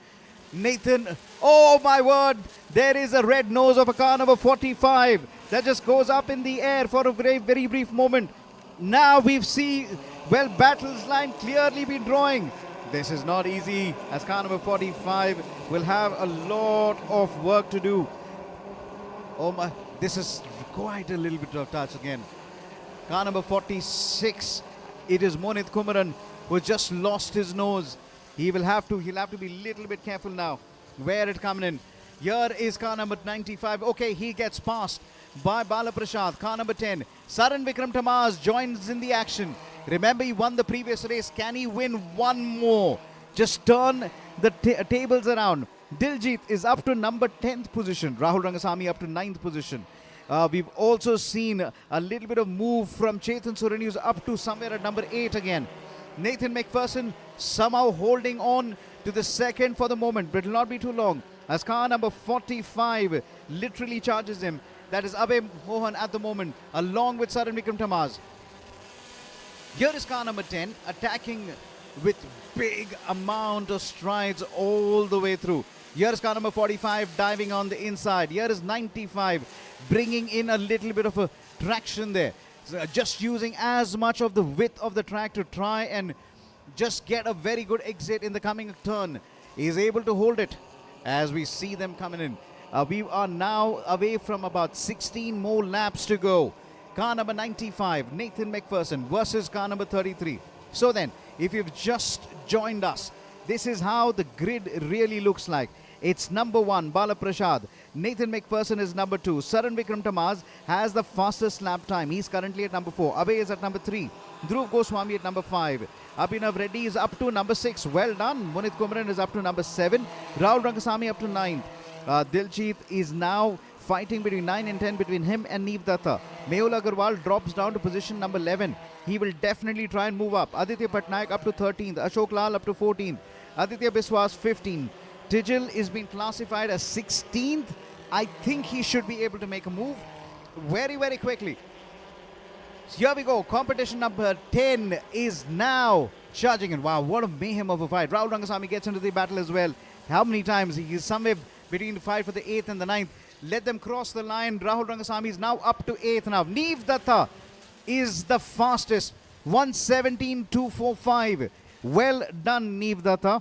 Nathan, oh my word, there is a red nose of a car number 45 that just goes up in the air for a very, very brief moment. Now we've seen, well, battles line clearly been drawing. This is not easy as car number 45 will have a lot of work to do. Oh my, this is quite a little bit of touch again. Car number 46, it is Monith Kumaran who just lost his nose. He'll have to be a little bit careful now where it coming in. Here is car number 95. Okay, he gets passed by Bala Prashad. Car number 10, Saran Vikram Tamaz joins in the action. Remember, he won the previous race. Can he win one more? Just turn the tables around. Diljit is up to number 10th position. Rahul Rangasamy up to 9th position. We've also seen a little bit of move from Chetan Surani, who's up to somewhere at number 8 again. Nathan McPherson somehow holding on to the second for the moment, but it will not be too long as car number 45 literally charges him. That is Abhay Mohan at the moment, along with Saran Vikram Tamaz. Here is car number 10 attacking with big amount of strides all the way through. Here is car number 45 diving on the inside. Here is 95 bringing in a little bit of a traction there. So just using as much of the width of the track to try and just get a very good exit in the coming turn. He is able to hold it as we see them coming in. We are now away from about 16 more laps to go. Car number 95, Nathan McPherson versus car number 33. So then, if you've just joined us, this is how the grid really looks like. It's number 1, Bala Prasad. Nathan McPherson is number 2. Saran Vikram Tamaz has the fastest lap time. He's currently at number 4. Abhay is at number 3. Dhruv Goswami at number 5. Abhinav Reddy is up to number 6. Well done. Munit Kumaran is up to number 7. Rahul Rangasamy up to 9. Diljit is now fighting between 9 and 10 between him and Neev Datta. Mehul Agarwal drops down to position number 11. He will definitely try and move up. Aditya Patnaik up to 13th. Ashok Lal up to 14th. Aditya Biswas 15th. Tijil is being classified as 16th. I think he should be able to make a move very, very quickly. So here we go. Competition number 10 is now charging in. Wow, what a mayhem of a fight. Rahul Rangasamy gets into the battle as well. How many times? He is somewhere between the fight for the 8th and the 9th. Let them cross the line. Rahul Rangasamy is now up to 8th now. Neev Datta is the fastest. 1:17.245. Well done, Neev Datta.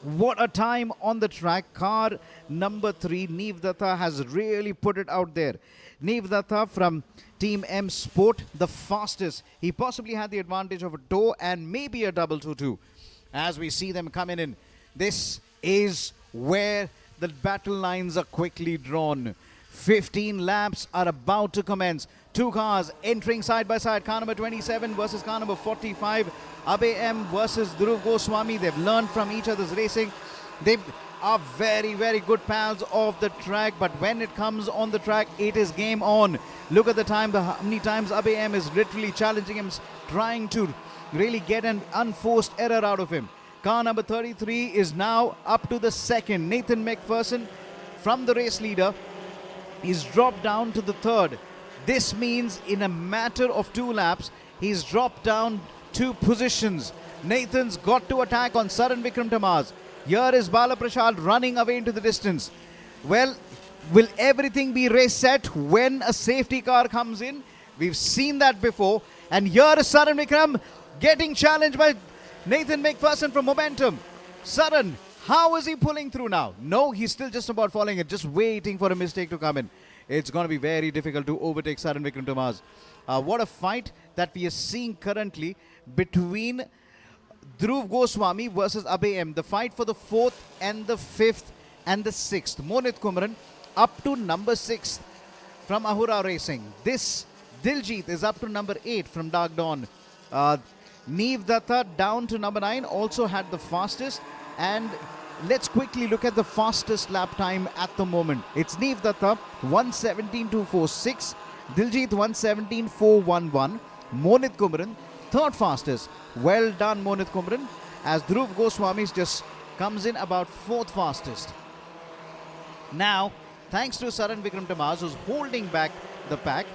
What a time on the track. Car number 3, Neev Datta has really put it out there. Neev Datta from Team M Sport, the fastest. He possibly had the advantage of a toe and maybe a double 2-2 as we see them coming in. This is where the battle lines are quickly drawn. 15 laps are about to commence. Two cars entering side by side. Car number 27 versus car number 45. Abhay M versus Dhruv Goswami. They've learned from each other's racing. They are very, very good pals of the track. But when it comes on the track, it is game on. Look at the time, how many times Abhay M is literally challenging him, trying to really get an unforced error out of him. Car number 33 is now up to the second. Nathan McPherson from the race leader is dropped down to the third. This means in a matter of 2 laps, he's dropped down 2 positions. Nathan's got to attack on Saran Vikram Tamaz. Here is Bala Prasad running away into the distance. Well, will everything be race set when a safety car comes in? We've seen that before. And here is Saran Vikram getting challenged by Nathan McPherson from Momentum. Saran, how is he pulling through now? No, he's still just about following it, just waiting for a mistake to come in. It's going to be very difficult to overtake Saran Vikram Tamaz. What a fight that we are seeing currently between Dhruv Goswami versus Abhay M. The fight for the 4th and the 5th and the 6th. Monit Kumaran up to number 6 from Ahura Racing. This Diljit is up to number 8 from Dark Dawn. Neev Datta down to number 9, also had the fastest. And let's quickly look at the fastest lap time at the moment. It's Neev Datta 1:17.246, Diljit 1:17.411, Monit Kumaran third fastest. Well done, Monit Kumaran, as Dhruv Goswami just comes in about 4th fastest. Now, thanks to Saran Vikram Tamaz, who's holding back the pack,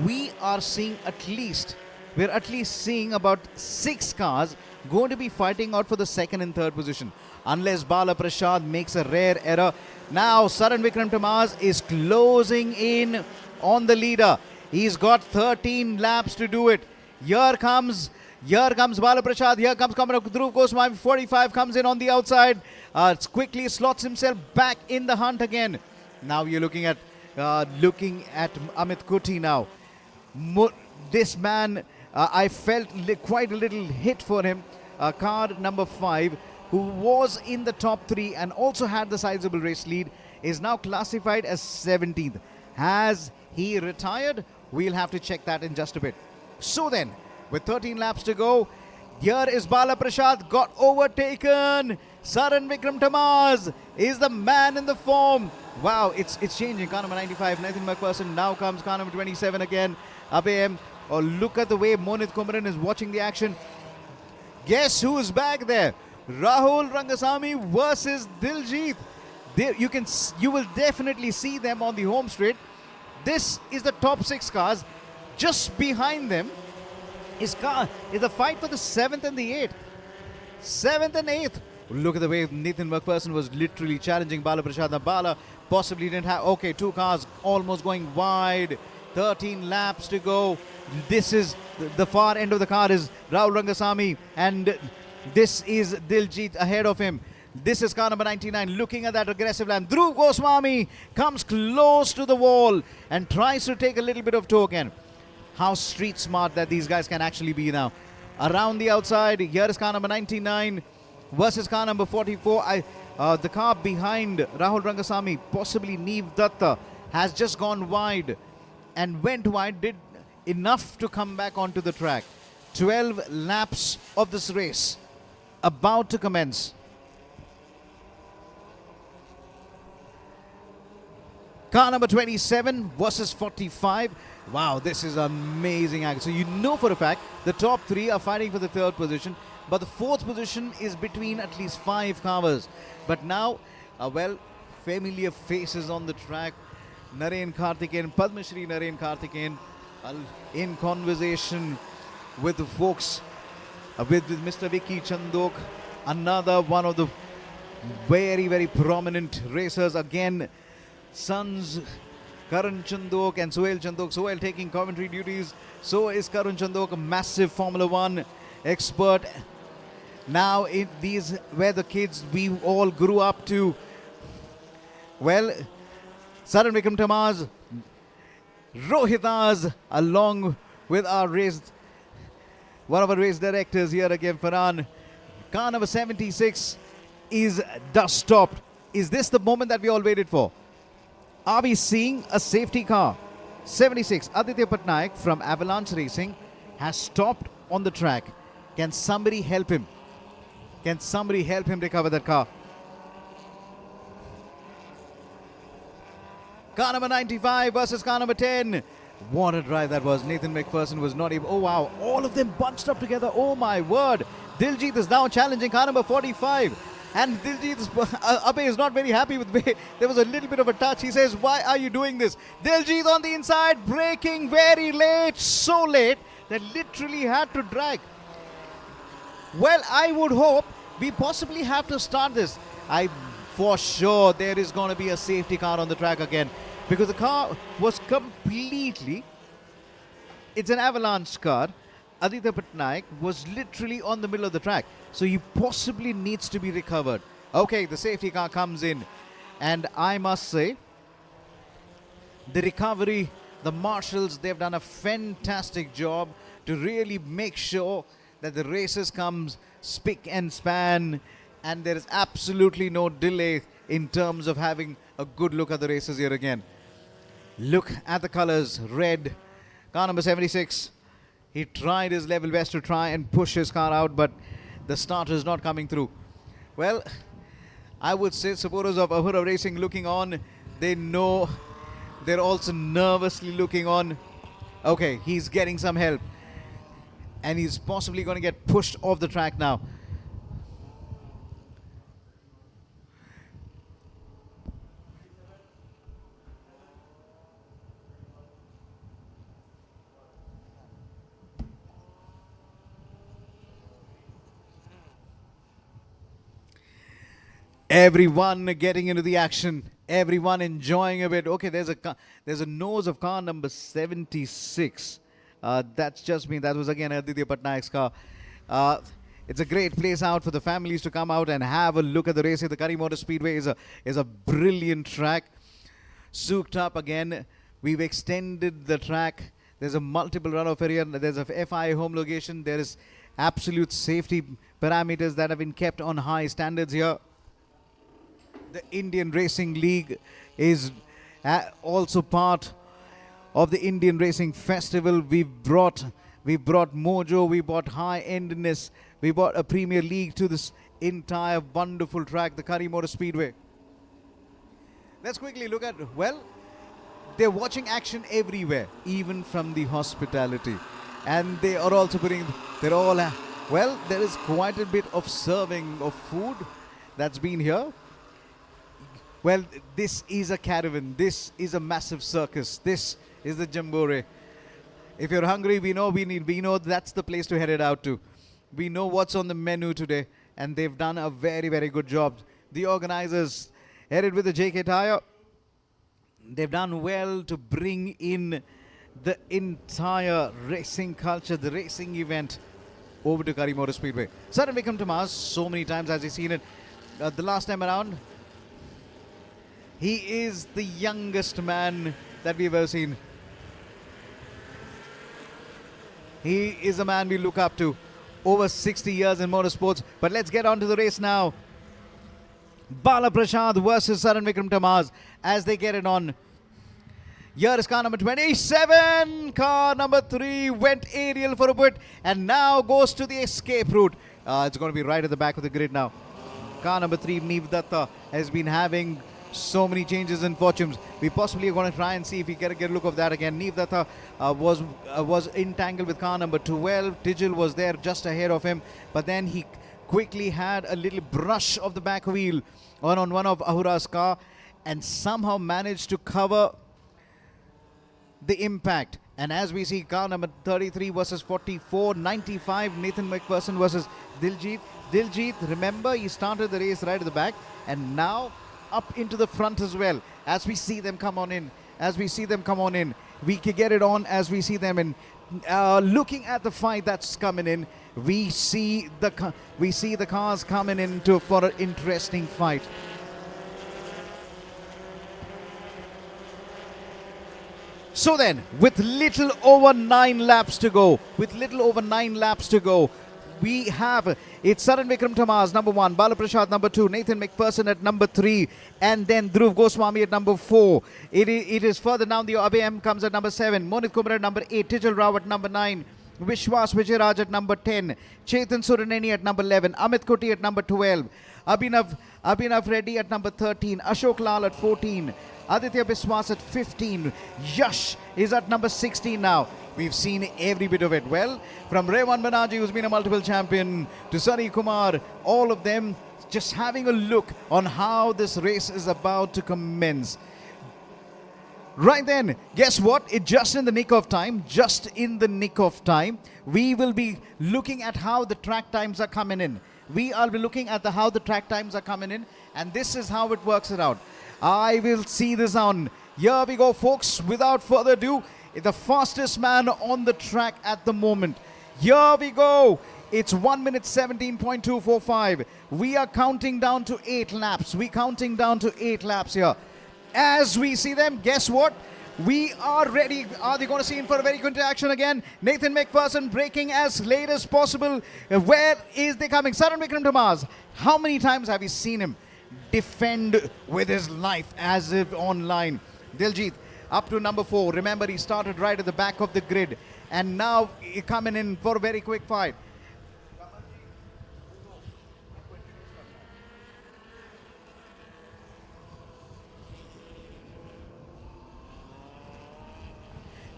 we're at least seeing about 6 cars going to be fighting out for the 2nd and 3rd position. Unless Bala Prasad makes a rare error. Now Saran Vikram Tamaz is closing in on the leader. He's got 13 laps to do it. Here comes Bala Prasad. Here comes Dhruv Goswami. 45 comes in on the outside. Quickly slots himself back in the hunt again. Now you're looking at Amit Kuti now. This man, I felt quite a little hit for him. Car number 5, who was in the top 3 and also had the sizable race lead, is now classified as 17th. Has he retired? We'll have to check that in just a bit. So then, with 13 laps to go, here is Bala Prasad, got overtaken. Saran Vikram Tamaz is the man in the form. Wow, it's changing. Car number 95, Nathan McPherson. Now comes car number 27 again, Abhay M. Oh, look at the way Monit Kumaran is watching the action. Guess who's back there? Rahul Rangasamy versus Diljit. There you will definitely see them on the home straight. This is the top 6 cars. Just behind them is the fight for the 7th and the 8th. 7th and 8th. Look at the way Nathan McPherson was literally challenging Bala Prashad. Now Bala possibly didn't have, okay, 2 cars almost going wide. 13 laps to go. This is the far end of the car is Rahul Rangasamy, and this is Diljit ahead of him. This is car number 99 looking at that aggressive lap. Dhruv Goswami comes close to the wall and tries to take a little bit of token. How street smart that these guys can actually be now. Around the outside, here is car number 99 versus car number 44. The car behind Rahul Rangasamy, possibly Neev Datta, has just gone wide and went wide, did enough to come back onto the track. 12 laps of this race about to commence. Car number 27 versus 45. Wow, this is amazing action. So you know for a fact the top 3 are fighting for the 3rd position, but the 4th position is between at least 5 cars. But now, familiar faces on the track. Naren Karthikeyan, Padma Shri Naren Karthikeyan, in conversation with the folks, with Mr. Vicky Chandok, another one of the very, very prominent racers. Again, sons Karun Chandok and Sohail Chandok. Sohail taking commentary duties. So is Karun Chandok, a massive Formula 1 expert. Now, these were the kids we all grew up to. Well, Saran Vikram Tamaz, Rohitaz, along with one of our race directors here again, Farhan. Car number 76 is dust stopped. Is this the moment that we all waited for? Are we seeing a safety car? 76, Aditya Patnaik from Avalanche Racing has stopped on the track. Can somebody help him? Can somebody help him recover that car? Car number 95 versus car number 10. What a drive that was. Nathan McPherson was not able. Oh wow, all of them bunched up together. Oh my word. Diljit is now challenging car number 45. And Diljit Abe is not very happy with way. There was a little bit of a touch. He says, why are you doing this? Diljit on the inside, braking very late. So late that literally had to drag. Well, I would hope we possibly have to start this. For sure there is going to be a safety car on the track again, because the car was completely, it's an Avalanche car. Aditya Patnaik was literally on the middle of the track, so he possibly needs to be recovered. Okay, the safety car comes in, and I must say, the recovery, the marshals, they've done a fantastic job to really make sure that the races comes spick and span, and there is absolutely no delay in terms of having a good look at the races here again. Look at the colors, red. Car number 76, he tried his level best to try and push his car out, but the starter is not coming through. Well, I would say supporters of Ahura Racing looking on, they know, they're also nervously looking on. Okay, he's getting some help, and he's possibly going to get pushed off the track now. Everyone getting into the action, everyone enjoying a bit. Okay, there's a nose of car number 76. That's just me. That was again Aditya Patnaik's car. It's a great place out for the families to come out and have a look at the race. The Kari MotorSpeedway is a brilliant track. Souped up again. We've extended the track. There's a multiple runoff area. There's a FIA homologation. There is absolute safety parameters that have been kept on high standards here. The Indian Racing League is also part of the Indian Racing Festival. We brought mojo, we brought high-endness, we brought a Premier League to this entire wonderful track, the Kari MotorSpeedway. Let's quickly look at, well, they're watching action everywhere, even from the hospitality. And they are also they're all Well, there is quite a bit of serving of food that's been here. Well, this is a caravan. This is a massive circus. This is the Jamboree. If you're hungry, we know that's the place to head it out to. We know what's on the menu today, and they've done a very, very good job. The organizers, headed with the JK Tyre, they've done well to bring in the entire racing culture, the racing event over to Kari MotorSpeedway. Sudden Vikram Tamas, so many times as you've seen it the last time around. He is the youngest man that we've ever seen. He is a man we look up to. Over 60 years in motorsports. But let's get on to the race now. Bala Prashad versus Sudden Vikram Tamas as they get it on. Here is car number 27. Car number 3 went aerial for a bit and now goes to the escape route. It's going to be right at the back of the grid now. Car number 3, Neev Datta, has been having so many changes in fortunes. We possibly are going to try and see if we get a look of that again. Neev Datta was entangled with car number 12. Tijil was there just ahead of him, but then he quickly had a little brush of the back wheel on one of Ahura's car and somehow managed to cover the impact. And as we see, car number 33 versus 44, 95, Nathan McPherson versus Diljit. Diljit, remember, he started the race right at the back and now up into the front as well. As we see them come on in, we can get it on as we see them in. Looking at the fight that's coming in, we see the cars coming in for an interesting fight. So then, with little over 9 laps to go, we have it's Sudden Vikram Tamas, number 1, Bala Prashad, number 2, Nathan McPherson at number 3, and then Dhruv Goswami at number 4. It is further down the ABM comes at number 7, Monit Kumar at number 8, Tijal Rao at number 9, Vishwas Vijayaraj at number 10, Chetan Suraneni at number 11, Amit Kuti at number 12, Abhinav Reddy at number 13, Ashok Lal at 14, Aditya Biswas at 15, Yash is at number 16 now. We've seen every bit of it. Well, from Revan Banerjee, who's been a multiple champion, to Sunny Kumar, all of them just having a look on how this race is about to commence. Right then, guess what? Just in the nick of time, we will be looking at how the track times are coming in. And this is how it works it out. I will see this on. Here we go, folks. Without further ado, the fastest man on the track at the moment. Here we go. It's 1 minute 17.245. We are counting down to 8 laps. Here. As we see them, guess what? We are ready. Are they going to see in for a very good interaction again? Nathan McPherson braking as late as possible. Where is they coming? Sudden Vikram Tamas. How many times have we seen him defend with his life as if online? Diljit up to number 4. Remember, he started right at the back of the grid and now coming in for a very quick fight.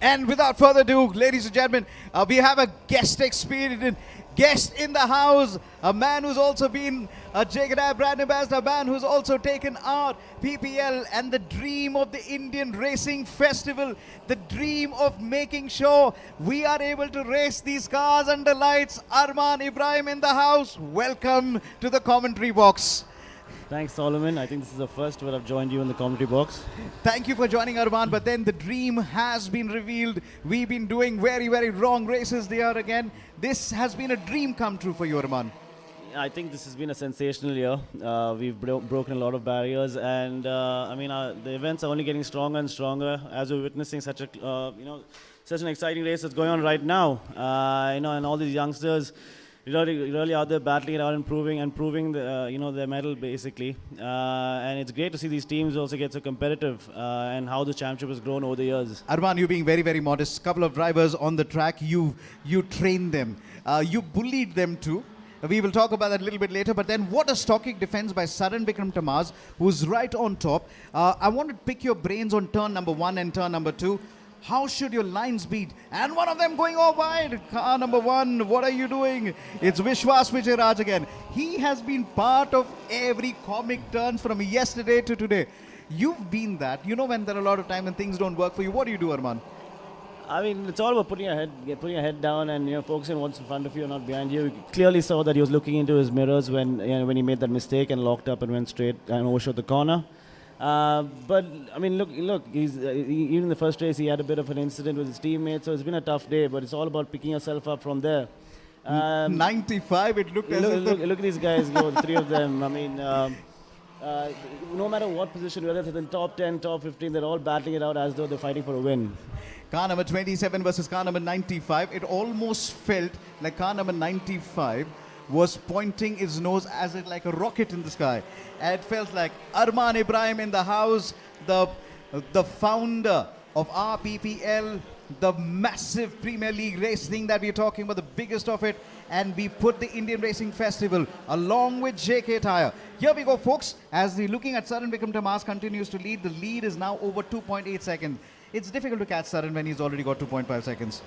And without further ado, ladies and gentlemen, we have a guest in the house, a man who's also been a JK Tyre brand ambassador, a man who's also taken our PPL and the dream of the Indian Racing Festival, the dream of making sure we are able to race these cars under lights. Arman Ibrahim in the house. Welcome to the commentary box. Thanks, Solomon. I think this is the first where I've joined you in the commentary box. Thank you for joining, Arman. But then the dream has been revealed. We've been doing very, very wrong races there again. This has been a dream come true for you, Arman. I think this has been a sensational year. We've broken a lot of barriers, and the events are only getting stronger and stronger as we're witnessing such an exciting race that's going on right now. And all these youngsters really out there battling it out and proving their medal basically. And it's great to see these teams also get so competitive and how the championship has grown over the years. Arman, you being very, very modest. Couple of drivers on the track, you trained them. You bullied them too. We will talk about that a little bit later, but then what a stocking defense by Sudden Vikram Tamas, who's right on top. I want to pick your brains on turn number 1 and turn number 2. How should your lines beat? And one of them going all wide. Car number 1, what are you doing? It's Vishwas Vijay again. He has been part of every comic turns from yesterday to today. You've been that. You know when there are a lot of time and things don't work for you. What do you do, Arman? I mean, it's all about putting your head down and focusing on what's in front of you and not behind you. You clearly saw that he was looking into his mirrors when he made that mistake and locked up and went straight and overshot the corner. But I mean, look. He's even in the first race he had a bit of an incident with his teammates, so it's been a tough day. But it's all about picking yourself up from there. 95. It looked as if look at these guys go, the three of them. I mean, no matter what position, whether it's in top 10, top 15, they're all battling it out as though they're fighting for a win. Car number 27 versus car number 95. It almost felt like car number 95 was pointing its nose as it like a rocket in the sky. And it felt like Arman Ibrahim in the house, the founder of RPPL, the massive Premier League racing that we're talking about, the biggest of it. And we put the Indian Racing Festival along with JK Tyre. Here we go, folks. As the looking at Saran Vikram Tamas continues to lead, the lead is now over 2.8 seconds. It's difficult to catch Saran when he's already got 2.5 seconds.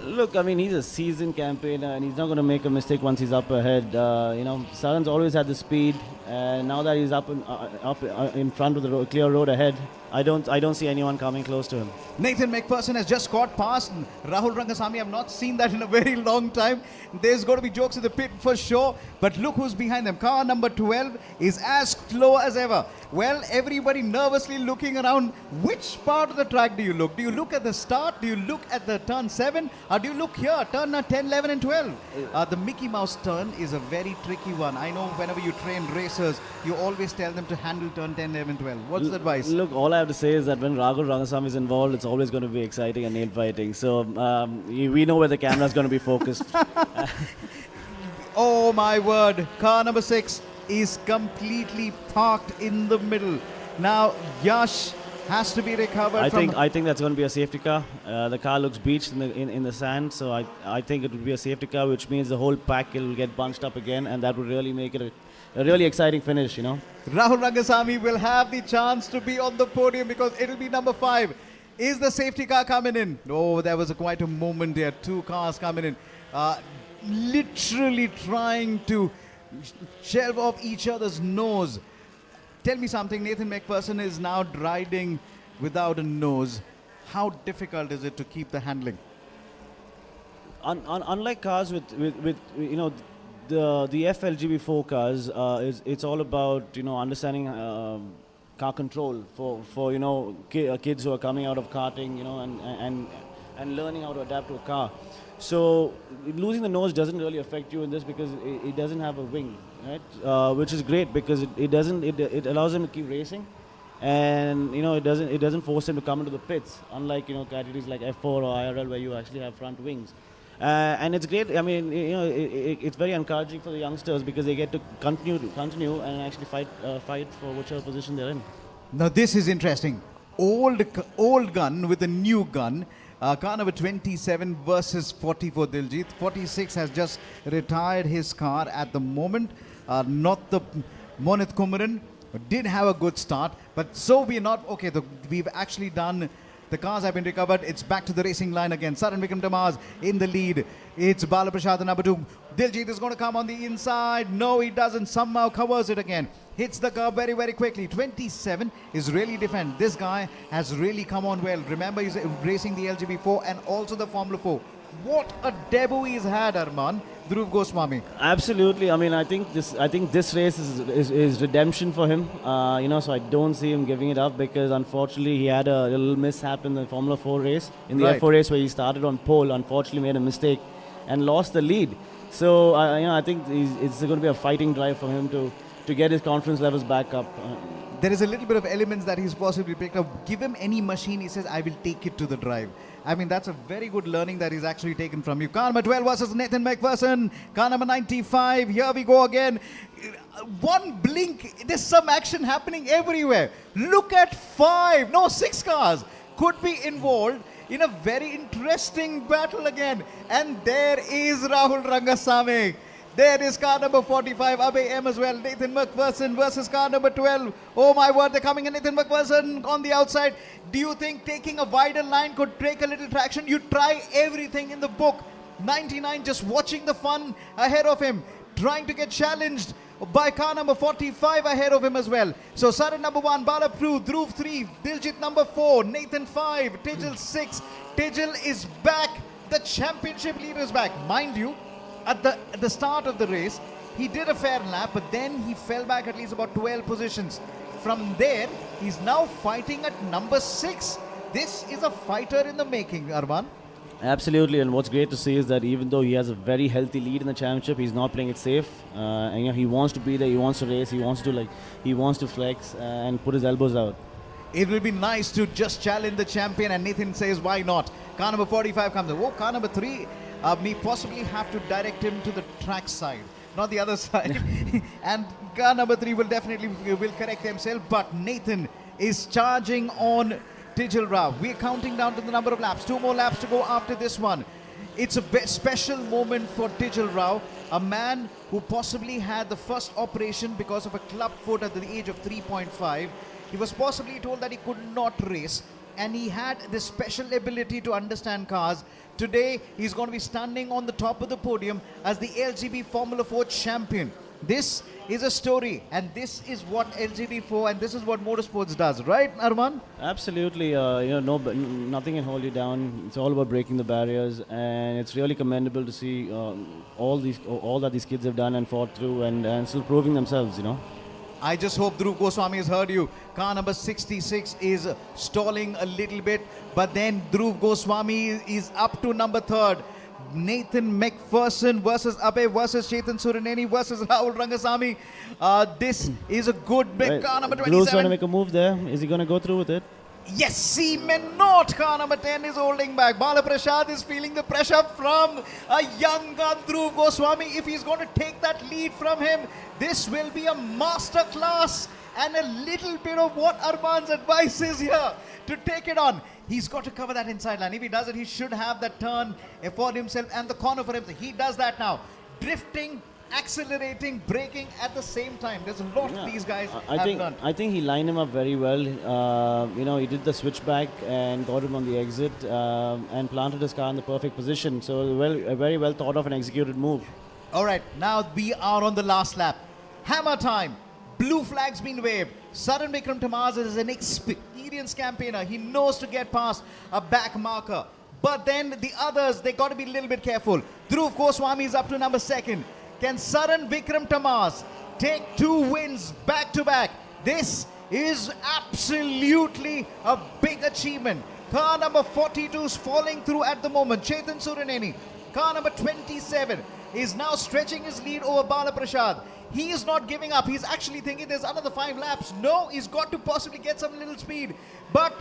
Look, I mean, he's a seasoned campaigner and he's not going to make a mistake once he's up ahead. Saran's always had the speed, and now that he's up in front of the clear road ahead, I don't see anyone coming close to him. Nathan McPherson has just got past Rahul Rangasamy. I've not seen that in a very long time. There's going to be jokes in the pit for sure. But look who's behind them. Car number 12 is as slow as ever. Well, everybody nervously looking around. Which part of the track do you look? Do you look at the start? Do you look at the turn 7? Or do you look here, turn 10, 11 and 12? The Mickey Mouse turn is a very tricky one. I know whenever you train racers, you always tell them to handle turn 10, 11, 12. What's the advice? Look, all I have to say is that when Rahul Rangasamy is involved, it's always going to be exciting and nail fighting. So we know where the camera is going to be focused. Oh my word, car number 6 is completely parked in the middle. Now Yash has to be recovered. I think that's going to be a safety car. The car looks beached in the sand, so I think it will be a safety car, which means the whole pack will get bunched up again, and that would really make it a really exciting finish, Rahul Rangasamy will have the chance to be on the podium because it'll be number 5. Is the safety car coming in? Oh, there was quite a moment there. 2 cars coming in. Literally trying to shelve off each other's nose. Tell me something, Nathan McPherson is now riding without a nose. How difficult is it to keep the handling? Unlike cars with the FLGB 4 cars, it's all about understanding car control for kids who are coming out of karting, and learning how to adapt to a car. So losing the nose doesn't really affect you in this because it doesn't have a wing, right? Which is great because it allows them to keep racing, and it doesn't force them to come into the pits. Unlike categories like F4 or IRL where you actually have front wings. And it's great. I mean, it's very encouraging for the youngsters because they get to continue and actually fight for whichever position they're in. Now this is interesting. Old gun with a new gun. Car number 27 versus 44 Diljit. 46 has just retired his car at the moment. Not the Monith Kumaran. Did have a good start, but so we're not okay. We've actually done. The cars have been recovered. It's back to the racing line again. Saran Vikram Tamas in the lead. It's Balaprasad number 2. Diljit is going to come on the inside. No, he doesn't. Somehow covers it again. Hits the curb very, very quickly. 27 is really defend. This guy has really come on well. Remember, he's racing the LGB4 and also the Formula 4. What a debut he's had, Arman. Dhruv Goswami. Absolutely. I mean, I think this race is redemption for him. So I don't see him giving it up because unfortunately he had a little mishap in the Formula 4 race. In the F4 race where he started on pole, unfortunately made a mistake and lost the lead. So I think it's going to be a fighting drive for him to get his confidence levels back up. There is a little bit of elements that he's possibly picked up. Give him any machine, he says, I will take it to the drive. I mean, that's a very good learning that he's actually taken from you. Car number 12 versus Nathan McPherson. Car number 95. Here we go again. One blink. There's some action happening everywhere. Look at 6 cars could be involved in a very interesting battle again. And there is Rahul Rangasamy. There is car number 45, Abe M as well. Nathan McPherson versus car number 12. Oh my word, they're coming in. Nathan McPherson on the outside. Do you think taking a wider line could take a little traction? You try everything in the book. 99 just watching the fun ahead of him, trying to get challenged by car number 45 ahead of him as well. So Saran number 1, Bala Pru, Dhruv 3, Diljit number 4, Nathan 5, Tijal 6. Tijal is back. The championship leader is back. Mind you, at the start of the race, he did a fair lap, but then he fell back at least about 12 positions. From there, he's now fighting at number 6. This is a fighter in the making, Arman. Absolutely, and what's great to see is that even though he has a very healthy lead in the championship, he's not playing it safe. And he wants to be there, he wants to race, he wants to flex and put his elbows out. It will be nice to just challenge the champion, and Nathan says, why not? Car number 45 comes in. Oh, car number 3, may possibly have to direct him to the track side, not the other side. And car number 3 will definitely correct himself, but Nathan is charging on Tijal Rao. We're counting down to the number of laps. 2 more laps to go after this one. It's a special moment for Tijal Rao, a man who possibly had the first operation because of a club foot at the age of 3.5. He was possibly told that he could not race, and he had this special ability to understand cars. Today, he's going to be standing on the top of the podium as the LGB Formula 4 champion. This is a story, and this is what LGB4 and this is what motorsports does, right, Arman? Absolutely. Nothing can hold you down. It's all about breaking the barriers, and it's really commendable to see all that these kids have done and fought through, and still proving themselves. I just hope Dhruv Goswami has heard you. Car number 66 is stalling a little bit, but then Dhruv Goswami is up to number 3rd. Nathan McPherson versus Abe versus Chetan Surineni versus Rahul Rangasamy. This is a good big car number 27. Dhruv trying to make a move there. Is he going to go through with it? Yes, he may not. Car number 10 is holding back. Bala Prasad is feeling the pressure from a young gun, Dhruv Goswami. If he's going to take that lead from him, this will be a master class and a little bit of what Arman's advice is here to take it on. He's got to cover that inside line. If he does it, he should have that turn for himself and the corner for himself. He does that now. Drifting, accelerating, braking at the same time. There's a lot these guys have done. I think he lined him up very well. He did the switchback and got him on the exit and planted his car in the perfect position. So a very well thought of and executed move. All right, now we are on the last lap. Hammer time. Blue flag's been waved. Saran Vikram Tamaz is an experienced campaigner. He knows to get past a back marker. But then the others, they got to be a little bit careful. Dhruv Goswami is up to number 2nd. Can Saran Vikram Tamaz take 2 wins back to back? This is absolutely a big achievement. Car number 42 is falling through at the moment. Chetan Surineni. Car number 27 is now stretching his lead over Bala Prasad. He is not giving up. He's actually thinking there's another 5 laps. No, he's got to possibly get some little speed. But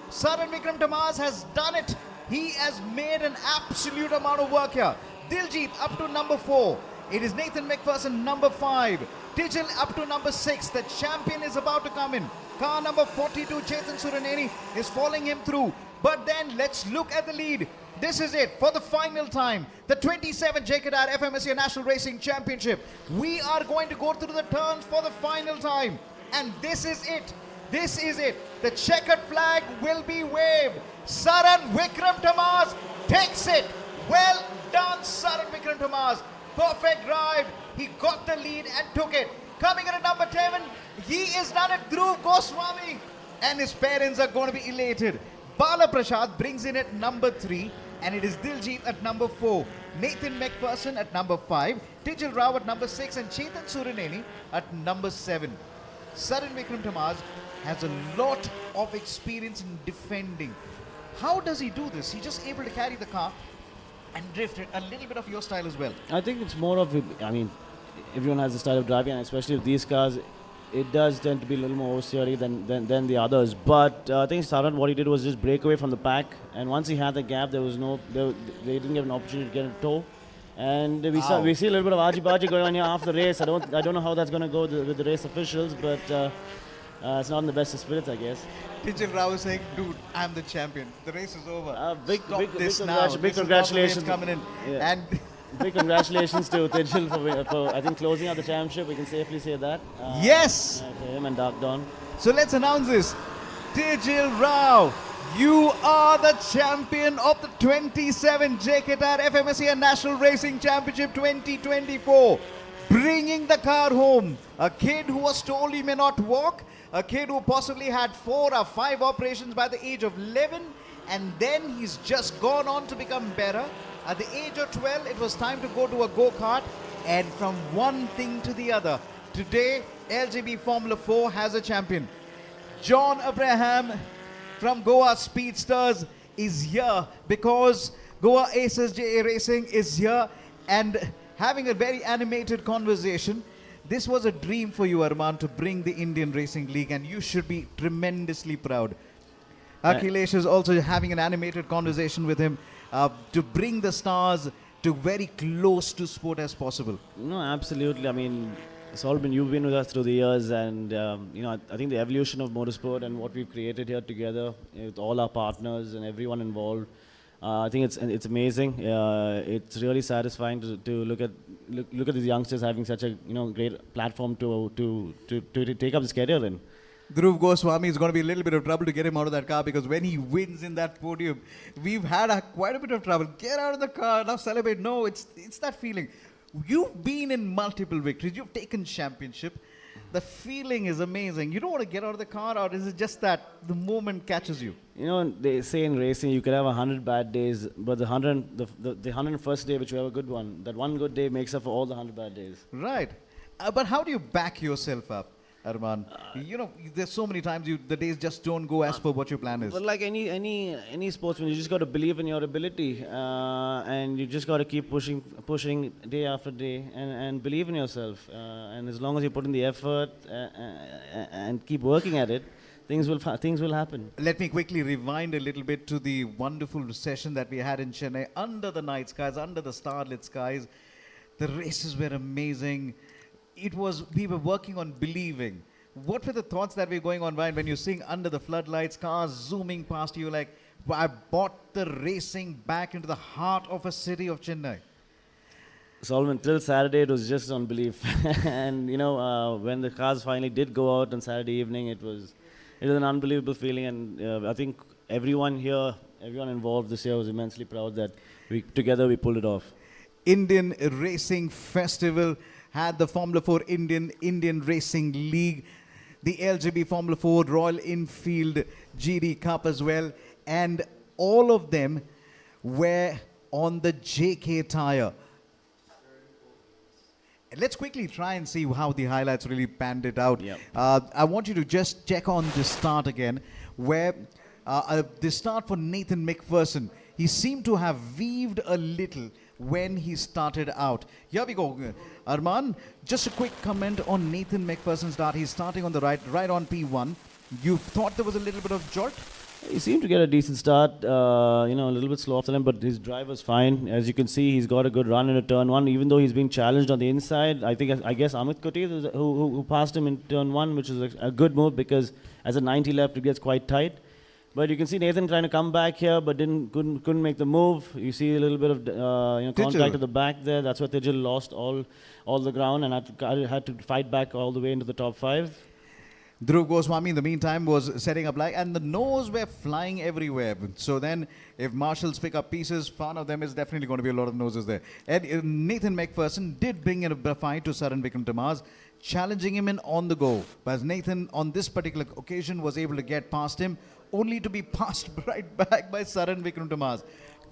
Saran Vikram Tamaz has done it. He has made an absolute amount of work here. Diljit up to number 4. It is Nathan McPherson number 5. Tijal up to number 6. The champion is about to come in. Car number 42, Chetan Surineni, is following him through. But then let's look at the lead. This is it for the final time. The 27 JK Tyre FMSA National Racing Championship. We are going to go through the turns for the final time. And this is it. This is it. The checkered flag will be waved. Saran Vikram Tamaz takes it. Well done, Saran Vikram Tamaz. Perfect drive. He got the lead and took it. Coming in at number 7, he is done it. Dhruv Goswami. And his parents are going to be elated. Bala Prasad brings in at number 3. And it is Diljit at number 4. Nathan McPherson at number 5. Tijal Rao at number 6. And Chetan Surineni at number 7. Saran Vikram Tamaz has a lot of experience in defending. How does he do this? He's just able to carry the car and drift it. A little bit of your style as well. I think it's more of, everyone has the style of driving, and especially with these cars, it does tend to be a little more oversteery than the others. But I think Saran, what he did was just break away from the pack, and once he had the gap, they didn't get an opportunity to get a tow. And we see a little bit of argy-bargy going on here after the race. I don't know how that's going to go with the race officials, but it's not in the best of spirits, I guess. Tijal Rao is saying, dude, I'm the champion. The race is over. Big congratulations. Coming in. Yeah. And big congratulations to Tejal for I think closing out the championship. We can safely say that. Yes. To him and Dark Dawn. So let's announce this. Tejal Rao, you are the champion of the 27 JK Tyre FMSCA National Racing Championship 2024. Bringing the car home. A kid who was told he may not walk. A kid who possibly had 4 or 5 operations by the age of 11. And then he's just gone on to become better. At the age of 12, it was time to go to a go-kart. And from one thing to the other, today, LGB Formula 4 has a champion. John Abraham from Goa Speedsters is here because Goa Aces JA Racing is here and having a very animated conversation. This was a dream for you, Arman, to bring the Indian Racing League, and you should be tremendously proud. Akhilesh is also having an animated conversation with him to bring the stars to very close to sport as possible. No, absolutely. I mean, Solomon, you've been with us through the years, and I think the evolution of motorsport and what we've created here together with all our partners and everyone involved, I think it's amazing. It's really satisfying to look at these youngsters having such a great platform to take up this career in. Dhruv Goswami is going to be a little bit of trouble to get him out of that car, because when he wins in that podium, we've had quite a bit of trouble. Get out of the car, now celebrate. No, it's that feeling. You've been in multiple victories. You've taken championship. The feeling is amazing. You don't want to get out of the car, or is it just that the moment catches you? They say in racing you can have 100 bad days, but the 101st day, which you have a good one, that one good day makes up for all the 100 bad days. Right. But how do you back yourself up, Arman? There's so many times the days just don't go as per what your plan is. But like any sportsman, you just got to believe in your ability, and you just got to keep pushing day after day, and believe in yourself. And as long as you put in the effort and keep working at it, things will happen. Let me quickly rewind a little bit to the wonderful session that we had in Chennai, under the night skies, under the starlit skies. The races were amazing. We were working on believing. What were the thoughts that were going on when you're seeing under the floodlights, cars zooming past you, like, I brought the racing back into the heart of a city of Chennai? Solomon, till Saturday it was just on belief. And when the cars finally did go out on Saturday evening, it was an unbelievable feeling, and I think everyone involved this year was immensely proud that together we pulled it off. Indian Racing Festival had the Formula 4 Indian Racing League, the LGB Formula 4 Royal Enfield GD Cup as well, and all of them were on the JK Tyre. Let's quickly try and see how the highlights really panned it out. Yep. I want you to just check on the start again, where the start for Nathan McPherson, he seemed to have weaved a little when he started out. Here we go. Arman, just a quick comment on Nathan McPherson's start. He's starting on the right on P1. You thought there was a little bit of jolt? He seemed to get a decent start, a little bit slow for him, but his drive was fine. As you can see, he's got a good run in turn 1, even though he's being challenged on the inside. I guess Amit Kuti who passed him in turn 1, which is a good move, because as a 90 left, it gets quite tight. But you can see Nathan trying to come back here, but couldn't make the move. You see a little bit of contact at the back there. That's where Tejal lost all the ground and had to fight back all the way into the top 5. Dhruv Goswami, in the meantime, was setting up and the nose were flying everywhere. So then, if marshals pick up pieces, one of them is definitely going to be a lot of noses there. And Nathan McPherson did bring in a fight to Saran Vikram Tamaz, challenging him in on the go. But Nathan, on this particular occasion, was able to get past him, only to be passed right back by Saran Vikram Tamaz.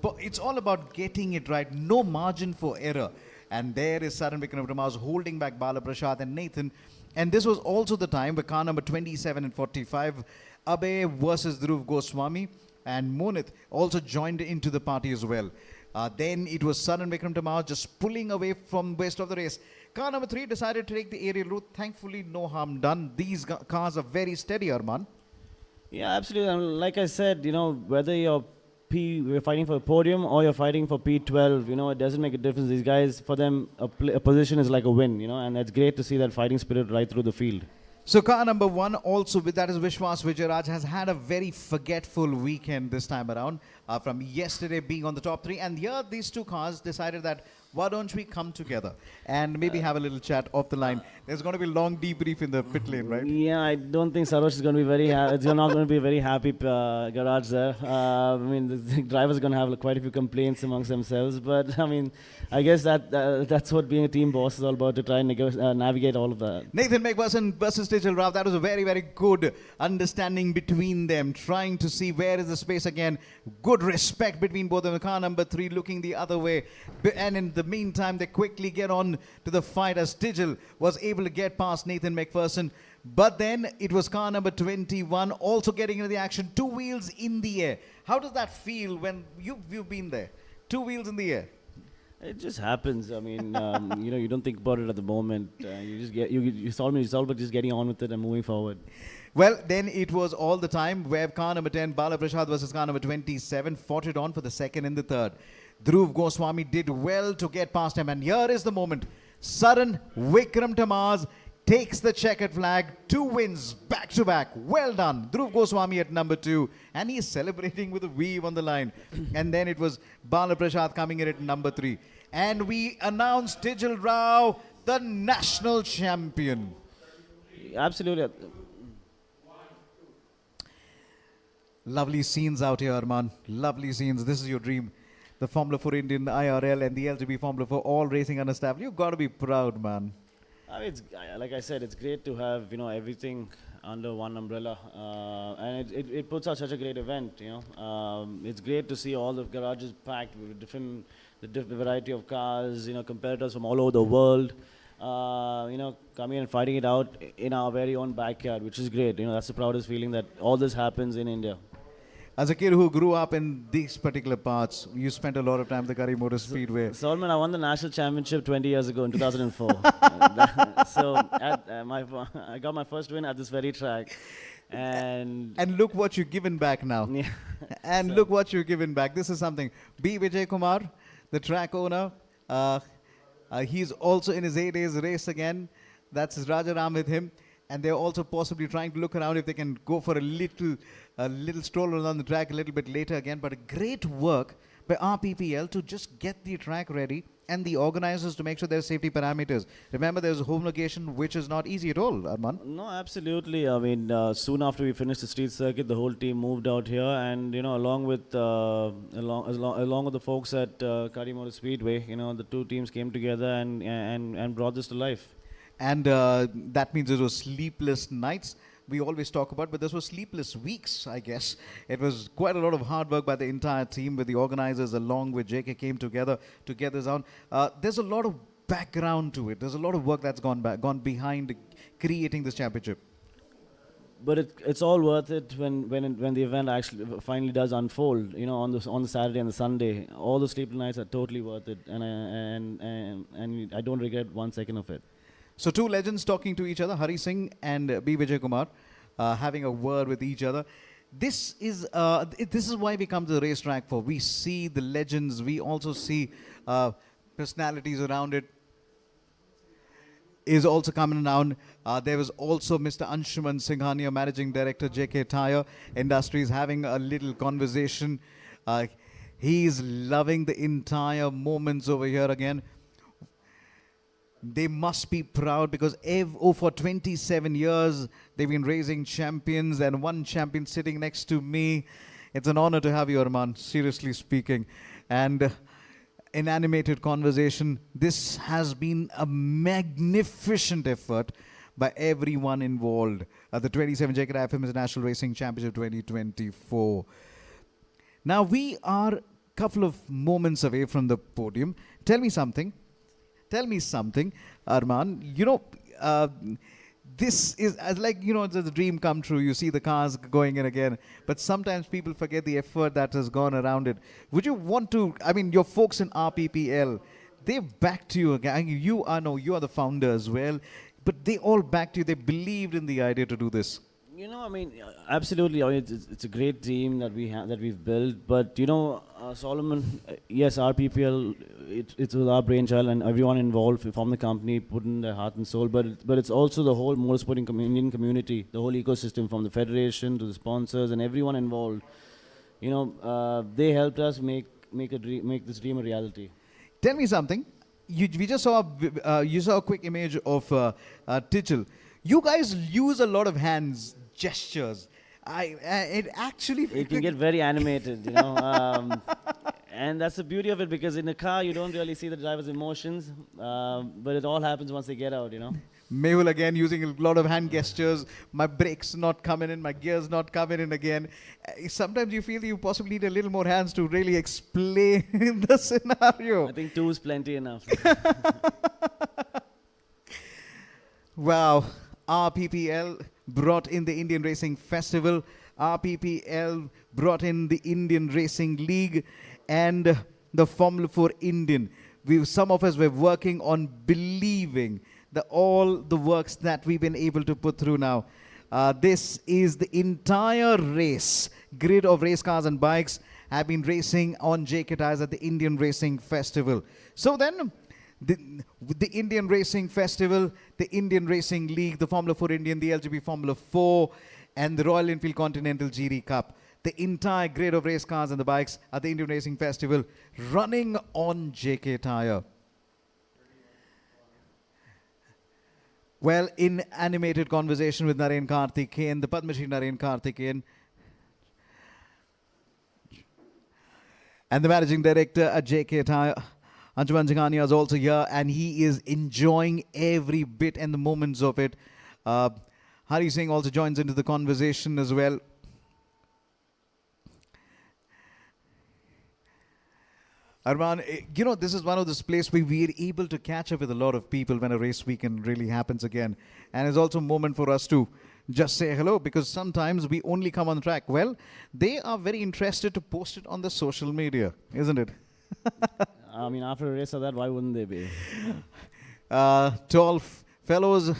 But it's all about getting it right. No margin for error. And there is Saran Vikram Tamaz holding back Bala Prashad and Nathan. And this was also the time where car number 27 and 45, Abhay versus Dhruv Goswami, and Monith also joined into the party as well. Then it was Saran Vikram Tamaz just pulling away from west of the race. Car number 3 decided to take the aerial route. Thankfully, no harm done. These cars are very steady, Arman. Yeah, absolutely. And like I said, whether you're fighting for a podium or you're fighting for P12, it doesn't make a difference. These guys, for them, a position is like a win, and it's great to see that fighting spirit right through the field. So car number 1 also, that is Vishwas Vijayaraj, has had a very forgetful weekend this time around, from yesterday being on the top 3. And here these two cars decided that why don't we come together and maybe have a little chat off the line? There's going to be a long debrief in the pit lane, right? Yeah, I don't think Sarosh is going to be very it's not going to be a very happy garage there. I mean, the drivers are going to have quite a few complaints amongst themselves, but I mean, I guess that's what being a team boss is all about, to try and navigate all of that. Nathan McPherson versus Digil Rao. That was a very, very good understanding between them, trying to see where is the space again. Good respect between both of them. Car number 3 looking the other way. And in the meantime, they quickly get on to the fight as Digil was able to get past Nathan McPherson. But then it was car number 21 also getting into the action. 2 wheels in the air. How does that feel when you've been there? 2 wheels in the air. It just happens. I mean, you don't think about it at the moment. You just get you solve but just getting on with it and moving forward. Well, then it was all the time where car number 10, Bala Prasad versus car number 27, fought it on for the second and the third. Dhruv Goswami did well to get past him, and here is the moment. Sudden Vikram Tamaz takes the checkered flag, 2 wins back to back. Well done. Dhruv Goswami at number 2, and he is celebrating with a weave on the line. And then it was Bala Prasad coming in at number 3. And we announced Digil Rao the national champion. Absolutely. Lovely scenes out here, Arman. Lovely scenes. This is your dream. The Formula 4 Indian IRL and the LGB Formula 4 all racing under staff. You've got to be proud, man. I mean, like I said, it's great to have everything under one umbrella, and it puts out such a great event. It's great to see all the garages packed with different variety of cars. Competitors from all over the world. Coming and fighting it out in our very own backyard, which is great. That's the proudest feeling that all this happens in India. As a kid who grew up in these particular parts, you spent a lot of time at the Kari MotorSpeedway. Solomon, I won the national championship 20 years ago in 2004. So I got my first win at this very track. And look what you've given back now. Yeah. And look what you've given back. This is something. B. Vijay Kumar, the track owner, he's also in his 8 days race again. That's Rajaram with him. And they're also possibly trying to look around if they can go for a little stroll around the track a little bit later again. But a great work by RPPL to just get the track ready and the organizers to make sure there's safety parameters. Remember, there's a home location, which is not easy at all, Arman. No, absolutely. I mean, soon after we finished the street circuit, the whole team moved out here, and along with the folks at Kari MotorSpeedway, the 2 teams came together and brought this to life. And that means it was sleepless nights we always talk about, but this was sleepless weeks, I guess. It was quite a lot of hard work by the entire team, with the organizers along with JK came together to get this on. There's a lot of background to it. There's a lot of work that's gone behind creating this championship. But it's all worth it when the event actually finally does unfold. On the Saturday and the Sunday, all the sleepless nights are totally worth it, and I don't regret 1 second of it. So 2 legends talking to each other, Hari Singh and B. Vijay Kumar, having a word with each other. This is why we come to the racetrack for. We see the legends. We also see personalities around it. Is also coming down. There was also Mr. Anshuman Singhania, Managing Director, JK Tyre Industries, having a little conversation. He's loving the entire moments over here again. They must be proud because for 27 years they've been raising champions, and 1 champion sitting next to me. It's an honor to have you, Arman, seriously speaking. And in animated conversation, this has been a magnificent effort by everyone involved at the 27 JK Tyre International Racing Championship 2024. Now we are a couple of moments away from the podium. Tell me something, Arman. This is it's a dream come true. You see the cars going in again, but sometimes people forget the effort that has gone around it. Would you want to, your folks in RPPL, they've backed you again. You are the founder as well, but they all backed you. They believed in the idea to do this. Absolutely. It's a great team that we've built. But Solomon, yes, RPPL, it's our brainchild, and everyone involved from the company put in their heart and soul. But it's also the whole motorsporting Indian community, the whole ecosystem, from the federation to the sponsors and everyone involved. They helped us make this dream a reality. Tell me something. we just saw you saw a quick image of Tichel. You guys use a lot of hands gestures. It actually It can get very animated, you know. And that's the beauty of it, because in a car you don't really see the driver's emotions, but it all happens once they get out, you know. Mehul again using a lot of hand gestures. My brakes not coming in, my gears not coming in again. Sometimes you feel you possibly need a little more hands to really explain the scenario. I think 2 is plenty enough. Wow. RPPL brought in the Indian Racing Festival. RPPL brought in the Indian Racing League and the Formula 4 Indian. Some of us were working on believing all the works that we've been able to put through now. This is the entire race. Grid of race cars and bikes have been racing on JK Tyres at the Indian Racing Festival. So then, the Indian Racing Festival, the Indian Racing League, the Formula 4 Indian, the LGB Formula 4, and the Royal Enfield Continental GD Cup. The entire grid of race cars and the bikes at the Indian Racing Festival running on JK Tyre. Well, in animated conversation with Naren Karthikeyan, the Padma Shri Naren Karthikeyan, and the managing director at JK Tyre, Anshuman Jagania, is also here, and he is enjoying every bit and the moments of it. Hari Singh also joins into the conversation as well. Arman, you know, this is one of those places where we are able to catch up with a lot of people when a race weekend really happens again. And it's also a moment for us to just say hello, because sometimes we only come on the track. Well, they are very interested to post it on the social media, isn't it? I mean, after a race like that, why wouldn't they be? To all fellows,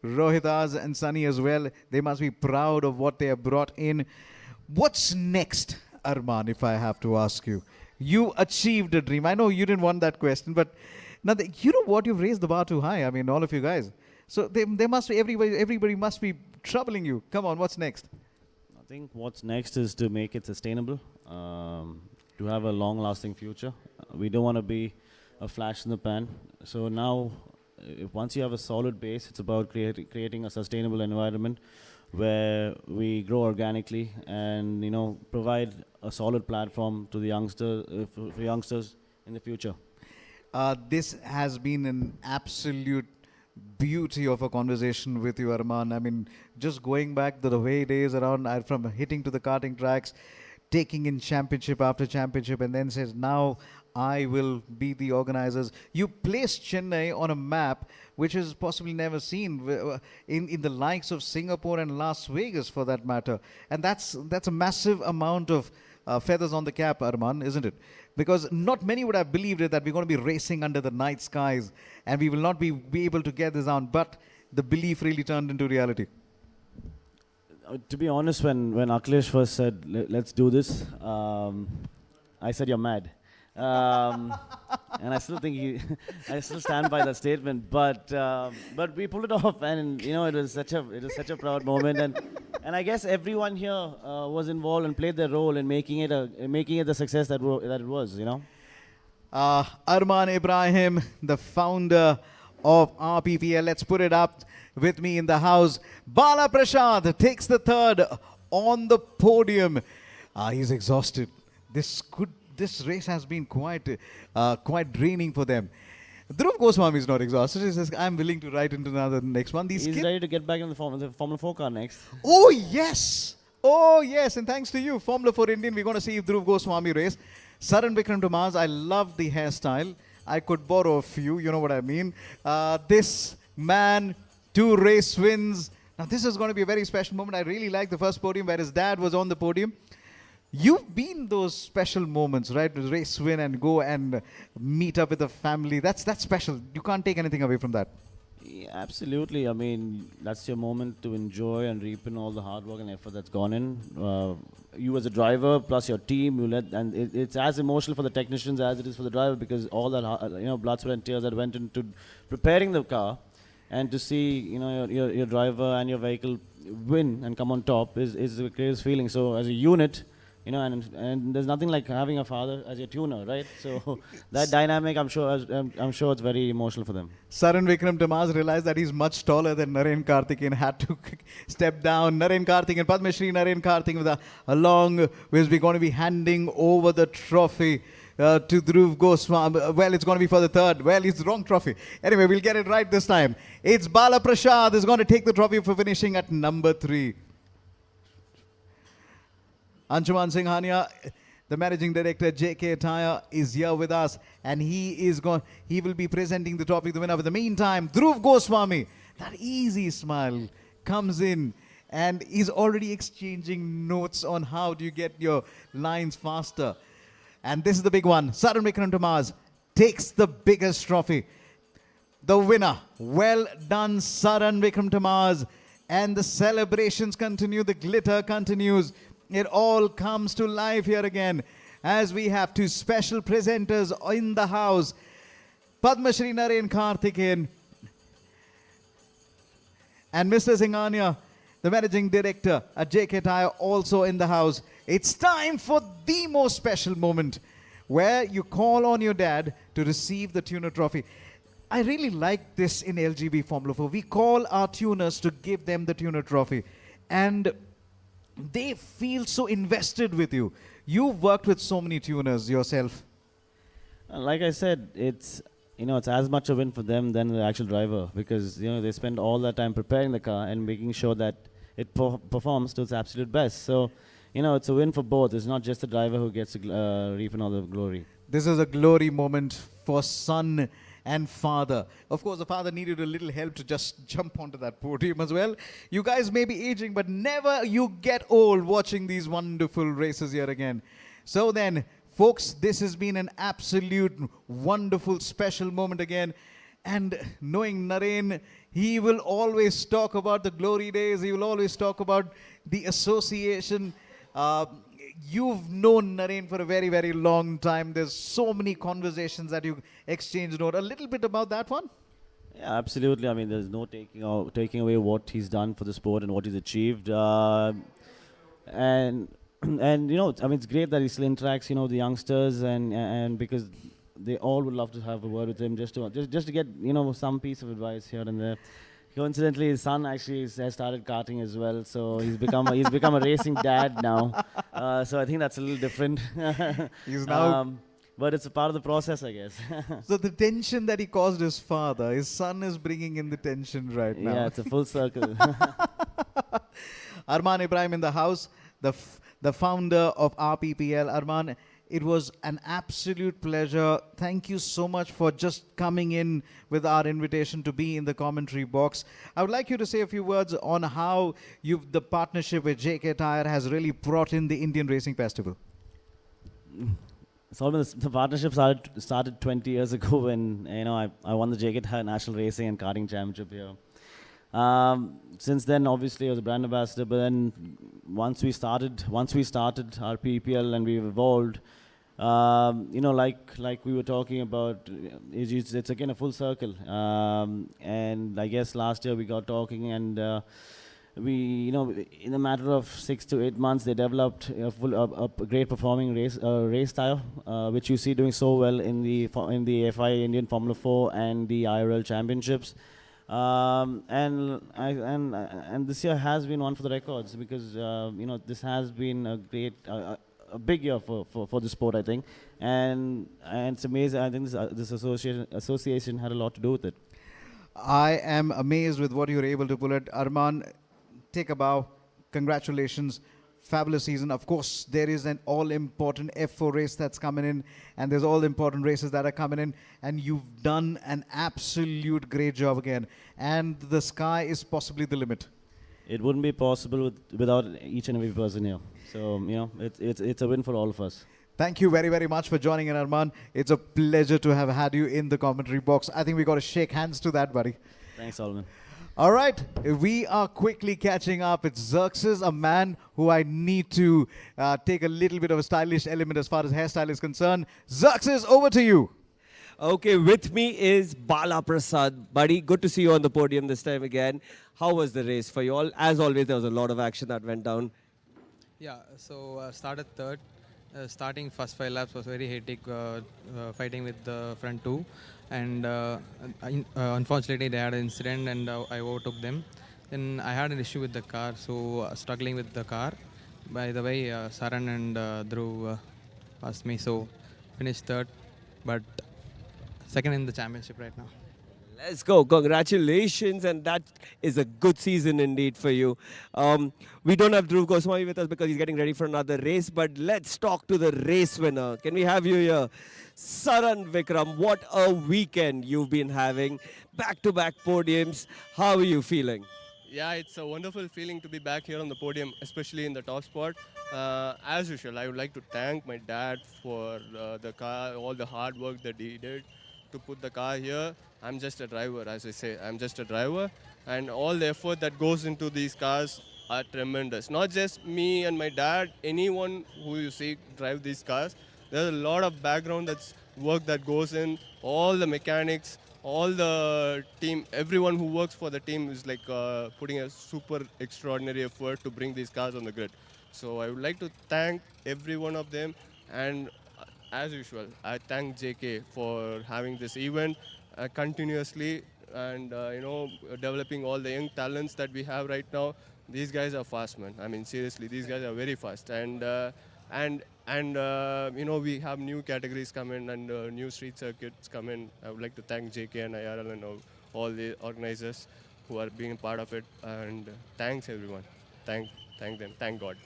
Rohitas and Sunny as well, they must be proud of what they have brought in. What's next, Arman, if I have to ask you? You achieved a dream. I know you didn't want that question, but now you know what? You've raised the bar too high. I mean, all of you guys. So they must be, everybody must be troubling you. Come on, what's next? I think what's next is to make it sustainable, to have a long-lasting future. We don't want to be a flash in the pan. So now, once you have a solid base, it's about creating a sustainable environment where we grow organically and, you know, provide a solid platform to the for youngsters in the future. This has been an absolute beauty of a conversation with you, Arman. I mean, just going back to the way days around, from hitting to the karting tracks, taking in championship after championship, and then says, now I will be the organizers. You placed Chennai on a map which is possibly never seen in the likes of Singapore and Las Vegas, for that matter. And that's a massive amount of feathers on the cap, Arman, isn't it? Because not many would have believed it, that we're going to be racing under the night skies and we will not be able to get this down. But the belief really turned into reality. To be honest, when Akhilesh first said, let's do this, I said, you're mad. And I still think I still stand by that statement, but we pulled it off, and you know, it was such a proud moment, and I guess everyone here was involved and played their role in making it the success that it was, you know. Arman Ibrahim, the founder of RPPL, let's put it up with me in the house. Bala Prashad takes the third on the podium. He's exhausted. This race has been quite draining for them. Dhruv Goswami is not exhausted. He says, I'm willing to ride into the next one. He's ready to get back in the Formula 4 car next. Oh, yes. Oh, yes. And thanks to you, Formula 4 Indian, we're going to see Dhruv Goswami race. Saran Vikram Tomas, I love the hairstyle. I could borrow a few, you know what I mean. This man, 2 race wins. Now, this is going to be a very special moment. I really like the first podium where his dad was on the podium. You've been those special moments, right? Race win and go and meet up with the family. That's special. You can't take anything away from that. Yeah, absolutely. I mean, that's your moment to enjoy and reap in all the hard work and effort that's gone in. You as a driver plus your team, and it's as emotional for the technicians as it is for the driver, because all that blood, sweat, and tears that went into preparing the car, and to see your driver and your vehicle win and come on top is the greatest feeling. So as a unit, you know, and there's nothing like having a father as your tuner, right? So that dynamic, I'm sure it's very emotional for them. Saran Vikram Tamaz realized that he's much taller than Naren Karthik and had to step down. Naren Karthik and Padma Shri Naren Karthik with a long, we're going to be handing over the trophy to Dhruv Goswami. Well, it's going to be for the third. Well, it's the wrong trophy. Anyway, we'll get it right this time. It's Bala Prasad is going to take the trophy for finishing at number 3. Anshuman Singhania, the managing director, JK Tyre, is here with us, and he will be presenting the trophy to the winner. But in the meantime, Dhruv Goswami, that easy smile, comes in and is already exchanging notes on how do you get your lines faster. And this is the big one. Saran Vikram Tamaz takes the biggest trophy. The winner. Well done, Saran Vikram Tamaz. And the celebrations continue, the glitter continues. It all comes to life here again as we have 2 special presenters in the house. Padma Shri Naren Karthikeyan and Mr. Singhania, the managing director at JK Tyre, also in the house. It's time for the most special moment where you call on your dad to receive the tuner trophy. I really like this in LGB Formula 4. We call our tuners to give them the tuner trophy. And they feel so invested with you. You've worked with so many tuners yourself. Like I said, it's as much a win for them than the actual driver, because they spend all that time preparing the car and making sure that it performs to its absolute best. So it's a win for both. It's not just the driver who gets to reap all the glory. This is a glory moment for son and father. Of course, the father needed a little help to just jump onto that podium as well. You guys may be aging, but never you get old watching these wonderful races here again. So then, folks, this has been an absolute wonderful, special moment again. And knowing Naren, he will always talk about the glory days. He will always talk about the association. You've known Naren for a very, very long time. There's so many conversations that you exchanged. A little bit about that one? Yeah, absolutely. I mean, there's no taking away what he's done for the sport and what he's achieved. And it's great that he still interacts, the youngsters, and because they all would love to have a word with him just to get, some piece of advice here and there. Coincidentally, his son actually has started karting as well, so he's become a racing dad now. So I think that's a little different. He's now, but it's a part of the process, I guess. So the tension that he caused his father, his son is bringing in the tension right now. Yeah, it's a full circle. Arman Ibrahim in the house, the founder of RPPL. Arman, it was an absolute pleasure. Thank you so much for just coming in with our invitation to be in the commentary box. I would like you to say a few words on how the partnership with JK Tyre has really brought in the Indian Racing Festival. So the partnership started 20 years ago when I won the JK Tyre National Racing and Karting Championship here. Since then, obviously, I was a brand ambassador. But then, once we started our PPL and we've evolved, like we were talking about, it's again a full circle. And I guess last year we got talking, and we, in a matter of 6 to 8 months, they developed a great performing race tire, which you see doing so well in the FI Indian Formula 4 and the IRL Championships. And this year has been one for the records, because this has been a great, a big year for the sport, I think, and it's amazing. I think this association had a lot to do with it. I am amazed with what you were able to pull it. Arman, take a bow. Congratulations. Fabulous season. Of course, there is an all-important F4 race that's coming in, and there's all-important races that are coming in, and you've done an absolute great job again. And the sky is possibly the limit. It wouldn't be possible without each and every person here. So, it's a win for all of us. Thank you very, very much for joining in, Arman. It's a pleasure to have had you in the commentary box. I think we got to shake hands to that, buddy. Thanks, Solomon. All right, we are quickly catching up. It's Xerxes, a man who I need to take a little bit of a stylish element as far as hairstyle is concerned. Xerxes, over to you. Okay, with me is Bala Prasad. Buddy, good to see you on the podium this time again. How was the race for you all? As always, there was a lot of action that went down. Yeah, so started third. Starting first 5 laps was very hectic, fighting with the front two, and unfortunately they had an incident and I overtook them. Then I had an issue with the car, so struggling with the car. By the way, Saran and Dhruv passed me, so finished third, but second in the championship right now. Let's go. Congratulations. And that is a good season indeed for you. We don't have Dhruv Goswami with us because he's getting ready for another race. But let's talk to the race winner. Can we have you here? Saran Vikram, what a weekend you've been having. Back-to-back podiums. How are you feeling? Yeah, it's a wonderful feeling to be back here on the podium, especially in the top spot. As usual, I would like to thank my dad for the car, all the hard work that he did to put the car here. I'm just a driver, as I say. I'm just a driver. And all the effort that goes into these cars are tremendous. Not just me and my dad, anyone who you see drive these cars. There's a lot of background work that goes in. All the mechanics, all the team, everyone who works for the team is like putting a super extraordinary effort to bring these cars on the grid. So I would like to thank every one of them. And as usual, I thank JK for having this event continuously and developing all the young talents that we have right now. These guys are fast, man. I mean, seriously, these guys are very fast. And we have new categories coming and new street circuits coming. I would like to thank JK and IRL and all the organizers who are being part of it. And thanks everyone. Thank them. Thank God.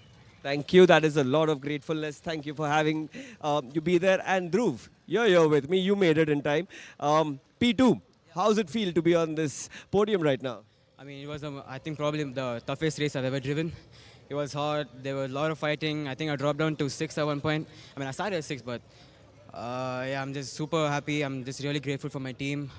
Thank you. That is a lot of gratefulness. Thank you for having you be there. And Dhruv, you're here with me. You made it in time. P2, how's it feel to be on this podium right now? I mean, it was, I think, probably the toughest race I've ever driven. It was hard. There was a lot of fighting. I think I dropped down to 6th at one point. I mean, I started at 6th, but yeah, I'm just super happy. I'm just really grateful for my team.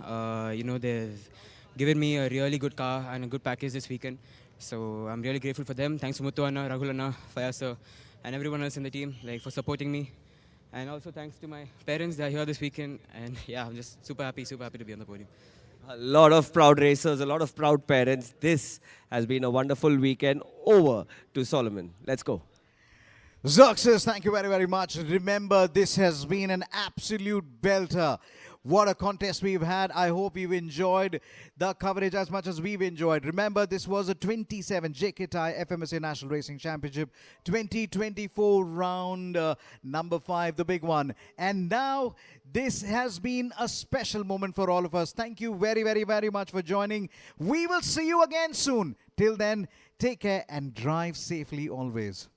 They've given me a really good car and a good package this weekend. So I'm really grateful for them. Thanks to Muthu Anna, Rahul Anna, Fayaz sir, and everyone else in the team for supporting me. And also thanks to my parents, they're here this weekend. And yeah, I'm just super happy to be on the podium. A lot of proud racers, a lot of proud parents. This has been a wonderful weekend. Over to Solomon. Let's go. Xerxes, thank you very, very much. Remember, this has been an absolute belter. What a contest we've had. I hope you've enjoyed the coverage as much as we've enjoyed. Remember, this was a 27 JK Tyre FMSA National Racing Championship 2024 round number 5, the big one. And now, this has been a special moment for all of us. Thank you very, very, very much for joining. We will see you again soon. Till then, take care and drive safely always.